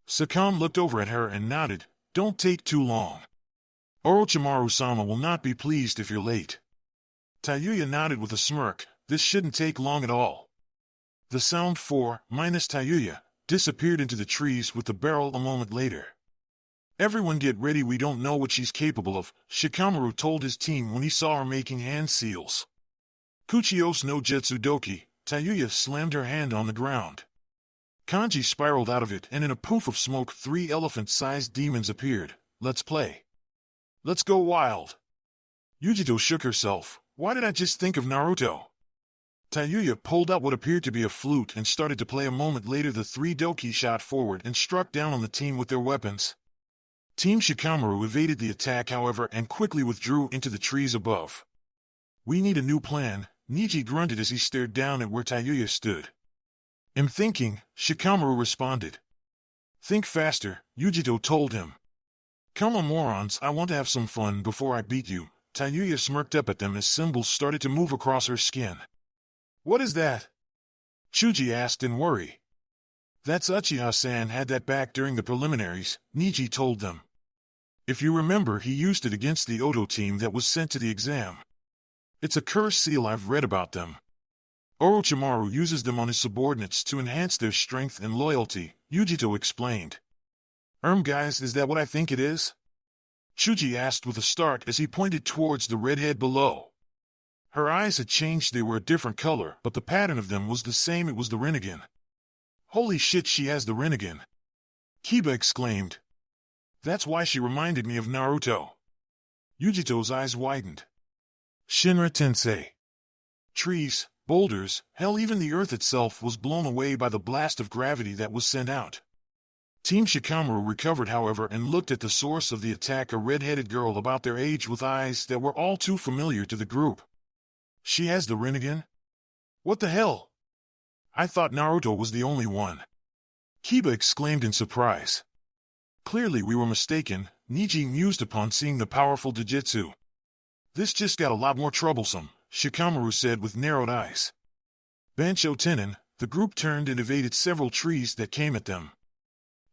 Sakan looked over at her and nodded. Don't take too long. Orochimaru-sama will not be pleased if you're late. Tayuya nodded with a smirk. This shouldn't take long at all. The Sound Four, minus Tayuya, disappeared into the trees with the barrel a moment later. Everyone get ready, we don't know what she's capable of, Shikamaru told his team when he saw her making hand seals. Kuchios no Jetsudoki, Tayuya slammed her hand on the ground. Kanji spiraled out of it, and in a poof of smoke 3 elephant-sized demons appeared. Let's play. Let's go wild. Yujito shook herself. Why did I just think of Naruto? Tayuya pulled out what appeared to be a flute and started to play. A moment later the 3 doki shot forward and struck down on the team with their weapons. Team Shikamaru evaded the attack, however, and quickly withdrew into the trees above. We need a new plan, Niji grunted as he stared down at where Tayuya stood. I'm thinking, Shikamaru responded. Think faster, Yujito told him. Come on, morons, I want to have some fun before I beat you. Tayuya smirked up at them as symbols started to move across her skin. What is that? Chuji asked in worry. That's Uchiha-san had that back during the preliminaries, Niji told them. If you remember, he used it against the Oto team that was sent to the exam. It's a cursed seal. I've read about them. Orochimaru uses them on his subordinates to enhance their strength and loyalty, Yujito explained. Guys, is that what I think it is? Chuji asked with a start as he pointed towards the redhead below. Her eyes had changed. They were a different color, but the pattern of them was the same. It was the Rinnegan. Holy shit, she has the Rinnegan! Kiba exclaimed. That's why she reminded me of Naruto. Yujito's eyes widened. Shinra Tensei. Trees, boulders, hell, even the earth itself was blown away by the blast of gravity that was sent out. Team Shikamaru recovered, however, and looked at the source of the attack, a red-headed girl about their age with eyes that were all too familiar to the group. She has the Rinnegan? What the hell? I thought Naruto was the only one. Kiba exclaimed in surprise. Clearly we were mistaken, Niji mused upon seeing the powerful Jujutsu. This just got a lot more troublesome, Shikamaru said with narrowed eyes. Bancho Tenin, the group turned and evaded several trees that came at them.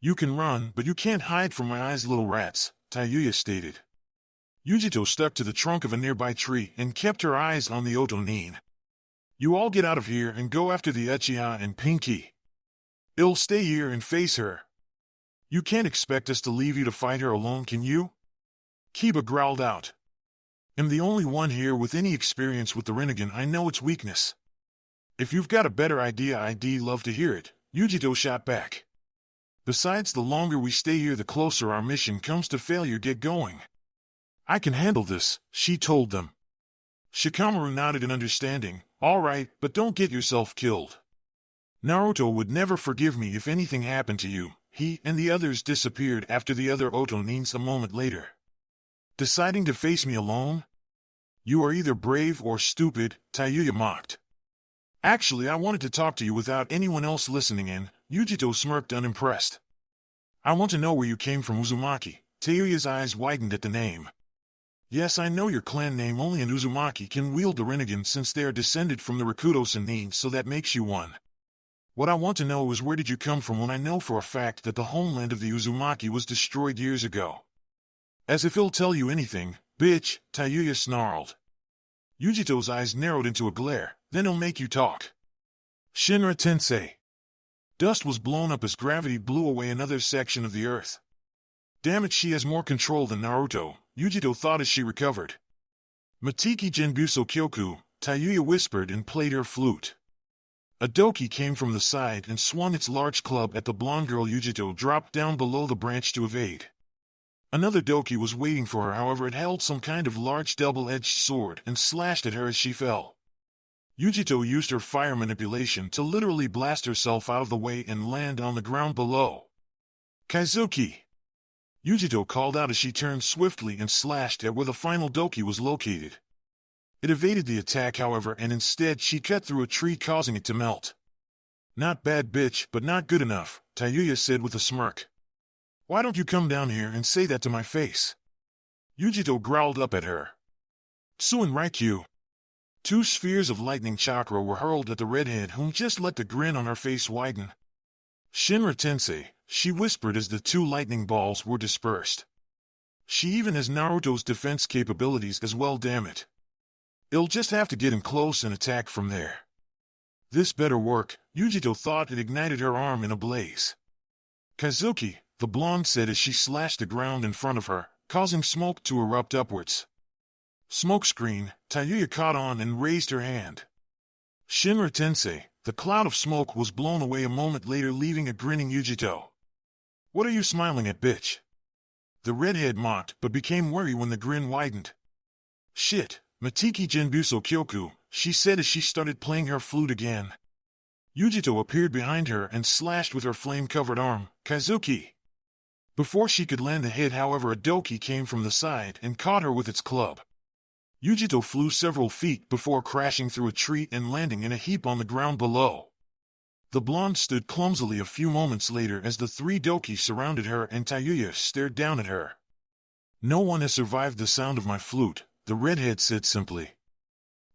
You can run, but you can't hide from my eyes, little rats, Tayuya stated. Yujito stuck to the trunk of a nearby tree and kept her eyes on the Otonin. You all get out of here and go after the Uchiha and Pinky. I'll stay here and face her. You can't expect us to leave you to fight her alone, can you? Kiba growled out. I'm the only one here with any experience with the Rinnegan. I know its weakness. If you've got a better idea, I'd love to hear it, Yujito shot back. Besides, the longer we stay here, the closer our mission comes to failure. Get going. I can handle this, she told them. Shikamaru nodded in understanding. All right, but don't get yourself killed. Naruto would never forgive me if anything happened to you. He and the others disappeared after the other Otonins a moment later. Deciding to face me alone? You are either brave or stupid, Tayuya mocked. Actually, I wanted to talk to you without anyone else listening in, Yujito smirked unimpressed. I want to know where you came from, Uzumaki. Tayuya's eyes widened at the name. Yes, I know your clan name. Only an Uzumaki can wield the Rinnegan since they are descended from the Rakuto Sannin, so that makes you one. What I want to know is where did you come from when I know for a fact that the homeland of the Uzumaki was destroyed years ago. As if he'll tell you anything, bitch, Tayuya snarled. Yujito's eyes narrowed into a glare. Then he'll make you talk. Shinra Tensei. Dust was blown up as gravity blew away another section of the earth. Damn it, she has more control than Naruto, Yujito thought as she recovered. Matiki Genbuso Kyoku, Tayuya whispered and played her flute. A doki came from the side and swung its large club at the blonde girl. Yujito dropped down below the branch to evade. Another doki was waiting for her, however it held some kind of large double-edged sword and slashed at her as she fell. Yujito used her fire manipulation to literally blast herself out of the way and land on the ground below. Kaizuki! Yujito called out as she turned swiftly and slashed at where the final doki was located. It evaded the attack, however, and instead she cut through a tree, causing it to melt. Not bad, bitch, but not good enough, Tayuya said with a smirk. Why don't you come down here and say that to my face? Yujito growled up at her. Tsuin Raikyu. Two spheres of lightning chakra were hurled at the redhead, whom just let the grin on her face widen. Shinra Tensei, she whispered as the two lightning balls were dispersed. She even has Naruto's defense capabilities as well, damn it. I'll just have to get him close and attack from there. This better work, Yujito thought, and ignited her arm in a blaze. Kazuki, the blonde said as she slashed the ground in front of her, causing smoke to erupt upwards. Smokescreen, Tayuya caught on and raised her hand. Shinra Tensei, the cloud of smoke was blown away a moment later, leaving a grinning Yujito. What are you smiling at, bitch? The redhead mocked, but became wary when the grin widened. Shit, Matiki Genbuso Kyoku, she said as she started playing her flute again. Yujito appeared behind her and slashed with her flame-covered arm, Kazuki. Before she could land the hit, however, a doki came from the side and caught her with its club. Yujito flew several feet before crashing through a tree and landing in a heap on the ground below. The blonde stood clumsily a few moments later as the three doki surrounded her and Tayuya stared down at her. No one has survived the sound of my flute, the redhead said simply.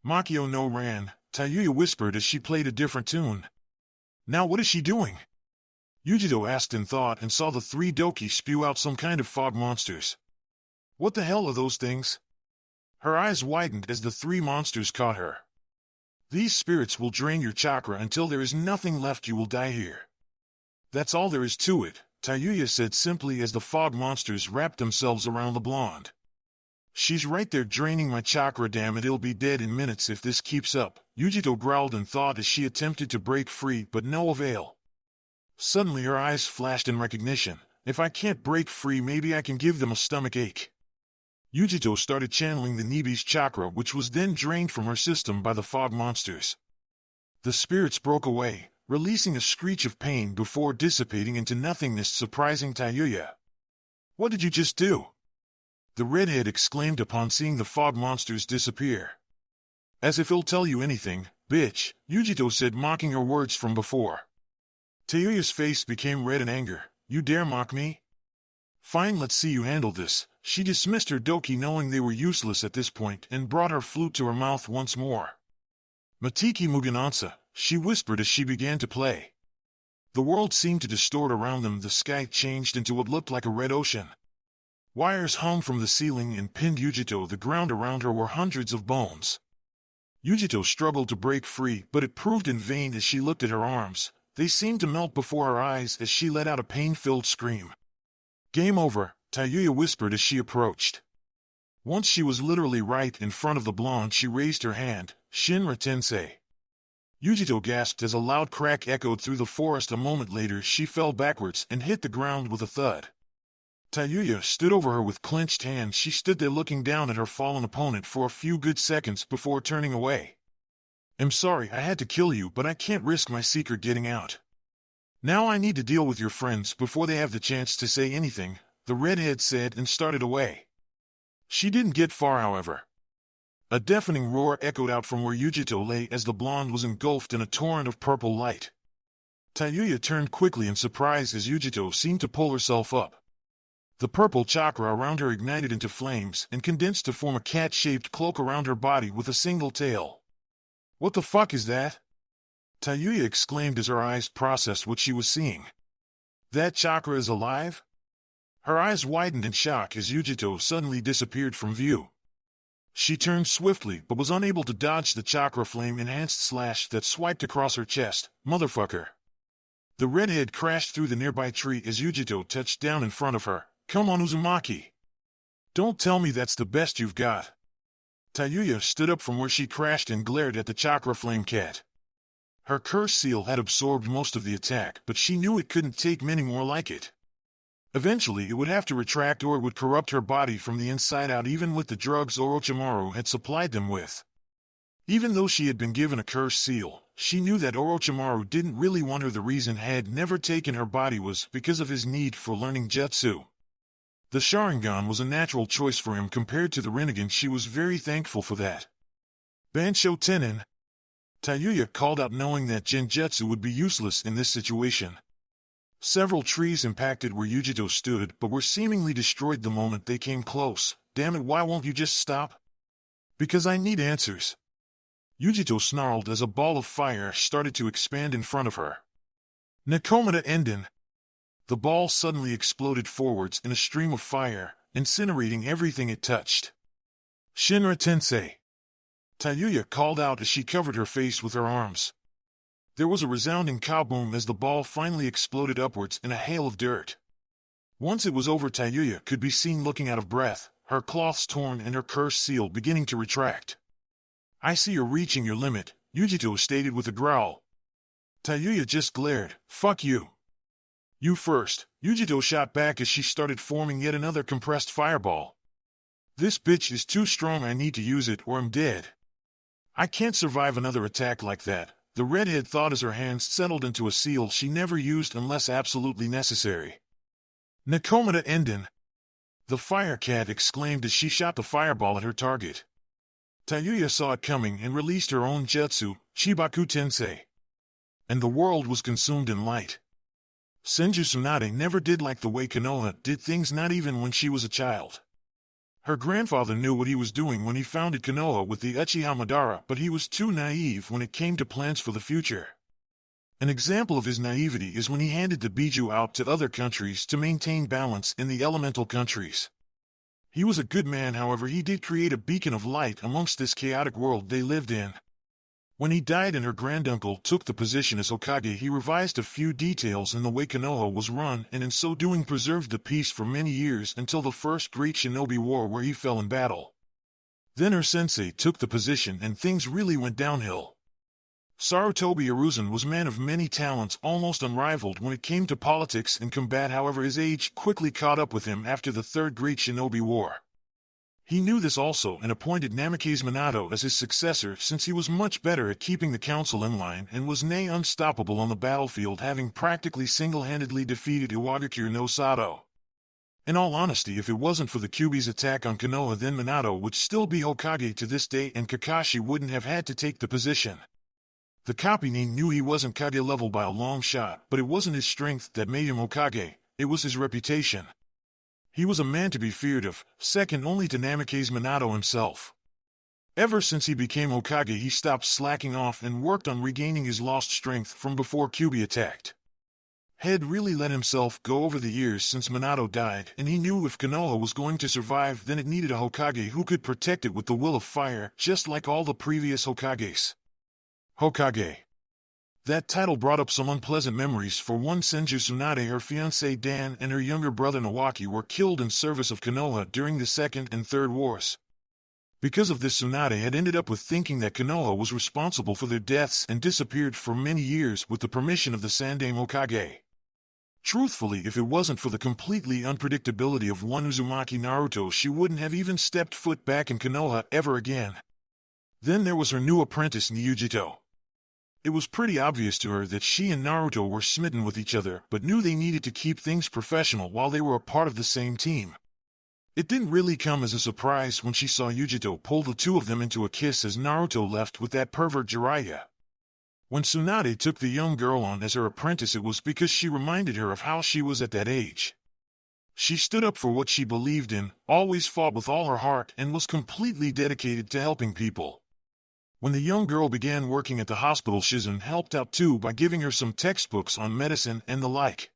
Makio no ran, Tayuya whispered as she played a different tune. Now what is she doing? Yujito asked in thought and saw the three doki spew out some kind of fog monsters. What the hell are those things? Her eyes widened as the three monsters caught her. These spirits will drain your chakra until there is nothing left. You will die here. That's all there is to it, Tayuya said simply as the fog monsters wrapped themselves around the blonde. She's right there draining my chakra, damn it, I'll be dead in minutes if this keeps up, Yujito growled in thought as she attempted to break free, but no avail. Suddenly her eyes flashed in recognition. If I can't break free, maybe I can give them a stomach ache. Yujito started channeling the Nibi's chakra, which was then drained from her system by the fog monsters. The spirits broke away, releasing a screech of pain before dissipating into nothingness, surprising Tayuya. What did you just do? The redhead exclaimed upon seeing the fog monsters disappear. As if he'll tell you anything, bitch, Yujito said, mocking her words from before. Tayuya's face became red in anger. You dare mock me? Fine, let's see you handle this. She dismissed her doki knowing they were useless at this point and brought her flute to her mouth once more. Matiki Muganansa, she whispered as she began to play. The world seemed to distort around them. The sky changed into what looked like a red ocean. Wires hung from the ceiling and pinned Yujito. The ground around her were hundreds of bones. Yujito struggled to break free, but it proved in vain as she looked at her arms. They seemed to melt before her eyes as she let out a pain-filled scream. Game over, Tayuya whispered as she approached. Once she was literally right in front of the blonde, she raised her hand. Shinra Tensei. Yujito gasped as a loud crack echoed through the forest. A moment later she fell backwards and hit the ground with a thud. Tayuya stood over her with clenched hands. She stood there looking down at her fallen opponent for a few good seconds before turning away. I'm sorry I had to kill you, but I can't risk my secret getting out. Now I need to deal with your friends before they have the chance to say anything, the redhead said and started away. She didn't get far, however. A deafening roar echoed out from where Yujito lay as the blonde was engulfed in a torrent of purple light. Tayuya turned quickly in surprise as Yujito seemed to pull herself up. The purple chakra around her ignited into flames and condensed to form a cat-shaped cloak around her body with a single tail. What the fuck is that? Tayuya exclaimed as her eyes processed what she was seeing. That chakra is alive? Her eyes widened in shock as Yujito suddenly disappeared from view. She turned swiftly but was unable to dodge the chakra flame-enhanced slash that swiped across her chest. Motherfucker. The redhead crashed through the nearby tree as Yujito touched down in front of her. Come on, Uzumaki. Don't tell me that's the best you've got. Tayuya stood up from where she crashed and glared at the chakra flame cat. Her curse seal had absorbed most of the attack, but she knew it couldn't take many more like it. Eventually it would have to retract or it would corrupt her body from the inside out, even with the drugs Orochimaru had supplied them with. Even though she had been given a curse seal, she knew that Orochimaru didn't really want her. The reason he had never taken her body was because of his need for learning jutsu. The Sharingan was a natural choice for him compared to the Rinnegan. She was very thankful for that. Bansho Tenin. Tayuya called out, knowing that Genjutsu would be useless in this situation. Several trees impacted where Yujito stood, but were seemingly destroyed the moment they came close. Damn it, why won't you just stop? Because I need answers. Yujito snarled as a ball of fire started to expand in front of her. Nakomata Enden. The ball suddenly exploded forwards in a stream of fire, incinerating everything it touched. Shinra Tensei. Tayuya called out as she covered her face with her arms. There was a resounding kaboom as the ball finally exploded upwards in a hail of dirt. Once it was over, Tayuya could be seen looking out of breath, her cloths torn and her curse seal beginning to retract. I see you're reaching your limit, Yujito stated with a growl. Tayuya just glared. Fuck you. You first, Yujito shot back as she started forming yet another compressed fireball. This bitch is too strong, I need to use it or I'm dead. I can't survive another attack like that, the redhead thought as her hands settled into a seal she never used unless absolutely necessary. Nakomata Enden. The fire cat exclaimed as she shot the fireball at her target. Tayuya saw it coming and released her own jutsu, Chibaku Tensei. And the world was consumed in light. Senju Tsunade never did like the way Konoha did things, not even when she was a child. Her grandfather knew what he was doing when he founded Konoha with the Uchiha Madara, but he was too naive when it came to plans for the future. An example of his naivety is when he handed the Biju out to other countries to maintain balance in the elemental countries. He was a good man, however he did create a beacon of light amongst this chaotic world they lived in. When he died and her granduncle took the position as Hokage, he revised a few details in the way Konoha was run and in so doing preserved the peace for many years until the first great shinobi war where he fell in battle. Then her sensei took the position and things really went downhill. Sarutobi Hiruzen was a man of many talents, almost unrivaled when it came to politics and combat. However, his age quickly caught up with him after the Third Great Shinobi War. He knew this also and appointed Namikaze Minato as his successor, since he was much better at keeping the council in line and was nay unstoppable on the battlefield, having practically single-handedly defeated Iwagakure no Sato. In all honesty, if it wasn't for the Kyuubi's attack on Konoha, then Minato would still be Hokage to this day and Kakashi wouldn't have had to take the position. The Kapinin knew he wasn't Kage level by a long shot, but it wasn't his strength that made him Hokage, it was his reputation. He was a man to be feared of, second only to Namake's Minato himself. Ever since he became Hokage, he stopped slacking off and worked on regaining his lost strength from before Kyuubi attacked. Had really let himself go over the years since Minato died, and he knew if Konoha was going to survive, then it needed a Hokage who could protect it with the will of fire, just like all the previous Hokages. Hokage. That title brought up some unpleasant memories. For one, Senju Tsunade, her fiancé Dan, and her younger brother Nawaki were killed in service of Konoha during the Second and Third Wars. Because of this, Tsunade had ended up with thinking that Konoha was responsible for their deaths and disappeared for many years with the permission of the Sandaime Hokage. Truthfully, if it wasn't for the completely unpredictability of one Uzumaki Naruto, she wouldn't have even stepped foot back in Konoha ever again. Then there was her new apprentice Ryujito. It was pretty obvious to her that she and Naruto were smitten with each other, but knew they needed to keep things professional while they were a part of the same team. It didn't really come as a surprise when she saw Ryujito pull the two of them into a kiss as Naruto left with that pervert Jiraiya. When Tsunade took the young girl on as her apprentice, it was because she reminded her of how she was at that age. She stood up for what she believed in, always fought with all her heart, and was completely dedicated to helping people. When the young girl began working at the hospital, Shizune helped out too by giving her some textbooks on medicine and the like.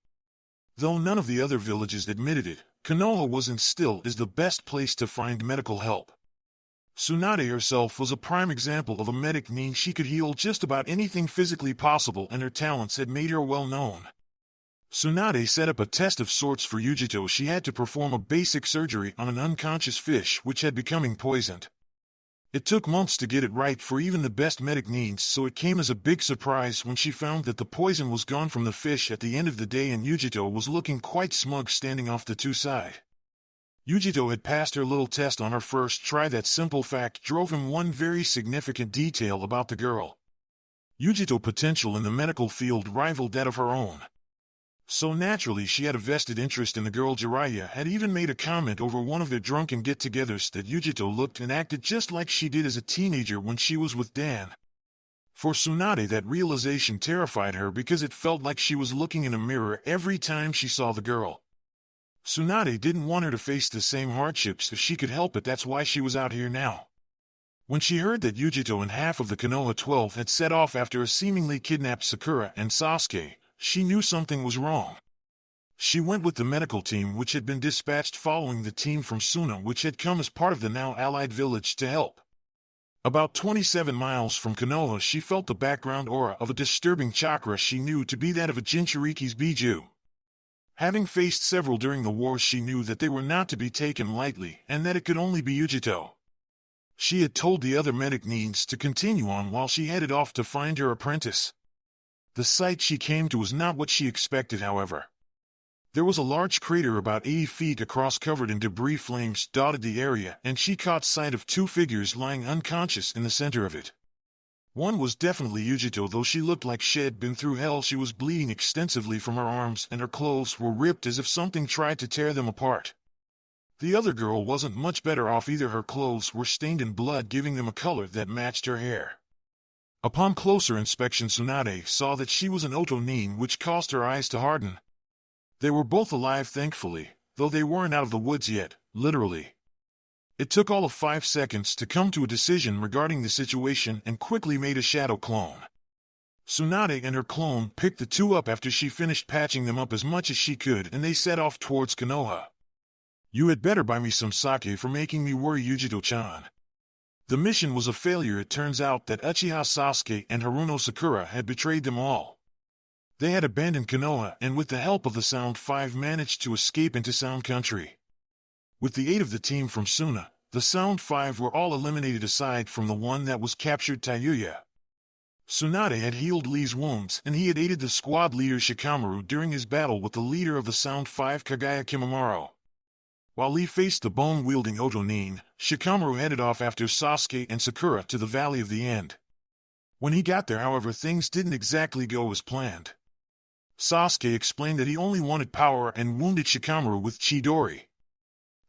Though none of the other villages admitted it, Konoha was and still is the best place to find medical help. Tsunade herself was a prime example of a medic, meaning she could heal just about anything physically possible, and her talents had made her well known. Tsunade set up a test of sorts for Ryujito. She had to perform a basic surgery on an unconscious fish which had becoming poisoned. It took months to get it right for even the best medic needs, so it came as a big surprise when she found that the poison was gone from the fish at the end of the day, and Ryujito was looking quite smug standing off the two side. Ryujito had passed her little test on her first try. That simple fact drove him one very significant detail about the girl. Ryujito's potential in the medical field rivaled that of her own. So naturally she had a vested interest in the girl. Jiraiya had even made a comment over one of their drunken get-togethers that Ryujito looked and acted just like she did as a teenager when she was with Dan. For Tsunade, that realization terrified her because it felt like she was looking in a mirror every time she saw the girl. Tsunade didn't want her to face the same hardships if she could help it. That's why she was out here now. When she heard that Ryujito and half of the Konoha 12 had set off after a seemingly kidnapped Sakura and Sasuke, she knew something was wrong. She went with the medical team which had been dispatched following the team from Suna, which had come as part of the now allied village to help. About 27 miles from Konoha, she felt the background aura of a disturbing chakra she knew to be that of a Jinchuuriki's Biju. Having faced several during the wars, she knew that they were not to be taken lightly, and that it could only be Ryujito. She had told the other medic needs to continue on while she headed off to find her apprentice. The sight she came to was not what she expected, however. There was a large crater about 80 feet across covered in debris. Flames dotted the area, and she caught sight of two figures lying unconscious in the center of it. One was definitely Ryujito, though she looked like she'd been through hell. She was bleeding extensively from her arms, and her clothes were ripped as if something tried to tear them apart. The other girl wasn't much better off either. Her clothes were stained in blood, giving them a color that matched her hair. Upon closer inspection, Tsunade saw that she was an Otonin, which caused her eyes to harden. They were both alive, thankfully, though they weren't out of the woods yet, literally. It took all of 5 seconds to come to a decision regarding the situation and quickly made a shadow clone. Tsunade and her clone picked the two up after she finished patching them up as much as she could, and they set off towards Konoha. "You had better buy me some sake for making me worry, Ryujito-chan." The mission was a failure. It turns out that Uchiha Sasuke and Haruno Sakura had betrayed them all. They had abandoned Konoha and with the help of the Sound Five managed to escape into Sound Country. With the aid of the team from Suna, the Sound Five were all eliminated aside from the one that was captured, Tayuya. Tsunade had healed Lee's wounds, and he had aided the squad leader Shikamaru during his battle with the leader of the Sound Five, Kagaya Kimimaro. While Lee faced the bone-wielding Otonin, Shikamaru headed off after Sasuke and Sakura to the Valley of the End. When he got there, however, things didn't exactly go as planned. Sasuke explained that he only wanted power and wounded Shikamaru with Chidori.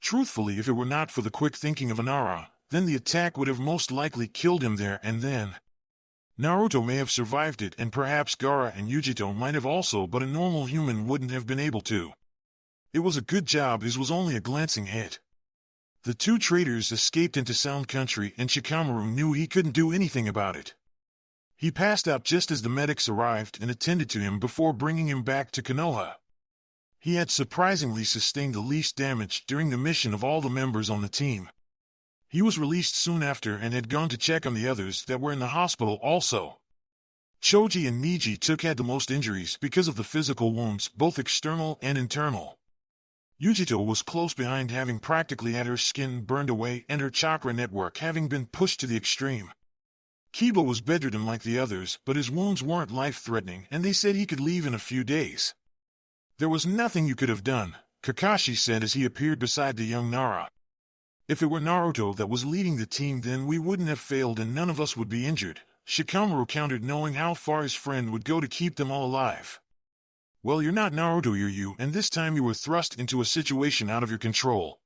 Truthfully, if it were not for the quick thinking of Inara, then the attack would have most likely killed him there and then. Naruto may have survived it, and perhaps Gaara and Ryujito might have also, but a normal human wouldn't have been able to. It was a good job, it was only a glancing hit. The two traitors escaped into Sound Country, and Shikamaru knew he couldn't do anything about it. He passed out just as the medics arrived and attended to him before bringing him back to Konoha. He had surprisingly sustained the least damage during the mission of all the members on the team. He was released soon after and had gone to check on the others that were in the hospital also. Choji and Niji had the most injuries because of the physical wounds, both external and internal. Yujito was close behind, having practically had her skin burned away and her chakra network having been pushed to the extreme. Kiba was bedridden like the others, but his wounds weren't life-threatening and they said he could leave in a few days. There was nothing you could have done, Kakashi said as he appeared beside the young Nara. If it were Naruto that was leading the team, then we wouldn't have failed and none of us would be injured, Shikamaru countered, knowing how far his friend would go to keep them all alive. Well, you're not Naruto, you're you, and this time you were thrust into a situation out of your control.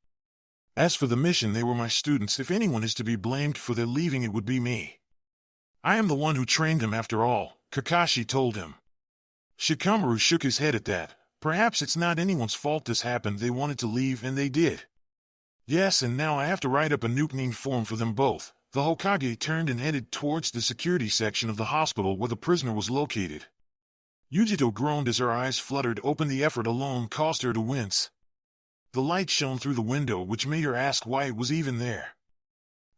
As for the mission, they were my students. If anyone is to be blamed for their leaving, it would be me. I am the one who trained them after all, Kakashi told him. Shikamaru shook his head at that. Perhaps it's not anyone's fault this happened, they wanted to leave and they did. Yes, and now I have to write up a nuke form for them both. The Hokage turned and headed towards the security section of the hospital where the prisoner was located. Yujito groaned as her eyes fluttered open. The effort alone caused her to wince. The light shone through the window, which made her ask why it was even there.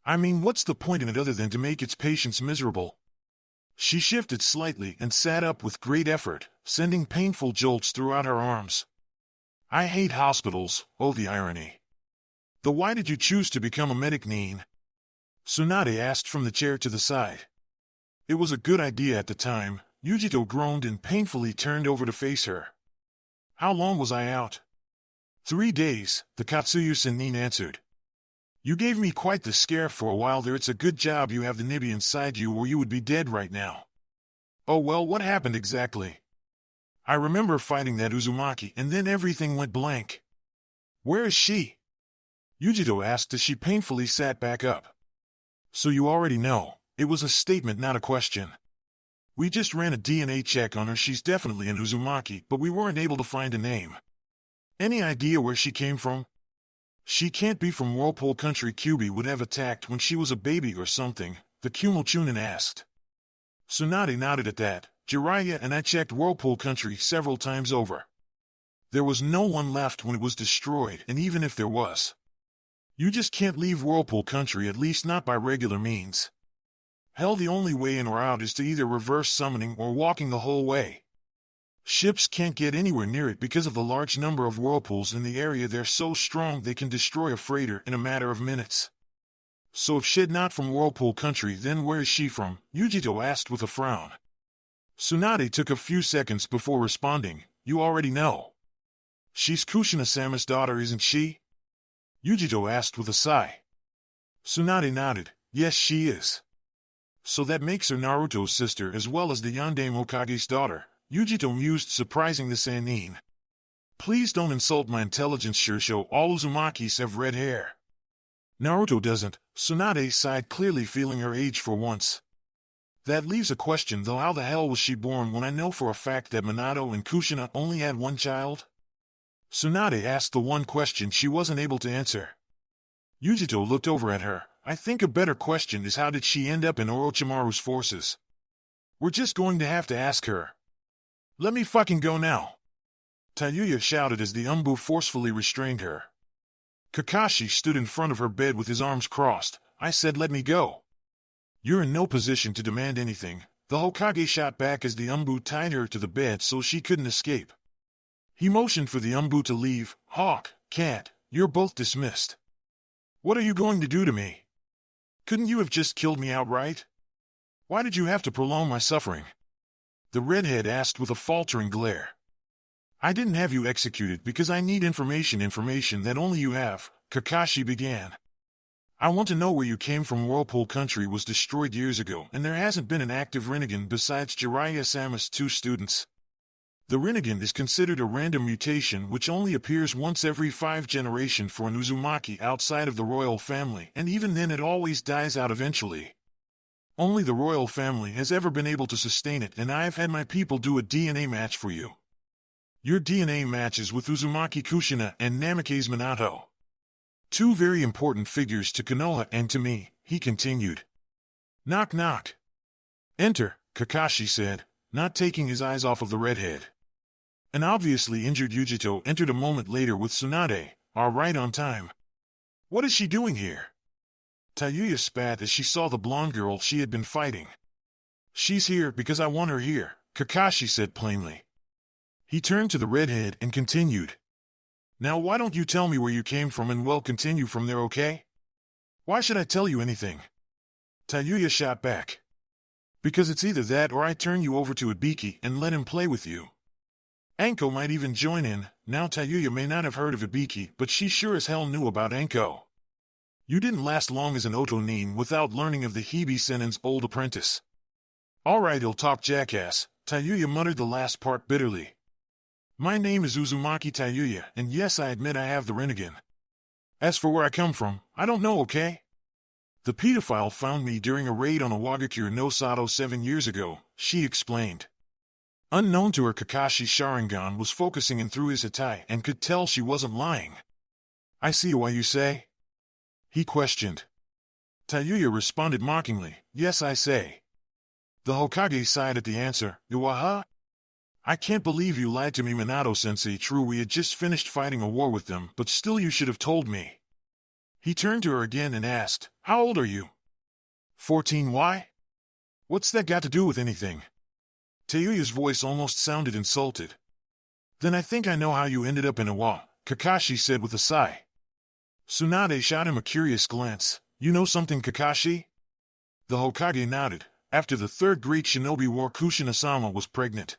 I mean, what's the point in it other than to make its patients miserable? She shifted slightly and sat up with great effort, sending painful jolts throughout her arms. I hate hospitals, oh the irony. Though why did you choose to become a medic, Nin? Tsunade asked from the chair to the side. It was a good idea at the time, Yujito groaned and painfully turned over to face her. How long was I out? 3 days, the Katsuyu Nin answered. You gave me quite the scare for a while there. It's a good job you have the Nibi inside you, or you would be dead right now. Oh well, what happened exactly? I remember fighting that Uzumaki and then everything went blank. Where is she? Yujito asked as she painfully sat back up. So you already know. It was a statement, not a question. We just ran a DNA check on her. She's definitely an Uzumaki, but we weren't able to find a name. Any idea where she came from? She can't be from Whirlpool Country. Kyuubi would have attacked when she was a baby or something, the Kumo-chunin asked. Tsunade nodded at that. Jiraiya and I checked Whirlpool Country several times over. There was no one left when it was destroyed, and even if there was, you just can't leave Whirlpool Country, at least not by regular means. Hell, the only way in or out is to either reverse summoning or walking the whole way. Ships can't get anywhere near it because of the large number of whirlpools in the area. They're so strong they can destroy a freighter in a matter of minutes. So if she's not from Whirlpool Country, then where is she from? Yujito asked with a frown. Tsunade took a few seconds before responding. You already know. She's Kushina-sama's daughter, isn't she? Yujito asked with a sigh. Tsunade nodded. Yes, she is. So that makes her Naruto's sister as well as the Yondaime Hokage's daughter, Yujito mused, surprising the Sannin. Please don't insult my intelligence. Sure, all Uzumakis have red hair. Naruto doesn't. Tsunade sighed, clearly feeling her age for once. That leaves a question though, how the hell was she born when I know for a fact that Minato and Kushina only had one child? Tsunade asked the one question she wasn't able to answer. Yujito looked over at her. I think a better question is how did she end up in Orochimaru's forces? We're just going to have to ask her. Let me fucking go now. Tayuya shouted as the Umbu forcefully restrained her. Kakashi stood in front of her bed with his arms crossed. I said let me go. You're in no position to demand anything. The Hokage shot back as the Umbu tied her to the bed so she couldn't escape. He motioned for the Umbu to leave. Hawk, Cat, you're both dismissed. What are you going to do to me? Couldn't you have just killed me outright? Why did you have to prolong my suffering? The redhead asked with a faltering glare. I didn't have you executed because I need information that only you have, Kakashi began. I want to know where you came from. Whirlpool Country was destroyed years ago, and there hasn't been an active Rinnegan besides Jiraiya-sama's 2 students. The Rinnegan is considered a random mutation which only appears once every 5 generations for an Uzumaki outside of the royal family, and even then it always dies out eventually. Only the royal family has ever been able to sustain it, and I've had my people do a DNA match for you. Your DNA matches with Uzumaki Kushina and Namikaze Minato. Two very important figures to Konoha and to me, he continued. Knock knock. Enter, Kakashi said, not taking his eyes off of the redhead. An obviously injured Yujito entered a moment later with Tsunade, right on time. What is she doing here? Tayuya spat as she saw the blonde girl she had been fighting. She's here because I want her here, Kakashi said plainly. He turned to the redhead and continued. Now why don't you tell me where you came from and we'll continue from there, okay? Why should I tell you anything? Tayuya shot back. Because it's either that or I turn you over to Ibiki and let him play with you. Anko might even join in. Now Tayuya may not have heard of Ibiki, but she sure as hell knew about Anko. You didn't last long as an Otonin without learning of the Hibi Sennin's old apprentice. Alright, he'll talk jackass, Tayuya muttered the last part bitterly. My name is Uzumaki Tayuya, and yes, I admit I have the Rinnegan. As for where I come from, I don't know, okay? The pedophile found me during a raid on a Wagakure no Sato 7 years ago, she explained. Unknown to her, Kakashi's Sharingan was focusing in through his Hitai and could tell she wasn't lying. I see why you say? He questioned. Tayuya responded mockingly, yes I say. The Hokage sighed at the answer, Iwaha? I can't believe you lied to me, Minato-sensei. True, we had just finished fighting a war with them, but still you should have told me. He turned to her again and asked, how old are you? 14. Why? What's that got to do with anything? Tayuya's voice almost sounded insulted. Then I think I know how you ended up in Iwa, Kakashi said with a sigh. Tsunade shot him a curious glance. You know something, Kakashi? The Hokage nodded. After the third great shinobi war, Kushina-sama was pregnant.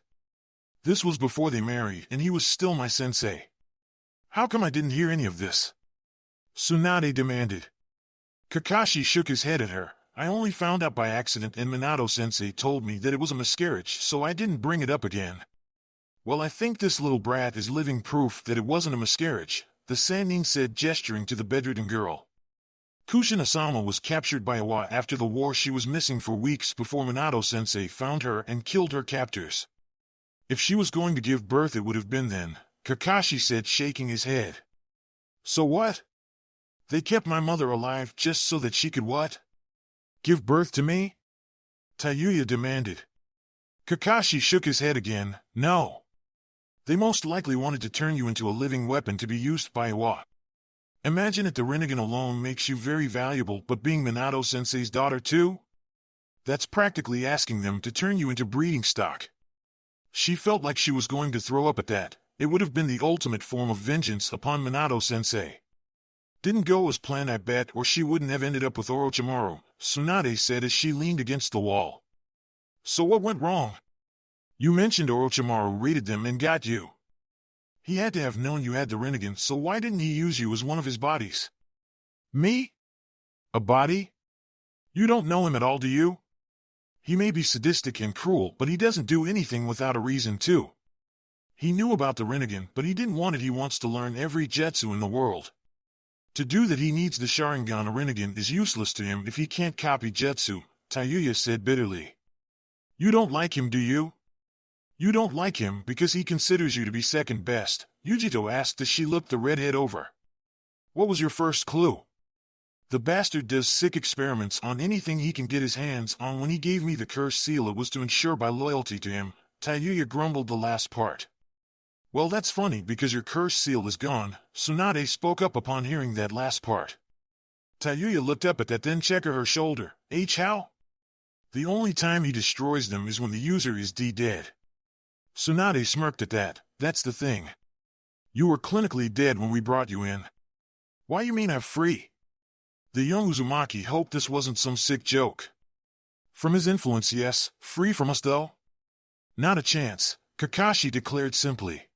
This was before they married, and he was still my sensei. How come I didn't hear any of this? Tsunade demanded. Kakashi shook his head at her. I only found out by accident, and Minato-sensei told me that it was a miscarriage, so I didn't bring it up again. Well, I think this little brat is living proof that it wasn't a miscarriage, the Sannin said, gesturing to the bedridden girl. Kushina-sama was captured by Iwa after the war. She was missing for weeks before Minato-sensei found her and killed her captors. If she was going to give birth, it would have been then, Kakashi said, shaking his head. So what? They kept my mother alive just so that she could what? Give birth to me? Tayuya demanded. Kakashi shook his head again. No. They most likely wanted to turn you into a living weapon to be used by Iwa. Imagine it, the Rinnegan alone makes you very valuable, but being Minato-sensei's daughter too? That's practically asking them to turn you into breeding stock. She felt like she was going to throw up at that. It would have been the ultimate form of vengeance upon Minato-sensei. Didn't go as planned, I bet, or she wouldn't have ended up with Orochimaru, Tsunade said as she leaned against the wall. So what went wrong? You mentioned Orochimaru raided them and got you. He had to have known you had the Rinnegan, so why didn't he use you as one of his bodies? Me? A body? You don't know him at all, do you? He may be sadistic and cruel, but he doesn't do anything without a reason too. He knew about the Rinnegan, but he didn't want it. He wants to learn every jutsu in the world. To do that, he needs the Sharingan. A Rinnegan is useless to him if he can't copy jutsu, Tayuya said bitterly. You don't like him, do you? You don't like him because he considers you to be second best, Yujito asked as she looked the redhead over. What was your first clue? The bastard does sick experiments on anything he can get his hands on. When he gave me the cursed seal, it was to ensure my loyalty to him. Tayuya grumbled the last part. Well, that's funny because your cursed seal is gone, Tsunade spoke up upon hearing that last part. Tayuya looked up at that, then checked her shoulder. How? The only time he destroys them is when the user is dead. Tsunade smirked at that. That's the thing. You were clinically dead when we brought you in. Why you mean I'm free? The young Uzumaki hoped this wasn't some sick joke. From his influence, yes. Free from us, though? Not a chance, Kakashi declared simply.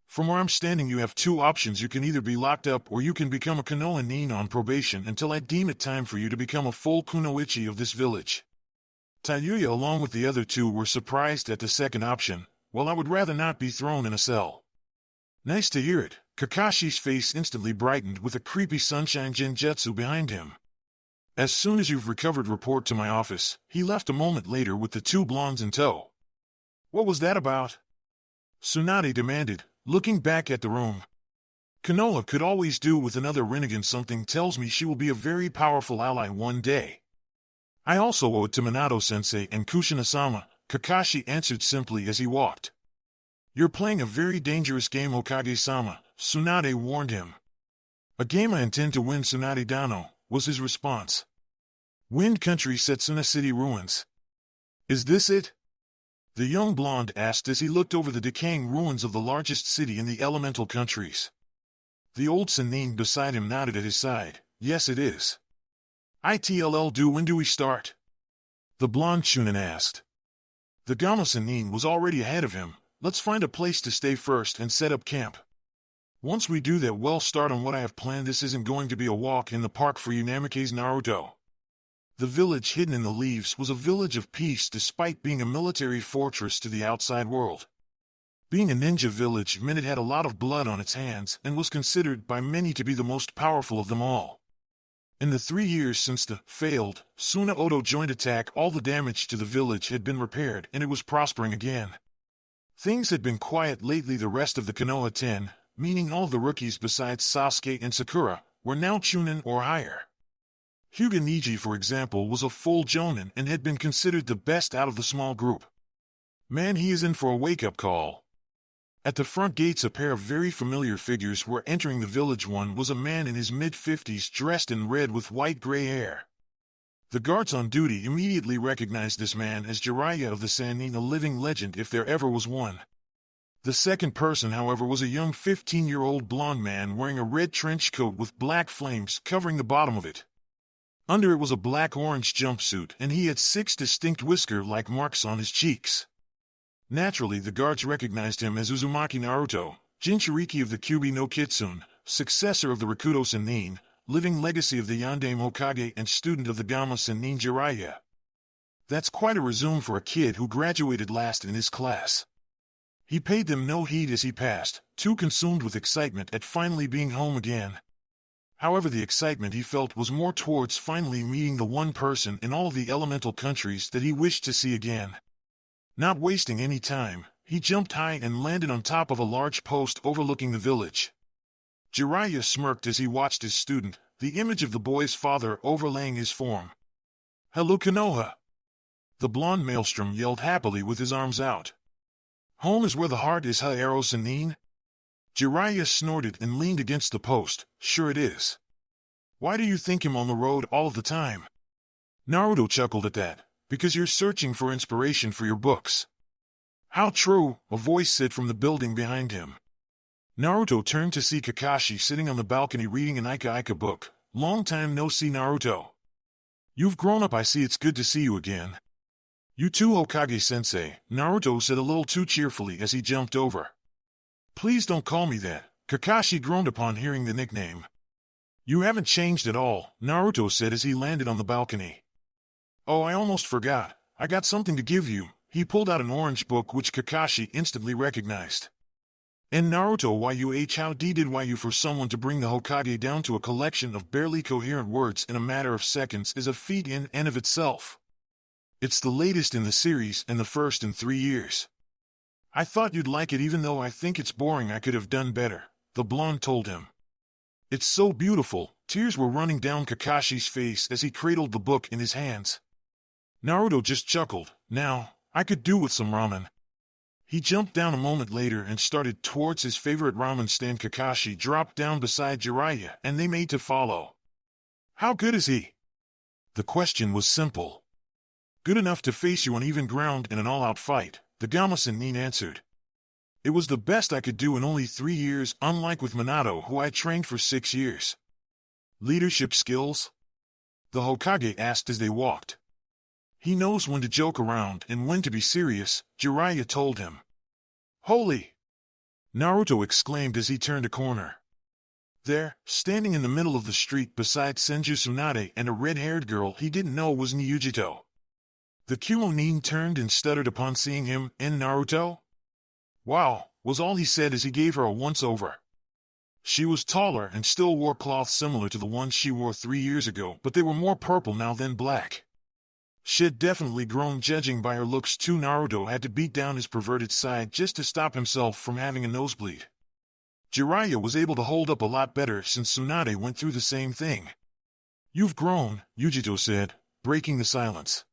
From where I'm standing, you have two options. You can either be locked up or you can become a Konoha nin on probation until I deem it time for you to become a full kunoichi of this village. Tayuya, along with the other two, were surprised at the second option. Well, I would rather not be thrown in a cell. Nice to hear it. Kakashi's face instantly brightened with a creepy sunshine genjutsu behind him. As soon as you've recovered, report to my office. He left a moment later with the two blondes in tow. What was that about? Tsunade demanded, looking back at the room. Konoha could always do with another Rinnegan. Something tells me she will be a very powerful ally one day. I also owe it to Minato-sensei and Kushina-sama, Kakashi answered simply as he walked. You're playing a very dangerous game, Hokage-sama, Tsunade warned him. A game I intend to win, Tsunade Dano, was his response. Wind Country Setsuna City ruins. Is this it? The young blonde asked as he looked over the decaying ruins of the largest city in the elemental countries. The old Sannin beside him nodded at his side. Yes, it is. When do we start? The blonde Chunin asked. The Gama Sannin was already ahead of him. Let's find a place to stay first and set up camp. Once we do that, we'll start on what I have planned. This isn't going to be a walk in the park for you Namikaze Naruto. The village hidden in the leaves was a village of peace despite being a military fortress to the outside world. Being a ninja village meant it had a lot of blood on its hands and was considered by many to be the most powerful of them all. In the 3 years since the failed Suna Odo joint attack, all the damage to the village had been repaired and it was prospering again. Things had been quiet lately. The rest of the Konoha 10, meaning all the rookies besides Sasuke and Sakura, were now Chunin or higher. Hyuga Neji, for example, was a full Jonin and had been considered the best out of the small group. Man, he is in for a wake-up call. At the front gates, a pair of very familiar figures were entering the village. One was a man in his mid-50s dressed in red with white-gray hair. The guards on duty immediately recognized this man as Jiraiya of the Sannin, a living legend if there ever was one. The second person, however, was a young 15-year-old blonde man wearing a red trench coat with black flames covering the bottom of it. Under it was a black-orange jumpsuit, and he had 6 distinct whisker-like marks on his cheeks. Naturally, the guards recognized him as Uzumaki Naruto, Jinchuuriki of the Kyuubi no Kitsune, successor of the Rakuto Sannin, living legacy of the Yondaime Hokage, and student of the Gama Sannin Jiraiya. That's quite a resume for a kid who graduated last in his class. He paid them no heed as he passed, too consumed with excitement at finally being home again. However, the excitement he felt was more towards finally meeting the one person in all the elemental countries that he wished to see again. Not wasting any time, he jumped high and landed on top of a large post overlooking the village. Jiraiya smirked as he watched his student, the image of the boy's father overlaying his form. Hello, Konoha! The blonde maelstrom yelled happily with his arms out. Home is where the heart is, heir Sannin? Jiraiya snorted and leaned against the post. Sure it is. Why do you think him on the road all the time? Naruto chuckled at that. Because you're searching for inspiration for your books. How true, a voice said from the building behind him. Naruto turned to see Kakashi sitting on the balcony reading an Ika book. Long time no see, Naruto. You've grown up, I see. It's good to see you again. You too, Hokage-sensei, Naruto said a little too cheerfully as he jumped over. Please don't call me that, Kakashi groaned upon hearing the nickname. You haven't changed at all, Naruto said as he landed on the balcony. Oh, I almost forgot. I got something to give you. He pulled out an orange book which Kakashi instantly recognized. And Naruto, how did you for someone to bring the Hokage down to a collection of barely coherent words in a matter of seconds is a feat in and of itself. It's the latest in the series and the first in 3 years. I thought you'd like it even though I think it's boring. I could have done better, the blonde told him. It's so beautiful. Tears were running down Kakashi's face as he cradled the book in his hands. Naruto just chuckled. Now, I could do with some ramen. He jumped down a moment later and started towards his favorite ramen stand. Kakashi dropped down beside Jiraiya and they made to follow. How good is he? The question was simple. Good enough to face you on even ground in an all-out fight, the Gama Sannin answered. It was the best I could do in only 3 years, unlike with Minato, who I trained for 6 years. Leadership skills? The Hokage asked as they walked. He knows when to joke around and when to be serious, Jiraiya told him. Holy! Naruto exclaimed as he turned a corner. There, standing in the middle of the street beside Senju Tsunade and a red-haired girl he didn't know was Niyujito. The Kumonin turned and stuttered upon seeing him, and Naruto? Wow, was all he said as he gave her a once-over. She was taller and still wore cloth similar to the ones she wore 3 years ago, but they were more purple now than black. She'd definitely grown. Judging by her looks too. Naruto had to beat down his perverted side just to stop himself from having a nosebleed. Jiraiya was able to hold up a lot better since Tsunade went through the same thing. "You've grown," Yujito said, breaking the silence.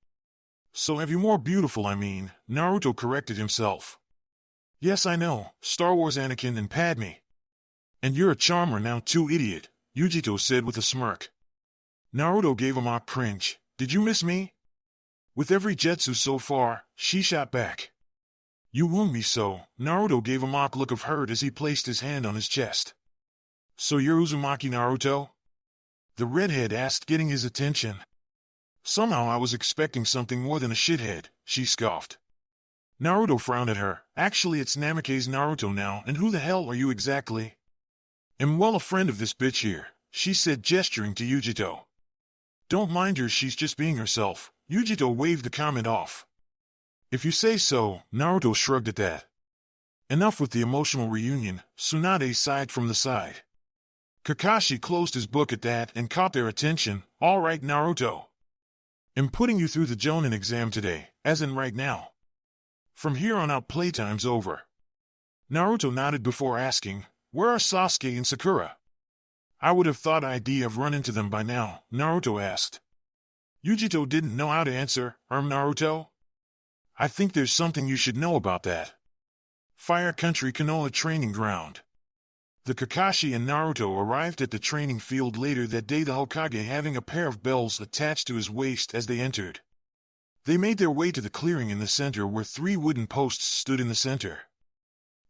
"So have you. More beautiful, I mean," Naruto corrected himself. "Yes, I know, Star Wars Anakin and Padme." "And you're a charmer now too, idiot," Yujito said with a smirk. Naruto gave a mock cringe. "Did you miss me?" "With every jutsu so far," she shot back. "You wound me so," Naruto gave a mock look of hurt as he placed his hand on his chest. "So you're Uzumaki Naruto?" the redhead asked, getting his attention. "Somehow I was expecting something more than a shithead," she scoffed. Naruto frowned at her. "Actually, it's Namake's Naruto now, and who the hell are you exactly?" "Am well a friend of this bitch here," she said, gesturing to Yujito. "Don't mind her, she's just being herself," Yujito waved the comment off. "If you say so," Naruto shrugged at that. Enough with the emotional reunion, Tsunade sighed from the side. Kakashi closed his book at that and caught their attention. "All right, Naruto. I'm putting you through the Jonin exam today, as in right now. From here on out, playtime's over." Naruto nodded before asking, "Where are Sasuke and Sakura?" "I would have thought I'd have run into them by now," Naruto asked. Yujito didn't know how to answer. Naruto? I think there's something you should know about that. Fire Country Konoha Training Ground." The Kakashi and Naruto arrived at the training field later that day, the Hokage having a pair of bells attached to his waist as they entered. They made their way to the clearing in the center where 3 wooden posts stood in the center.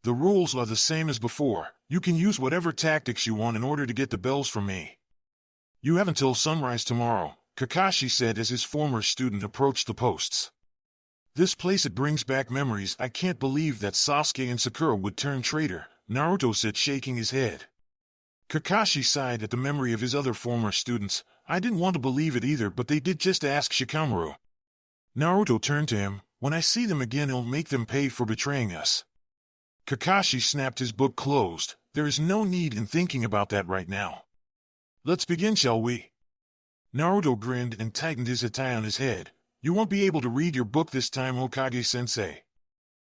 "The rules are the same as before. You can use whatever tactics you want in order to get the bells from me. You have until sunrise tomorrow," Kakashi said as his former student approached the posts. "This place, it brings back memories. I can't believe that Sasuke and Sakura would turn traitor," Naruto said, shaking his head. Kakashi sighed at the memory of his other former students. "I didn't want to believe it either, but they did. Just ask Shikamaru." Naruto turned to him. "When I see them again, it'll make them pay for betraying us." Kakashi snapped his book closed. "There is no need in thinking about that right now. Let's begin, shall we?" Naruto grinned and tightened his hattai on his head. "You won't be able to read your book this time, Hokage-sensei."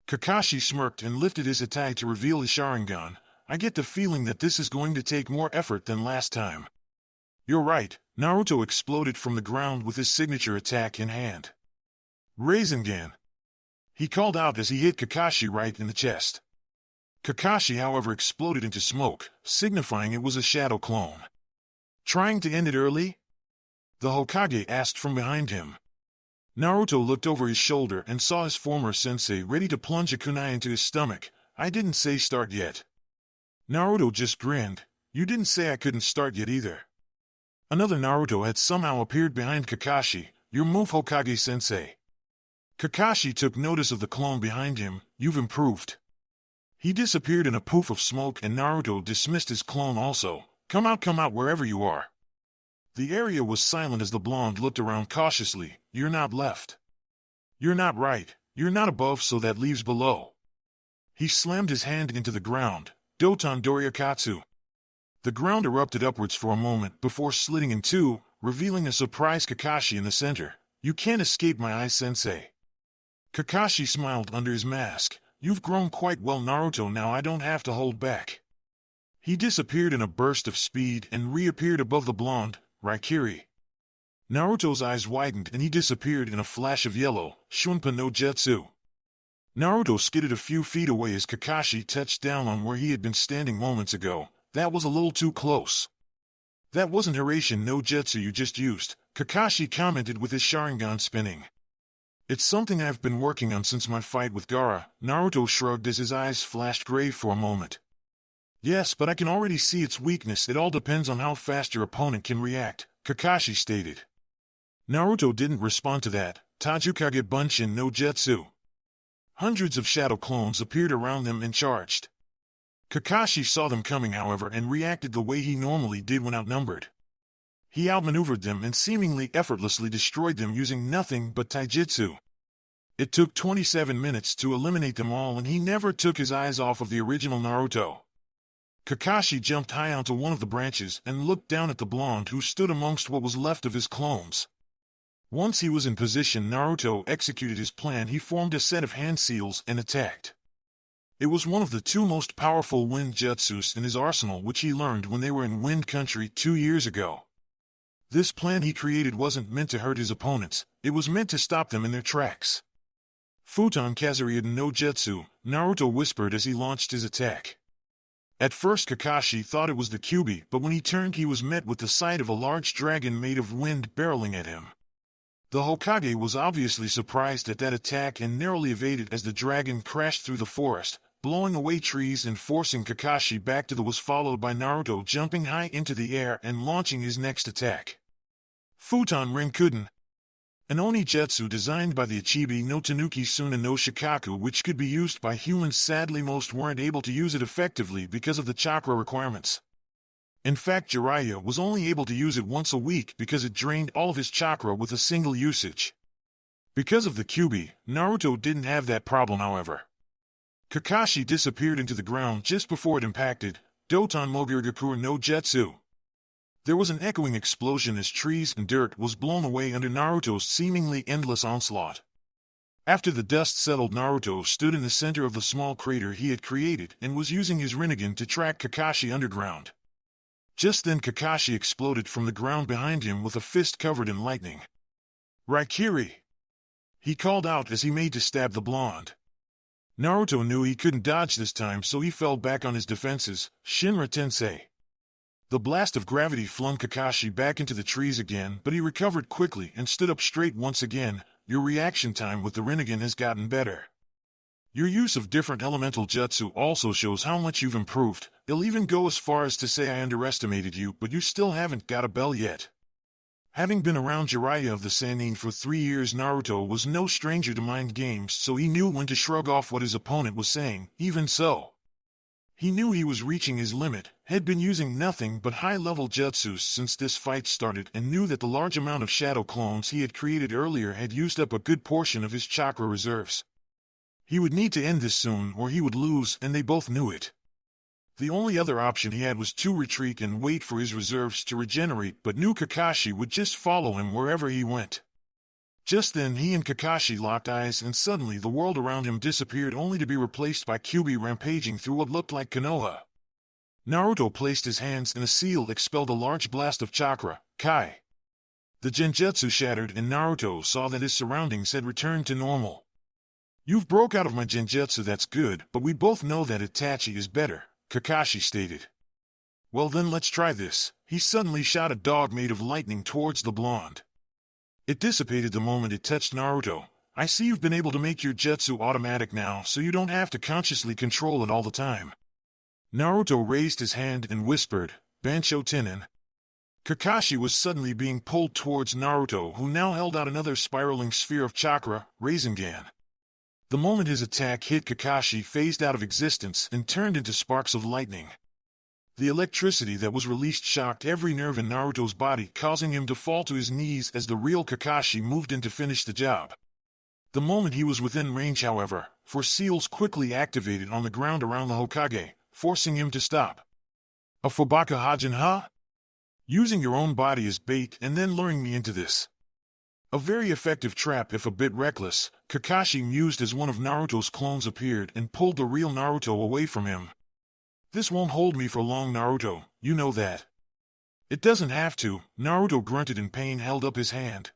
Kakashi smirked and lifted his hattai to reveal his Sharingan. "I get the feeling that this is going to take more effort than last time." "You're right," Naruto exploded from the ground with his signature attack in hand. "Rasengan!" he called out as he hit Kakashi right in the chest. Kakashi, however, exploded into smoke, signifying it was a shadow clone. "Trying to end it early?" the Hokage asked from behind him. Naruto looked over his shoulder and saw his former sensei ready to plunge a kunai into his stomach. "I didn't say start yet." Naruto just grinned. "You didn't say I couldn't start yet either." Another Naruto had somehow appeared behind Kakashi. "Your move, Hokage-sensei." Kakashi took notice of the clone behind him. "You've improved." He disappeared in a poof of smoke and Naruto dismissed his clone also. Come out wherever you are." The area was silent as the blonde looked around cautiously. "You're not left. You're not right. You're not above, so that leaves below." He slammed his hand into the ground. "Doton Doriyakatsu." The ground erupted upwards for a moment before slitting in two, revealing a surprised Kakashi in the center. "You can't escape my eyes, sensei." Kakashi smiled under his mask. "You've grown quite well, Naruto. Now I don't have to hold back." He disappeared in a burst of speed and reappeared above the blonde, Raikiri. Naruto's eyes widened and he disappeared in a flash of yellow, Shunpa no Jutsu. Naruto skidded a few feet away as Kakashi touched down on where he had been standing moments ago. "That was a little too close." "That wasn't Hiraishin no Jutsu you just used," Kakashi commented with his Sharingan spinning. "It's something I've been working on since my fight with Gaara." Naruto shrugged as his eyes flashed gray for a moment. "Yes, but I can already see its weakness. It all depends on how fast your opponent can react," Kakashi stated. Naruto didn't respond to that. "Tajukage Bunshin no Jutsu." Hundreds of shadow clones appeared around them and charged. Kakashi saw them coming, however, and reacted the way he normally did when outnumbered. He outmaneuvered them and seemingly effortlessly destroyed them using nothing but taijutsu. It took 27 minutes to eliminate them all, and he never took his eyes off of the original Naruto. Kakashi jumped high onto one of the branches and looked down at the blonde who stood amongst what was left of his clones. Once he was in position, Naruto executed his plan. He formed a set of hand seals and attacked. It was one of the two most powerful wind jutsus in his arsenal, which he learned when they were in Wind Country 2 years ago. This plan he created wasn't meant to hurt his opponents, it was meant to stop them in their tracks. Futon Kazuridan no Jutsu, Naruto whispered as he launched his attack. At first Kakashi thought it was the Kyuubi, but when he turned he was met with the sight of a large dragon made of wind barreling at him. The Hokage was obviously surprised at that attack and narrowly evaded as the dragon crashed through the forest, blowing away trees and forcing Kakashi back to the was followed by Naruto jumping high into the air and launching his next attack. Futon Rinnegan, an Oni jutsu designed by the Ichibi no Tanuki Suna no Shikaku, which could be used by humans. Sadly, most weren't able to use it effectively because of the chakra requirements. In fact, Jiraiya was only able to use it once a week because it drained all of his chakra with a single usage. Because of the Kyuubi, Naruto didn't have that problem, however. Kakashi disappeared into the ground just before it impacted Doton Mogirigaku no Jutsu. There was an echoing explosion as trees and dirt was blown away under Naruto's seemingly endless onslaught. After the dust settled, Naruto stood in the center of the small crater he had created and was using his Rinnegan to track Kakashi underground. Just then Kakashi exploded from the ground behind him with a fist covered in lightning. "Raikiri!" he called out as he made to stab the blonde. Naruto knew he couldn't dodge this time, so he fell back on his defenses. Shinra Tensei. The blast of gravity flung Kakashi back into the trees again, but he recovered quickly and stood up straight once again. "Your reaction time with the Rinnegan has gotten better. Your use of different elemental jutsu also shows how much you've improved. I'll even go as far as to say I underestimated you, but you still haven't got a bell yet." Having been around Jiraiya of the Sannin for 3 years, Naruto was no stranger to mind games, so he knew when to shrug off what his opponent was saying. Even so, he knew he was reaching his limit, had been using nothing but high-level jutsus since this fight started, and knew that the large amount of shadow clones he had created earlier had used up a good portion of his chakra reserves. He would need to end this soon or he would lose, and they both knew it. The only other option he had was to retreat and wait for his reserves to regenerate, but knew Kakashi would just follow him wherever he went. Just then he and Kakashi locked eyes, and suddenly the world around him disappeared, only to be replaced by Kyuubi rampaging through what looked like Konoha. Naruto placed his hands and a seal expelled a large blast of chakra, Kai. The genjutsu shattered and Naruto saw that his surroundings had returned to normal. "You've broke out of my genjutsu, that's good, but we both know that Itachi is better," Kakashi stated. "Well then let's try this." He suddenly shot a dog made of lightning towards the blonde. It dissipated the moment it touched Naruto. "I see you've been able to make your jutsu automatic now, so you don't have to consciously control it all the time." Naruto raised his hand and whispered, "Bancho Tenin." Kakashi was suddenly being pulled towards Naruto, who now held out another spiraling sphere of chakra, Rasengan. The moment his attack hit, Kakashi phased out of existence and turned into sparks of lightning. The electricity that was released shocked every nerve in Naruto's body, causing him to fall to his knees as the real Kakashi moved in to finish the job. The moment he was within range, however, four seals quickly activated on the ground around the Hokage, forcing him to stop. "A Fubaka Hajin ha? Using your own body as bait and then luring me into this. A very effective trap if a bit reckless," Kakashi mused as one of Naruto's clones appeared and pulled the real Naruto away from him. "This won't hold me for long, Naruto, you know that." "It doesn't have to," Naruto grunted in pain, held up his hand.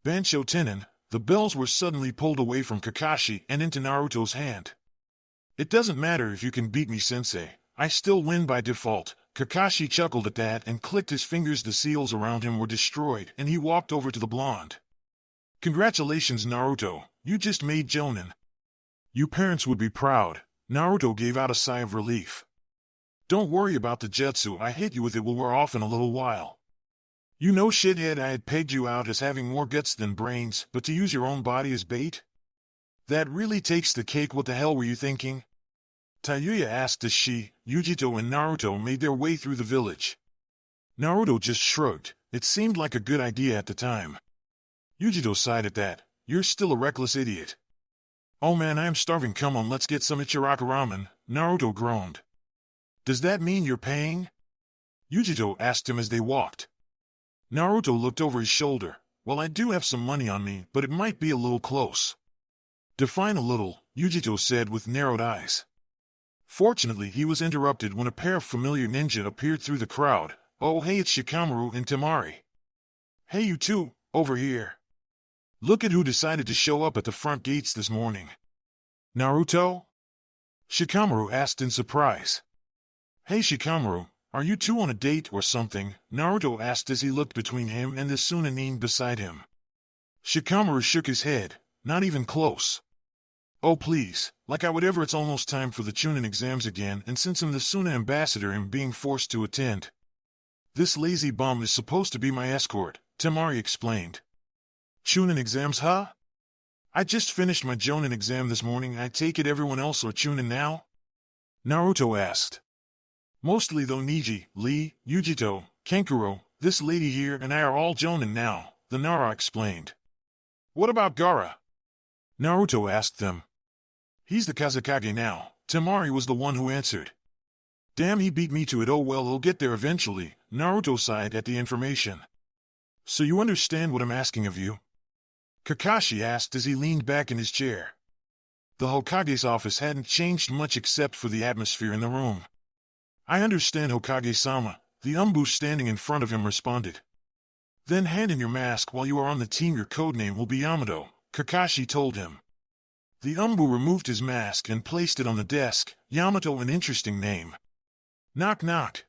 "Bancho Tenin." The bells were suddenly pulled away from Kakashi and into Naruto's hand. "It doesn't matter if you can beat me, sensei. I still win by default." Kakashi chuckled at that and clicked his fingers. The seals around him were destroyed, and he walked over to the blonde. "Congratulations, Naruto. You just made Jonin. You parents would be proud." Naruto gave out a sigh of relief. "Don't worry about the jutsu I hit you with, it will wear off in a little while. You know, shithead, I had pegged you out as having more guts than brains, but to use your own body as bait? That really takes the cake. What the hell were you thinking?" Tayuya asked as Yujito and Naruto made their way through the village. Naruto just shrugged. It seemed like a good idea at the time. Yujito sighed at that. "You're still a reckless idiot." "Oh man, I am starving. Come on, let's get some Ichiraka ramen," Naruto groaned. "Does that mean you're paying?" Yujito asked him as they walked. Naruto looked over his shoulder. Well, I do have some money on me, but it might be a little close. Define a little, Yujito said with narrowed eyes. Fortunately, he was interrupted when a pair of familiar ninja appeared through the crowd. Oh, hey, it's Shikamaru and Temari. Hey, you two, over here. Look at who decided to show up at the front gates this morning. Naruto? Shikamaru asked in surprise. Hey, Shikamaru, are you two on a date or something? Naruto asked as he looked between him and the Sunanin beside him. Shikamaru shook his head. Not even close. Oh please, like I would ever. It's almost time for the Chunin exams again, and since I'm the Suna ambassador I'm being forced to attend. This lazy bum is supposed to be my escort, Temari explained. Chunin exams, huh? I just finished my Jonin exam this morning. I take it everyone else are Chunin now? Naruto asked. Mostly though. Niji, Lee, Yujito, Kenkuro, this lady here and I are all Jonin now, the Nara explained. What about Gaara? Naruto asked them. He's the Kazekage now. Temari was the one who answered. Damn, he beat me to it. Oh well, he'll get there eventually. Naruto sighed at the information. So you understand what I'm asking of you? Kakashi asked as he leaned back in his chair. The Hokage's office hadn't changed much except for the atmosphere in the room. I understand, Hokage-sama, the Umbu standing in front of him responded. Then hand in your mask. While you are on the team your codename will be Yamato, Kakashi told him. The Umbu removed his mask and placed it on the desk. Yamato, an interesting name. Knock knock.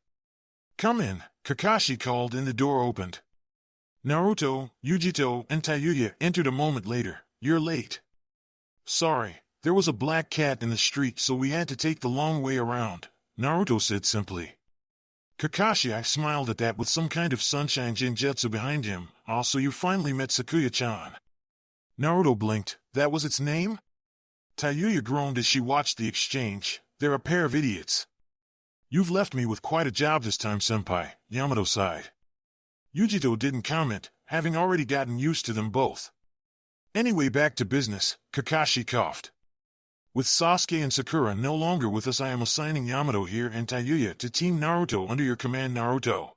Come in, Kakashi called and the door opened. Naruto, Yujito, and Tayuya entered a moment later. You're late. Sorry, there was a black cat in the street so we had to take the long way around, Naruto said simply. Kakashi smiled at that with some kind of sunshine genjutsu behind him. So you finally met Sakuya-chan. Naruto blinked. That was its name? Tayuya groaned as she watched the exchange. They're a pair of idiots. You've left me with quite a job this time, senpai, Yamato sighed. Yujito didn't comment, having already gotten used to them both. Anyway, back to business, Kakashi coughed. With Sasuke and Sakura no longer with us, I am assigning Yamato here and Tayuya to Team Naruto under your command, Naruto.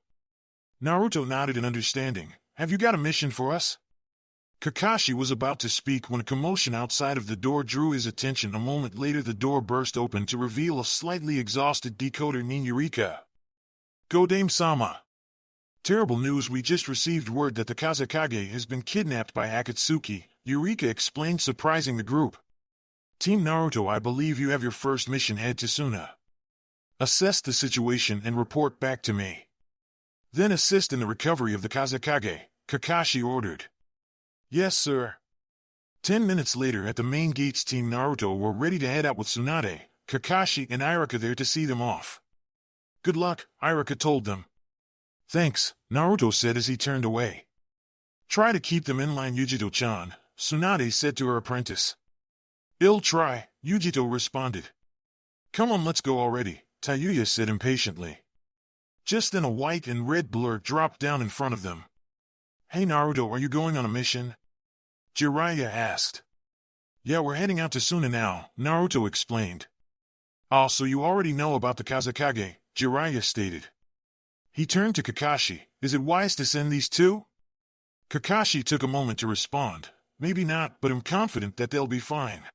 Naruto nodded in understanding. Have you got a mission for us? Kakashi was about to speak when a commotion outside of the door drew his attention. A moment later the door burst open to reveal a slightly exhausted decoder named Eureka. Go Dame-sama. Terrible news, we just received word that the Kazekage has been kidnapped by Akatsuki, Eureka explained, surprising the group. Team Naruto, I believe you have your first mission. Head to Suna. Assess the situation and report back to me. Then assist in the recovery of the Kazekage, Kakashi ordered. Yes, sir. 10 minutes later at the main gates, Team Naruto were ready to head out with Tsunade, Kakashi, and Iruka there to see them off. Good luck, Iruka told them. Thanks, Naruto said as he turned away. Try to keep them in line, Yujito-chan, Tsunade said to her apprentice. I'll try, Yujito responded. Come on, let's go already, Tayuya said impatiently. Just then a white and red blur dropped down in front of them. Hey Naruto, are you going on a mission? Jiraiya asked. Yeah, we're heading out to Suna now, Naruto explained. Ah, so you already know about the Kazekage, Jiraiya stated. He turned to Kakashi. Is it wise to send these two? Kakashi took a moment to respond. Maybe not, but I'm confident that they'll be fine.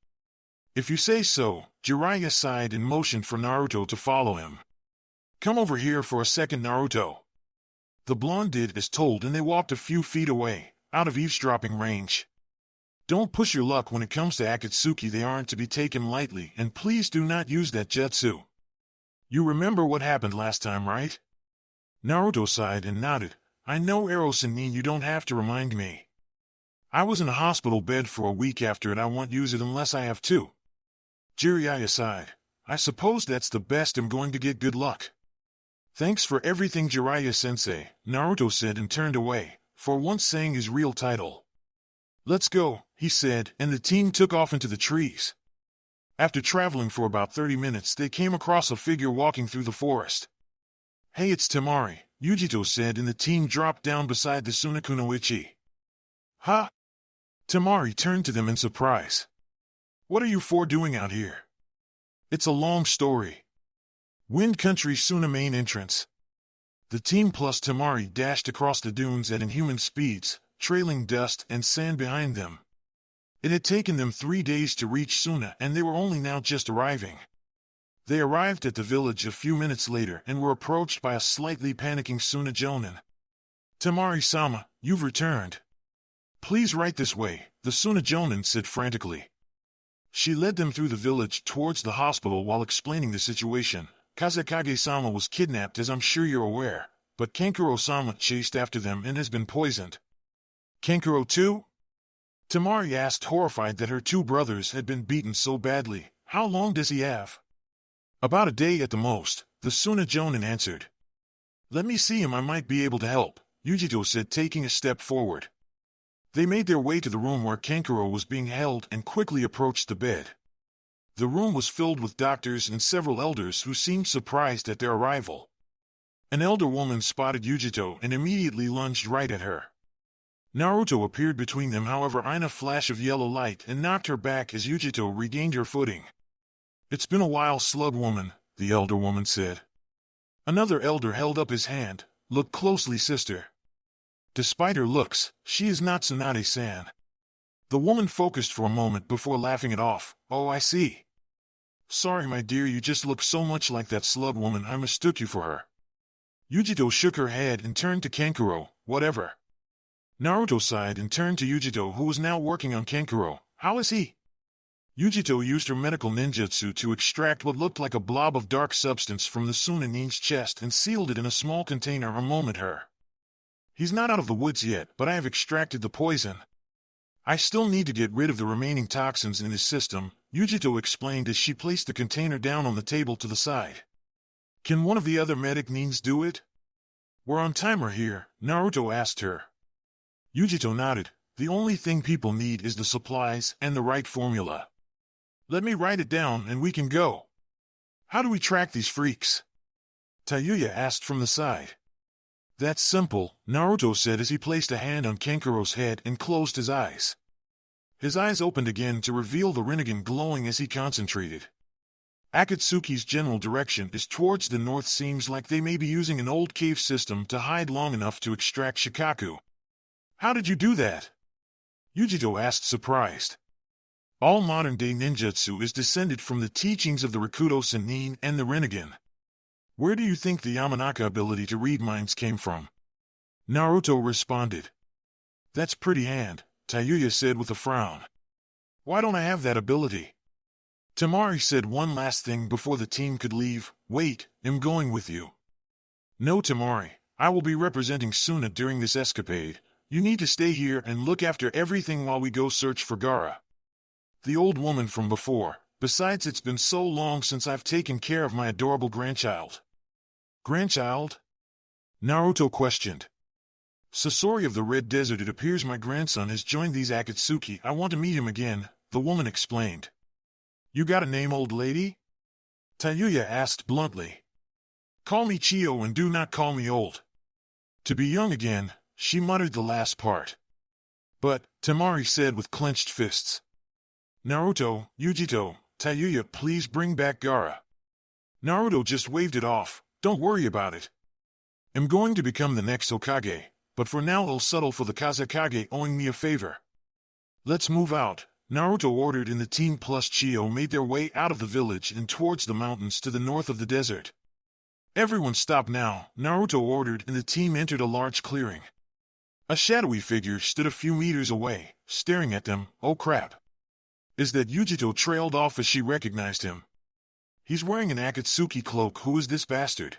If you say so, Jiraiya sighed and motioned for Naruto to follow him. Come over here for a second, Naruto. The blonde did as told and they walked a few feet away, out of eavesdropping range. Don't push your luck when it comes to Akatsuki. They aren't to be taken lightly, and please do not use that jutsu. You remember what happened last time, right? Naruto sighed and nodded. I know, Eros-nin, you don't have to remind me. I was in a hospital bed for a week after it. I won't use it unless I have to. Jiraiya sighed. I suppose that's the best. I'm going to get good luck. Thanks for everything, Jiraiya-sensei, Naruto said and turned away, for once saying his real title. Let's go, he said, and the team took off into the trees. After traveling for about 30 minutes, they came across a figure walking through the forest. Hey, it's Temari, Yujito said, and the team dropped down beside the Sunakunoichi. Ha! Temari turned to them in surprise. What are you four doing out here? It's a long story. Wind Country Suna main entrance. The team plus Temari dashed across the dunes at inhuman speeds, trailing dust and sand behind them. It had taken them 3 days to reach Suna, and they were only now just arriving. They arrived at the village a few minutes later and were approached by a slightly panicking Suna Jonin. "Temari-sama, you've returned. Please right this way," the Suna Jonin said frantically. She led them through the village towards the hospital while explaining the situation. "Kazekage-sama was kidnapped, as I'm sure you're aware, but Kankuro-sama chased after them and has been poisoned." "Kankuro too?" Temari asked, horrified that her 2 brothers had been beaten so badly. "How long does he have?" "About a day at the most," the Suna Jonin answered. "Let me see him, I might be able to help," Yujito said, taking a step forward. They made their way to the room where Kankuro was being held and quickly approached the bed. The room was filled with doctors and several elders who seemed surprised at their arrival. An elder woman spotted Yujito and immediately lunged right at her. Naruto appeared between them, however, in a flash of yellow light, and knocked her back as Yujito regained her footing. "It's been a while, slug woman," the elder woman said. Another elder held up his hand. "Look closely, sister. Despite her looks, she is not Tsunade-san." The woman focused for a moment before laughing it off. "Oh, I see. Sorry, my dear, you just look so much like that slug woman, I mistook you for her." Yujito shook her head and turned to Kankuro. "Whatever." Naruto sighed and turned to Yujito, who was now working on Kankuro. "How is he?" Yujito used her medical ninjutsu to extract what looked like a blob of dark substance from the Sunanin's chest and sealed it in a small container a moment her. "He's not out of the woods yet, but I have extracted the poison. I still need to get rid of the remaining toxins in his system," Yujito explained as she placed the container down on the table to the side. "Can one of the other medic nins do it?" "We're on timer here," Naruto asked her. Yujito nodded. "The only thing people need is the supplies and the right formula. Let me write it down and we can go." "How do we track these freaks?" Tayuya asked from the side. "That's simple," Naruto said as he placed a hand on Kankuro's head and closed his eyes. His eyes opened again to reveal the Rinnegan glowing as he concentrated. "Akatsuki's general direction is towards the north. Seems like they may be using an old cave system to hide long enough to extract Shikaku." "How did you do that?" Yujito asked, surprised. "All modern-day ninjutsu is descended from the teachings of the Rakudo Sennin and the Rinnegan. Where do you think the Yamanaka ability to read minds came from?" Naruto responded. "That's pretty hand," Tayuya said with a frown. "Why don't I have that ability?" Temari said one last thing before the team could leave. "Wait, I'm going with you." "No, Temari, I will be representing Suna during this escapade. You need to stay here and look after everything while we go search for Gaara." The old woman from before. "Besides, it's been so long since I've taken care of my adorable grandchild." "Grandchild?" Naruto questioned. "Sasori of the Red Desert, it appears my grandson has joined these Akatsuki. I want to meet him again," the woman explained. "You got a name, old lady?" Tayuya asked bluntly. "Call me Chiyo and do not call me old." "To be young again," she muttered the last part. "But," Temari said with clenched fists. "Naruto, Yujito, Tayuya, please bring back Gaara." Naruto just waved it off. "Don't worry about it. I'm going to become the next Hokage, but for now I'll settle for the Kazekage owing me a favor." "Let's move out," Naruto ordered, and the team plus Chiyo made their way out of the village and towards the mountains to the north of the desert. "Everyone stop now," Naruto ordered, and the team entered a large clearing. A shadowy figure stood a few meters away, staring at them. "Oh crap. Is that Yujito?" trailed off as she recognized him. "He's wearing an Akatsuki cloak. Who is this bastard?"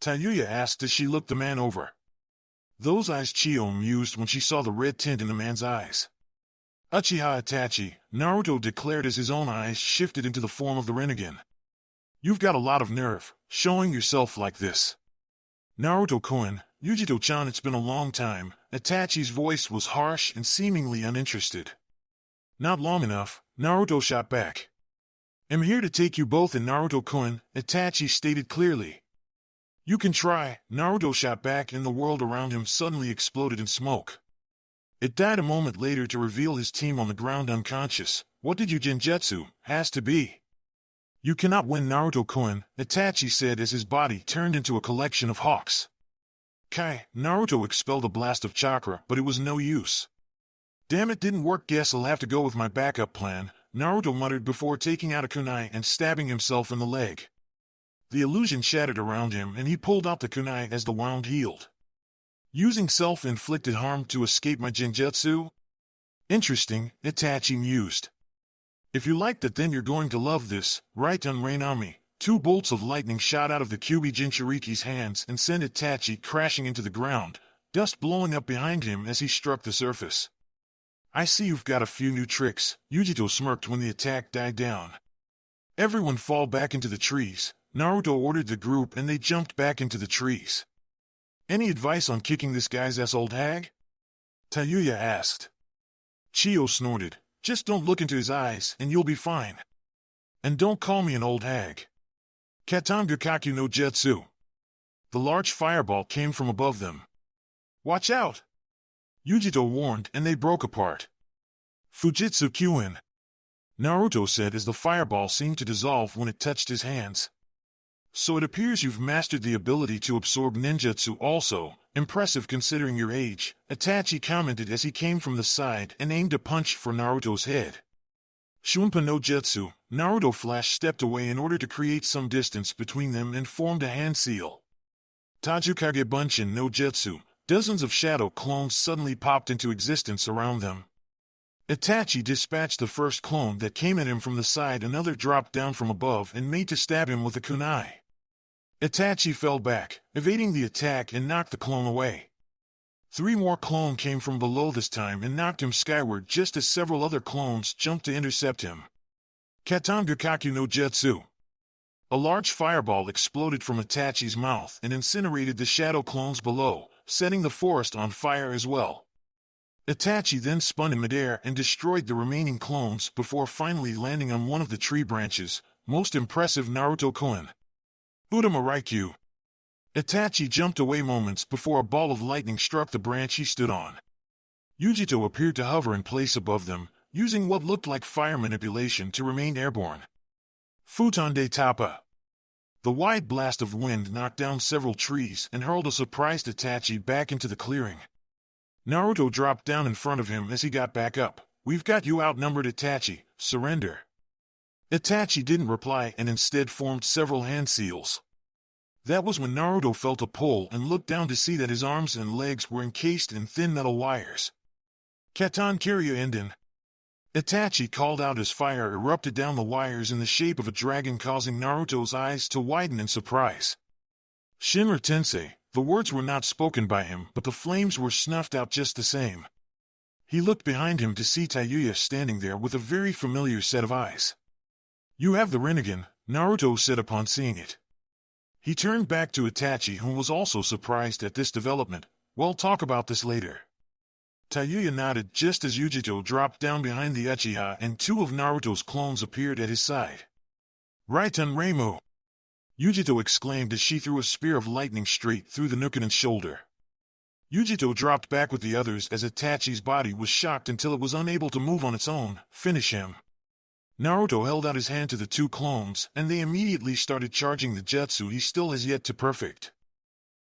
Tayuya asked as she looked the man over. "Those eyes," Chiyo mused when she saw the red tint in the man's eyes. "Uchiha Itachi," Naruto declared as his own eyes shifted into the form of the Rinnegan. "You've got a lot of nerve, showing yourself like this." "Naruto-kun, Yujito-chan, it's been a long time." Itachi's voice was harsh and seemingly uninterested. "Not long enough," Naruto shot back. "I'm here to take you both in, Naruto-kun," Itachi stated clearly. "You can try," Naruto shot back, and the world around him suddenly exploded in smoke. It died a moment later to reveal his team on the ground unconscious. "What did you genjutsu? Has to be." "You cannot win, Naruto-kun," Itachi said as his body turned into a collection of hawks. Naruto expelled a blast of chakra, but it was no use. Damn, it didn't work. Guess I'll have to go with my backup plan, Naruto muttered before taking out a kunai and stabbing himself in the leg. The illusion shattered around him and he pulled out the kunai as the wound healed. Using self-inflicted harm to escape my genjutsu? Interesting, Itachi mused. If you liked it, then you're going to love this, right? Rain on me. 2 bolts of lightning shot out of the Kyuubi Jinchuuriki's hands and sent Itachi crashing into the ground, dust blowing up behind him as he struck the surface. I see you've got a few new tricks, Yujito smirked when the attack died down. Everyone fall back into the trees, Naruto ordered the group, and they jumped back into the trees. Any advice on kicking this guy's ass, old hag? Tayuya asked. Chiyo snorted. Just don't look into his eyes and you'll be fine. And don't call me an old hag. Katangakaku no Jutsu. The large fireball came from above them. Watch out! Yujito warned, and they broke apart. Fujitsu Kyuin, Naruto said as the fireball seemed to dissolve when it touched his hands. So it appears you've mastered the ability to absorb ninjutsu also. Impressive considering your age, Itachi commented as he came from the side and aimed a punch for Naruto's head. Shunpa no Jutsu, Naruto Flash stepped away in order to create some distance between them and formed a hand seal. Tajukage Bunshin no Jutsu, dozens of shadow clones suddenly popped into existence around them. Itachi dispatched the first clone that came at him from the side. Another dropped down from above and made to stab him with a kunai. Itachi fell back, evading the attack, and knocked the clone away. 3 more clones came from below this time and knocked him skyward just as several other clones jumped to intercept him. Katangakaku no Jutsu. A large fireball exploded from Itachi's mouth and incinerated the shadow clones below, setting the forest on fire as well. Itachi then spun in midair and destroyed the remaining clones before finally landing on one of the tree branches. Most impressive, Naruto-kun. Udama Raikyu. Itachi jumped away moments before a ball of lightning struck the branch he stood on. Yujito appeared to hover in place above them, using what looked like fire manipulation to remain airborne. Futon de Tapa. The wide blast of wind knocked down several trees and hurled a surprised Itachi back into the clearing. Naruto dropped down in front of him as he got back up. We've got you outnumbered, Itachi. Surrender. Itachi didn't reply and instead formed several hand seals. That was when Naruto felt a pull and looked down to see that his arms and legs were encased in thin metal wires. Katan Kiryu Enden. Itachi called out as fire erupted down the wires in the shape of a dragon, causing Naruto's eyes to widen in surprise. Shinra Tensei. The words were not spoken by him, but the flames were snuffed out just the same. He looked behind him to see Tayuya standing there with a very familiar set of eyes. You have the Rinnegan, Naruto said upon seeing it. He turned back to Itachi, who was also surprised at this development. We'll talk about this later. Tayuya nodded just as Yujito dropped down behind the Uchiha and 2 of Naruto's clones appeared at his side. Raiten Reimu! Yujito exclaimed as she threw a spear of lightning straight through the Nukanen's shoulder. Yujito dropped back with the others as Itachi's body was shocked until it was unable to move on its own. Finish him. Naruto held out his hand to the 2 clones, and they immediately started charging the jutsu he still has yet to perfect.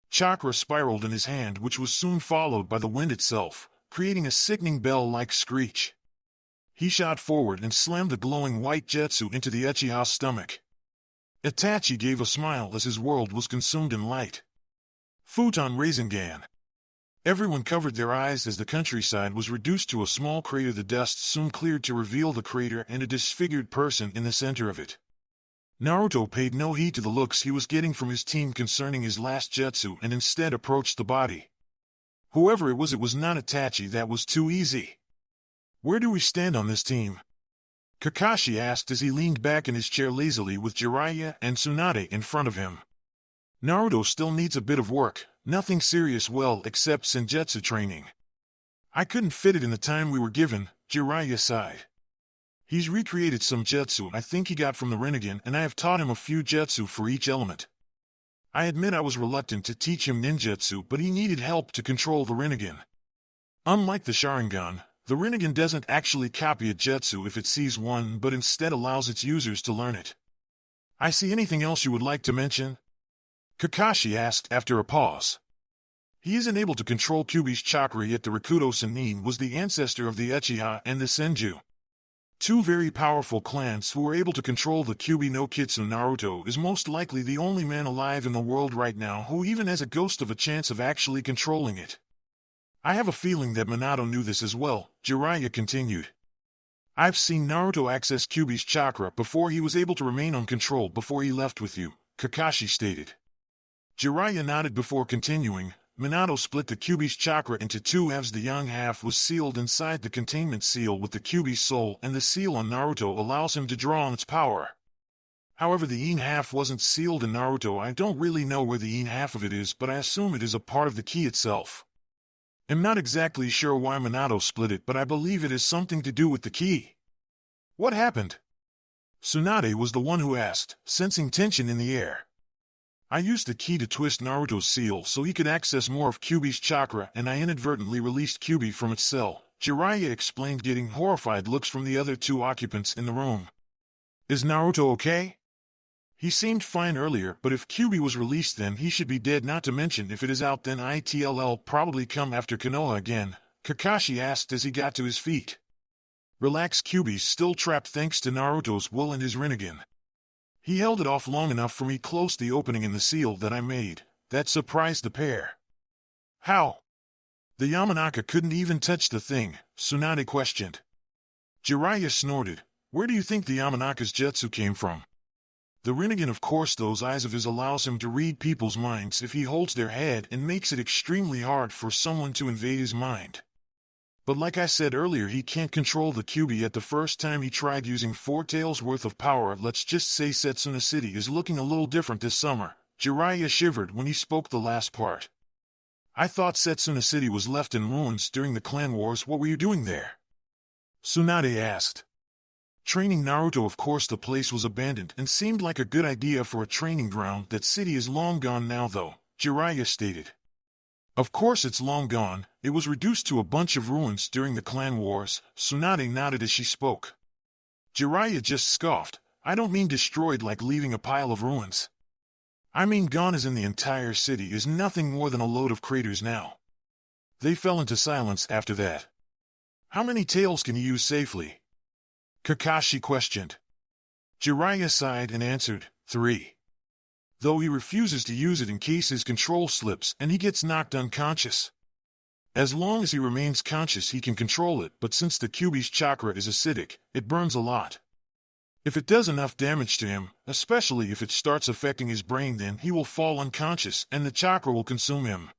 Chakra spiraled in his hand, which was soon followed by the wind itself, creating a sickening bell-like screech. He shot forward and slammed the glowing white jutsu into the Uchiha's stomach. Itachi gave a smile as his world was consumed in light. Futon Rasengan. Everyone covered their eyes as the countryside was reduced to a small crater. The dust soon cleared to reveal the crater and a disfigured person in the center of it. Naruto paid no heed to the looks he was getting from his team concerning his last jutsu and instead approached the body. Whoever it was not Itachi. That was too easy. Where do we stand on this team? Kakashi asked as he leaned back in his chair lazily with Jiraiya and Tsunade in front of him. Naruto still needs a bit of work, nothing serious except senjutsu training. I couldn't fit it in the time we were given, Jiraiya sighed. He's recreated some jutsu I think he got from the Rinnegan, and I have taught him a few jutsu for each element. I admit I was reluctant to teach him ninjutsu, but he needed help to control the Rinnegan. Unlike the Sharingan, the Rinnegan doesn't actually copy a jutsu if it sees one, but instead allows its users to learn it. I see anything else you would like to mention? Kakashi asked after a pause. He isn't able to control Kyuubi's chakra, yet the Rikudo Sennin was the ancestor of the Uchiha and the Senju. Two very powerful clans who were able to control the Kyuubi no Kitsune. Naruto is most likely the only man alive in the world right now who even has a ghost of a chance of actually controlling it. I have a feeling that Minato knew this as well, Jiraiya continued. I've seen Naruto access Kyuubi's chakra before he was able to remain uncontrolled before he left with you, Kakashi stated. Jiraiya nodded before continuing. Minato split the Kyuubi's chakra into two halves. The young half was sealed inside the containment seal with the Kyuubi's soul, and the seal on Naruto allows him to draw on its power. However, the yin half wasn't sealed in Naruto. I don't really know where the yin half of it is, but I assume it is a part of the ki itself. I'm not exactly sure why Minato split it, but I believe it has something to do with the ki. What happened? Tsunade was the one who asked, sensing tension in the air. I used the ki to twist Naruto's seal so he could access more of Kyuubi's chakra, and I inadvertently released Kyuubi from its cell, Jiraiya explained, getting horrified looks from the other two occupants in the room. Is Naruto okay? He seemed fine earlier, but if Kyuubi was released then he should be dead, not to mention if it is out then it'll probably come after Konoha again, Kakashi asked as he got to his feet. Relax, Kyuubi's still trapped thanks to Naruto's will and his Rinnegan. He held it off long enough for me to close the opening in the seal that I made. That surprised the pair. How? The Yamanaka couldn't even touch the thing, Tsunade questioned. Jiraiya snorted. Where do you think the Yamanaka's jutsu came from? The Rinnegan, of course. Those eyes of his allows him to read people's minds if he holds their head, and makes it extremely hard for someone to invade his mind. But like I said earlier, he can't control the Kyuubi yet. The first time he tried using 4 tails worth of power. Let's just say Setsuna City is looking a little different this summer. Jiraiya shivered when he spoke the last part. I thought Setsuna City was left in ruins during the clan wars. What were you doing there? Tsunade asked. Training Naruto. Of course, the place was abandoned and seemed like a good idea for a training ground. That city is long gone now though, Jiraiya stated. Of course it's long gone. It was reduced to a bunch of ruins during the clan wars. Tsunade nodded as she spoke. Jiraiya just scoffed. I don't mean destroyed like leaving a pile of ruins. I mean gone as in the entire city is nothing more than a load of craters now. They fell into silence after that. How many tails can you use safely? Kakashi questioned. Jiraiya sighed and answered, 3. Though he refuses to use it in case his control slips and he gets knocked unconscious. As long as he remains conscious he can control it, but since the Kyuubi's chakra is acidic, it burns a lot. If it does enough damage to him, especially if it starts affecting his brain, then he will fall unconscious and the chakra will consume him.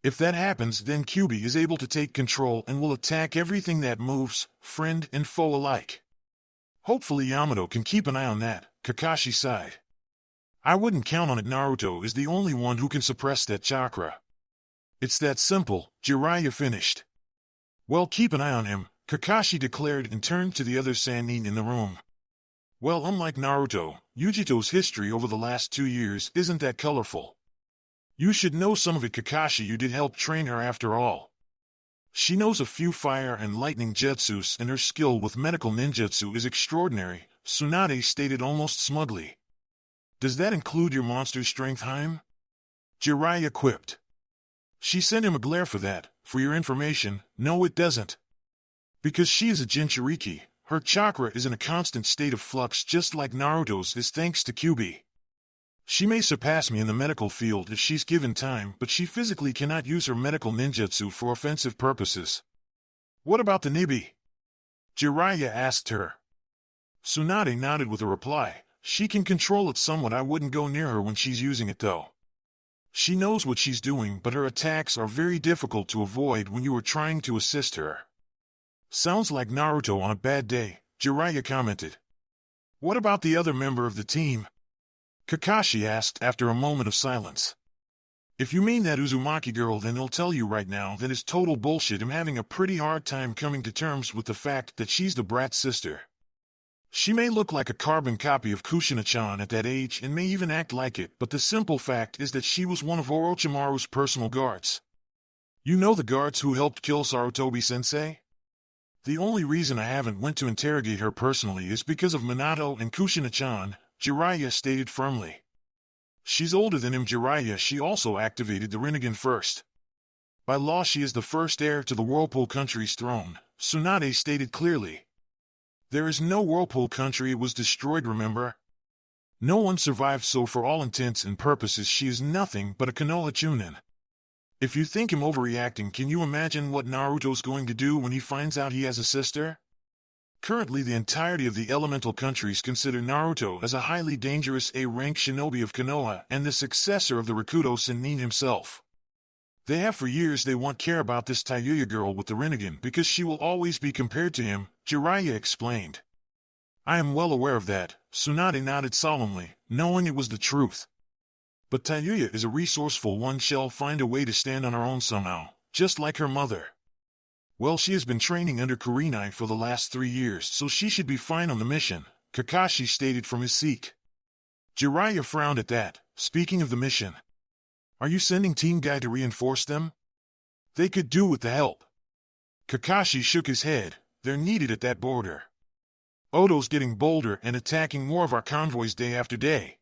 If that happens, then Kyuubi is able to take control and will attack everything that moves, friend and foe alike. Hopefully Yamato can keep an eye on that, Kakashi sighed. I wouldn't count on it. Naruto is the only one who can suppress that chakra. It's that simple, Jiraiya finished. Well, keep an eye on him, Kakashi declared and turned to the other Sannin in the room. Well, unlike Naruto, Yujito's history over the last 2 years isn't that colorful. You should know some of it, Kakashi. You did help train her after all. She knows a few fire and lightning jutsus and her skill with medical ninjutsu is extraordinary, Tsunade stated almost smugly. Does that include your monster strength, Heim? Jiraiya quipped. She sent him a glare for that. For your information, no it doesn't. Because she is a Jinchuuriki, her chakra is in a constant state of flux just like Naruto's is thanks to Kyuubi. She may surpass me in the medical field if she's given time, but she physically cannot use her medical ninjutsu for offensive purposes. What about the Nibi? Jiraiya asked her. Tsunade nodded with a reply. She can control it somewhat. I wouldn't go near her when she's using it though. She knows what she's doing, but her attacks are very difficult to avoid when you are trying to assist her. Sounds like Naruto on a bad day, Jiraiya commented. What about the other member of the team? Kakashi asked after a moment of silence. If you mean that Uzumaki girl, then I'll tell you right now that is total bullshit. I'm having a pretty hard time coming to terms with the fact that she's the brat's sister. She may look like a carbon copy of Kushina-chan at that age and may even act like it, but the simple fact is that she was one of Orochimaru's personal guards. You know the guards who helped kill Sarutobi-sensei? The only reason I haven't went to interrogate her personally is because of Minato and Kushina-chan, Jiraiya stated firmly. She's older than him, Jiraiya. She also activated the Rinnegan first. By law she is the first heir to the Whirlpool Country's throne, Tsunade stated clearly. There is no Whirlpool Country, it was destroyed, remember? No one survived, so for all intents and purposes she is nothing but a Konoha Chunin. If you think him overreacting, can you imagine what Naruto's going to do when he finds out he has a sister? Currently the entirety of the elemental countries consider Naruto as a highly dangerous A-rank shinobi of Konoha and the successor of the Rakuto Sennin himself. They have for years they won't care about this Tayuya girl with the Rinnegan because she will always be compared to him, Jiraiya explained. I am well aware of that, Tsunade nodded solemnly, knowing it was the truth. But Tayuya is a resourceful one, she'll find a way to stand on her own somehow, just like her mother. Well, she has been training under Kurenai for the last 3 years, so she should be fine on the mission, Kakashi stated from his seat. Jiraiya frowned at that. Speaking of the mission, are you sending Team Guy to reinforce them? They could do with the help. Kakashi shook his head. They're needed at that border. Odo's getting bolder and attacking more of our convoys day after day.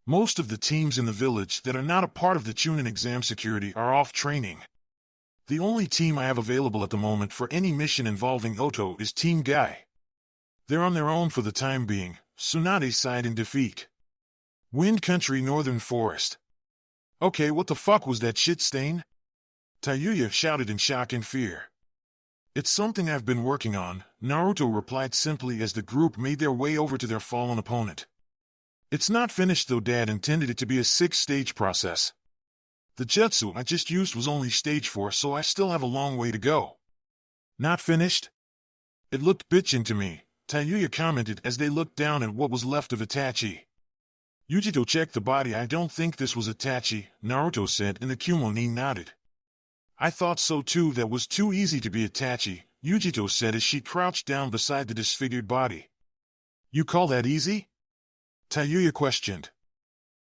Most of the teams in the village that are not a part of the Chunin exam security are off training. The only team I have available at the moment for any mission involving Oto is Team Guy. They're on their own for the time being, Tsunade sighed in defeat. Wind Country, Northern Forest. Okay, what the fuck was that shit, Stain? Tayuya shouted in shock and fear. It's something I've been working on, Naruto replied simply as the group made their way over to their fallen opponent. It's not finished though, Dad intended it to be a 6-stage process. The jutsu I just used was only stage 4, so I still have a long way to go. Not finished? It looked bitchin' to me, Tayuya commented as they looked down at what was left of Itachi. Yujito checked the body. I don't think this was Itachi, Naruto said, and the Kumonin nodded. I thought so too, that was too easy to be Itachi, Yujito said as she crouched down beside the disfigured body. You call that easy? Tayuya questioned.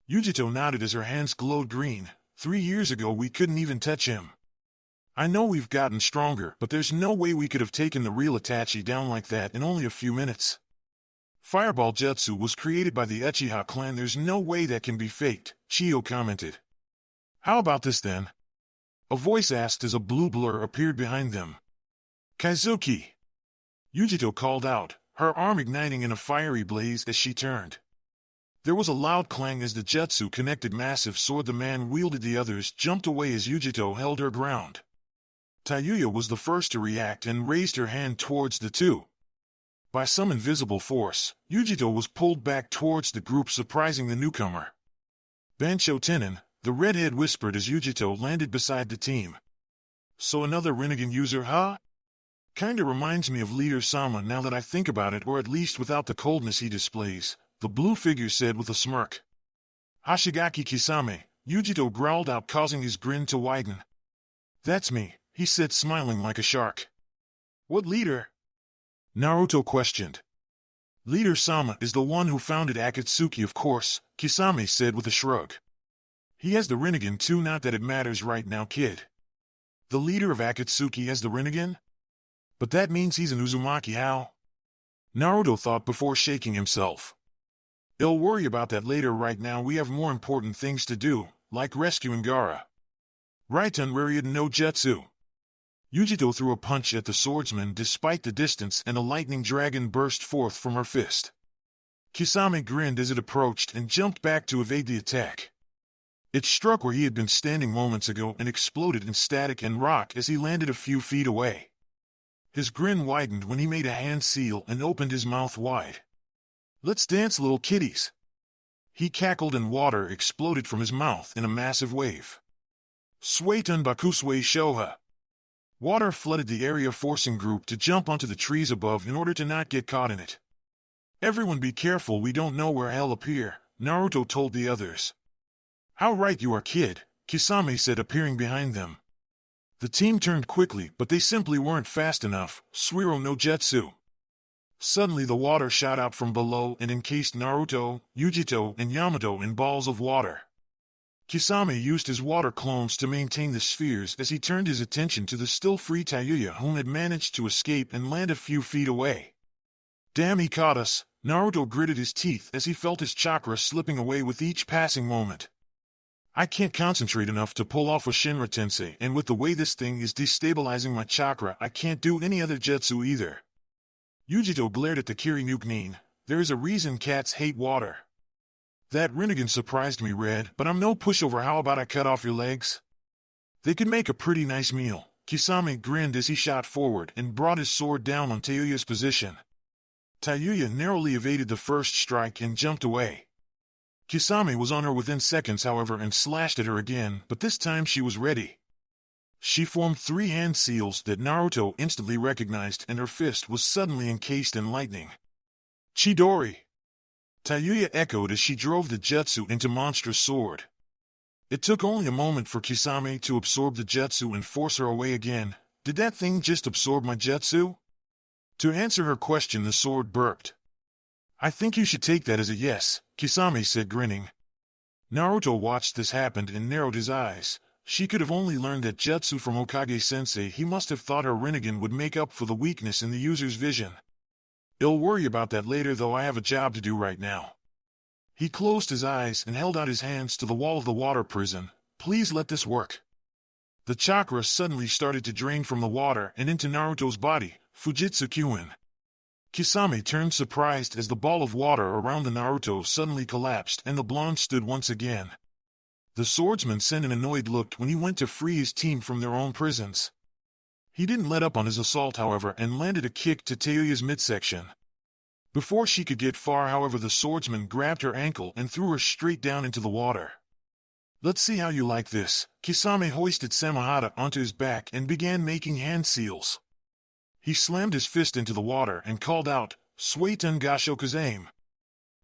Yujito nodded as her hands glowed green. 3 years ago we couldn't even touch him. I know we've gotten stronger, but there's no way we could have taken the real Itachi down like that in only a few minutes. Fireball Jutsu was created by the Uchiha clan, there's no way that can be faked, Chiyo commented. How about this then? A voice asked as a blue blur appeared behind them. Kaizuki! Yujito called out, her arm igniting in a fiery blaze as she turned. There was a loud clang as the jutsu connected. Massive sword the man wielded, the others jumped away as Yujito held her ground. Tayuya was the first to react and raised her hand towards the two. By some invisible force, Yujito was pulled back towards the group, surprising the newcomer. Bancho Tenin, the redhead whispered as Yujito landed beside the team. So another Rinnegan user, huh? Kinda reminds me of Leader Sama now that I think about it, or at least without the coldness he displays, the blue figure said with a smirk. Hashigaki Kisame, Yujito growled out, causing his grin to widen. That's me, he said, smiling like a shark. What leader? Naruto questioned. Leader Sama is the one who founded Akatsuki, of course, Kisame said with a shrug. He has the Rinnegan too, not that it matters right now, kid. The leader of Akatsuki has the Rinnegan? But that means he's an Uzumaki, how? Naruto thought before shaking himself. He'll worry about that later, right now we have more important things to do, like rescuing Gaara. Raiten Rariad no Jutsu. Yujito threw a punch at the swordsman despite the distance, and a lightning dragon burst forth from her fist. Kisame grinned as it approached and jumped back to evade the attack. It struck where he had been standing moments ago and exploded in static and rock as he landed a few feet away. His grin widened when he made a hand seal and opened his mouth wide. Let's dance, little kitties. He cackled and water exploded from his mouth in a massive wave. Suetun Bakusui Shoha. Water flooded the area, forcing group to jump onto the trees above in order to not get caught in it. Everyone be careful, we don't know where hell appear, Naruto told the others. How right you are, kid, Kisame said, appearing behind them. The team turned quickly, but they simply weren't fast enough. Suiro no Jutsu. Suddenly the water shot out from below and encased Naruto, Yujito, and Yamato in balls of water. Kisame used his water clones to maintain the spheres as he turned his attention to the still-free Tayuya, whom had managed to escape and land a few feet away. Damn, he caught us, Naruto gritted his teeth as he felt his chakra slipping away with each passing moment. I can't concentrate enough to pull off a Shinra Tensei, and with the way this thing is destabilizing my chakra, I can't do any other jutsu either. Yujito glared at the Kiri-nuke-nin. There is a reason cats hate water. That Rinnegan surprised me, Red, but I'm no pushover. How about I cut off your legs? They could make a pretty nice meal. Kisame grinned as he shot forward and brought his sword down on Tayuya's position. Tayuya narrowly evaded the first strike and jumped away. Kisame was on her within seconds, however, and slashed at her again, but this time she was ready. She formed 3 hand seals that Naruto instantly recognized, and her fist was suddenly encased in lightning. Chidori! Tayuya echoed as she drove the jutsu into Monster's sword. It took only a moment for Kisame to absorb the jutsu and force her away again. Did that thing just absorb my jutsu? To answer her question, the sword burped. I think you should take that as a yes, Kisame said, grinning. Naruto watched this happen and narrowed his eyes. She could have only learned that jutsu from Hokage-sensei. He must have thought her Rinnegan would make up for the weakness in the user's vision. I'll worry about that later, though. I have a job to do right now. He closed his eyes and held out his hands to the wall of the water prison. Please let this work. The chakra suddenly started to drain from the water and into Naruto's body. Fujitsu Kyuin. Kisame turned surprised as the ball of water around the Naruto suddenly collapsed and the blonde stood once again. The swordsman sent an annoyed look when he went to free his team from their own prisons. He didn't let up on his assault, however, and landed a kick to Tayuya's midsection. Before she could get far, however, the swordsman grabbed her ankle and threw her straight down into the water. Let's see how you like this. Kisame hoisted Samahata onto his back and began making hand seals. He slammed his fist into the water and called out, Sueten Gasho Kazame.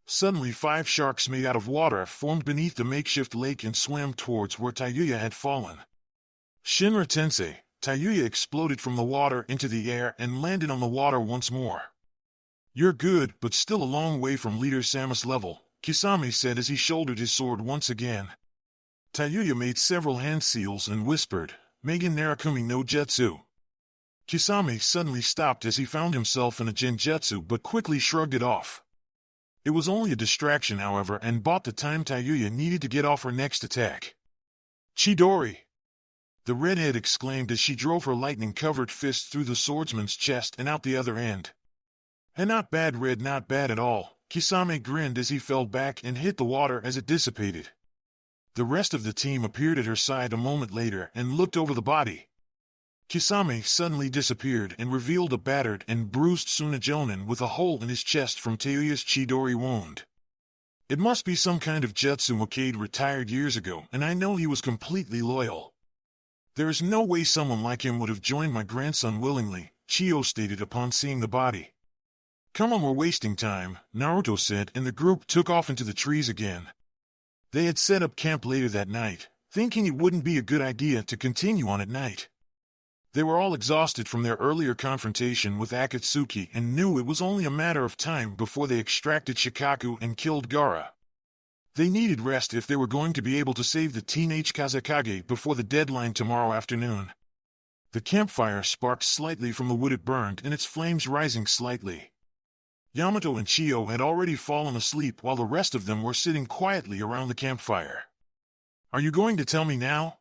Suddenly 5 sharks made out of water formed beneath the makeshift lake and swam towards where Tayuya had fallen. Shinra Tensei, Tayuya exploded from the water into the air and landed on the water once more. You're good, but still a long way from Leader Samus level, Kisame said as he shouldered his sword once again. Tayuya made several hand seals and whispered, Megan Narakumi no Jutsu. Kisame suddenly stopped as he found himself in a genjutsu but quickly shrugged it off. It was only a distraction, however, and bought the time Tayuya needed to get off her next attack. Chidori! The redhead exclaimed as she drove her lightning-covered fist through the swordsman's chest and out the other end. And not bad, Red, not bad at all. Kisame grinned as he fell back and hit the water as it dissipated. The rest of the team appeared at her side a moment later and looked over the body. Kisame suddenly disappeared and revealed a battered and bruised Tsunajonin with a hole in his chest from Tayuya's Chidori wound. It must be some kind of jutsu. Hokage retired years ago, and I know he was completely loyal. There is no way someone like him would have joined my grandson willingly, Chiyo stated upon seeing the body. Come on, we're wasting time, Naruto said, and the group took off into the trees again. They had set up camp later that night, thinking it wouldn't be a good idea to continue on at night. They were all exhausted from their earlier confrontation with Akatsuki and knew it was only a matter of time before they extracted Shikaku and killed Gaara. They needed rest if they were going to be able to save the teenage Kazekage before the deadline tomorrow afternoon. The campfire sparked slightly from the wood it burned, and its flames rising slightly. Yamato and Chiyo had already fallen asleep while the rest of them were sitting quietly around the campfire. Are you going to tell me now?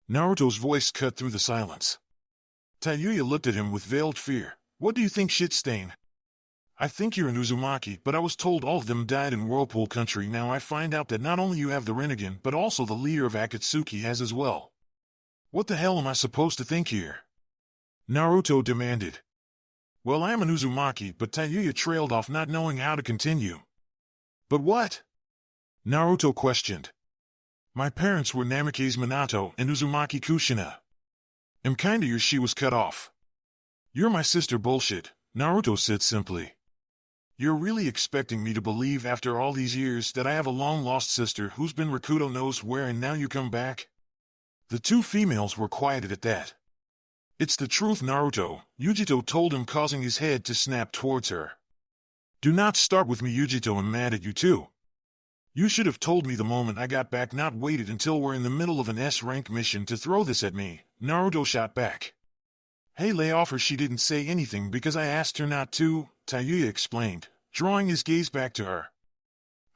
Naruto's voice cut through the silence. Tayuya looked at him with veiled fear. What do you think, Shitstain? I think you're an Uzumaki, but I was told all of them died in Whirlpool Country. Now I find out that not only you have the Rinnegan, but also the leader of Akatsuki has as well. What the hell am I supposed to think here? Naruto demanded. Well, I am an Uzumaki, but Tayuya trailed off, not knowing how to continue. But what? Naruto questioned. My parents were Namikaze Minato and Uzumaki Kushina. I'm kinda your she was cut off. You're my sister, bullshit, Naruto said simply. You're really expecting me to believe after all these years that I have a long-lost sister who's been Rakuto knows where and now you come back? The two females were quieted at that. It's the truth, Naruto, Yujito told him, causing his head to snap towards her. Do not start with me, Yujito. I'm mad at you too. You should have told me the moment I got back, not waited until we're in the middle of an S-rank mission to throw this at me, Naruto shot back. Hey, lay off her, she didn't say anything because I asked her not to, Tayuya explained, drawing his gaze back to her.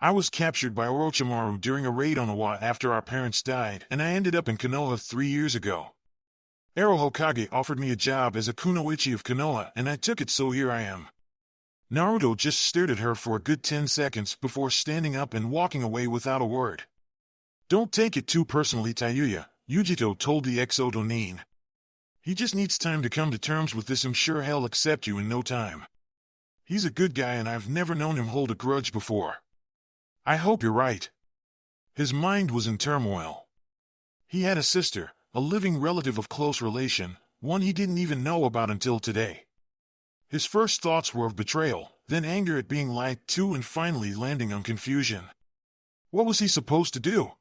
I was captured by Orochimaru during a raid on Owa after our parents died, and I ended up in Konoha 3 years ago. Ero Hokage offered me a job as a kunoichi of Konoha, and I took it, so here I am. Naruto just stared at her for a good 10 seconds before standing up and walking away without a word. Don't take it too personally, Tayuya, Yujito told the ex-Oto Nin. He just needs time to come to terms with this. I'm sure he'll accept you in no time. He's a good guy and I've never known him hold a grudge before. I hope you're right. His mind was in turmoil. He had a sister, a living relative of close relation, one he didn't even know about until today. His first thoughts were of betrayal, then anger at being lied to, and finally landing on confusion. What was he supposed to do?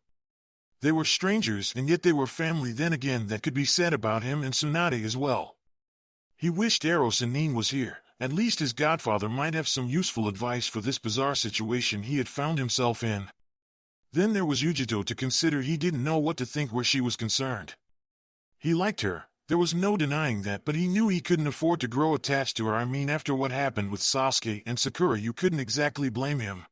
They were strangers, and yet they were family. Then again, that could be said about him and Tsunade as well. He wished Eros and Nin was here. At least his godfather might have some useful advice for this bizarre situation he had found himself in. Then there was Yujito to consider. He didn't know what to think where she was concerned. He liked her, there was no denying that, but he knew he couldn't afford to grow attached to her. I mean, after what happened with Sasuke and Sakura, you couldn't exactly blame him.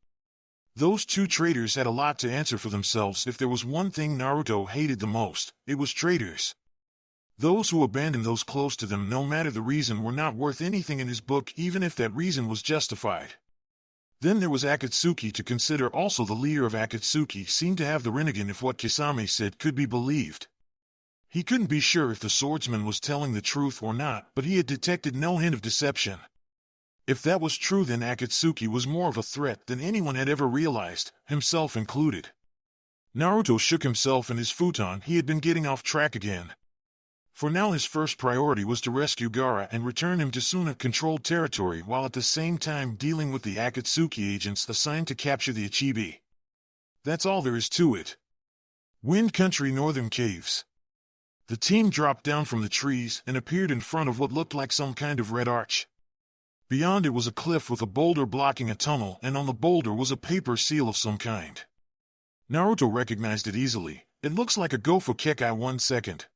Those two traitors had a lot to answer for themselves. If there was one thing Naruto hated the most, it was traitors. Those who abandoned those close to them, no matter the reason, were not worth anything in his book, even if that reason was justified. Then there was Akatsuki to consider. Also, the leader of Akatsuki seemed to have the Rinnegan, if what Kisame said could be believed. He couldn't be sure if the swordsman was telling the truth or not, but he had detected no hint of deception. If that was true, then Akatsuki was more of a threat than anyone had ever realized, himself included. Naruto shook himself in his futon. He had been getting off track again. For now his first priority was to rescue Gaara and return him to Suna-controlled territory, while at the same time dealing with the Akatsuki agents assigned to capture the Ichibi. That's all there is to it. Wind Country, Northern Caves. The team dropped down from the trees and appeared in front of what looked like some kind of red arch. Beyond it was a cliff with a boulder blocking a tunnel, and on the boulder was a paper seal of some kind. Naruto recognized it easily. It looks like a Gofu Kekai. 1 second.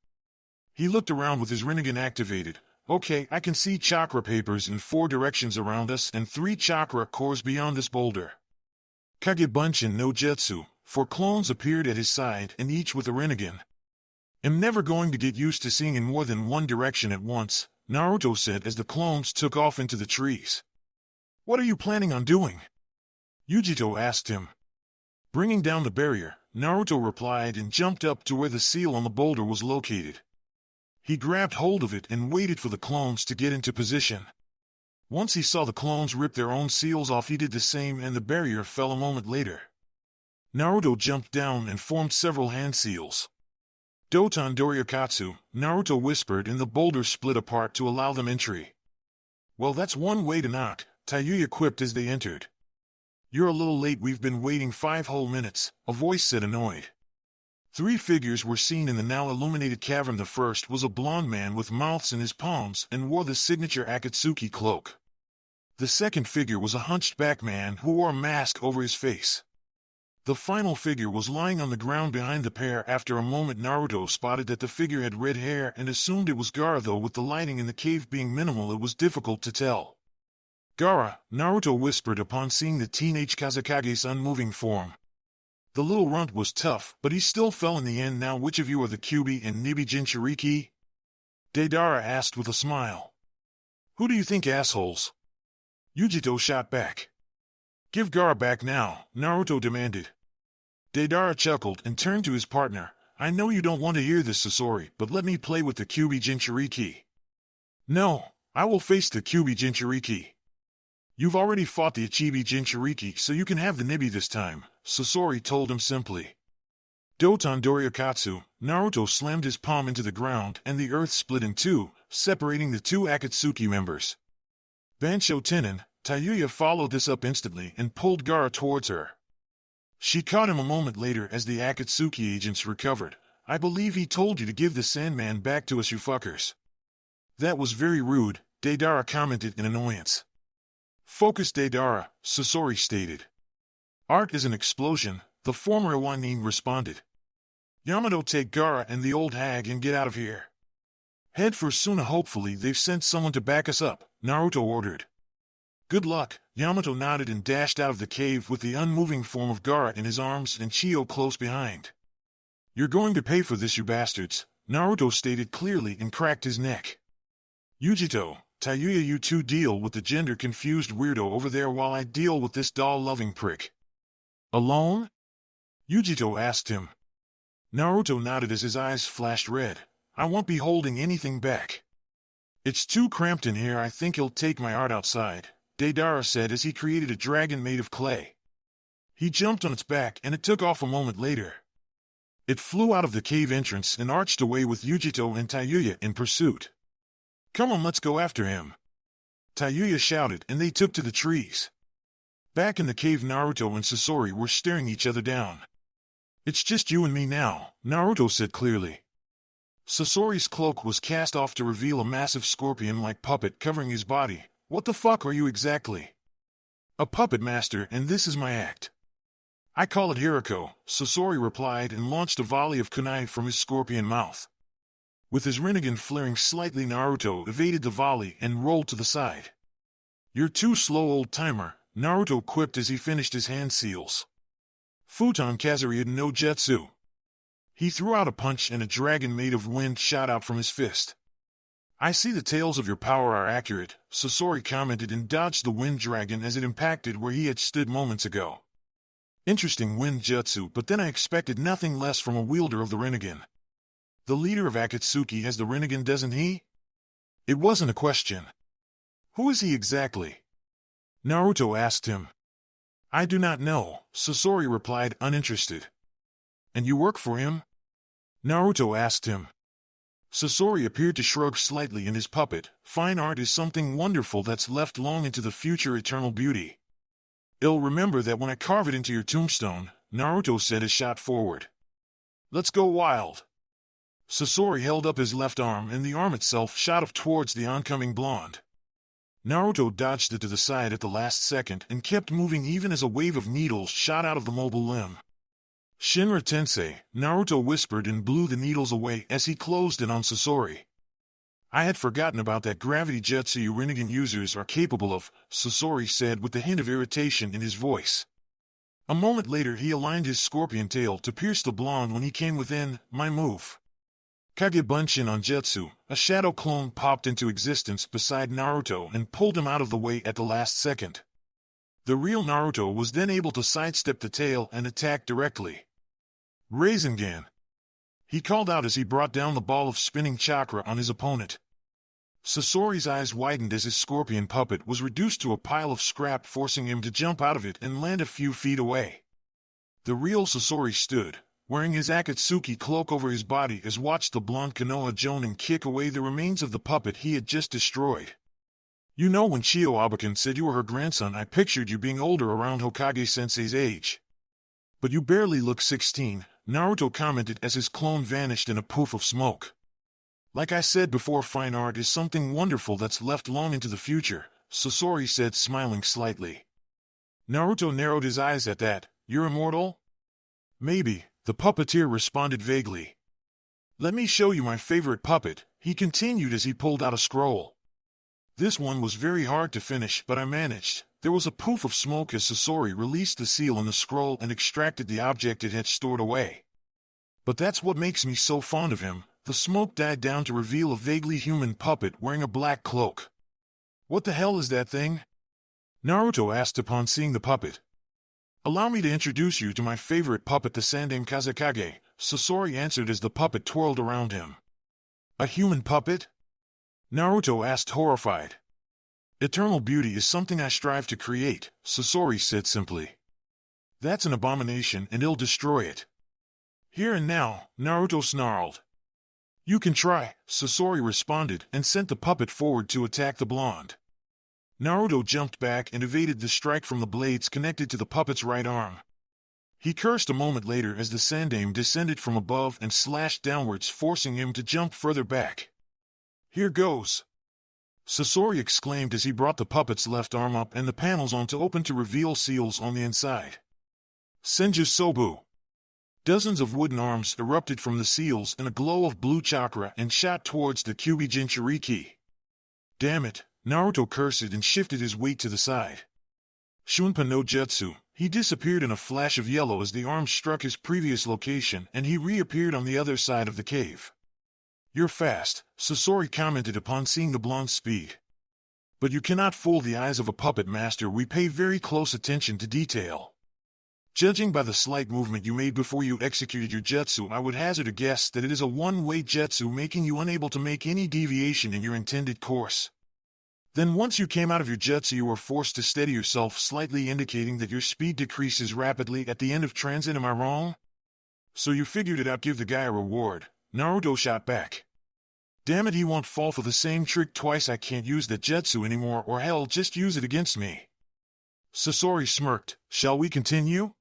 He looked around with his Rinnegan activated. Okay, I can see chakra papers in 4 directions around us and 3 chakra cores beyond this boulder. Kage Bunshin no Jutsu, 4 clones appeared at his side, and each with a Rinnegan. I'm never going to get used to seeing in more than one direction at once, Naruto said as the clones took off into the trees. What are you planning on doing? Yujito asked him. Bringing down the barrier, Naruto replied, and jumped up to where the seal on the boulder was located. He grabbed hold of it and waited for the clones to get into position. Once he saw the clones rip their own seals off, he did the same, and the barrier fell a moment later. Naruto jumped down and formed several hand seals. Doton Doriyakatsu, Naruto whispered, and the boulders split apart to allow them entry. Well, that's one way to knock, Tayuya quipped as they entered. You're a little late, we've been waiting 5 whole minutes, a voice said, annoyed. 3 figures were seen in the now illuminated cavern. The first was a blond man with mouths in his palms and wore the signature Akatsuki cloak. The second figure was a hunched-back man who wore a mask over his face. The final figure was lying on the ground behind the pair. After a moment, Naruto spotted that the figure had red hair and assumed it was Gaara, though with the lighting in the cave being minimal it was difficult to tell. Gaara, Naruto whispered upon seeing the teenage Kazekage's unmoving form. The little runt was tough, but he still fell in the end. Now, which of you are the Kyuubi and I the Jinchuuriki? Deidara asked with a smile. Who do you think, assholes? Yujito shot back. Give Gaara back now, Naruto demanded. Deidara chuckled and turned to his partner. I know you don't want to hear this, Sasori, but let me play with the I the Jinchuuriki. No, I will face the I the Jinchuuriki. You've already fought the Ichibi Jinchuuriki, so you can have the I this time, Sasori told him simply. Doton Doriyakatsu, Naruto slammed his palm into the ground and the earth split in 2, separating the 2 Akatsuki members. Bansho Tenin, Tayuya followed this up instantly and pulled Gaara towards her. She caught him a moment later as the Akatsuki agents recovered. I believe he told you to give the Sandman back to us, you fuckers. That was very rude, Deidara commented in annoyance. Focus, Deidara, Sasori stated. Art is an explosion, the former Iwanin responded. Yamato, take Gaara and the old hag and get out of here. Head for Suna. Hopefully they've sent someone to back us up, Naruto ordered. Good luck. Yamato nodded and dashed out of the cave with the unmoving form of Gaara in his arms and Chiyo close behind. You're going to pay for this, you bastards, Naruto stated clearly and cracked his neck. Yujito, Tayuya, you two deal with the gender-confused weirdo over there while I deal with this doll-loving prick. Alone? Yujito asked him. Naruto nodded as his eyes flashed red. I won't be holding anything back. It's too cramped in here. I think he'll take my art outside, Deidara said as he created a dragon made of clay. He jumped on its back and it took off a moment later. It flew out of the cave entrance and arched away with Yujito and Tayuya in pursuit. Come on, let's go after him, Tayuya shouted, and they took to the trees. Back in the cave, Naruto and Sasori were staring each other down. It's just you and me now, Naruto said clearly. Sasori's cloak was cast off to reveal a massive scorpion-like puppet covering his body. What the fuck are you exactly? A puppet master, and this is my act. I call it Hirako, Sasori replied and launched a volley of kunai from his scorpion mouth. With his Rinnegan flaring slightly, Naruto evaded the volley and rolled to the side. You're too slow, old-timer, Naruto quipped as he finished his hand seals. Futon Kazurian no Jutsu. He threw out a punch and a dragon made of wind shot out from his fist. I see the tales of your power are accurate, Sasori commented and dodged the wind dragon as it impacted where he had stood moments ago. Interesting wind jutsu, but then I expected nothing less from a wielder of the Rinnegan. The leader of Akatsuki has the Rinnegan, doesn't he? It wasn't a question. Who is he exactly? Naruto asked him. I do not know, Sasori replied, uninterested. And you work for him? Naruto asked him. Sasori appeared to shrug slightly in his puppet. Fine art is something wonderful that's left long into the future, eternal beauty. I'll remember that when I carve it into your tombstone, Naruto said as shot forward. Let's go wild. Sasori held up his left arm and the arm itself shot off towards the oncoming blonde. Naruto dodged it to the side at the last second and kept moving even as a wave of needles shot out of the mobile limb. Shinra Tensei, Naruto whispered and blew the needles away as he closed in on Sasori. I had forgotten about that gravity jutsu you Rinnegan users are capable of, Sasori said with a hint of irritation in his voice. A moment later he aligned his scorpion tail to pierce the blonde when he came within. My move. Kage Bunshin on Jutsu, a shadow clone popped into existence beside Naruto and pulled him out of the way at the last second. The real Naruto was then able to sidestep the tail and attack directly. Rasengan, he called out as he brought down the ball of spinning chakra on his opponent. Sasori's eyes widened as his scorpion puppet was reduced to a pile of scrap, forcing him to jump out of it and land a few feet away. The real Sasori stood, wearing his Akatsuki cloak over his body, as watched the blonde Konoha Jonin kick away the remains of the puppet he had just destroyed. You know, when Chiyo Abakan said you were her grandson, I pictured you being older, around Hokage-sensei's age. But you barely look 16, Naruto commented as his clone vanished in a poof of smoke. Like I said before, fine art is something wonderful that's left long into the future, Sasori said, smiling slightly. Naruto narrowed his eyes at that. You're immortal? Maybe, the puppeteer responded vaguely. Let me show you my favorite puppet, he continued as he pulled out a scroll. This one was very hard to finish, but I managed. There was a poof of smoke as Sasori released the seal on the scroll and extracted the object it had stored away. But that's what makes me so fond of him. The smoke died down to reveal a vaguely human puppet wearing a black cloak. What the hell is that thing? Naruto asked upon seeing the puppet. Allow me to introduce you to my favorite puppet, the Sandaime Kazekage, Sasori answered as the puppet twirled around him. A human puppet? Naruto asked, horrified. Eternal beauty is something I strive to create, Sasori said simply. That's an abomination and I'll destroy it. Here and now, Naruto snarled. You can try, Sasori responded and sent the puppet forward to attack the blonde. Naruto jumped back and evaded the strike from the blades connected to the puppet's right arm. He cursed a moment later as the Sandaime descended from above and slashed downwards, forcing him to jump further back. Here goes, Sasori exclaimed as he brought the puppet's left arm up and the panels on to open to reveal seals on the inside. Senju Sobu. Dozens of wooden arms erupted from the seals in a glow of blue chakra and shot towards the Kyuubi Jinchuuriki. Damn it, Naruto cursed and shifted his weight to the side. Shunpa no Jutsu, he disappeared in a flash of yellow as the arm struck his previous location and he reappeared on the other side of the cave. You're fast, Sasori commented upon seeing the blonde's speed. But you cannot fool the eyes of a puppet master. We pay very close attention to detail. Judging by the slight movement you made before you executed your jutsu, I would hazard a guess that it is a one-way jutsu, making you unable to make any deviation in your intended course. Then once you came out of your jutsu, you were forced to steady yourself slightly, indicating that your speed decreases rapidly at the end of transit. Am I wrong? So you figured it out. Give the guy a reward, Naruto shot back. Damn it, he won't fall for the same trick twice. I can't use that jutsu anymore, or hell, just use it against me. Sasori smirked. Shall we continue?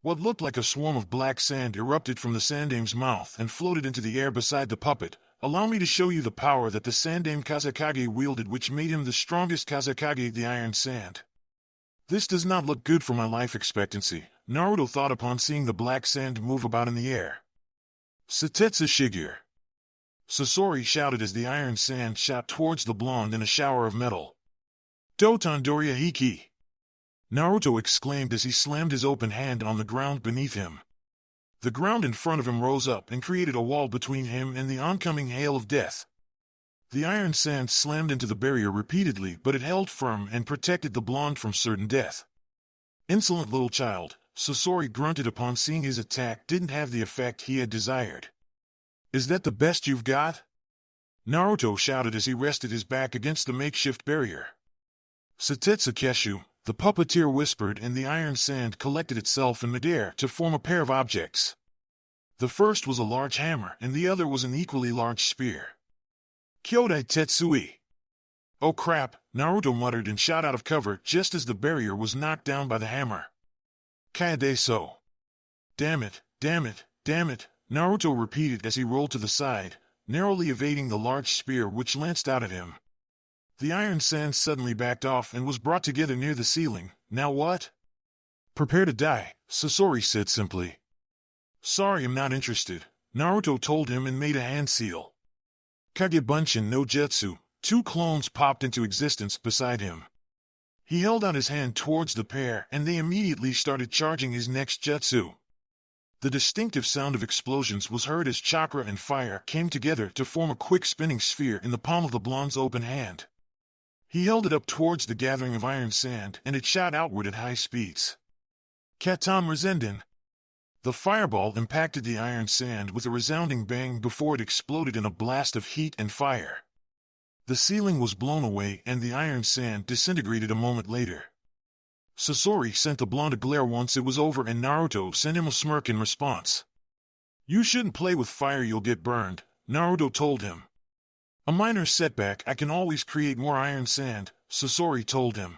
What looked like a swarm of black sand erupted from the Sandame's mouth and floated into the air beside the puppet. Allow me to show you the power that the Sandame Kazekage wielded, which made him the strongest Kazekage, the Iron Sand. This does not look good for my life expectancy, Naruto thought upon seeing the black sand move about in the air. Satetsu Shigure. Sasori shouted as the iron sand shot towards the blonde in a shower of metal. Dotondoria Hiki! Naruto exclaimed as he slammed his open hand on the ground beneath him. The ground in front of him rose up and created a wall between him and the oncoming hail of death. The iron sand slammed into the barrier repeatedly, but it held firm and protected the blonde from certain death. Insolent little child, Sasori grunted upon seeing his attack didn't have the effect he had desired. Is that the best you've got? Naruto shouted as he rested his back against the makeshift barrier. Satetsu Keshu, the puppeteer whispered, and the iron sand collected itself in midair to form a pair of objects. The first was a large hammer, and the other was an equally large spear. Kyodai Tetsui! Oh crap, Naruto muttered and shot out of cover just as the barrier was knocked down by the hammer. Kaede so. Damn it, damn it, damn it, Naruto repeated as he rolled to the side, narrowly evading the large spear which lanced out at him. The iron sand suddenly backed off and was brought together near the ceiling. Now what? Prepare to die, Sasori said simply. Sorry, I'm not interested, Naruto told him and made a hand seal. Kage Bunshin no Jutsu, two clones popped into existence beside him. He held out his hand towards the pair and they immediately started charging his next jutsu. The distinctive sound of explosions was heard as chakra and fire came together to form a quick spinning sphere in the palm of the blonde's open hand. He held it up towards the gathering of iron sand and it shot outward at high speeds. Katam Resenden. The fireball impacted the iron sand with a resounding bang before it exploded in a blast of heat and fire. The ceiling was blown away and the iron sand disintegrated a moment later. Sasori sent the blonde a glare once it was over and Naruto sent him a smirk in response. You shouldn't play with fire, you'll get burned, Naruto told him. A minor setback, I can always create more iron sand, Sasori told him.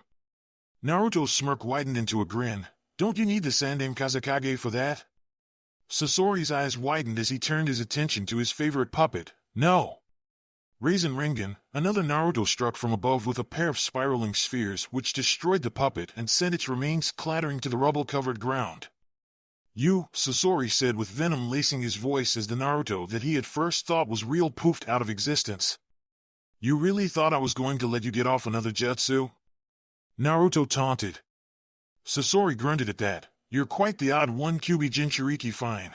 Naruto's smirk widened into a grin. Don't you need the Sandame Kazekage for that? Sasori's eyes widened as he turned his attention to his favorite puppet. No. Raisin Rinnegan, another Naruto struck from above with a pair of spiraling spheres which destroyed the puppet and sent its remains clattering to the rubble-covered ground. You, Sasori said with venom lacing his voice as the Naruto that he at first thought was real poofed out of existence. You really thought I was going to let you get off another jutsu? Naruto taunted. Sasori grunted at that. You're quite the odd one, Kyuubi Jinchuuriki. Fine.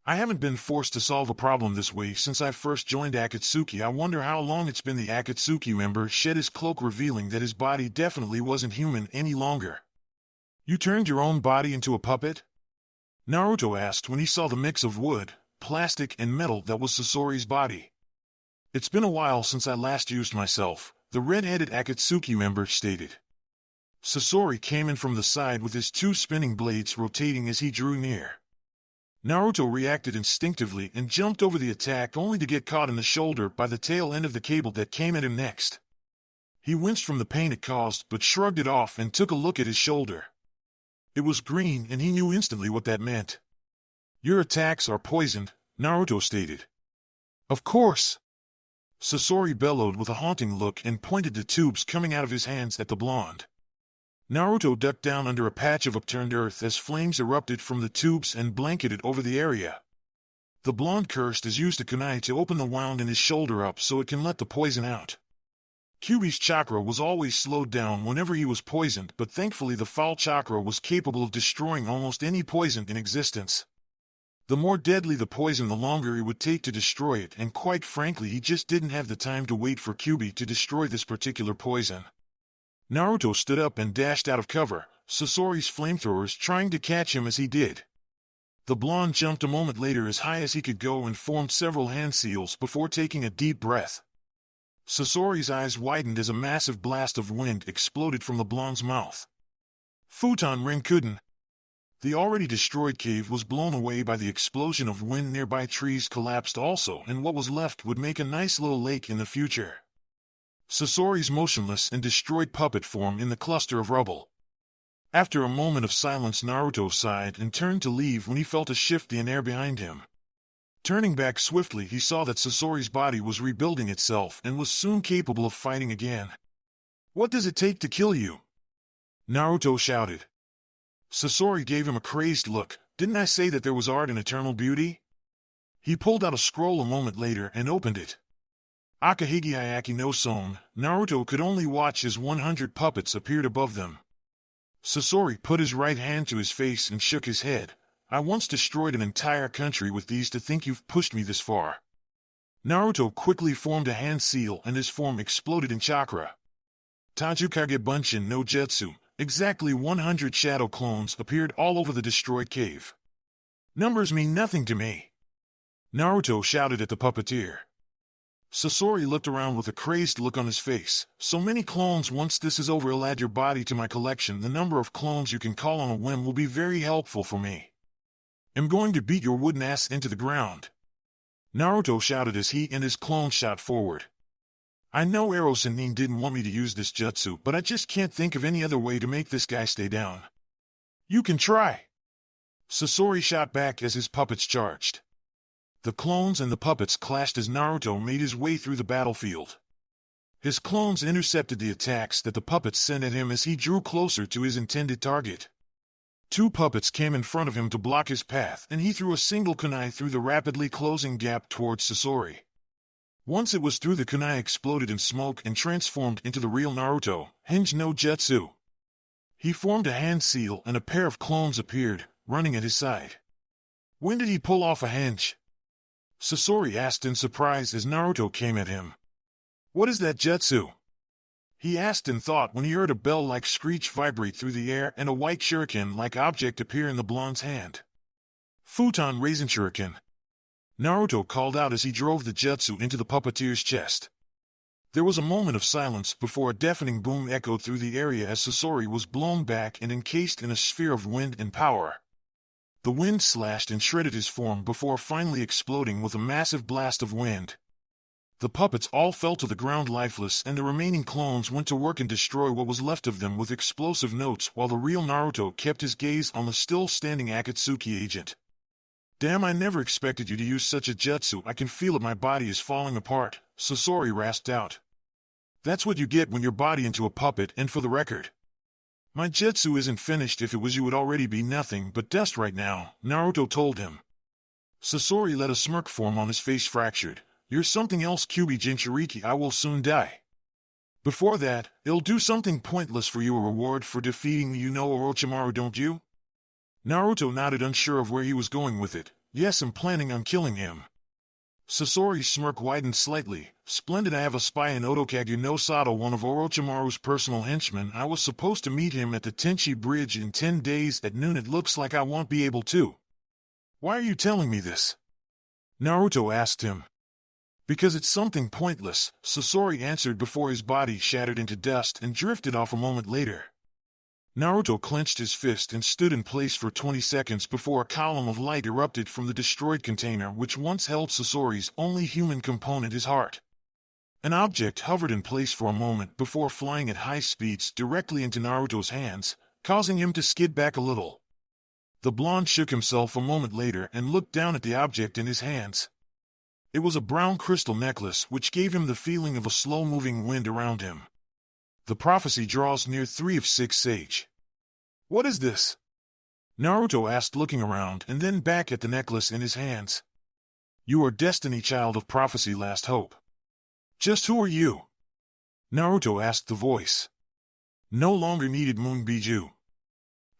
I haven't been forced to solve a problem this way since I first joined Akatsuki. I wonder how long it's been. The Akatsuki member shed his cloak, revealing that his body definitely wasn't human any longer. You turned your own body into a puppet? Naruto asked when he saw the mix of wood, plastic, and metal that was Sasori's body. It's been a while since I last used myself, the red-headed Akatsuki member stated. Sasori came in from the side with his two spinning blades rotating as he drew near. Naruto reacted instinctively and jumped over the attack only to get caught in the shoulder by the tail end of the cable that came at him next. He winced from the pain it caused but shrugged it off and took a look at his shoulder. It was green and he knew instantly what that meant. Your attacks are poisoned, Naruto stated. Of course. Sasori bellowed with a haunting look and pointed the tubes coming out of his hands at the blonde. Naruto ducked down under a patch of upturned earth as flames erupted from the tubes and blanketed over the area. The blonde cursed as used a kunai to open the wound in his shoulder up so it can let the poison out. Kyuubi's chakra was always slowed down whenever he was poisoned, but thankfully the foul chakra was capable of destroying almost any poison in existence. The more deadly the poison, the longer it would take to destroy it, and quite frankly he just didn't have the time to wait for Kyuubi to destroy this particular poison. Naruto stood up and dashed out of cover, Sasori's flamethrowers trying to catch him as he did. The blonde jumped a moment later as high as he could go and formed several hand seals before taking a deep breath. Sasori's eyes widened as a massive blast of wind exploded from the blonde's mouth. Futon Rinnegan. The already destroyed cave was blown away by the explosion of wind. Nearby trees collapsed also, and what was left would make a nice little lake in the future. Sasori's motionless and destroyed puppet form in the cluster of rubble. After a moment of silence, Naruto sighed and turned to leave when he felt a shift in air behind him. Turning back swiftly, he saw that Sasori's body was rebuilding itself and was soon capable of fighting again. "What does it take to kill you?" Naruto shouted. Sasori gave him a crazed look. "Didn't I say that there was art in eternal beauty?" He pulled out a scroll a moment later and opened it. Akahigi Ayaki no Son. Naruto could only watch as 100 puppets appeared above them. Sasori put his right hand to his face and shook his head. "I once destroyed an entire country with these. To think you've pushed me this far." Naruto quickly formed a hand seal and his form exploded in chakra. Tajukage Bunshin no Jutsu. Exactly 100 shadow clones appeared all over the destroyed cave. "Numbers mean nothing to me," Naruto shouted at the puppeteer. Sasori looked around with a crazed look on his face. "So many clones. Once this is over, I'll add your body to my collection. The number of clones you can call on a whim will be very helpful for me. I'm going to beat your wooden ass into the ground," Naruto shouted as he and his clone shot forward. "I know Erosenin didn't want me to use this jutsu, but I just can't think of any other way to make this guy stay down." "You can try," Sasori shot back as his puppets charged. The clones and the puppets clashed as Naruto made his way through the battlefield. His clones intercepted the attacks that the puppets sent at him as he drew closer to his intended target. 2 puppets came in front of him to block his path, and he threw a single kunai through the rapidly closing gap towards Sasori. Once it was through, the kunai exploded in smoke and transformed into the real Naruto, Hinge no Jutsu. He formed a hand seal and a pair of clones appeared, running at his side. "When did he pull off a hinge?" Sasori asked in surprise as Naruto came at him. "What is that jutsu?" he asked in thought when he heard a bell-like screech vibrate through the air and a white shuriken-like object appear in the blonde's hand. "Futon Rinnegan Shuriken," Naruto called out as he drove the jutsu into the puppeteer's chest. There was a moment of silence before a deafening boom echoed through the area as Sasori was blown back and encased in a sphere of wind and power. The wind slashed and shredded his form before finally exploding with a massive blast of wind. The puppets all fell to the ground lifeless, and the remaining clones went to work and destroy what was left of them with explosive notes, while the real Naruto kept his gaze on the still-standing Akatsuki agent. "Damn, I never expected you to use such a jutsu. I can feel it, my body is falling apart," Sasori rasped out. "That's what you get when you're body into a puppet, and for the record, my jutsu isn't finished. If it was, you would already be nothing but dust right now," Naruto told him. Sasori let a smirk form on his face, fractured. "You're something else, Kyuubi Jinchuuriki. I will soon die. Before that, it'll do something pointless for you, a reward for defeating me. You know Orochimaru, don't you?" Naruto nodded, unsure of where he was going with it. "Yes, I'm planning on killing him." Sasori's smirk widened slightly. "Splendid. I have a spy in Otokage no Sato, one of Orochimaru's personal henchmen. I was supposed to meet him at the Tenchi Bridge in 10 days at noon. It looks like I won't be able to." "Why are you telling me this?" Naruto asked him. "Because it's something pointless," Sasori answered before his body shattered into dust and drifted off a moment later. Naruto clenched his fist and stood in place for 20 seconds before a column of light erupted from the destroyed container which once held Sasori's only human component, his heart. An object hovered in place for a moment before flying at high speeds directly into Naruto's hands, causing him to skid back a little. The blonde shook himself a moment later and looked down at the object in his hands. It was a brown crystal necklace which gave him the feeling of a slow-moving wind around him. The prophecy draws near 3 of 6 sage. "What is this?" Naruto asked, looking around and then back at the necklace in his hands. "You are Destiny, child of prophecy, last hope." "Just who are you?" Naruto asked the voice. No longer needed Moonbiju.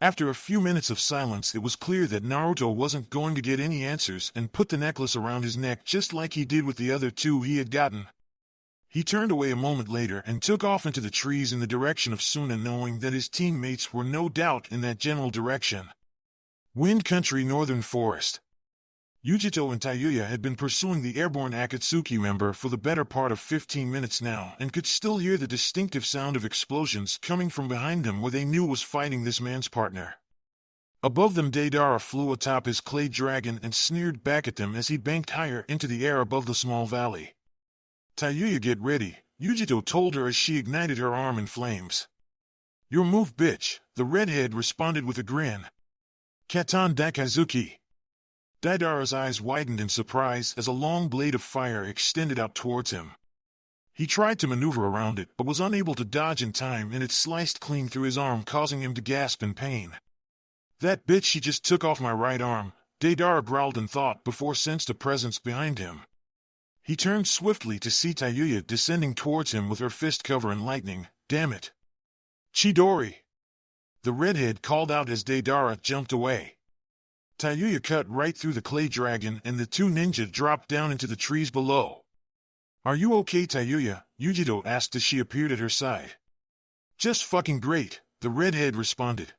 After a few minutes of silence, it was clear that Naruto wasn't going to get any answers and put the necklace around his neck just like he did with the other two he had gotten. He turned away a moment later and took off into the trees in the direction of Suna, knowing that his teammates were no doubt in that general direction. Wind Country Northern Forest. Yujito and Tayuya had been pursuing the airborne Akatsuki member for the better part of 15 minutes now and could still hear the distinctive sound of explosions coming from behind them where they knew was fighting this man's partner. Above them, Deidara flew atop his clay dragon and sneered back at them as he banked higher into the air above the small valley. Tayuya, get ready, Yujito told her as she ignited her arm in flames. Your move, bitch, the redhead responded with a grin. Katan Daikazuki. Deidara's eyes widened in surprise as a long blade of fire extended out towards him. He tried to maneuver around it but was unable to dodge in time, and it sliced clean through his arm, causing him to gasp in pain. That bitch, she just took off my right arm, Deidara growled in thought before sensed a presence behind him. He turned swiftly to see Tayuya descending towards him with her fist covered in lightning. Damn it. Chidori! The redhead called out as Deidara jumped away. Tayuya cut right through the clay dragon and the two ninja dropped down into the trees below. Are you okay, Tayuya? Yujito asked as she appeared at her side. Just fucking great, the redhead responded.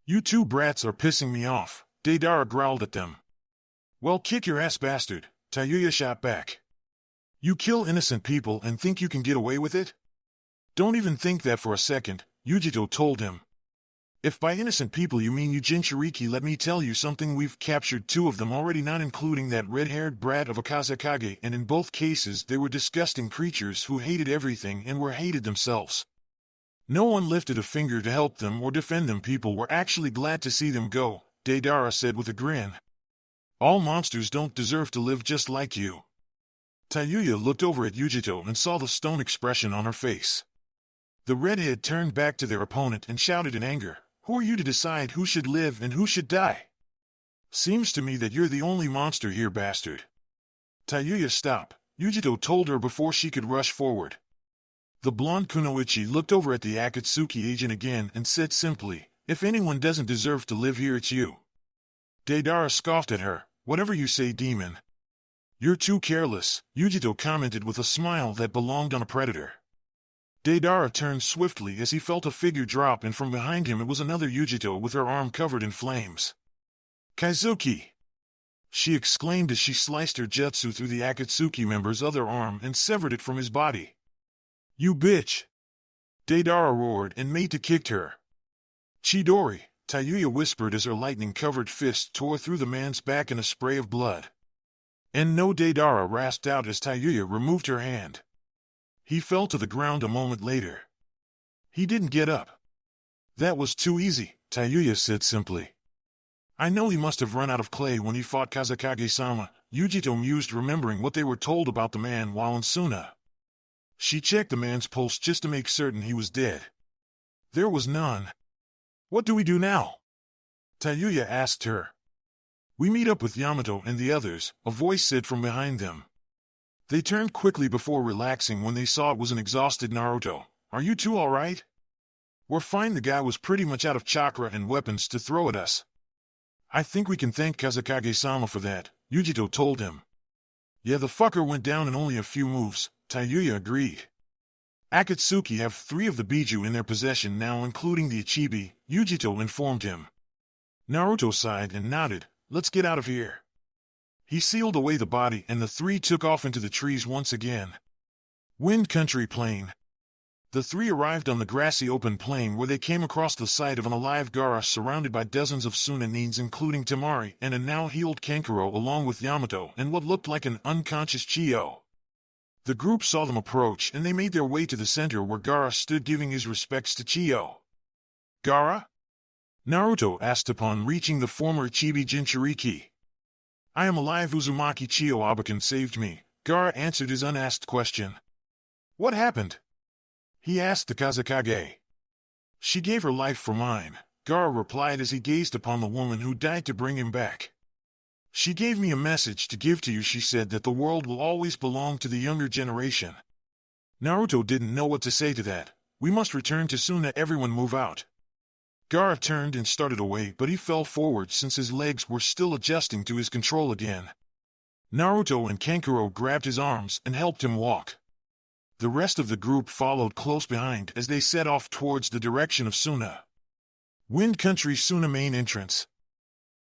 You two brats are pissing me off, Deidara growled at them. Well, kick your ass, bastard, Tayuya shot back. You kill innocent people and think you can get away with it? Don't even think that for a second, Yujito told him. If by innocent people you mean you Jinchuuriki, let me tell you something, we've captured two of them already, not including that red-haired brat of a Kazekage, and in both cases they were disgusting creatures who hated everything and were hated themselves. No one lifted a finger to help them or defend them, people were actually glad to see them go, Deidara said with a grin. All monsters don't deserve to live just like you. Tayuya looked over at Yujito and saw the stone expression on her face. The redhead turned back to their opponent and shouted in anger, who are you to decide who should live and who should die? Seems to me that you're the only monster here, bastard. Tayuya, stop, Yujito told her before she could rush forward. The blonde Kunoichi looked over at the Akatsuki agent again and said simply, if anyone doesn't deserve to live here, it's you. Deidara scoffed at her, whatever you say, demon. You're too careless, Yujito commented with a smile that belonged on a predator. Deidara turned swiftly as he felt a figure drop, and from behind him it was another Yujito with her arm covered in flames. Kaizuki! She exclaimed as she sliced her jutsu through the Akatsuki member's other arm and severed it from his body. You bitch! Deidara roared and made to kick her. Chidori, Tayuya whispered as her lightning-covered fist tore through the man's back in a spray of blood. And no, Deidara rasped out as Tayuya removed her hand. He fell to the ground a moment later. He didn't get up. That was too easy, Tayuya said simply. I know he must have run out of clay when he fought Kazekage-sama, Yujito mused, remembering what they were told about the man while in Suna. She checked the man's pulse just to make certain he was dead. There was none. What do we do now? Tayuya asked her. We meet up with Yamato and the others, a voice said from behind them. They turned quickly before relaxing when they saw it was an exhausted Naruto. Are you two alright? We're fine, the guy was pretty much out of chakra and weapons to throw at us. I think we can thank Kazekage-sama for that, Yujito told him. Yeah, the fucker went down in only a few moves, Tayuya agreed. Akatsuki have 3 of the Biju in their possession now, including the Ichibi, Yujito informed him. Naruto sighed and nodded, let's get out of here. He sealed away the body and the 3 took off into the trees once again. Wind Country Plain. The 3 arrived on the grassy open plain where they came across the sight of an alive Gaara surrounded by dozens of Sunanins, including Temari and a now-healed Kankuro, along with Yamato and what looked like an unconscious Chiyo. The group saw them approach and they made their way to the center where Gaara stood giving his respects to Chiyo. Gaara? Naruto asked upon reaching the former Ichibi Jinchuuriki. I am alive, Uzumaki. Chiyo Abakan saved me, Gaara answered his unasked question. What happened? He asked the Kazekage. She gave her life for mine, Gaara replied as he gazed upon the woman who died to bring him back. She gave me a message to give to you. She said that the world will always belong to the younger generation. Naruto didn't know what to say to that. We must return to Suna. Everyone move out. Gaara turned and started away, but he fell forward since his legs were still adjusting to his control again. Naruto and Kankuro grabbed his arms and helped him walk. The rest of the group followed close behind as they set off towards the direction of Suna. Wind Country Suna main entrance.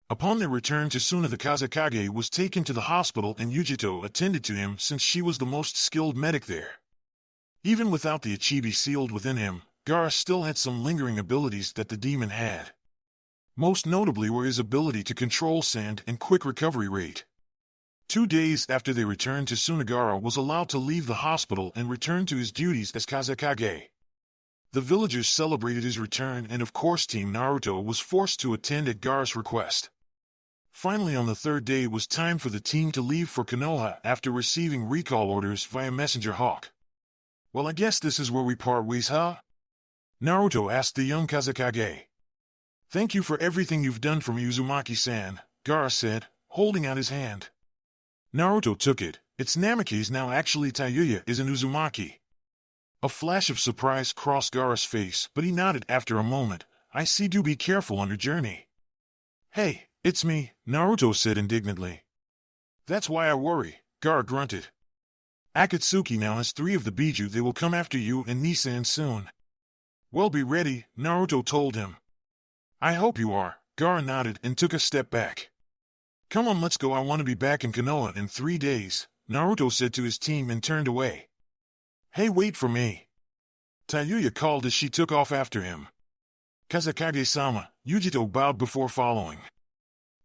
Upon their return to Suna, the Kazekage was taken to the hospital and Yujito attended to him since she was the most skilled medic there. Even without the Ichibi sealed within him, Gaara still had some lingering abilities that the demon had. Most notably were his ability to control sand and quick recovery rate. 2 days after they returned to Suna, Gaara was allowed to leave the hospital and return to his duties as Kazekage. The villagers celebrated his return and of course Team Naruto was forced to attend at Gaara's request. Finally, on the 3rd day it was time for the team to leave for Konoha after receiving recall orders via Messenger Hawk. Well, I guess this is where we part ways, huh? Naruto asked the young Kazekage. Thank you for everything you've done for me, Uzumaki-san, Gaara said, holding out his hand. Naruto took it. It's Namake's now. Actually, Tayuya is an Uzumaki. A flash of surprise crossed Gaara's face, but he nodded after a moment. I see. Do be careful on your journey. Hey, it's me, Naruto said indignantly. That's why I worry, Gaara grunted. Akatsuki now has 3 of the Biju. They will come after you and Nissan soon. Well, be ready, Naruto told him. I hope you are, Gaara nodded and took a step back. Come on, let's go. I want to be back in Konoha in 3 days, Naruto said to his team and turned away. Hey, wait for me. Tayuya called as she took off after him. Kazekage-sama, Yujito bowed before following.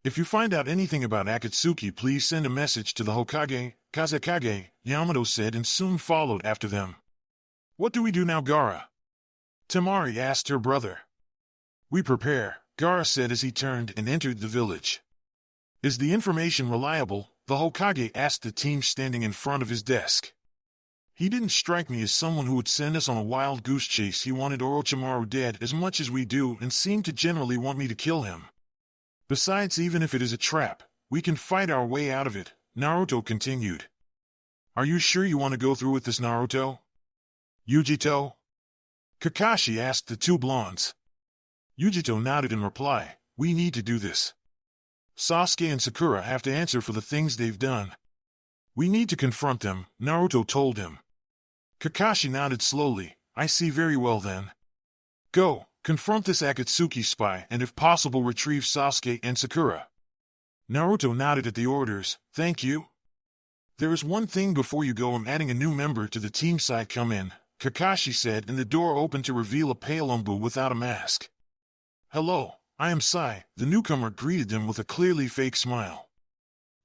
If you find out anything about Akatsuki, please send a message to the Hokage, Kazekage, Yamato said and soon followed after them. What do we do now, Gaara? Temari asked her brother. We prepare, Gaara said as he turned and entered the village. Is the information reliable? The Hokage asked the team standing in front of his desk. He didn't strike me as someone who would send us on a wild goose chase. He wanted Orochimaru dead as much as we do and seemed to generally want me to kill him. Besides, even if it is a trap, we can fight our way out of it, Naruto continued. Are you sure you want to go through with this, Naruto? Yujito? Kakashi asked the 2 blondes. Yujito nodded in reply. We need to do this. Sasuke and Sakura have to answer for the things they've done. We need to confront them, Naruto told him. Kakashi nodded slowly. I see. Very well then. Go, confront this Akatsuki spy and if possible retrieve Sasuke and Sakura. Naruto nodded at the orders. Thank you. There is one thing before you go. I'm adding a new member to the team side. Come in, Kakashi said, and the door opened to reveal a pale Umbu without a mask. Hello, I am Sai. The newcomer greeted them with a clearly fake smile.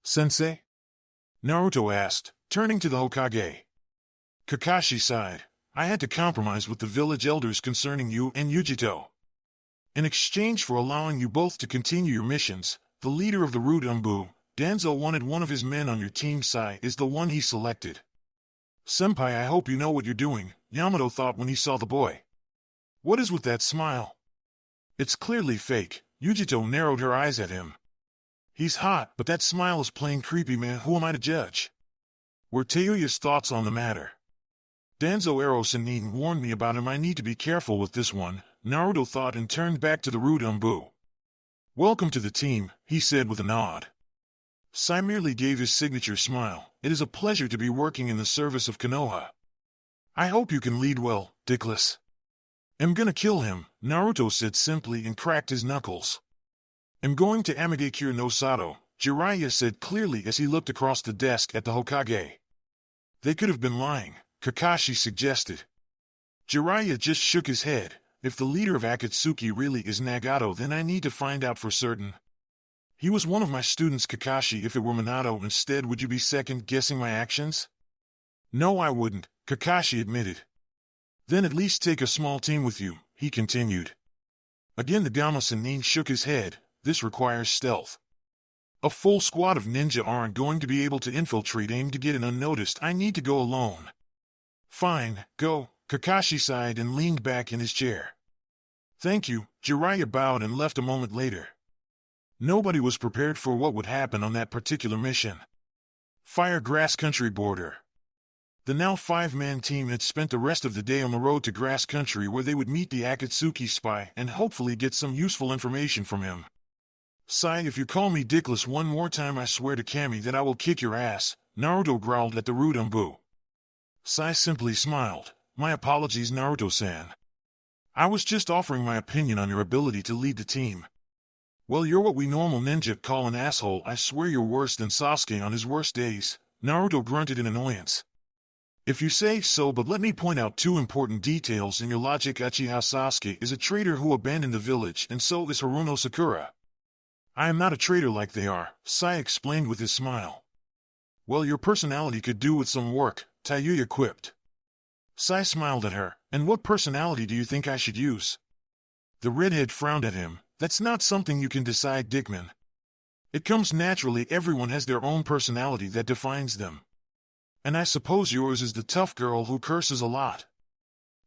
Sensei? Naruto asked, turning to the Hokage. Kakashi sighed. I had to compromise with the village elders concerning you and Yujito. In exchange for allowing you both to continue your missions, the leader of the Rude Umbu, Danzo, wanted one of his men on your team. Sai is the one he selected. Senpai, I hope you know what you're doing, Yamato thought when he saw the boy. What is with that smile? It's clearly fake. Yujito narrowed her eyes at him. He's hot, but that smile is plain creepy, man. Who am I to judge? Were Tayuya's thoughts on the matter? Danzo Ero-Sennin warned me about him. I need to be careful with this one, Naruto thought and turned back to the Rude Umbu. Welcome to the team, he said with a nod. Sai merely gave his signature smile. It is a pleasure to be working in the service of Konoha. I hope you can lead well, Dickless. I'm gonna kill him, Naruto said simply and cracked his knuckles. I'm going to Amigakure no Sato, Jiraiya said clearly as he looked across the desk at the Hokage. They could have been lying, Kakashi suggested. Jiraiya just shook his head. If the leader of Akatsuki really is Nagato, then I need to find out for certain. He was one of my students, Kakashi. If it were Minato instead, would you be second-guessing my actions? No, I wouldn't, Kakashi admitted. Then at least take a small team with you, he continued. Again the Gama-Sennin shook his head. This requires stealth. A full squad of ninja aren't going to be able to infiltrate. Aim to get in unnoticed. I need to go alone. Fine, go, Kakashi sighed and leaned back in his chair. Thank you, Jiraiya bowed and left a moment later. Nobody was prepared for what would happen on that particular mission. Fire Grass Country border. The now 5-man team had spent the rest of the day on the road to Grass Country where they would meet the Akatsuki spy and hopefully get some useful information from him. "Sai, if you call me dickless one more time I swear to Kami that I will kick your ass," Naruto growled at the rude Umbu. Sai simply smiled. "My apologies, Naruto-san. I was just offering my opinion on your ability to lead the team." "Well, you're what we normal ninja call an asshole. I swear you're worse than Sasuke on his worst days," Naruto grunted in annoyance. "If you say so, but let me point out two important details in your logic. Uchiha Sasuke is a traitor who abandoned the village, and so is Haruno Sakura." "I am not a traitor like they are," Sai explained with his smile. "Well, your personality could do with some work," Tayuya quipped. Sai smiled at her. "And what personality do you think I should use?" The redhead frowned at him. "That's not something you can decide, Dickman. It comes naturally. Everyone has their own personality that defines them. And I suppose yours is the tough girl who curses a lot?"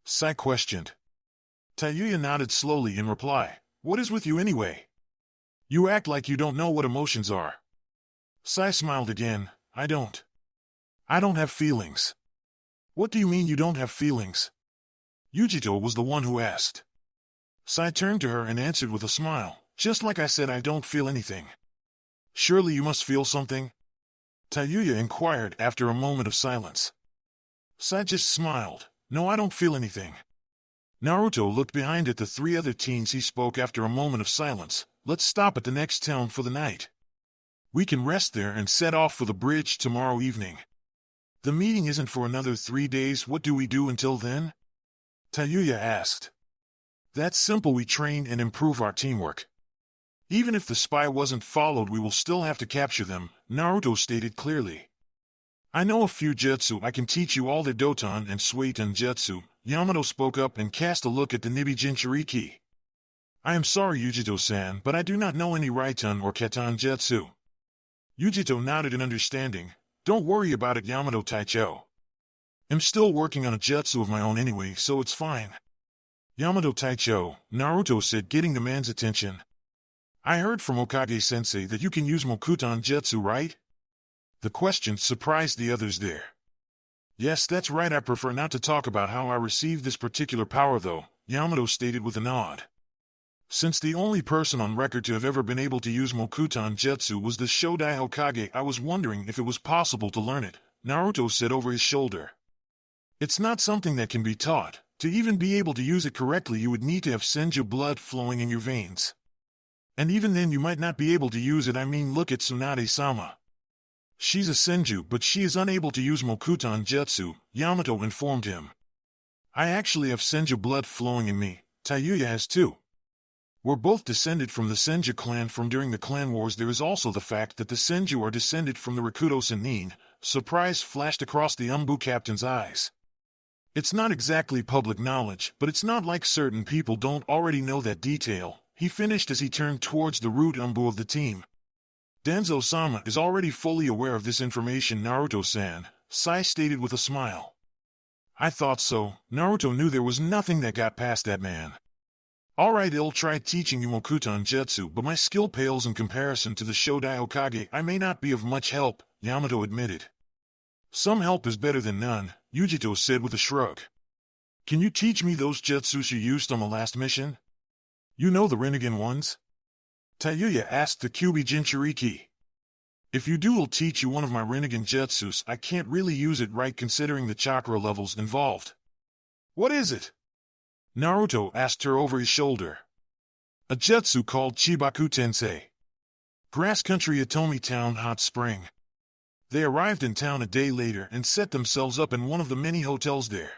Sai questioned. Tayuya nodded slowly in reply. "What is with you anyway? You act like you don't know what emotions are." Sai smiled again. I don't have feelings." "What do you mean you don't have feelings?" Yujito was the one who asked. Sai turned to her and answered with a smile. "Just like I said, I don't feel anything." "Surely you must feel something?" Tayuya inquired after a moment of silence. Sai just smiled. "No, I don't feel anything." Naruto looked behind at the three other teens. He spoke after a moment of silence. "Let's stop at the next town for the night. We can rest there and set off for the bridge tomorrow evening. The meeting isn't for another 3 days. What do we do until then?" Tayuya asked. "That's simple. We train and improve our teamwork. Even if the spy wasn't followed, we will still have to capture them," Naruto stated clearly. "I know a few jutsu. I can teach you all the Doton and Suiton jutsu," Yamato spoke up and cast a look at the I the Jinchuuriki. "I am sorry, Yujito-san, but I do not know any Raiton or Katan jutsu." Yujito nodded in understanding. "Don't worry about it, Yamato Taicho. I'm still working on a jutsu of my own anyway, so it's fine." "Yamato Taicho," Naruto said, getting the man's attention. "I heard from Hokage-sensei that you can use Mokuton jutsu, right?" The question surprised the others there. "Yes, that's right. I prefer not to talk about how I received this particular power though," Yamato stated with a nod. "Since the only person on record to have ever been able to use Mokuton jutsu was the Shodai Hokage, I was wondering if it was possible to learn it," Naruto said over his shoulder. "It's not something that can be taught. To even be able to use it correctly, you would need to have Senju blood flowing in your veins. And even then you might not be able to use it. I mean, look at Tsunade-sama. She's a Senju, but she is unable to use Mokuton jutsu," Yamato informed him. "I actually have Senju blood flowing in me. Tayuya has too. We're both descended from the Senju clan from during the clan wars. There is also the fact that the Senju are descended from the Rakudo Sennin." Surprise flashed across the Umbu captain's eyes. "It's not exactly public knowledge, but it's not like certain people don't already know that detail," he finished as he turned towards the rude Umbu of the team. "Danzo-sama is already fully aware of this information, Naruto-san," Sai stated with a smile. "I thought so." Naruto knew there was nothing that got past that man. "Alright, I'll try teaching you Mokuton jutsu, but my skill pales in comparison to the Shodai Hokage. I may not be of much help," Yamato admitted. "Some help is better than none," Yujito said with a shrug. "Can you teach me those jutsus you used on the last mission? You know, the Rinnegan ones?" Tayuya asked the Kyuubi Jinchuuriki. "If you do, I'll teach you one of my Rinnegan jutsus. I can't really use it right considering the chakra levels involved." "What is it?" Naruto asked her over his shoulder. "A jutsu called Chibaku Tensei. Grass Country, Atomi Town Hot Spring." They arrived in town a day later and set themselves up in one of the many hotels there.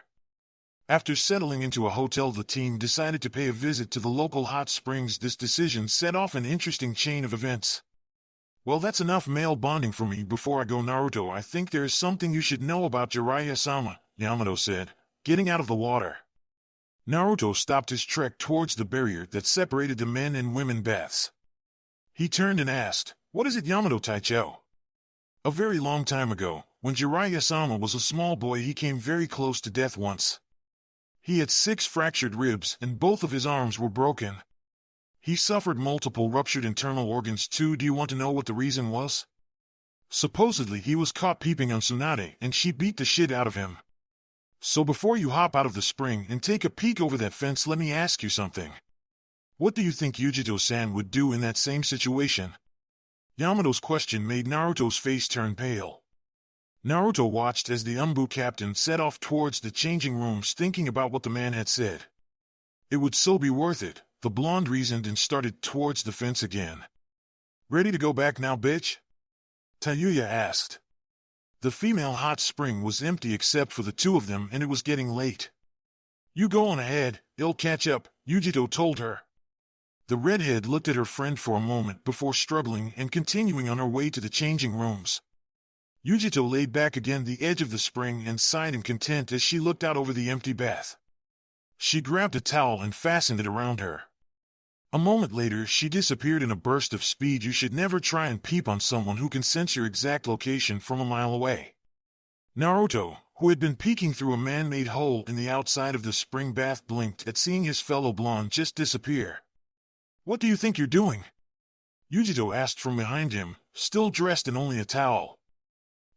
After settling into a hotel, the team decided to pay a visit to the local hot springs. This decision set off an interesting chain of events. "Well, that's enough male bonding for me. Before I go, Naruto, I think there is something you should know about Jiraiya-sama," Yamato said, getting out of the water. Naruto stopped his trek towards the barrier that separated the men and women baths. He turned and asked, "What is it, Yamato Taicho?" "A very long time ago, when Jiraiya-sama was a small boy, he came very close to death once. He had 6 fractured ribs and both of his arms were broken. He suffered multiple ruptured internal organs too. Do you want to know what the reason was?" Supposedly he was caught peeping on Tsunade and she beat the shit out of him. So before you hop out of the spring and take a peek over that fence, let me ask you something. What do you think Yujito-san would do in that same situation? Yamato's question made Naruto's face turn pale. Naruto watched as the Umbu captain set off towards the changing rooms, thinking about what the man had said. It would so be worth it, the blonde reasoned, and started towards the fence again. Ready to go back now, bitch? Tayuya asked. The female hot spring was empty except for the two of them, and it was getting late. You go on ahead, it'll catch up, Yujito told her. The redhead looked at her friend for a moment before struggling and continuing on her way to the changing rooms. Yujito laid back against the edge of the spring and sighed in content as she looked out over the empty bath. She grabbed a towel and fastened it around her. A moment later, she disappeared in a burst of speed. You should never try and peep on someone who can sense your exact location from a mile away. Naruto, who had been peeking through a man-made hole in the outside of the spring bath, blinked at seeing his fellow blonde just disappear. What do you think you're doing? Yujito asked from behind him, still dressed in only a towel.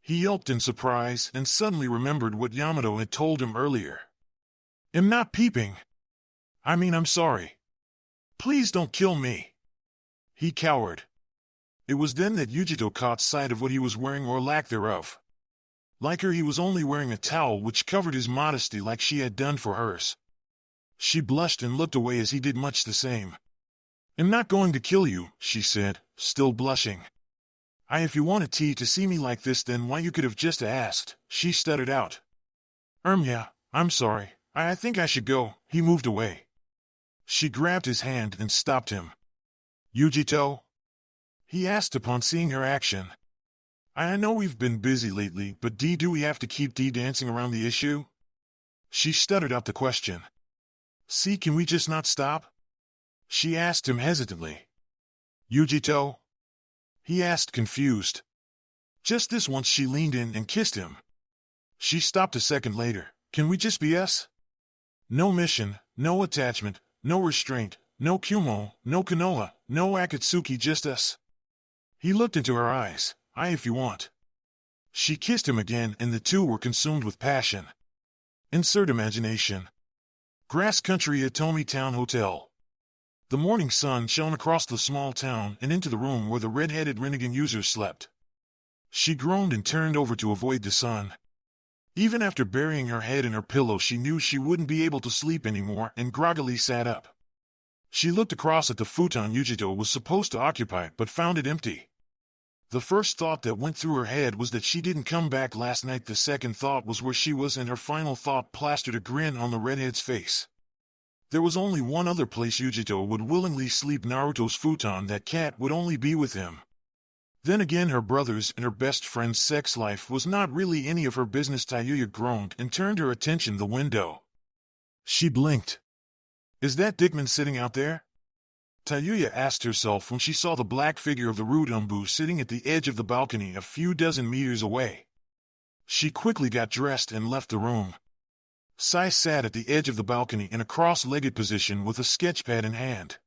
He yelped in surprise and suddenly remembered what Yamato had told him earlier. I'm not peeping. I'm sorry. Please don't kill me. He cowered. It was then that Yujito caught sight of what he was wearing, or lack thereof. Like her, he was only wearing a towel which covered his modesty like she had done for hers. She blushed and looked away as he did much the same. I'm not going to kill you, she said, still blushing. If you wanted to see me like this, then why you could have just asked, she stuttered out. Yeah, I'm sorry. I think I should go. He moved away. She grabbed his hand and stopped him. Yujito? He asked upon seeing her action. I know we've been busy lately, but do we have to keep dancing around the issue? She stuttered out the question. See, can we just not stop? She asked him hesitantly. Yujito? He asked, confused. Just this once. She leaned in and kissed him. She stopped a second later. Can we just be us? No mission, no attachment, no restraint, no Kumo, no Konoha, no Akatsuki, just us. He looked into her eyes. If you want. She kissed him again, and the two were consumed with passion. Insert imagination. Grass country at Tomi Town Hotel. The morning sun shone across the small town and into the room where the red-headed Rinnegan user slept. She groaned and turned over to avoid the sun. Even after burying her head in her pillow, she knew she wouldn't be able to sleep anymore and groggily sat up. She looked across at the futon Yujito was supposed to occupy, but found it empty. The first thought that went through her head was that she didn't come back last night. The second thought was where she was, and her final thought plastered a grin on the redhead's face. There was only one other place Yujito would willingly sleep, Naruto's futon. That cat would only be with him. Then again, her brothers and her best friend's sex life was not really any of her business. Tayuya groaned and turned her attention the window. She blinked. Is that Dickman sitting out there? Tayuya asked herself when she saw the black figure of the rude Umbu sitting at the edge of the balcony a few dozen meters away. She quickly got dressed and left the room. Sai sat at the edge of the balcony in a cross-legged position with a sketchpad in hand.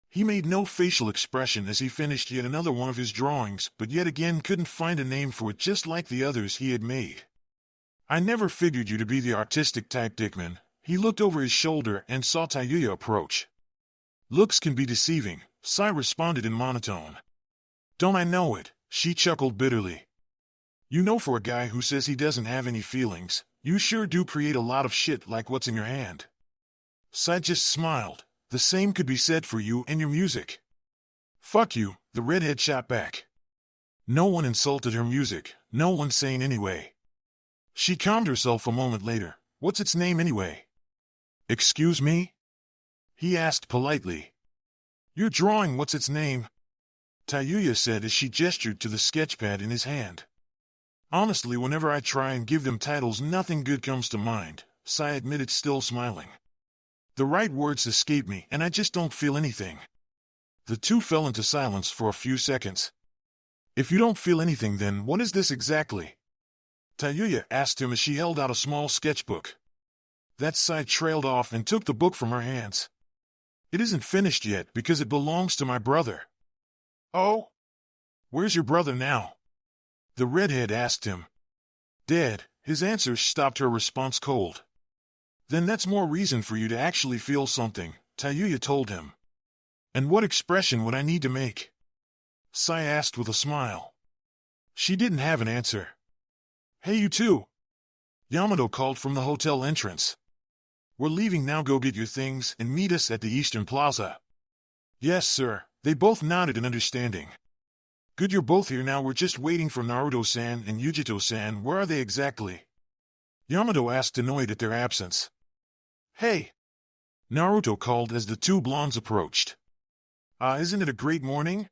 He made no facial expression as he finished yet another one of his drawings, but yet again couldn't find a name for it, just like the others he had made. I never figured you to be the artistic type, Dickman. He looked over his shoulder and saw Tayuya approach. Looks can be deceiving, Sai responded in monotone. Don't I know it? She chuckled bitterly. You know, for a guy who says he doesn't have any feelings, you sure do create a lot of shit like what's in your hand. Sai just smiled. The same could be said for you and your music. Fuck you, the redhead shot back. No one insulted her music, no one sane anyway. She calmed herself a moment later. What's its name anyway? Excuse me? He asked politely. Your drawing, what's its name? Tayuya said as she gestured to the sketchpad in his hand. Honestly, whenever I try and give them titles, nothing good comes to mind, Sai admitted, still smiling. The right words escape me, and I just don't feel anything. The two fell into silence for a few seconds. If you don't feel anything, then what is this exactly? Tayuya asked him as she held out a small sketchbook. That Sai trailed off and took the book from her hands. It isn't finished yet because it belongs to my brother. Oh? Where's your brother now? The redhead asked him. Dead. His answer stopped her response cold. Then that's more reason for you to actually feel something, Kyuubi told him. And what expression would I need to make? Sai asked with a smile. She didn't have an answer. Hey, you two! Yamato called from the hotel entrance. We're leaving now. Go get your things and meet us at the Eastern Plaza. Yes, sir. They both nodded in understanding. Good, you're both here now. We're just waiting for Naruto-san and Yujito-san. Where are they exactly? Yamato asked, annoyed at their absence. Hey! Naruto called as the two blondes approached. Isn't it a great morning?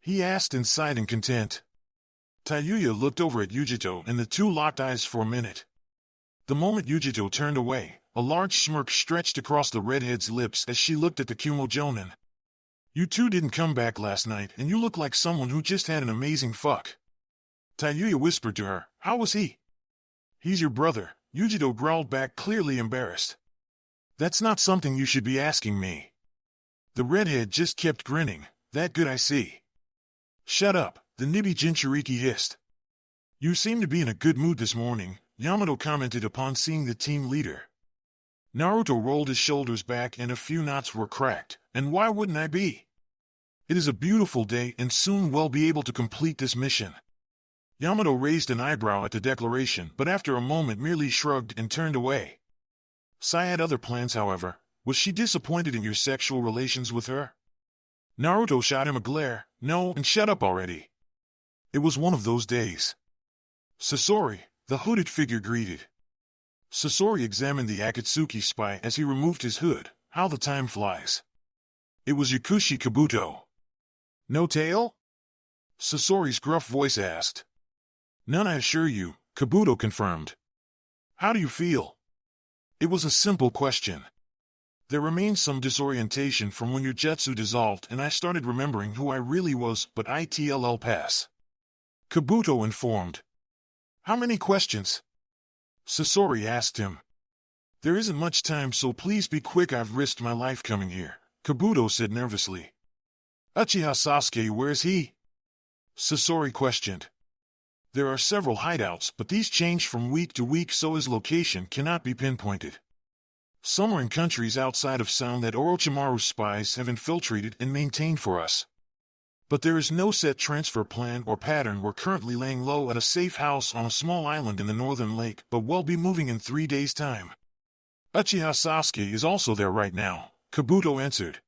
He asked and sighed in content. Kyuubi looked over at Yujito and the two locked eyes for a minute. The moment Yujito turned away, a large smirk stretched across the redhead's lips as she looked at the Kumo-jonin. You two didn't come back last night, and you look like someone who just had an amazing fuck. Kyuubi whispered to her, how was he? He's your brother, Yujito growled back, clearly embarrassed. That's not something you should be asking me. The redhead just kept grinning. That good, I see. Shut up, the I the Jinchuuriki hissed. You seem to be in a good mood this morning, Yamato commented upon seeing the team leader. Naruto rolled his shoulders back and a few knots were cracked. And why wouldn't I be? It is a beautiful day and soon we'll be able to complete this mission. Yamato raised an eyebrow at the declaration, but after a moment merely shrugged and turned away. Sai had other plans, however. Was she disappointed in your sexual relations with her? Naruto shot him a glare. No, and shut up already. It was one of those days. Sasori, the hooded figure, greeted. Sasori examined the Akatsuki spy as he removed his hood. How the time flies. It was Yakushi Kabuto. No tail? Sasori's gruff voice asked. None, I assure you, Kabuto confirmed. How do you feel? It was a simple question. There remains some disorientation from when your jutsu dissolved and I started remembering who I really was, but it'll pass. Kabuto informed. How many questions? Sasori asked him. There isn't much time, so please be quick. I've risked my life coming here, Kabuto said nervously. Uchiha Sasuke, where's he? Sasori questioned. There are several hideouts, but these change from week to week, so his location cannot be pinpointed. Some are in countries outside of sound that Orochimaru's spies have infiltrated and maintained for us. But there is no set transfer plan or pattern. We're currently laying low at a safe house on a small island in the northern lake, but we'll be moving in 3 days' time. Uchiha Sasuke is also there right now, Kabuto answered.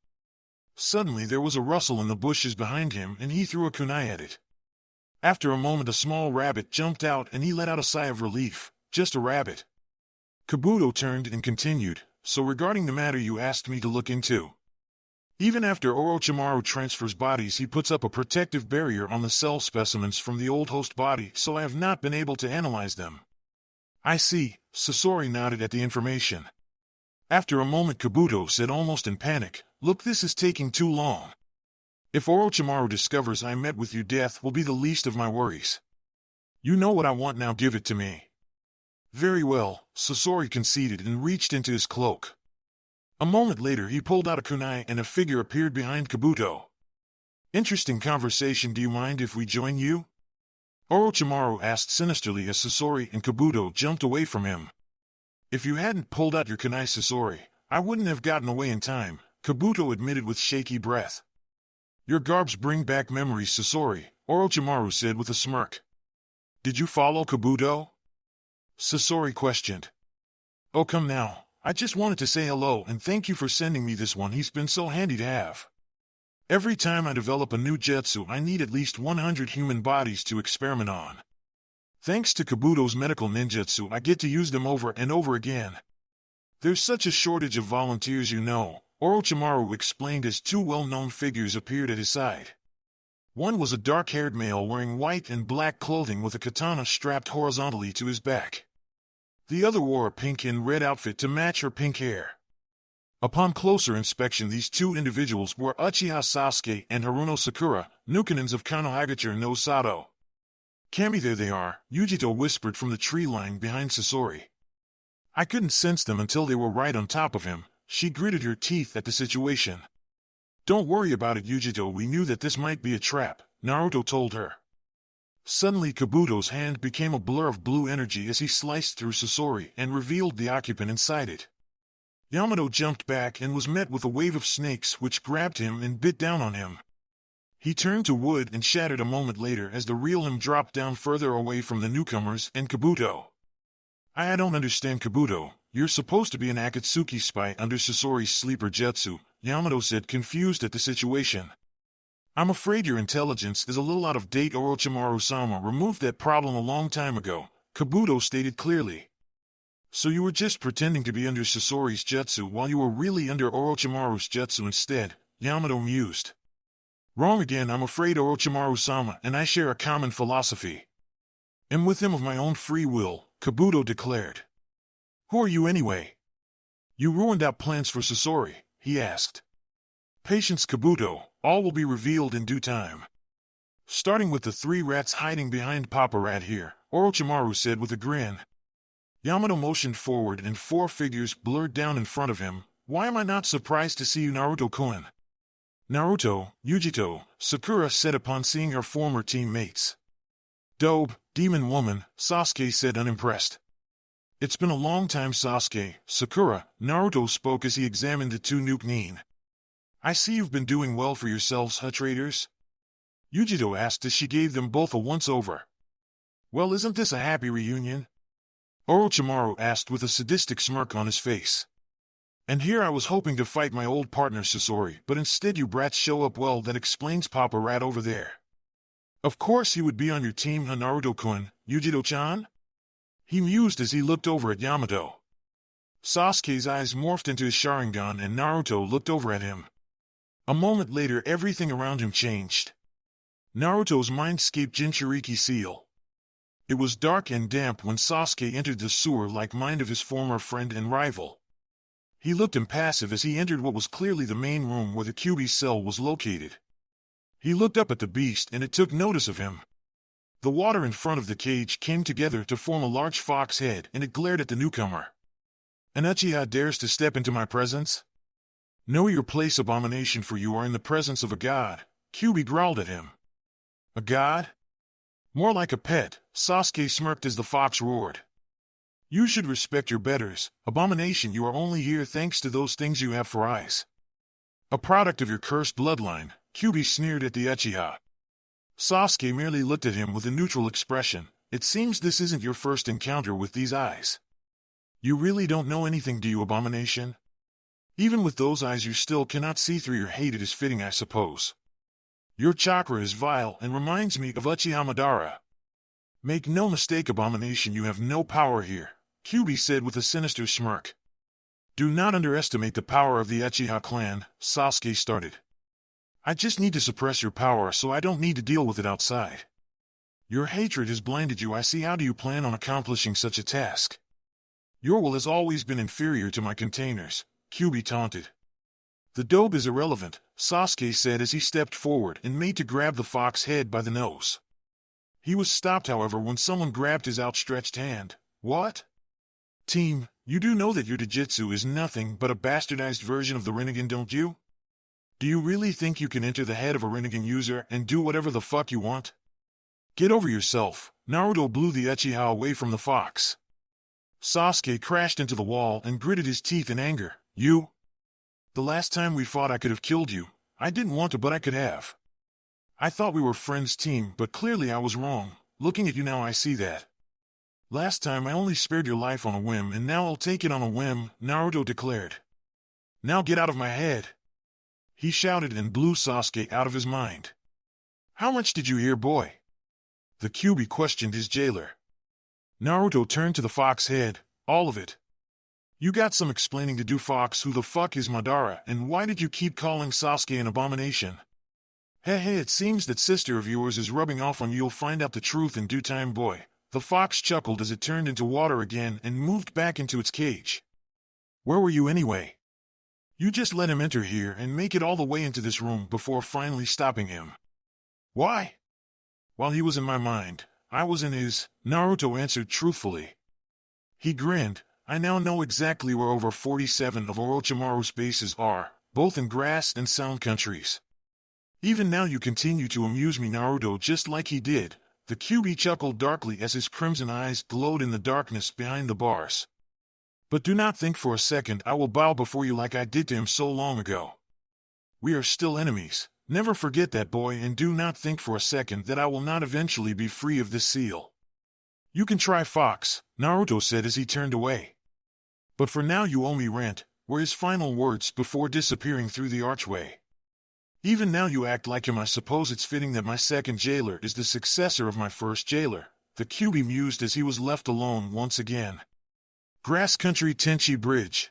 Suddenly there was a rustle in the bushes behind him and he threw a kunai at it. After a moment a small rabbit jumped out and he let out a sigh of relief. Just a rabbit. Kabuto turned and continued, so regarding the matter you asked me to look into. Even after Orochimaru transfers bodies, he puts up a protective barrier on the cell specimens from the old host body, so I have not been able to analyze them. I see, Sasori nodded at the information. After a moment Kabuto said almost in panic, look, this is taking too long. If Orochimaru discovers I met with you, death will be the least of my worries. You know what I want now, give it to me. Very well, Sasori conceded and reached into his cloak. A moment later he pulled out a kunai and a figure appeared behind Kabuto. Interesting conversation, do you mind if we join you? Orochimaru asked sinisterly as Sasori and Kabuto jumped away from him. If you hadn't pulled out your kunai, Sasori, I wouldn't have gotten away in time, Kabuto admitted with shaky breath. Your garbs bring back memories, Sasori, Orochimaru said with a smirk. Did you follow Kabuto? Sasori questioned. Oh, come now, I just wanted to say hello and thank you for sending me this one. He's been so handy to have. Every time I develop a new jutsu, I need at least 100 human bodies to experiment on. Thanks to Kabuto's medical ninjutsu, I get to use them over and over again. There's such a shortage of volunteers, you know, Orochimaru explained as two well-known figures appeared at his side. One was a dark-haired male wearing white and black clothing with a katana strapped horizontally to his back. The other wore a pink and red outfit to match her pink hair. Upon closer inspection, these two individuals were Uchiha Sasuke and Haruno Sakura, Nukanins of Konohagachure no Sato. Kami, there they are, Yujito whispered from the tree line behind Sasori. I couldn't sense them until they were right on top of him. She gritted her teeth at the situation. Don't worry about it, Yujito, we knew that this might be a trap, Naruto told her. Suddenly Kabuto's hand became a blur of blue energy as he sliced through Sasori and revealed the occupant inside it. Yamato jumped back and was met with a wave of snakes which grabbed him and bit down on him. He turned to wood and shattered a moment later as the real him dropped down further away from the newcomers and Kabuto. I don't understand, Kabuto. You're supposed to be an Akatsuki spy under Sasori's sleeper jutsu, Yamato said, confused at the situation. I'm afraid your intelligence is a little out of date. Orochimaru-sama removed that problem a long time ago, Kabuto stated clearly. So you were just pretending to be under Sasori's jutsu while you were really under Orochimaru's jutsu instead, Yamato mused. Wrong again. I'm afraid, Orochimaru-sama and I share a common philosophy. And with him of my own free will, Kabuto declared. Who are you anyway? You ruined out plans for Sasori, he asked. Patience, Kabuto, all will be revealed in due time. Starting with the 3 rats hiding behind Papa Rat here, Orochimaru said with a grin. Yamato motioned forward and 4 figures blurred down in front of him. Why am I not surprised to see you, Naruto-kun? Naruto, Yujito, Sakura said upon seeing her former teammates. Dope, demon woman, Sasuke said unimpressed. It's been a long time, Sasuke, Sakura, Naruto spoke as he examined the 2 Nuke-nin. I see you've been doing well for yourselves, huh, traitors? Yujito asked as she gave them both a once-over. Well, isn't this a happy reunion? Orochimaru asked with a sadistic smirk on his face. And here I was hoping to fight my old partner Sasori, but instead you brats show up. Well, that explains Papa Rat over there. Of course he would be on your team, huh, Naruto-kun, Yujito-chan? He mused as he looked over at Yamato. Sasuke's eyes morphed into his Sharingan and Naruto looked over at him. A moment later everything around him changed. Naruto's mindscape Jinchuuriki seal. It was dark and damp when Sasuke entered the sewer-like mind of his former friend and rival. He looked impassive as he entered what was clearly the main room where the Kyuubi cell was located. He looked up at the beast and it took notice of him. The water in front of the cage came together to form a large fox head and it glared at the newcomer. An Uchiha dares to step into my presence? Know your place, abomination, for you are in the presence of a god, Kyuubi growled at him. A god? More like a pet, Sasuke smirked as the fox roared. You should respect your betters, abomination. You are only here thanks to those things you have for eyes. A product of your cursed bloodline, Kyuubi sneered at the Uchiha. Sasuke merely looked at him with a neutral expression. It seems this isn't your first encounter with these eyes. You really don't know anything, do you, abomination? Even with those eyes you still cannot see through your hate. It is fitting, I suppose. Your chakra is vile and reminds me of Uchiha Madara. Make no mistake, abomination, you have no power here, Kyuubi said with a sinister smirk. Do not underestimate the power of the Uchiha clan, Sasuke started. I just need to suppress your power so I don't need to deal with it outside. Your hatred has blinded you, I see. How do you plan on accomplishing such a task? Your will has always been inferior to my containers, Kyuubi taunted. The dobe is irrelevant, Sasuke said as he stepped forward and made to grab the fox head by the nose. He was stopped, however, when someone grabbed his outstretched hand. What? Team, you do know that your Taijutsu is nothing but a bastardized version of the Rinnegan, don't you? Do you really think you can enter the head of a Rinnegan user and do whatever the fuck you want? Get over yourself. Naruto blew the Uchiha away from the fox. Sasuke crashed into the wall and gritted his teeth in anger. You? The last time we fought I could have killed you. I didn't want to, but I could have. I thought we were friends, team, but clearly I was wrong. Looking at you now I see that. Last time I only spared your life on a whim and now I'll take it on a whim, Naruto declared. Now get out of my head. He shouted and blew Sasuke out of his mind. How much did you hear, boy? The Kyuubi questioned his jailer. Naruto turned to the fox head. All of it. You got some explaining to do, fox. Who the fuck is Madara and why did you keep calling Sasuke an abomination? Hey, it seems that sister of yours is rubbing off on you. You'll find out the truth in due time, boy. The fox chuckled as it turned into water again and moved back into its cage. Where were you anyway? You just let him enter here and make it all the way into this room before finally stopping him. Why? While he was in my mind, I was in his, Naruto answered truthfully. He grinned. I now know exactly where over 47 of Orochimaru's bases are, both in grass and sound countries. Even now you continue to amuse me, Naruto, just like he did. The Kyuubi chuckled darkly as his crimson eyes glowed in the darkness behind the bars. But do not think for a second I will bow before you like I did to him so long ago. We are still enemies. Never forget that, boy, and do not think for a second that I will not eventually be free of this seal. You can try Fox, Naruto said as he turned away. But for now you owe me rent, were his final words before disappearing through the archway. Even now you act like him. I suppose it's fitting that my second jailer is the successor of my first jailer, the Kyuubi mused as he was left alone once again. Grass Country Tenchi Bridge.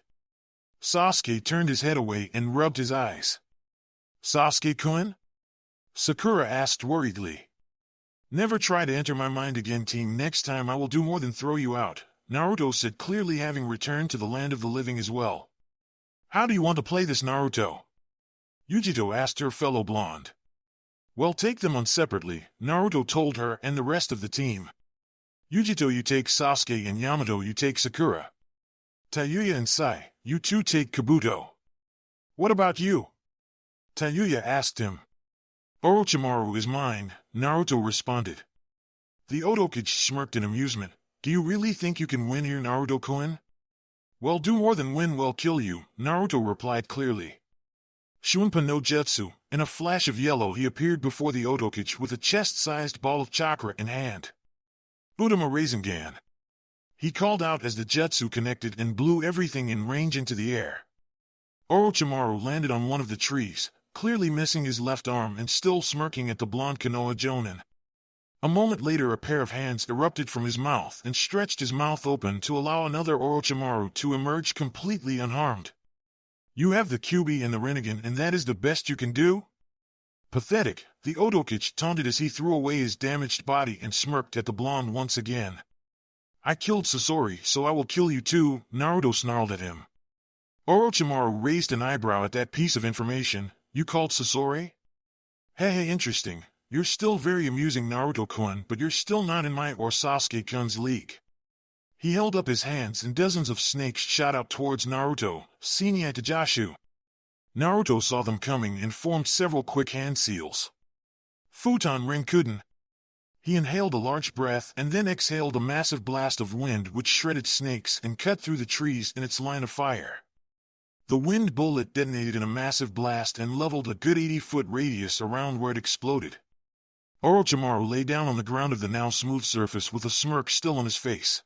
Sasuke turned his head away and rubbed his eyes. Sasuke-kun? Sakura asked worriedly. Never try to enter my mind again, team. Next time I will do more than throw you out, Naruto said, clearly having returned to the land of the living as well. How do you want to play this, Naruto? Yujito asked her fellow blonde. Well, take them on separately, Naruto told her and the rest of the team. Yujito, you take Sasuke, and Yamato, you take Sakura. Tayuya and Sai, you two take Kabuto. What about you? Tayuya asked him. Orochimaru is mine, Naruto responded. The Hokage smirked in amusement. Do you really think you can win here, Naruto-kun? Well, do more than win, we'll kill you, Naruto replied clearly. Shunpa no Jutsu, in a flash of yellow he appeared before the Hokage with a chest-sized ball of chakra in hand. Udama Rasengan. He called out as the jutsu connected and blew everything in range into the air. Orochimaru landed on one of the trees, clearly missing his left arm and still smirking at the blonde Konoha Jonin. A moment later a pair of hands erupted from his mouth and stretched his mouth open to allow another Orochimaru to emerge completely unharmed. You have the Kyuubi and the Rinnegan, and that is the best you can do? Pathetic, the Hokage taunted as he threw away his damaged body and smirked at the blonde once again. I killed Sasori, so I will kill you too, Naruto snarled at him. Orochimaru raised an eyebrow at that piece of information. You called Sasori? Hey, interesting. You're still very amusing, Naruto-kun, but you're still not in my or Sasuke-kun's league. He held up his hands and dozens of snakes shot out towards Naruto, Seniai Tajashu. Naruto saw them coming and formed several quick hand seals. Futon Rinkuden. He inhaled a large breath and then exhaled a massive blast of wind which shredded snakes and cut through the trees in its line of fire. The wind bullet detonated in a massive blast and leveled a good 80-foot radius around where it exploded. Orochimaru lay down on the ground of the now smooth surface with a smirk still on his face.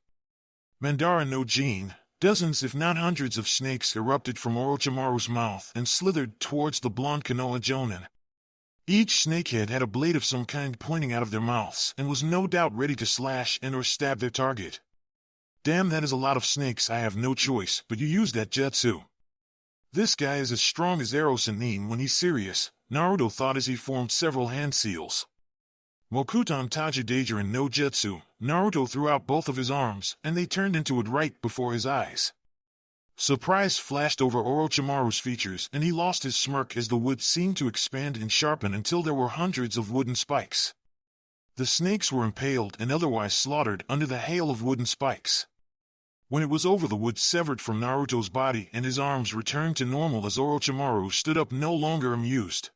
Mandara no Jin, dozens if not hundreds of snakes erupted from Orochimaru's mouth and slithered towards the blonde Konoha Jonin. Each snakehead had a blade of some kind pointing out of their mouths and was no doubt ready to slash and or stab their target. Damn, that is a lot of snakes. I have no choice, but you use that jutsu. This guy is as strong as Eros and Nin when he's serious, Naruto thought as he formed several hand seals. Mokuton Tajidajirin no Jutsu, Naruto threw out both of his arms, and they turned into wood right before his eyes. Surprise flashed over Orochimaru's features, and he lost his smirk as the wood seemed to expand and sharpen until there were hundreds of wooden spikes. The snakes were impaled and otherwise slaughtered under the hail of wooden spikes. When it was over, the wood severed from Naruto's body and his arms returned to normal as Orochimaru stood up, no longer amused.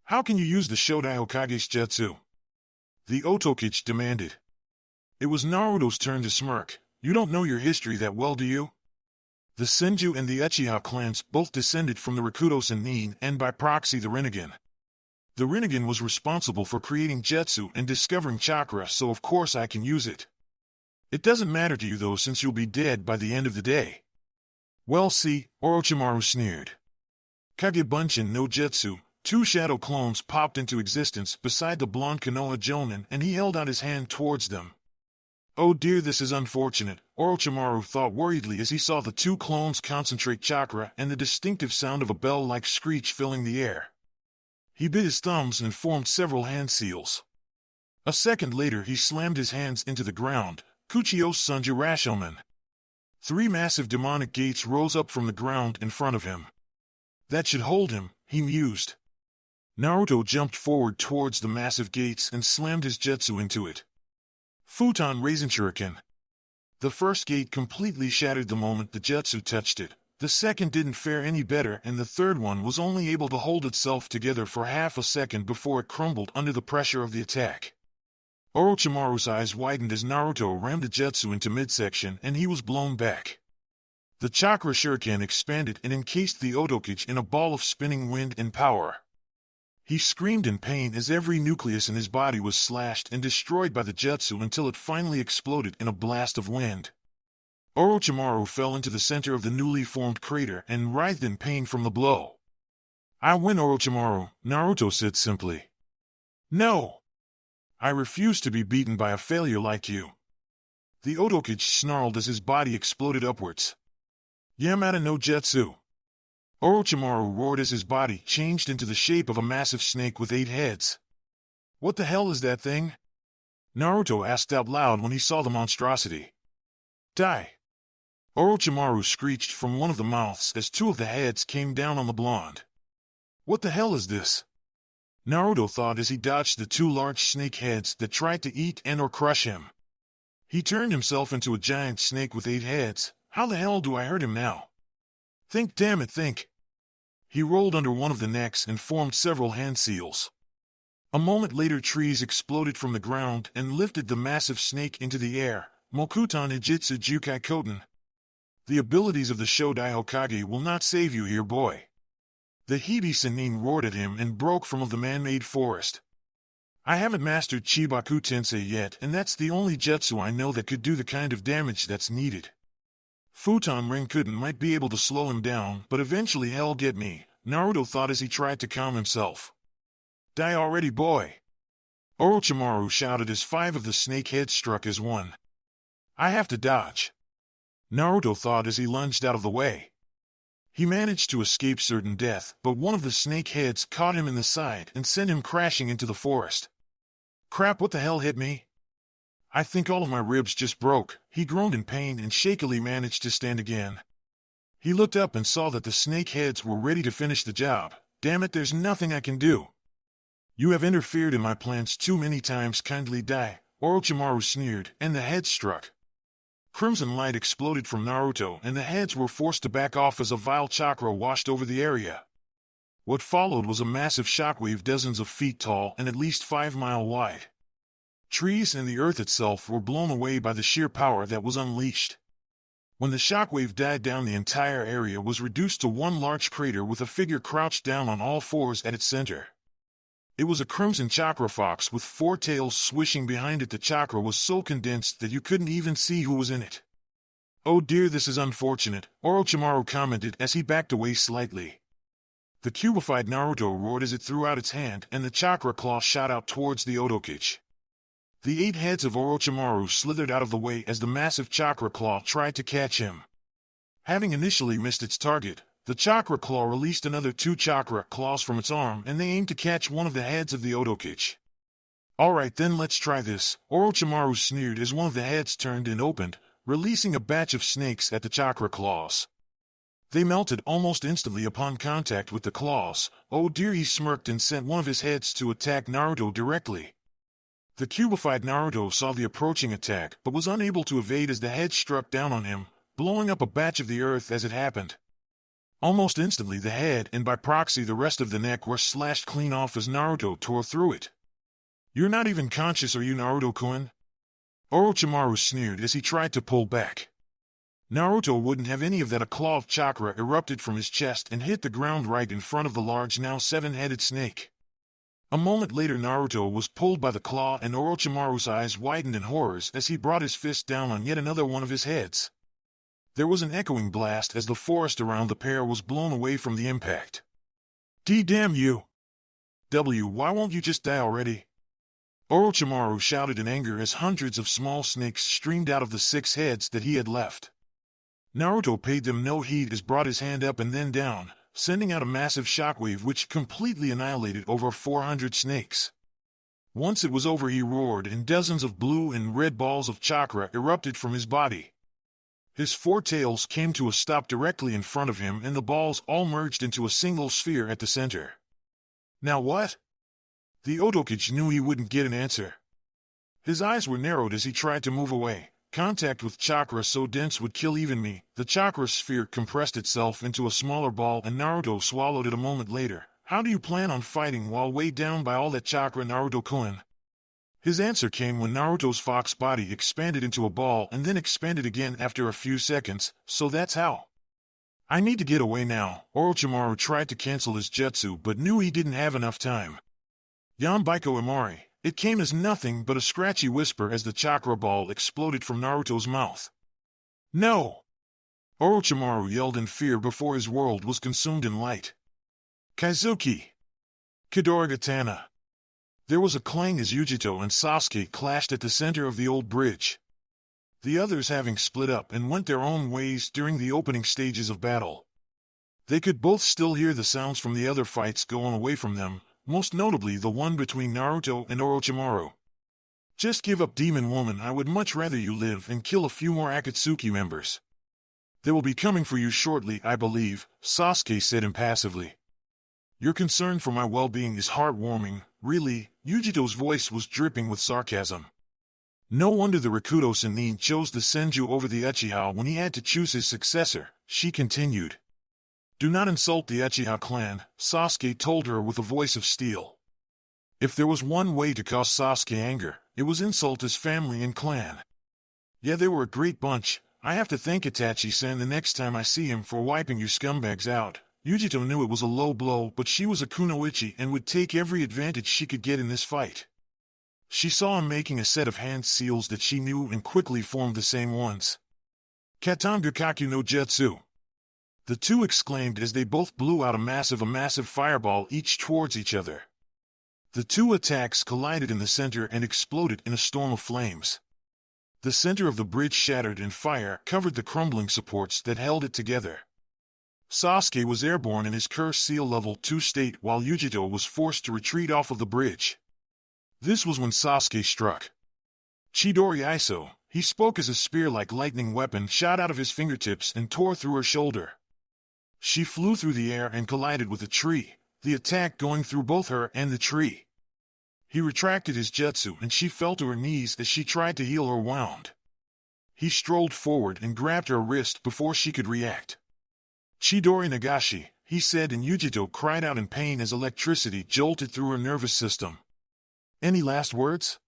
How can you use the Shodai Hokage's jutsu? The Hokage demanded. It was Naruto's turn to smirk. You don't know your history that well, do you? The Senju and the Uchiha clans both descended from the Rakudos and Nin, and by proxy the Rinnegan. The Rinnegan was responsible for creating jutsu and discovering chakra, so of course I can use it. It doesn't matter to you though, since you'll be dead by the end of the day. Well, see, Orochimaru sneered. Kage Bunshin no Jutsu, two shadow clones popped into existence beside the blonde Konoha Jonin, and he held out his hand towards them. Oh dear, this is unfortunate, Orochimaru thought worriedly as he saw the two clones concentrate chakra and the distinctive sound of a bell-like screech filling the air. He bit his thumbs and formed several hand seals. A second later he slammed his hands into the ground. Kuchiyos Sanju Rashomon. Three massive demonic gates rose up from the ground in front of him. That should hold him, he mused. Naruto jumped forward towards the massive gates and slammed his jutsu into it. Futon Rasenshuriken. The first gate completely shattered the moment the jutsu touched it. The second didn't fare any better, and the third one was only able to hold itself together for half a second before it crumbled under the pressure of the attack. Orochimaru's eyes widened as Naruto rammed a jutsu into midsection and he was blown back. The chakra shuriken expanded and encased the Otokage in a ball of spinning wind and power. He screamed in pain as every nucleus in his body was slashed and destroyed by the jutsu until it finally exploded in a blast of wind. Orochimaru fell into the center of the newly formed crater and writhed in pain from the blow. "I win, Orochimaru," Naruto said simply. "No! I refuse to be beaten by a failure like you." The Otokage snarled as his body exploded upwards. "Yamada no Jutsu!" Orochimaru roared as his body changed into the shape of a massive snake with 8 heads. "What the hell is that thing?" Naruto asked out loud when he saw the monstrosity. "Die!" Orochimaru screeched from one of the mouths as 2 of the heads came down on the blonde. "What the hell is this?" Naruto thought as he dodged the 2 large snake heads that tried to eat and or crush him. He turned himself into a giant snake with 8 heads. How the hell do I hurt him now? Think, damn it, think. He rolled under one of the necks and formed several hand seals. A moment later, trees exploded from the ground and lifted the massive snake into the air. Mokuton Hijitsu Jukai Koten. "The abilities of the Shodai Hokage will not save you here, boy." The Hebe Sennin roared at him and broke from the man-made forest. "I haven't mastered Chibaku Tensei yet, and that's the only jutsu I know that could do the kind of damage that's needed. Futon Renkuden might be able to slow him down, but eventually he'll get me," Naruto thought as he tried to calm himself. "Die already, boy!" Orochimaru shouted as 5 of the snake heads struck as one. "I have to dodge," Naruto thought as he lunged out of the way. He managed to escape certain death, but one of the snake heads caught him in the side and sent him crashing into the forest. "Crap, what the hell hit me? I think all of my ribs just broke." He groaned in pain and shakily managed to stand again. He looked up and saw that the snake heads were ready to finish the job. "Damn it, there's nothing I can do. You have interfered in my plans too many times, kindly die," Orochimaru sneered, and the head struck. Crimson light exploded from Naruto and the heads were forced to back off as a vile chakra washed over the area. What followed was a massive shockwave dozens of feet tall and at least 5 miles wide. Trees and the earth itself were blown away by the sheer power that was unleashed. When the shockwave died down, the entire area was reduced to one large crater with a figure crouched down on all 4s at its center. It was a crimson chakra fox with 4 tails swishing behind it. The chakra was so condensed that you couldn't even see who was in it. "Oh dear, this is unfortunate," Orochimaru commented as he backed away slightly. The cubified Naruto roared as it threw out its hand and the chakra claw shot out towards the Otokage. The 8 heads of Orochimaru slithered out of the way as the massive chakra claw tried to catch him. Having initially missed its target, the chakra claw released another 2 chakra claws from its arm and they aimed to catch one of the heads of the Otokage. "Alright then, let's try this," Orochimaru sneered as one of the heads turned and opened, releasing a batch of snakes at the chakra claws. They melted almost instantly upon contact with the claws. "Oh dear," he smirked and sent one of his heads to attack Naruto directly. The cubified Naruto saw the approaching attack but was unable to evade as the head struck down on him, blowing up a batch of the earth as it happened. Almost instantly the head and by proxy the rest of the neck were slashed clean off as Naruto tore through it. "You're not even conscious, are you, Naruto-kun?" Orochimaru sneered as he tried to pull back. Naruto wouldn't have any of that. A claw of chakra erupted from his chest and hit the ground right in front of the large, now 7-headed snake. A moment later Naruto was pulled by the claw and Orochimaru's eyes widened in horror as he brought his fist down on yet another one of his heads. There was an echoing blast as the forest around the pair was blown away from the impact. "Damn you! Why won't you just die already?" Orochimaru shouted in anger as hundreds of small snakes streamed out of the 6 heads that he had left. Naruto paid them no heed as brought his hand up and then down, sending out a massive shockwave which completely annihilated over 400 snakes. Once it was over, he roared and dozens of blue and red balls of chakra erupted from his body. His 4 tails came to a stop directly in front of him and the balls all merged into a single sphere at the center. Now what? The Otokage knew he wouldn't get an answer. His eyes were narrowed as he tried to move away. Contact with chakra so dense would kill even me. The chakra sphere compressed itself into a smaller ball and Naruto swallowed it a moment later. "How do you plan on fighting while weighed down by all that chakra, Naruto-kun?" His answer came when Naruto's fox body expanded into a ball and then expanded again after a few seconds, so that's how. I need to get away now. Orochimaru tried to cancel his jutsu but knew he didn't have enough time. Yondaime Hokage. It came as nothing but a scratchy whisper as the chakra ball exploded from Naruto's mouth. No! Orochimaru yelled in fear before his world was consumed in light. Kaizuki! Kidorigatana! There was a clang as Yujito and Sasuke clashed at the center of the old bridge. The others having split up and went their own ways during the opening stages of battle. They could both still hear the sounds from the other fights going away from them, most notably the one between Naruto and Orochimaru. Just give up, Demon Woman. I would much rather you live and kill a few more Akatsuki members. They will be coming for you shortly, I believe, Sasuke said impassively. Your concern for my well-being is heartwarming, really. Yujito's voice was dripping with sarcasm. No wonder the Rakuto Sennin chose the Senju over the Uchiha when he had to choose his successor, she continued. Do not insult the Uchiha clan, Sasuke told her with a voice of steel. If there was one way to cause Sasuke anger, it was insult his family and clan. Yeah, they were a great bunch. I have to thank Itachi-san the next time I see him for wiping you scumbags out. Yujito knew it was a low blow, but she was a kunoichi and would take every advantage she could get in this fight. She saw him making a set of hand seals that she knew and quickly formed the same ones. Katan Gakaku no Jutsu! The two exclaimed as they both blew out a massive fireball each towards each other. The two attacks collided in the center and exploded in a storm of flames. The center of the bridge shattered and fire covered the crumbling supports that held it together. Sasuke was airborne in his curse seal level 2 state while Yujito was forced to retreat off of the bridge. This was when Sasuke struck. Chidori Iso, he spoke as a spear-like lightning weapon shot out of his fingertips and tore through her shoulder. She flew through the air and collided with a tree, the attack going through both her and the tree. He retracted his jutsu and she fell to her knees as she tried to heal her wound. He strolled forward and grabbed her wrist before she could react. Chidori Nagashi, he said, and Yujito cried out in pain as electricity jolted through her nervous system. Any last words?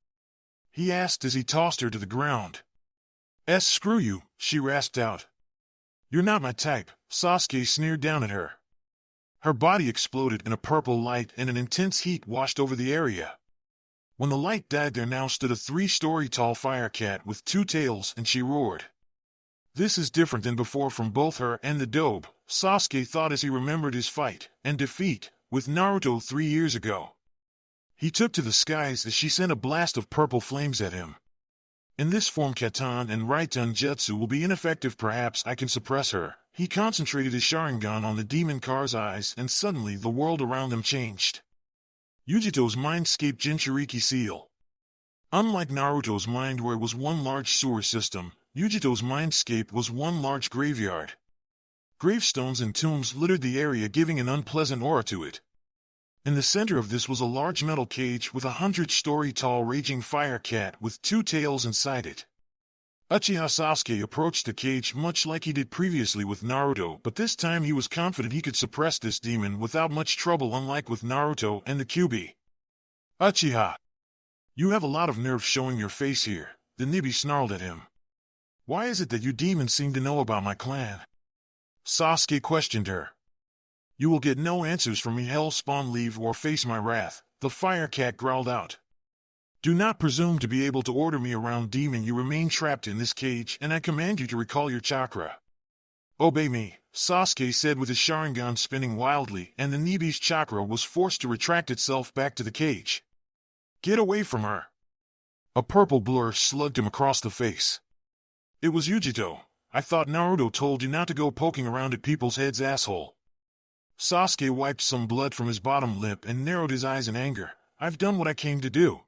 He asked as he tossed her to the ground. Screw you, she rasped out. You're not my type, Sasuke sneered down at her. Her body exploded in a purple light and an intense heat washed over the area. When the light died, there now stood a 3-story tall fire cat with 2 tails, and she roared. This is different than before from both her and the dobe, Sasuke thought as he remembered his fight and defeat with Naruto 3 years ago. He took to the skies as she sent a blast of purple flames at him. In this form, Katan and Raiten Jutsu will be ineffective. Perhaps I can suppress her. He concentrated his Sharingan on the demon car's eyes and suddenly the world around them changed. Yujito's mindscape Jinchuuriki seal. Unlike Naruto's mind where it was one large sewer system, Yujito's mindscape was one large graveyard. Gravestones and tombs littered the area, giving an unpleasant aura to it. In the center of this was a large metal cage with a 100-story tall raging fire cat with 2 tails inside it. Uchiha Sasuke approached the cage much like he did previously with Naruto, but this time he was confident he could suppress this demon without much trouble, unlike with Naruto and the Kyuubi. Uchiha! You have a lot of nerve showing your face here, the Nibi snarled at him. Why is it that you demons seem to know about my clan? Sasuke questioned her. You will get no answers from me, hellspawn, leave or face my wrath, the fire cat growled out. Do not presume to be able to order me around, demon. You remain trapped in this cage and I command you to recall your chakra. Obey me, Sasuke said with his Sharingan spinning wildly, and the Nibi's chakra was forced to retract itself back to the cage. Get away from her. A purple blur slugged him across the face. It was Yujito. I thought Naruto told you not to go poking around at people's heads, asshole. Sasuke wiped some blood from his bottom lip and narrowed his eyes in anger. I've done what I came to do.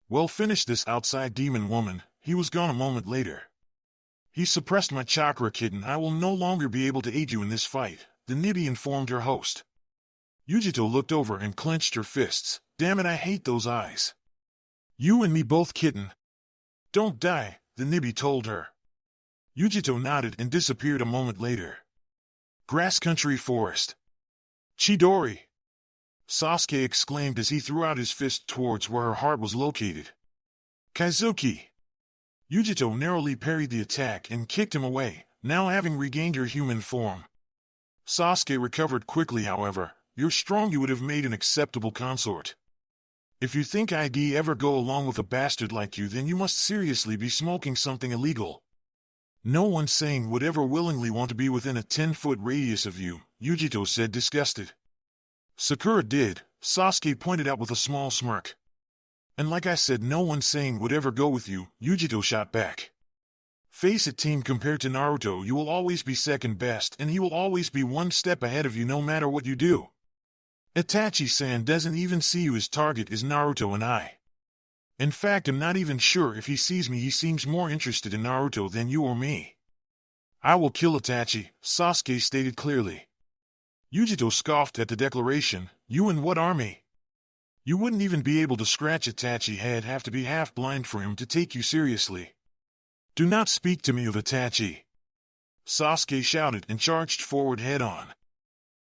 Well, finish this outside, demon woman. He was gone a moment later. He suppressed my chakra, kitten. I will no longer be able to aid you in this fight, the Nibi informed her host. Yujito looked over and clenched her fists. Damn it, I hate those eyes. You and me both, kitten. Don't die, the Nibi told her. Yujito nodded and disappeared a moment later. Grass country forest. Chidori! Sasuke exclaimed as he threw out his fist towards where her heart was located. Kazuki! Yujito narrowly parried the attack and kicked him away, now having regained her human form. Sasuke recovered quickly, however. You're strong, you would have made an acceptable consort. If you think I'd ever go along with a bastard like you, then you must seriously be smoking something illegal. No one sane would ever willingly want to be within a 10-foot radius of you, Yujito said, disgusted. Sakura did, Sasuke pointed out with a small smirk. And like I said, no one sane would ever go with you, Yujito shot back. Face it, team, compared to Naruto, you will always be second best, and he will always be one step ahead of you no matter what you do. Itachi-san doesn't even see you as target as Naruto and I. In fact, I'm not even sure if he sees me. He seems more interested in Naruto than you or me. I will kill Itachi, Sasuke stated clearly. Yujito scoffed at the declaration. You and what army? You wouldn't even be able to scratch Itachi. He'd have to be half blind for him to take you seriously. Do not speak to me of Itachi. Sasuke shouted and charged forward head on.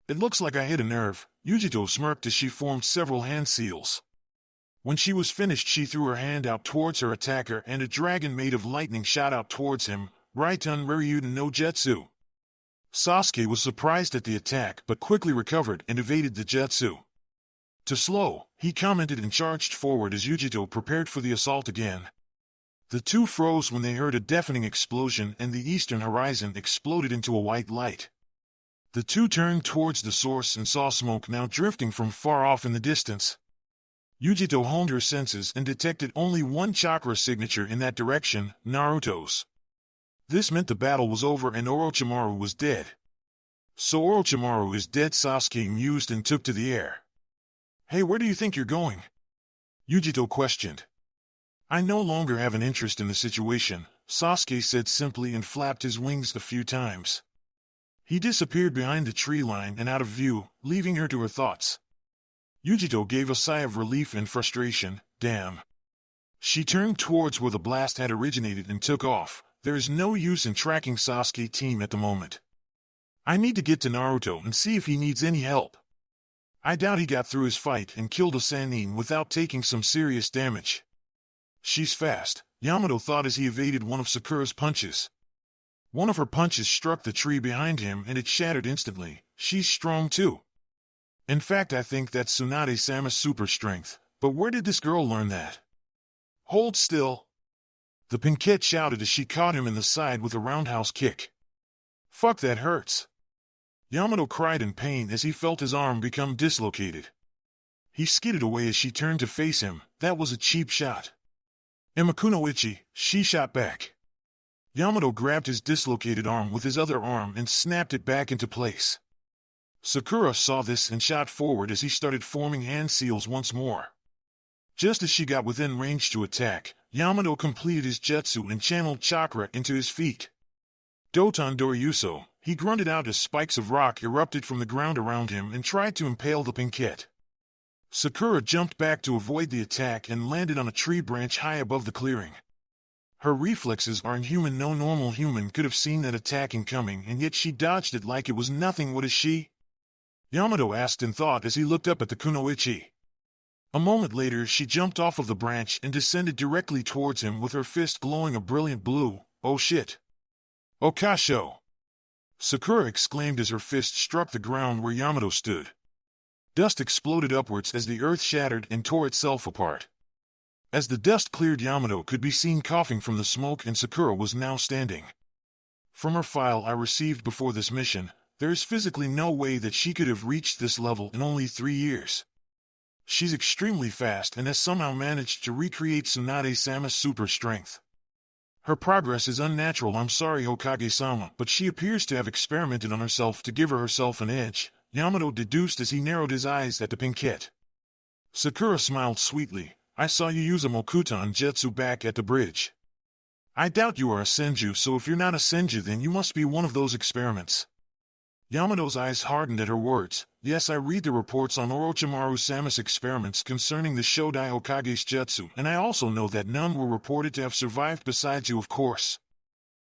It looks like I hit a nerve, Yujito smirked as she formed several hand seals. When she was finished, she threw her hand out towards her attacker and a dragon made of lightning shot out towards him, Raiten Ryuden no Jutsu. Sasuke was surprised at the attack but quickly recovered and evaded the jutsu. Too slow, he commented and charged forward as Yujito prepared for the assault again. The two froze when they heard a deafening explosion and the eastern horizon exploded into a white light. The two turned towards the source and saw smoke now drifting from far off in the distance. Yujito honed her senses and detected only one chakra signature in that direction, Naruto's. This meant the battle was over and Orochimaru was dead. So Orochimaru is dead, Sasuke mused and took to the air. Hey, where do you think you're going? Yujito questioned. I no longer have an interest in the situation, Sasuke said simply and flapped his wings a few times. He disappeared behind the tree line and out of view, leaving her to her thoughts. Yujito gave a sigh of relief and frustration. Damn. She turned towards where the blast had originated and took off. There is no use in tracking Sasuke team at the moment. I need to get to Naruto and see if he needs any help. I doubt he got through his fight and killed a Sannin without taking some serious damage. She's fast, Yamato thought as he evaded one of Sakura's punches. One of her punches struck the tree behind him and it shattered instantly. She's strong too. In fact, I think that's Tsunade-sama's super strength. But where did this girl learn that? Hold still. The Pinkette shouted as she caught him in the side with a roundhouse kick. Fuck, that hurts. Yamato cried in pain as he felt his arm become dislocated. He skidded away as she turned to face him. That was a cheap shot. Imakunoichi, she shot back. Yamato grabbed his dislocated arm with his other arm and snapped it back into place. Sakura saw this and shot forward as he started forming hand seals once more. Just as she got within range to attack, Yamato completed his jutsu and channeled chakra into his feet. Doton Doryuso, he grunted out as spikes of rock erupted from the ground around him and tried to impale the Pinkette. Sakura jumped back to avoid the attack and landed on a tree branch high above the clearing. Her reflexes are inhuman. No normal human could have seen that attack incoming, and yet she dodged it like it was nothing. What is she? Yamato asked in thought as he looked up at the kunoichi. A moment later, she jumped off of the branch and descended directly towards him with her fist glowing a brilliant blue. Oh shit! Okasho! Sakura exclaimed as her fist struck the ground where Yamato stood. Dust exploded upwards as the earth shattered and tore itself apart. As the dust cleared, Yamato could be seen coughing from the smoke, and Sakura was now standing. From her file I received before this mission, there is physically no way that she could have reached this level in only 3 years. She's extremely fast and has somehow managed to recreate Tsunade-sama's super strength. Her progress is unnatural. I'm sorry, Hokage-sama, but she appears to have experimented on herself to give herself an edge, Yamato deduced as he narrowed his eyes at the Pinkette. Sakura smiled sweetly. I saw you use a Mokuton Jutsu back at the bridge. I doubt you are a Senju, so if you're not a Senju then you must be one of those experiments. Yamato's eyes hardened at her words. Yes, I read the reports on Orochimaru-sama's experiments concerning the Shodai Hokage's Jutsu, and I also know that none were reported to have survived besides you, of course.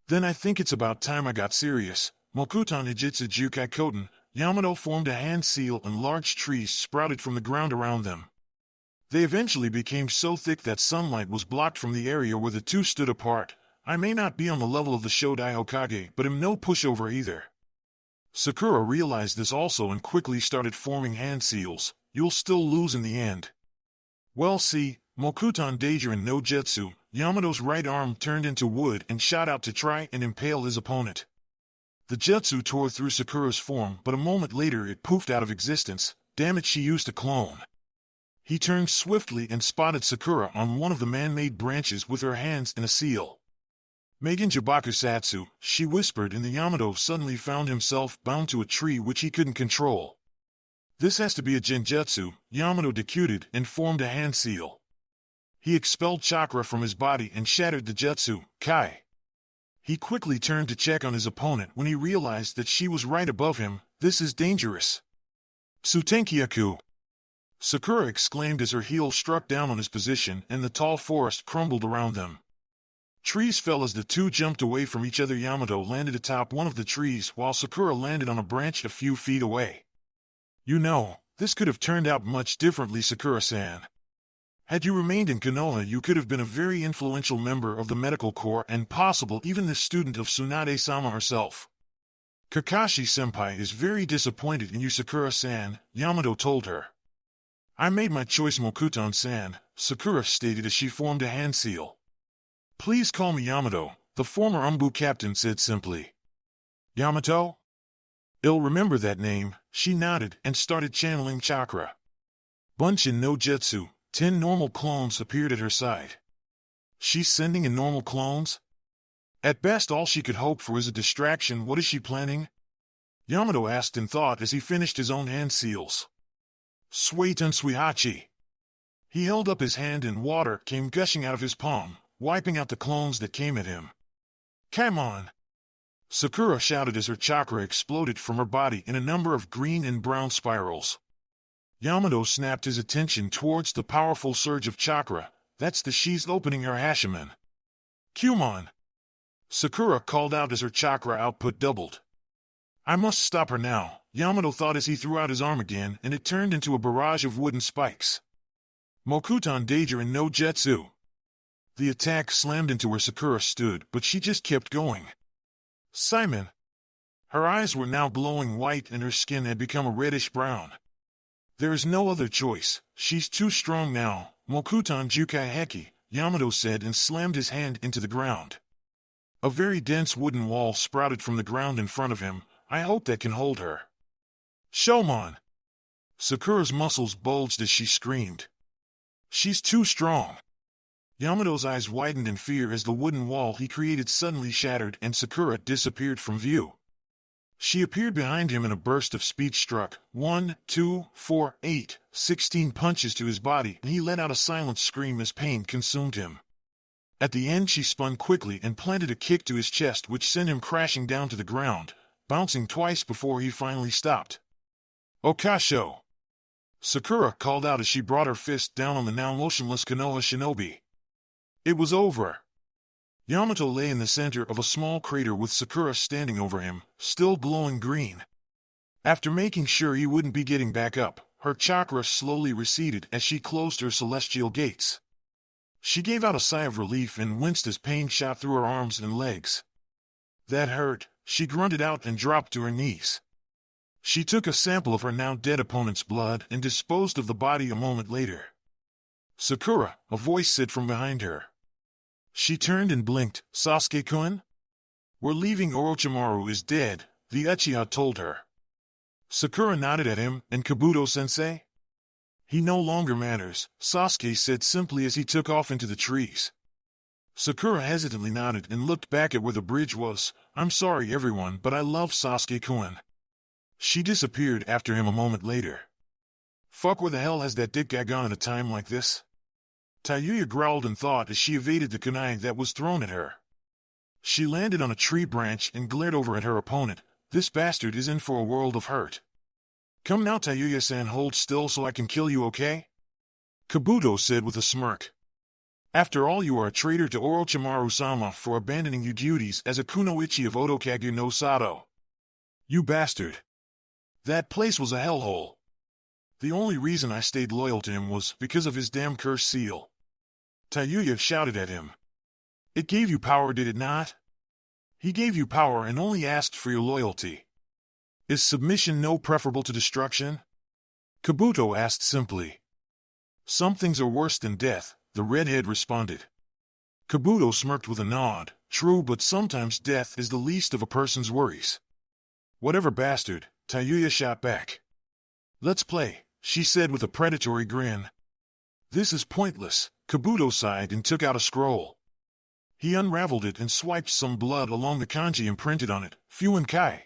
Then I think it's about time I got serious. Mokuton Hijitsu Jukai Koten. Yamato formed a hand seal and large trees sprouted from the ground around them. They eventually became so thick that sunlight was blocked from the area where the two stood apart. I may not be on the level of the Shodai Hokage, but am no pushover either. Sakura realized this also and quickly started forming hand seals. You'll still lose in the end. Well, see, Mokuton Daijirin no Jutsu, Yamato's right arm turned into wood and shot out to try and impale his opponent. The jutsu tore through Sakura's form, but a moment later it poofed out of existence. Damn it, she used a clone. He turned swiftly and spotted Sakura on one of the man-made branches with her hands in a seal. Megan Jabakusatsu, she whispered, and the Yamato suddenly found himself bound to a tree which he couldn't control. This has to be a genjutsu, Yamato decuted and formed a hand seal. He expelled chakra from his body and shattered the jutsu, Kai. He quickly turned to check on his opponent when he realized that she was right above him. This is dangerous. Tsutenkyaku! Sakura exclaimed as her heel struck down on his position and the tall forest crumbled around them. Trees fell as the two jumped away from each other. Yamato landed atop one of the trees while Sakura landed on a branch a few feet away. You know, this could have turned out much differently, Sakura-san. Had you remained in Konoha, you could have been a very influential member of the medical corps and possible even the student of Tsunade-sama herself. Kakashi-senpai is very disappointed in you, Sakura-san, Yamato told her. I made my choice, Mokuton-san, Sakura stated as she formed a hand seal. Please call me Yamato, the former Umbu captain said simply. Yamato? I'll remember that name, she nodded and started channeling chakra. Bunshin no Jutsu, 10 normal clones appeared at her side. She's sending in normal clones? At best all she could hope for is a distraction. What is she planning? Yamato asked in thought as he finished his own hand seals. Suiton Suihachi. He held up his hand and water came gushing out of his palm, wiping out the clones that came at him. Come on! Sakura shouted as her chakra exploded from her body in a number of green and brown spirals. Yamato snapped his attention towards the powerful surge of chakra. That's the she's opening her Hashiman. Kyumon! Sakura called out as her chakra output doubled. I must stop her now, Yamato thought as he threw out his arm again and it turned into a barrage of wooden spikes. Mokuton Daijirin no Jutsu. The attack slammed into where Sakura stood, but she just kept going. Simon! Her eyes were now glowing white and her skin had become a reddish-brown. There is no other choice, she's too strong now, Mokuton Jukai Heki, Yamato said and slammed his hand into the ground. A very dense wooden wall sprouted from the ground in front of him. I hope that can hold her. Shomon! Sakura's muscles bulged as she screamed. She's too strong. Yamato's eyes widened in fear as the wooden wall he created suddenly shattered and Sakura disappeared from view. She appeared behind him in a burst of speed struck 1, 2, 4, 8, 16 punches to his body and he let out a silent scream as pain consumed him. At the end she spun quickly and planted a kick to his chest which sent him crashing down to the ground, bouncing twice before he finally stopped. Okasho! Sakura called out as she brought her fist down on the now motionless Konoha shinobi. It was over. Yamato lay in the center of a small crater with Sakura standing over him, still glowing green. After making sure he wouldn't be getting back up, her chakra slowly receded as she closed her celestial gates. She gave out a sigh of relief and winced as pain shot through her arms and legs. That hurt, she grunted out and dropped to her knees. She took a sample of her now dead opponent's blood and disposed of the body a moment later. Sakura, a voice said from behind her. She turned and blinked. Sasuke-kun? We're leaving. Orochimaru is dead, the Uchiha told her. Sakura nodded at him, and Kabuto-sensei? He no longer matters, Sasuke said simply as he took off into the trees. Sakura hesitantly nodded and looked back at where the bridge was. I'm sorry everyone, but I love Sasuke-kun. She disappeared after him a moment later. Fuck, where the hell has that dick guy gone at a time like this? Tayuya growled in thought as she evaded the kunai that was thrown at her. She landed on a tree branch and glared over at her opponent. This bastard is in for a world of hurt. Come now, Tayuya-san, hold still so I can kill you, okay? Kabuto said with a smirk. After all, you are a traitor to Orochimaru-sama for abandoning your duties as a kunoichi of Otokage no Sato. You bastard. That place was a hellhole. The only reason I stayed loyal to him was because of his damn cursed seal. Tayuya shouted at him. It gave you power, did it not? He gave you power and only asked for your loyalty. Is submission no preferable to destruction? Kabuto asked simply. Some things are worse than death, the redhead responded. Kabuto smirked with a nod. True, but sometimes death is the least of a person's worries. Whatever, bastard, Tayuya shot back. Let's play, she said with a predatory grin. This is pointless, Kabuto sighed and took out a scroll. He unraveled it and swiped some blood along the kanji imprinted on it, Fuinkai.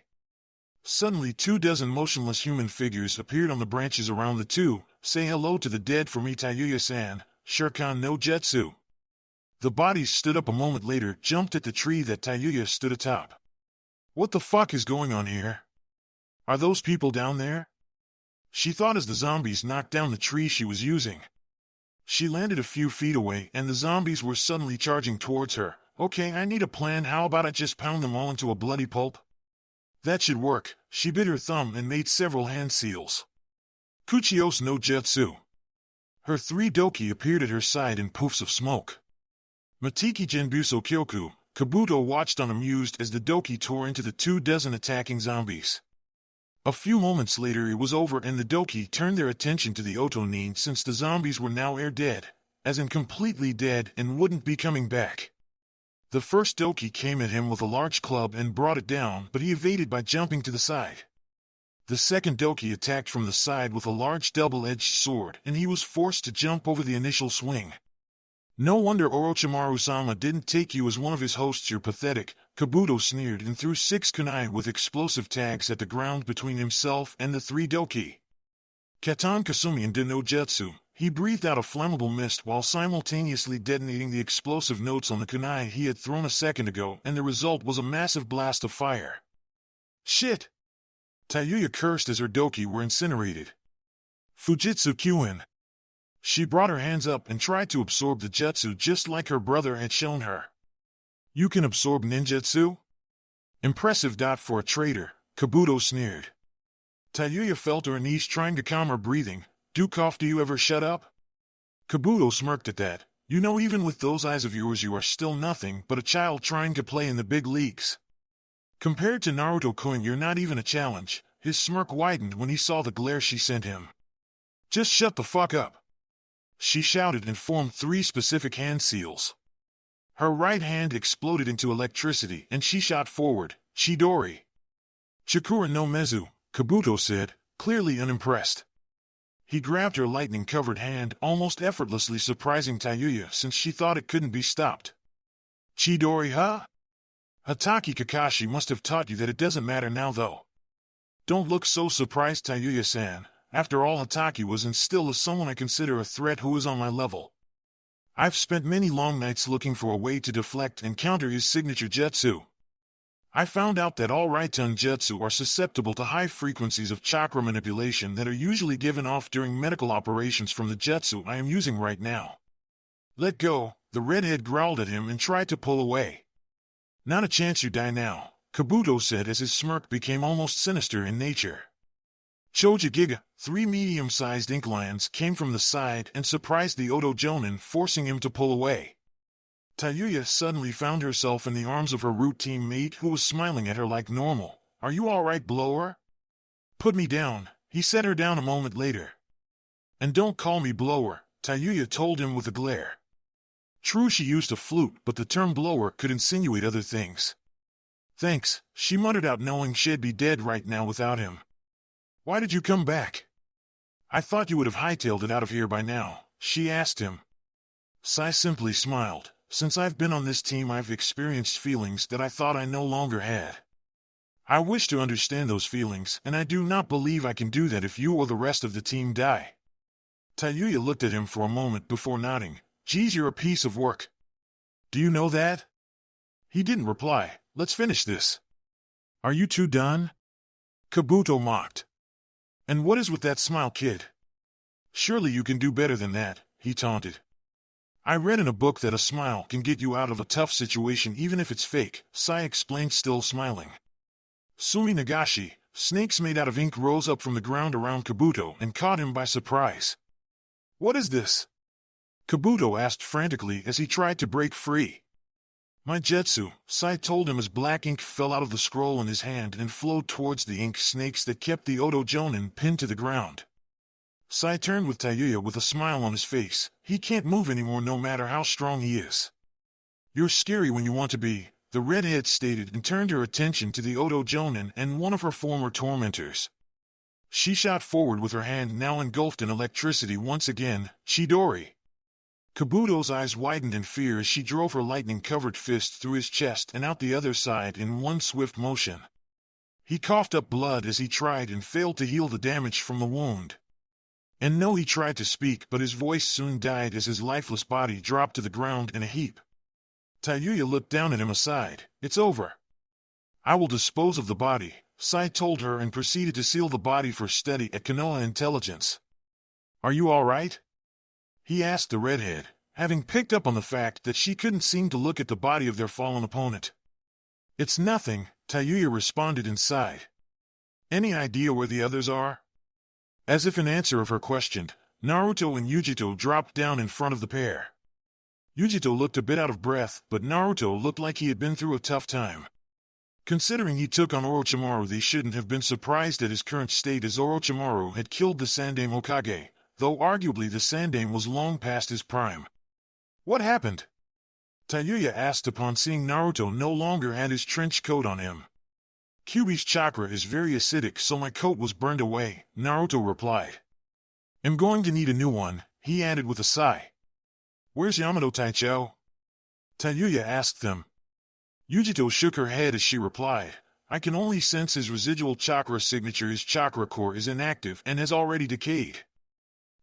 Suddenly 24 motionless human figures appeared on the branches around the two. Say hello to the dead for me, Tayuya-san, Shuriken no Jutsu. The bodies stood up a moment later, jumped at the tree that Tayuya stood atop. What the fuck is going on here? Are those people down there? She thought as the zombies knocked down the tree she was using. She landed a few feet away and the zombies were suddenly charging towards her. Okay, I need a plan. How about I just pound them all into a bloody pulp? That should work. She bit her thumb and made several hand seals. Kuchios no Jutsu. Her 3 doki appeared at her side in poofs of smoke. Matiki Genbuso Kyoku, Kabuto watched unamused as the doki tore into the 24 attacking zombies. A few moments later it was over and the doki turned their attention to the Otonin since the zombies were now air dead, as in completely dead and wouldn't be coming back. The first doki came at him with a large club and brought it down, but he evaded by jumping to the side. The second doki attacked from the side with a large double-edged sword and he was forced to jump over the initial swing. No wonder Orochimaru-sama didn't take you as one of his hosts. You're pathetic, Kabuto sneered and threw 6 kunai with explosive tags at the ground between himself and the 3 doki. Katan Kasumi and no Jutsu, he breathed out a flammable mist while simultaneously detonating the explosive notes on the kunai he had thrown a second ago, and the result was a massive blast of fire. Shit! Tayuya cursed as her doki were incinerated. Fujitsu Kyuin. She brought her hands up and tried to absorb the jutsu just like her brother had shown her. You can absorb ninjutsu? Impressive. For a traitor, Kabuto sneered. Tayuya fell to her knees trying to calm her breathing. Dukoff, do you ever shut up? Kabuto smirked at that. You know, even with those eyes of yours you are still nothing but a child trying to play in the big leagues. Compared to Naruto-kun you're not even a challenge. His smirk widened when he saw the glare she sent him. Just shut the fuck up. She shouted and formed 3 specific hand seals. Her right hand exploded into electricity and she shot forward. Chidori. Chikura no Mezu, Kabuto said, clearly unimpressed. He grabbed her lightning-covered hand, almost effortlessly surprising Tayuya since she thought it couldn't be stopped. Chidori, huh? Hatake Kakashi must have taught you that it doesn't matter now though. Don't look so surprised, Tayuya-san. After all, Hatake was and still is someone I consider a threat who is on my level. I've spent many long nights looking for a way to deflect and counter his signature jutsu. I found out that all Raiten jutsu are susceptible to high frequencies of chakra manipulation that are usually given off during medical operations from the jutsu I am using right now. Let go, the redhead growled at him and tried to pull away. Not a chance, you die now, Kabuto said as his smirk became almost sinister in nature. Choji Giga, 3 medium-sized ink lions came from the side and surprised the Oto Jonin, forcing him to pull away. Tayuya suddenly found herself in the arms of her root teammate who was smiling at her like normal. Are you alright, Blower? Put me down, he set her down a moment later. And don't call me Blower, Tayuya told him with a glare. True, she used a flute, but the term blower could insinuate other things. Thanks, she muttered out knowing she'd be dead right now without him. Why did you come back? I thought you would have hightailed it out of here by now, she asked him. Sai simply smiled. Since I've been on this team I've experienced feelings that I thought I no longer had. I wish to understand those feelings, and I do not believe I can do that if you or the rest of the team die. Tayuya looked at him for a moment before nodding. Geez, you're a piece of work. Do you know that? He didn't reply. Let's finish this. Are you two done? Kabuto mocked. And what is with that smile, kid? Surely you can do better than that, he taunted. I read in a book that a smile can get you out of a tough situation even if it's fake, Sai explained, still smiling. Sumi Nagashi, snakes made out of ink rose up from the ground around Kabuto and caught him by surprise. "What is this?" Kabuto asked frantically as he tried to break free. "My jutsu," Sai told him as black ink fell out of the scroll in his hand and flowed towards the ink snakes that kept the Oto Jonin pinned to the ground. Sai turned with Tayuya with a smile on his face. He can't move anymore no matter how strong he is. "You're scary when you want to be," the redhead stated and turned her attention to the Oto Jonin and one of her former tormentors. She shot forward with her hand now engulfed in electricity once again. "Chidori." Kabuto's eyes widened in fear as she drove her lightning-covered fist through his chest and out the other side in one swift motion. He coughed up blood as he tried and failed to heal the damage from the wound. And no, he tried to speak, but his voice soon died as his lifeless body dropped to the ground in a heap. Tayuya looked down at him aside. "It's over. I will dispose of the body," Sai told her and proceeded to seal the body for study at Konoha Intelligence. "Are you all right?" he asked the redhead, having picked up on the fact that she couldn't seem to look at the body of their fallen opponent. "It's nothing," Tayuya responded inside. "Any idea where the others are?" As if in answer of her question, Naruto and Yujito dropped down in front of the pair. Yujito looked a bit out of breath, but Naruto looked like he had been through a tough time. Considering he took on Orochimaru, they shouldn't have been surprised at his current state, as Orochimaru had killed the Sandaime Hokage, though arguably the Sandaime was long past his prime. "What happened?" Tayuya asked upon seeing Naruto no longer had his trench coat on him. "Kyuubi's chakra is very acidic, so my coat was burned away," Naruto replied. "I'm going to need a new one," he added with a sigh. "Where's Yamato Taicho?" Tayuya asked them. Yujito shook her head as she replied, "I can only sense his residual chakra signature. His chakra core is inactive and has already decayed."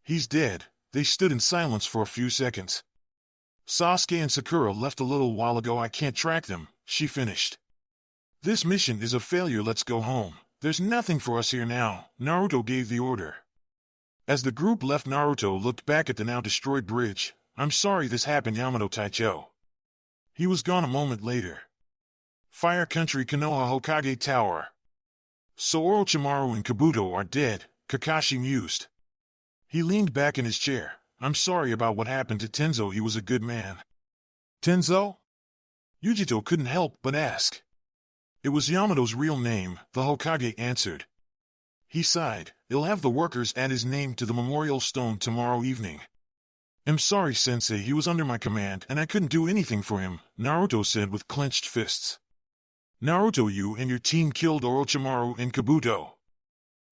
"He's dead." They stood in silence for a few seconds. "Sasuke and Sakura left a little while ago. I can't track them," she finished. "This mission is a failure. Let's go home. There's nothing for us here now," Naruto gave the order. As the group left, Naruto looked back at the now destroyed bridge. "I'm sorry this happened, Yamato Taicho." He was gone a moment later. Fire Country, Konoha Hokage Tower. "So Orochimaru and Kabuto are dead," Kakashi mused. He leaned back in his chair. "I'm sorry about what happened to Tenzo. He was a good man." "Tenzo?" Yujito couldn't help but ask. "It was Yamato's real name," the Hokage answered. He sighed. "He'll have the workers add his name to the memorial stone tomorrow evening." "I'm sorry, Sensei. He was under my command, and I couldn't do anything for him," Naruto said with clenched fists. "Naruto, you and your team killed Orochimaru and Kabuto.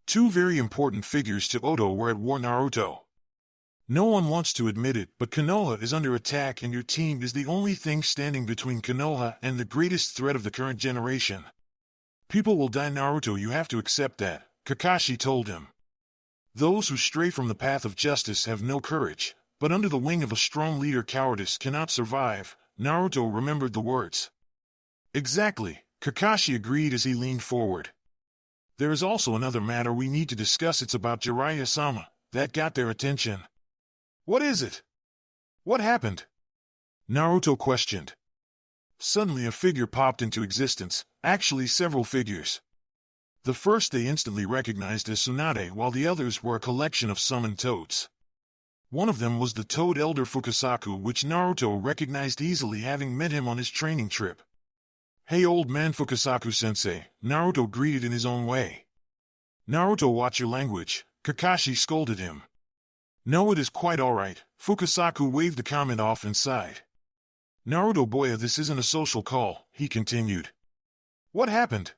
Two very important figures to Oto were at war, Naruto. No one wants to admit it, but Konoha is under attack and your team is the only thing standing between Konoha and the greatest threat of the current generation. People will die, Naruto. You have to accept that," Kakashi told him. "Those who stray from the path of justice have no courage, but under the wing of a strong leader cowardice cannot survive," Naruto remembered the words. "Exactly," Kakashi agreed as he leaned forward. "There is also another matter we need to discuss. It's about Jiraiya-sama. That got their attention." "What is it? What happened?" Naruto questioned. Suddenly a figure popped into existence, actually several figures. The first they instantly recognized as Tsunade, while the others were a collection of summoned toads. One of them was the Toad Elder Fukasaku, which Naruto recognized easily, having met him on his training trip. "Hey old man Fukasaku-sensei," Naruto greeted in his own way. "Naruto, watch your language," Kakashi scolded him. "No, it is quite alright," Fukasaku waved the comment off and sighed. "Naruto boya, this isn't a social call," he continued. "What happened?"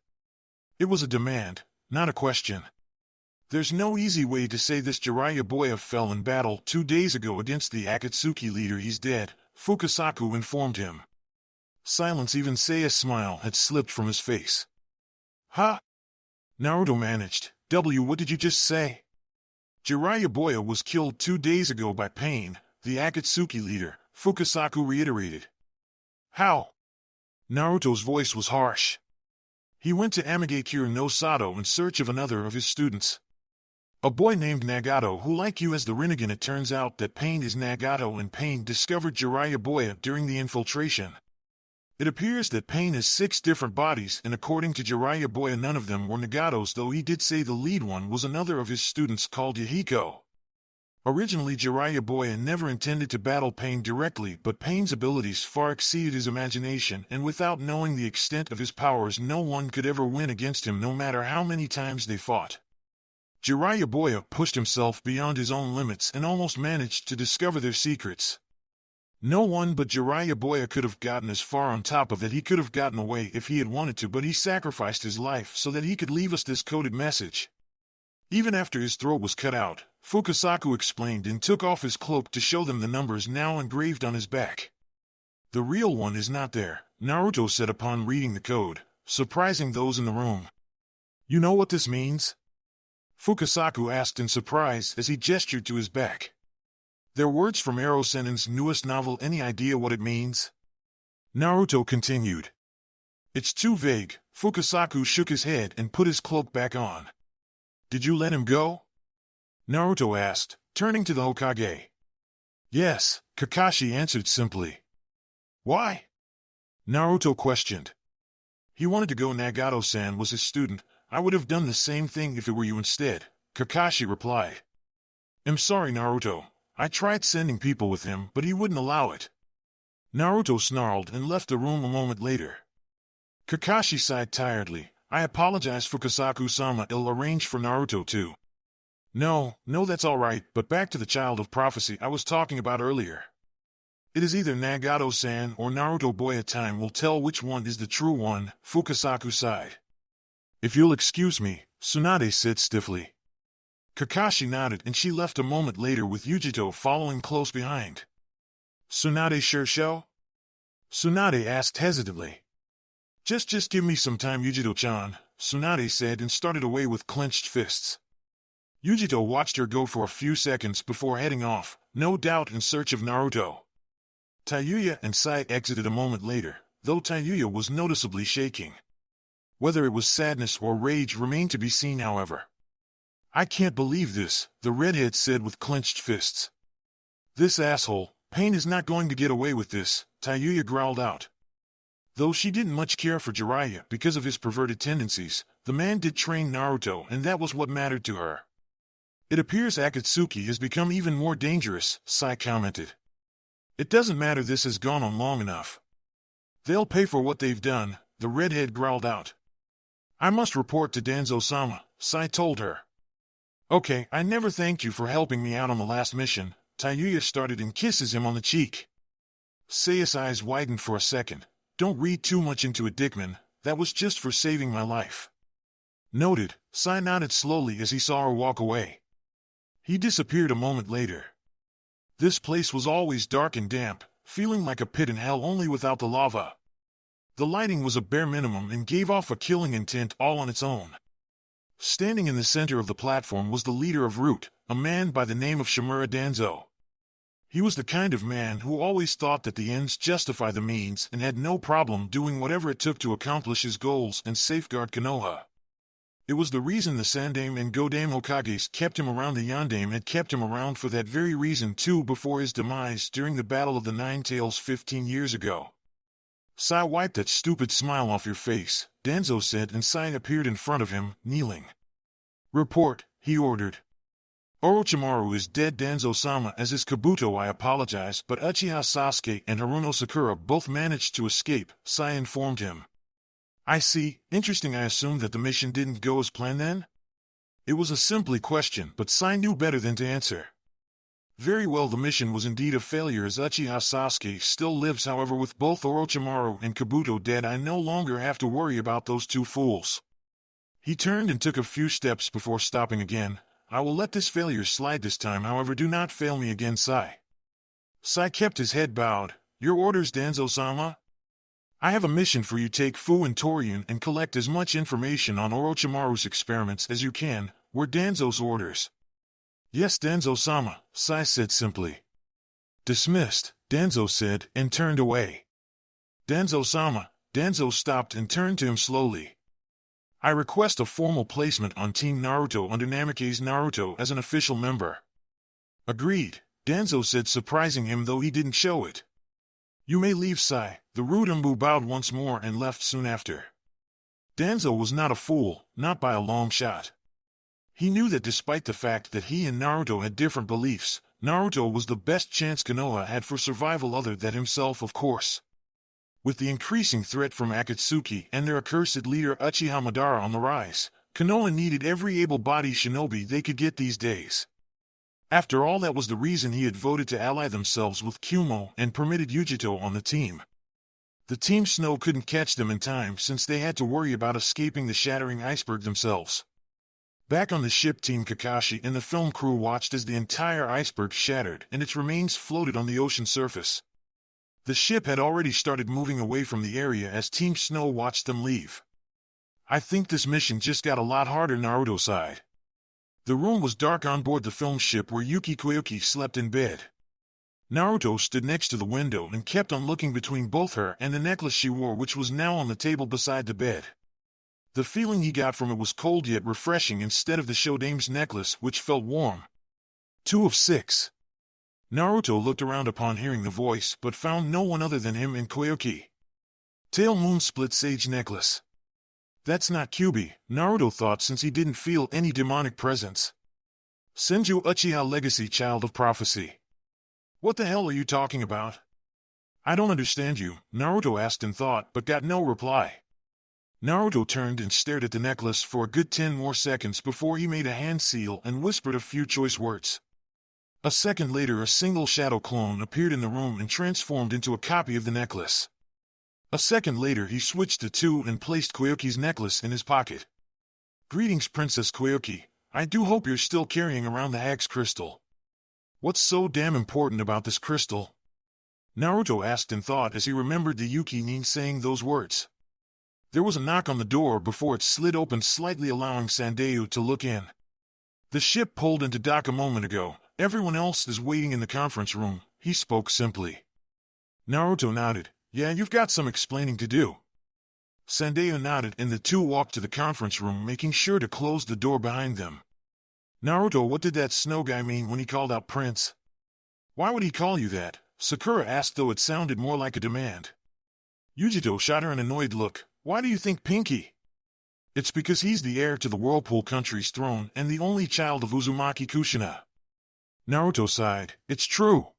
"It was a demand, not a question. There's no easy way to say this. Jiraiya boya fell in battle 2 days ago against the Akatsuki leader. He's dead," Fukasaku informed him. Silence. Even Seiya's smile had slipped from his face. "Huh?" Naruto managed. What did you just say?" "Jiraiya boya was killed 2 days ago by Pain, the Akatsuki leader," Fukasaku reiterated. "How?" Naruto's voice was harsh. "He went to Amigakure no Sato in search of another of his students. A boy named Nagato who, like you, has the Rinnegan. It turns out that Pain is Nagato, and Pain discovered Jiraiya boya during the infiltration. It appears that Pain has 6 different bodies, and according to Jiraiya, none of them were Nagatos, though he did say the lead one was another of his students called Yahiko. Originally, Jiraiya never intended to battle Pain directly, but Pain's abilities far exceeded his imagination, and without knowing the extent of his powers, no one could ever win against him no matter how many times they fought. Jiraiya pushed himself beyond his own limits and almost managed to discover their secrets. No one but Jiraiya could have gotten as far on top of it. He could have gotten away if he had wanted to, but he sacrificed his life so that he could leave us this coded message. Even after his throat was cut out, Fukasaku explained and took off his cloak to show them the numbers now engraved on his back. The real one is not there, Naruto said upon reading the code, surprising those in the room. You know what this means? Fukasaku asked in surprise as he gestured to his back. They're words from Ero Sennin's newest novel. Any idea what it means? Naruto continued. It's too vague. Fukasaku shook his head and put his cloak back on. Did you let him go? Naruto asked, turning to the Hokage. Yes, Kakashi answered simply. Why? Naruto questioned. He wanted to go. Nagato-san was his student. I would have done the same thing if it were you instead, Kakashi replied. I'm sorry, Naruto. I tried sending people with him, but he wouldn't allow it. Naruto snarled and left the room a moment later. Kakashi sighed tiredly. I apologize, Fukasaku-sama. I'll arrange for Naruto too. No, that's all right, but back to the child of prophecy I was talking about earlier. It is either Nagato-san or Naruto. Time will tell which one is the true one, Fukasaku sighed. If you'll excuse me, Tsunade said stiffly. Kakashi nodded and she left a moment later with Yujito following close behind. Tsunade sure show? Tsunade asked hesitantly. Just give me some time, Yujito-chan, Tsunade said and started away with clenched fists. Yujito watched her go for a few seconds before heading off, no doubt in search of Naruto. Tayuya and Sai exited a moment later, though Tayuya was noticeably shaking. Whether it was sadness or rage remained to be seen, however. I can't believe this, the redhead said with clenched fists. This asshole, Pain is not going to get away with this, Tayuya growled out. Though she didn't much care for Jiraiya because of his perverted tendencies, the man did train Naruto and that was what mattered to her. It appears Akatsuki has become even more dangerous, Sai commented. It doesn't matter, this has gone on long enough. They'll pay for what they've done, the redhead growled out. I must report to Danzo-sama, Sai told her. Okay, I never thanked you for helping me out on the last mission, Tayuya started and kisses him on the cheek. Seiya's eyes widened for a second. Don't read too much into it, Dickman, that was just for saving my life. Noted, Sai nodded slowly as he saw her walk away. He disappeared a moment later. This place was always dark and damp, feeling like a pit in hell only without the lava. The lighting was a bare minimum and gave off a killing intent all on its own. Standing in the center of the platform was the leader of Root, a man by the name of Shimura Danzo. He was the kind of man who always thought that the ends justify the means and had no problem doing whatever it took to accomplish his goals and safeguard Konoha. It was the reason the Sandaime and Godaime Hokages kept him around. The Yondaime had kept him around for that very reason too before his demise during the Battle of the Nine Tails 15 years ago. Sai, wipe that stupid smile off your face, Danzo said, and Sai appeared in front of him, kneeling. Report, he ordered. Orochimaru is dead, Danzo-sama, as is Kabuto. I apologize, but Uchiha Sasuke and Haruno Sakura both managed to escape, Sai informed him. I see, interesting. I assumed that the mission didn't go as planned then? It was a simple question, but Sai knew better than to answer. Very well, the mission was indeed a failure as Uchiha Sasuke still lives. However, with both Orochimaru and Kabuto dead, I no longer have to worry about those two fools. He turned and took a few steps before stopping again. I will let this failure slide this time, however do not fail me again, Sai. Sai kept his head bowed. Your orders, Danzo-sama? I have a mission for you. Take Fu and Torian and collect as much information on Orochimaru's experiments as you can, were Danzo's orders. Yes, Danzo-sama, Sai said simply. Dismissed, Danzo said, and turned away. Danzo-sama, Danzo stopped and turned to him slowly. I request a formal placement on Team Naruto under Namikaze Naruto as an official member. Agreed, Danzo said, surprising him though he didn't show it. You may leave, Sai, the The Rudambu bowed once more and left soon after. Danzo was not a fool, not by a long shot. He knew that despite the fact that he and Naruto had different beliefs, Naruto was the best chance Konoha had for survival other than himself, of course. With the increasing threat from Akatsuki and their accursed leader Uchiha Madara on the rise, Konoha needed every able-bodied shinobi they could get these days. After all, that was the reason he had voted to ally themselves with Kyuubi and permitted Yujito on the team. The Team Snow couldn't catch them in time since they had to worry about escaping the shattering iceberg themselves. Back on the ship, Team Kakashi and the film crew watched as the entire iceberg shattered and its remains floated on the ocean surface. The ship had already started moving away from the area as Team Snow watched them leave. I think this mission just got a lot harder, Naruto sighed. The room was dark on board the film ship where Yuki Koyuki slept in bed. Naruto stood next to the window and kept on looking between both her and the necklace she wore, which was now on the table beside the bed. The feeling he got from it was cold yet refreshing instead of the Shodame's necklace, which felt warm. 2 of 6. Naruto looked around upon hearing the voice, but found no one other than him and Koyuki. Tail Moon Split Sage Necklace. That's not Kyuubi, Naruto thought, since he didn't feel any demonic presence. Senju Uchiha Legacy Child of Prophecy. What the hell are you talking about? I don't understand you, Naruto asked in thought, but got no reply. Naruto turned and stared at the necklace for a good 10 more seconds before he made a hand seal and whispered a few choice words. A second later, a single shadow clone appeared in the room and transformed into a copy of the necklace. A second later, he switched the two and placed Koyuki's necklace in his pocket. Greetings, Princess Koyuki. I do hope you're still carrying around the Hag's crystal. What's so damn important about this crystal? Naruto asked in thought as he remembered the Yuki Nin saying those words. There was a knock on the door before it slid open slightly, allowing Sandayu to look in. The ship pulled into dock a moment ago. Everyone else is waiting in the conference room, he spoke simply. Naruto nodded. Yeah, you've got some explaining to do. Sandayu nodded and the two walked to the conference room, making sure to close the door behind them. Naruto, what did that snow guy mean when he called out Prince? Why would he call you that? Sakura asked, though it sounded more like a demand. Yujito shot her an annoyed look. Why do you think Pinky? It's because he's the heir to the Whirlpool Country's throne and the only child of Uzumaki Kushina. Naruto sighed. It's true.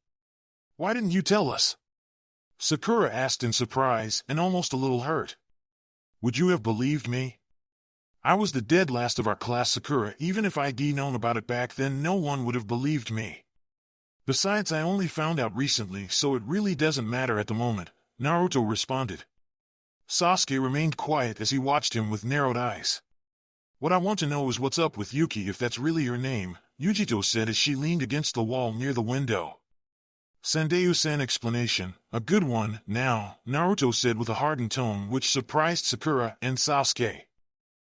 Why didn't you tell us? Sakura asked in surprise and almost a little hurt. Would you have believed me? I was the dead last of our class, Sakura. Even if I'd known about it back then, no one would have believed me. Besides, I only found out recently, so it really doesn't matter at the moment, Naruto responded. Sasuke remained quiet as he watched him with narrowed eyes. What I want to know is what's up with Yuki, if that's really your name, Yujito said as she leaned against the wall near the window. Sandayu-san, explanation, a good one, now, Naruto said with a hardened tone which surprised Sakura and Sasuke.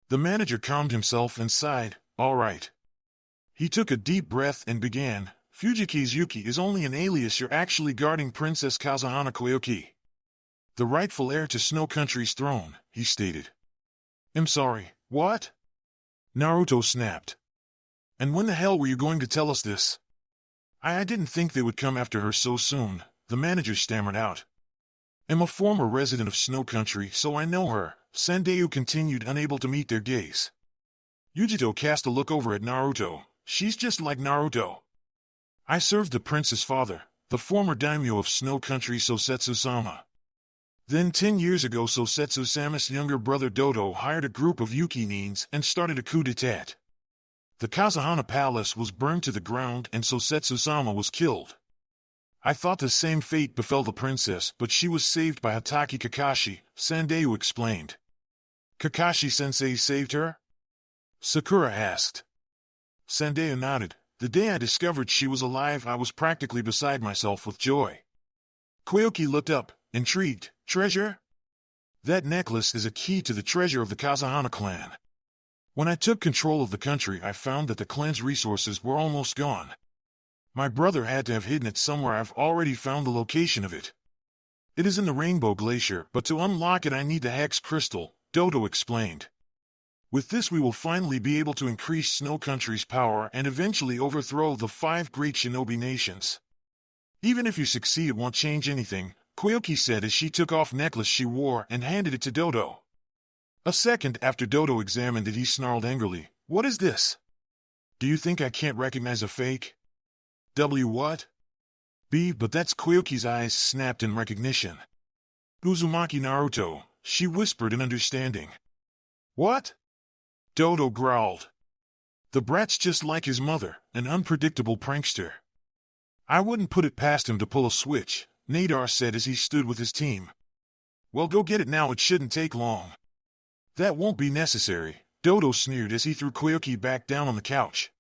The manager calmed himself and sighed, all right. He took a deep breath and began, Fujiki's Yuki is only an alias, you're actually guarding Princess Kazuhana Koyuki, the rightful heir to Snow Country's throne, he stated. I'm sorry, what? Naruto snapped. And when the hell were you going to tell us this? I didn't think they would come after her so soon, the manager stammered out. I'm a former resident of Snow Country, so I know her, Sandayu continued, unable to meet their gaze. Yujito cast a look over at Naruto. She's just like Naruto. I served the prince's father, the former daimyo of Snow Country, Sosetsu-sama. Then 10 years ago, Sosetsu-sama's younger brother Dodo hired a group of Yuki Nins and started a coup d'etat. The Kazuhana Palace was burned to the ground and Sosetsu-sama was killed. I thought the same fate befell the princess, but she was saved by Hatake Kakashi, Sandayu explained. Kakashi-sensei saved her? Sakura asked. Sandayu nodded. The day I discovered she was alive, I was practically beside myself with joy. Koyuki looked up, intrigued. Treasure? That necklace is a key to the treasure of the Kazuhana clan. When I took control of the country, I found that the clan's resources were almost gone. My brother had to have hidden it somewhere. I've already found the location of it. It is in the Rainbow Glacier, but to unlock it I need the Hex Crystal, Dodo explained. With this we will finally be able to increase Snow Country's power and eventually overthrow the 5 great shinobi nations. Even if you succeed, it won't change anything. Koyuki said as she took off necklace she wore and handed it to Dodo. A second after Dodo examined it, he snarled angrily, "What is this? Do you think I can't recognize a fake?" What? B, but that's Koyuki's eyes snapped in recognition. "Uzumaki Naruto," she whispered in understanding. "What?" Dodo growled. "The brat's just like his mother, an unpredictable prankster. I wouldn't put it past him to pull a switch," Nadar said as he stood with his team. "Well, go get it now, it shouldn't take long." "That won't be necessary," Dodo sneered as he threw Koyuki back down on the couch.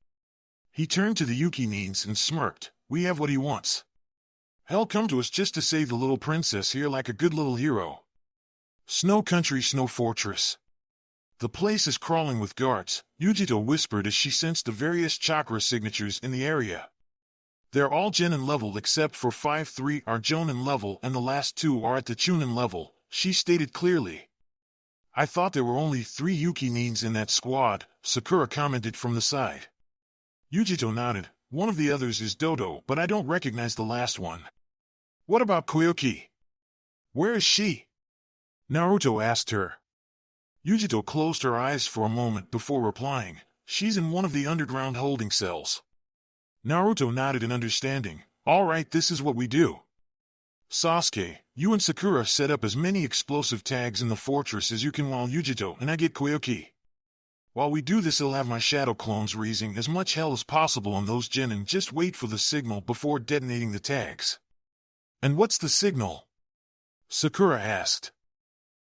He turned to the Yuki-nins and smirked, "We have what he wants. He'll come to us just to save the little princess here like a good little hero." Snow Country Snow Fortress. "The place is crawling with guards," Yujito whispered as she sensed the various chakra signatures in the area. "They're all Genin level except for 5-3 are Jonin level and the last 2 are at the Chunin level," she stated clearly. "I thought there were only 3 Yuki-nins in that squad," Sakura commented from the side. Yujito nodded. "One of the others is Dodo, but I don't recognize the last one." "What about Koyuki? Where is she?" Naruto asked her. Yujito closed her eyes for a moment before replying, "She's in one of the underground holding cells." Naruto nodded in understanding. "All right, this is what we do. Sasuke, you and Sakura set up as many explosive tags in the fortress as you can while Yujito and I get Koyuki. While we do this, I'll have my shadow clones raising as much hell as possible on those Jin and just wait for the signal before detonating the tags." "And what's the signal?" Sakura asked.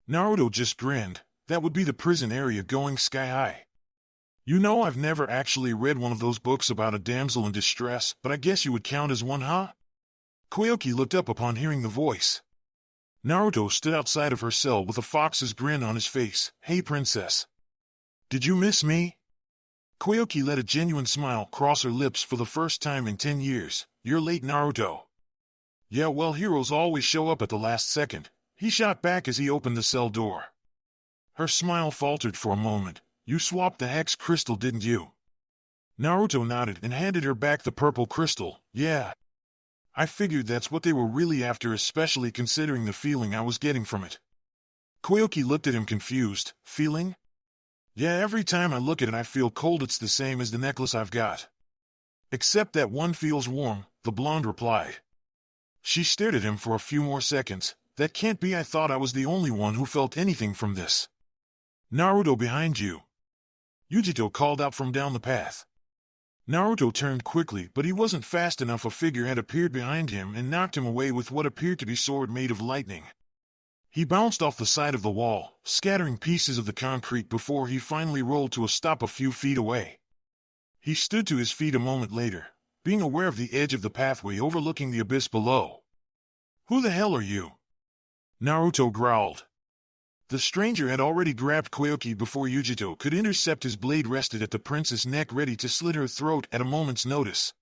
Naruto just grinned. "That would be the prison area going sky high. You know, I've never actually read one of those books about a damsel in distress, but I guess you would count as one, huh?" Koyuki looked up upon hearing the voice. Naruto stood outside of her cell with a fox's grin on his face. "Hey, princess. Did you miss me?" Koyuki let a genuine smile cross her lips for the first time in 10 years. "You're late, Naruto." "Yeah, well, heroes always show up at the last second," he shot back as he opened the cell door. Her smile faltered for a moment. "You swapped the hex crystal, didn't you?" Naruto nodded and handed her back the purple crystal. "Yeah. I figured that's what they were really after, especially considering the feeling I was getting from it." Koyuki looked at him confused. "Feeling?" "Yeah, every time I look at it I feel cold. It's the same as the necklace I've got." "Except that one feels warm," the blonde replied. She stared at him for a few more seconds. "That can't be. I thought I was the only one who felt anything from this." "Naruto, behind you," Yujito called out from down the path. Naruto turned quickly, but he wasn't fast enough. A figure had appeared behind him and knocked him away with what appeared to be sword made of lightning. He bounced off the side of the wall, scattering pieces of the concrete before he finally rolled to a stop a few feet away. He stood to his feet a moment later, being aware of the edge of the pathway overlooking the abyss below. "Who the hell are you?" Naruto growled. The stranger had already grabbed Koyuki before Yujito could intercept. His blade rested at the prince's neck, ready to slit her throat at a moment's notice.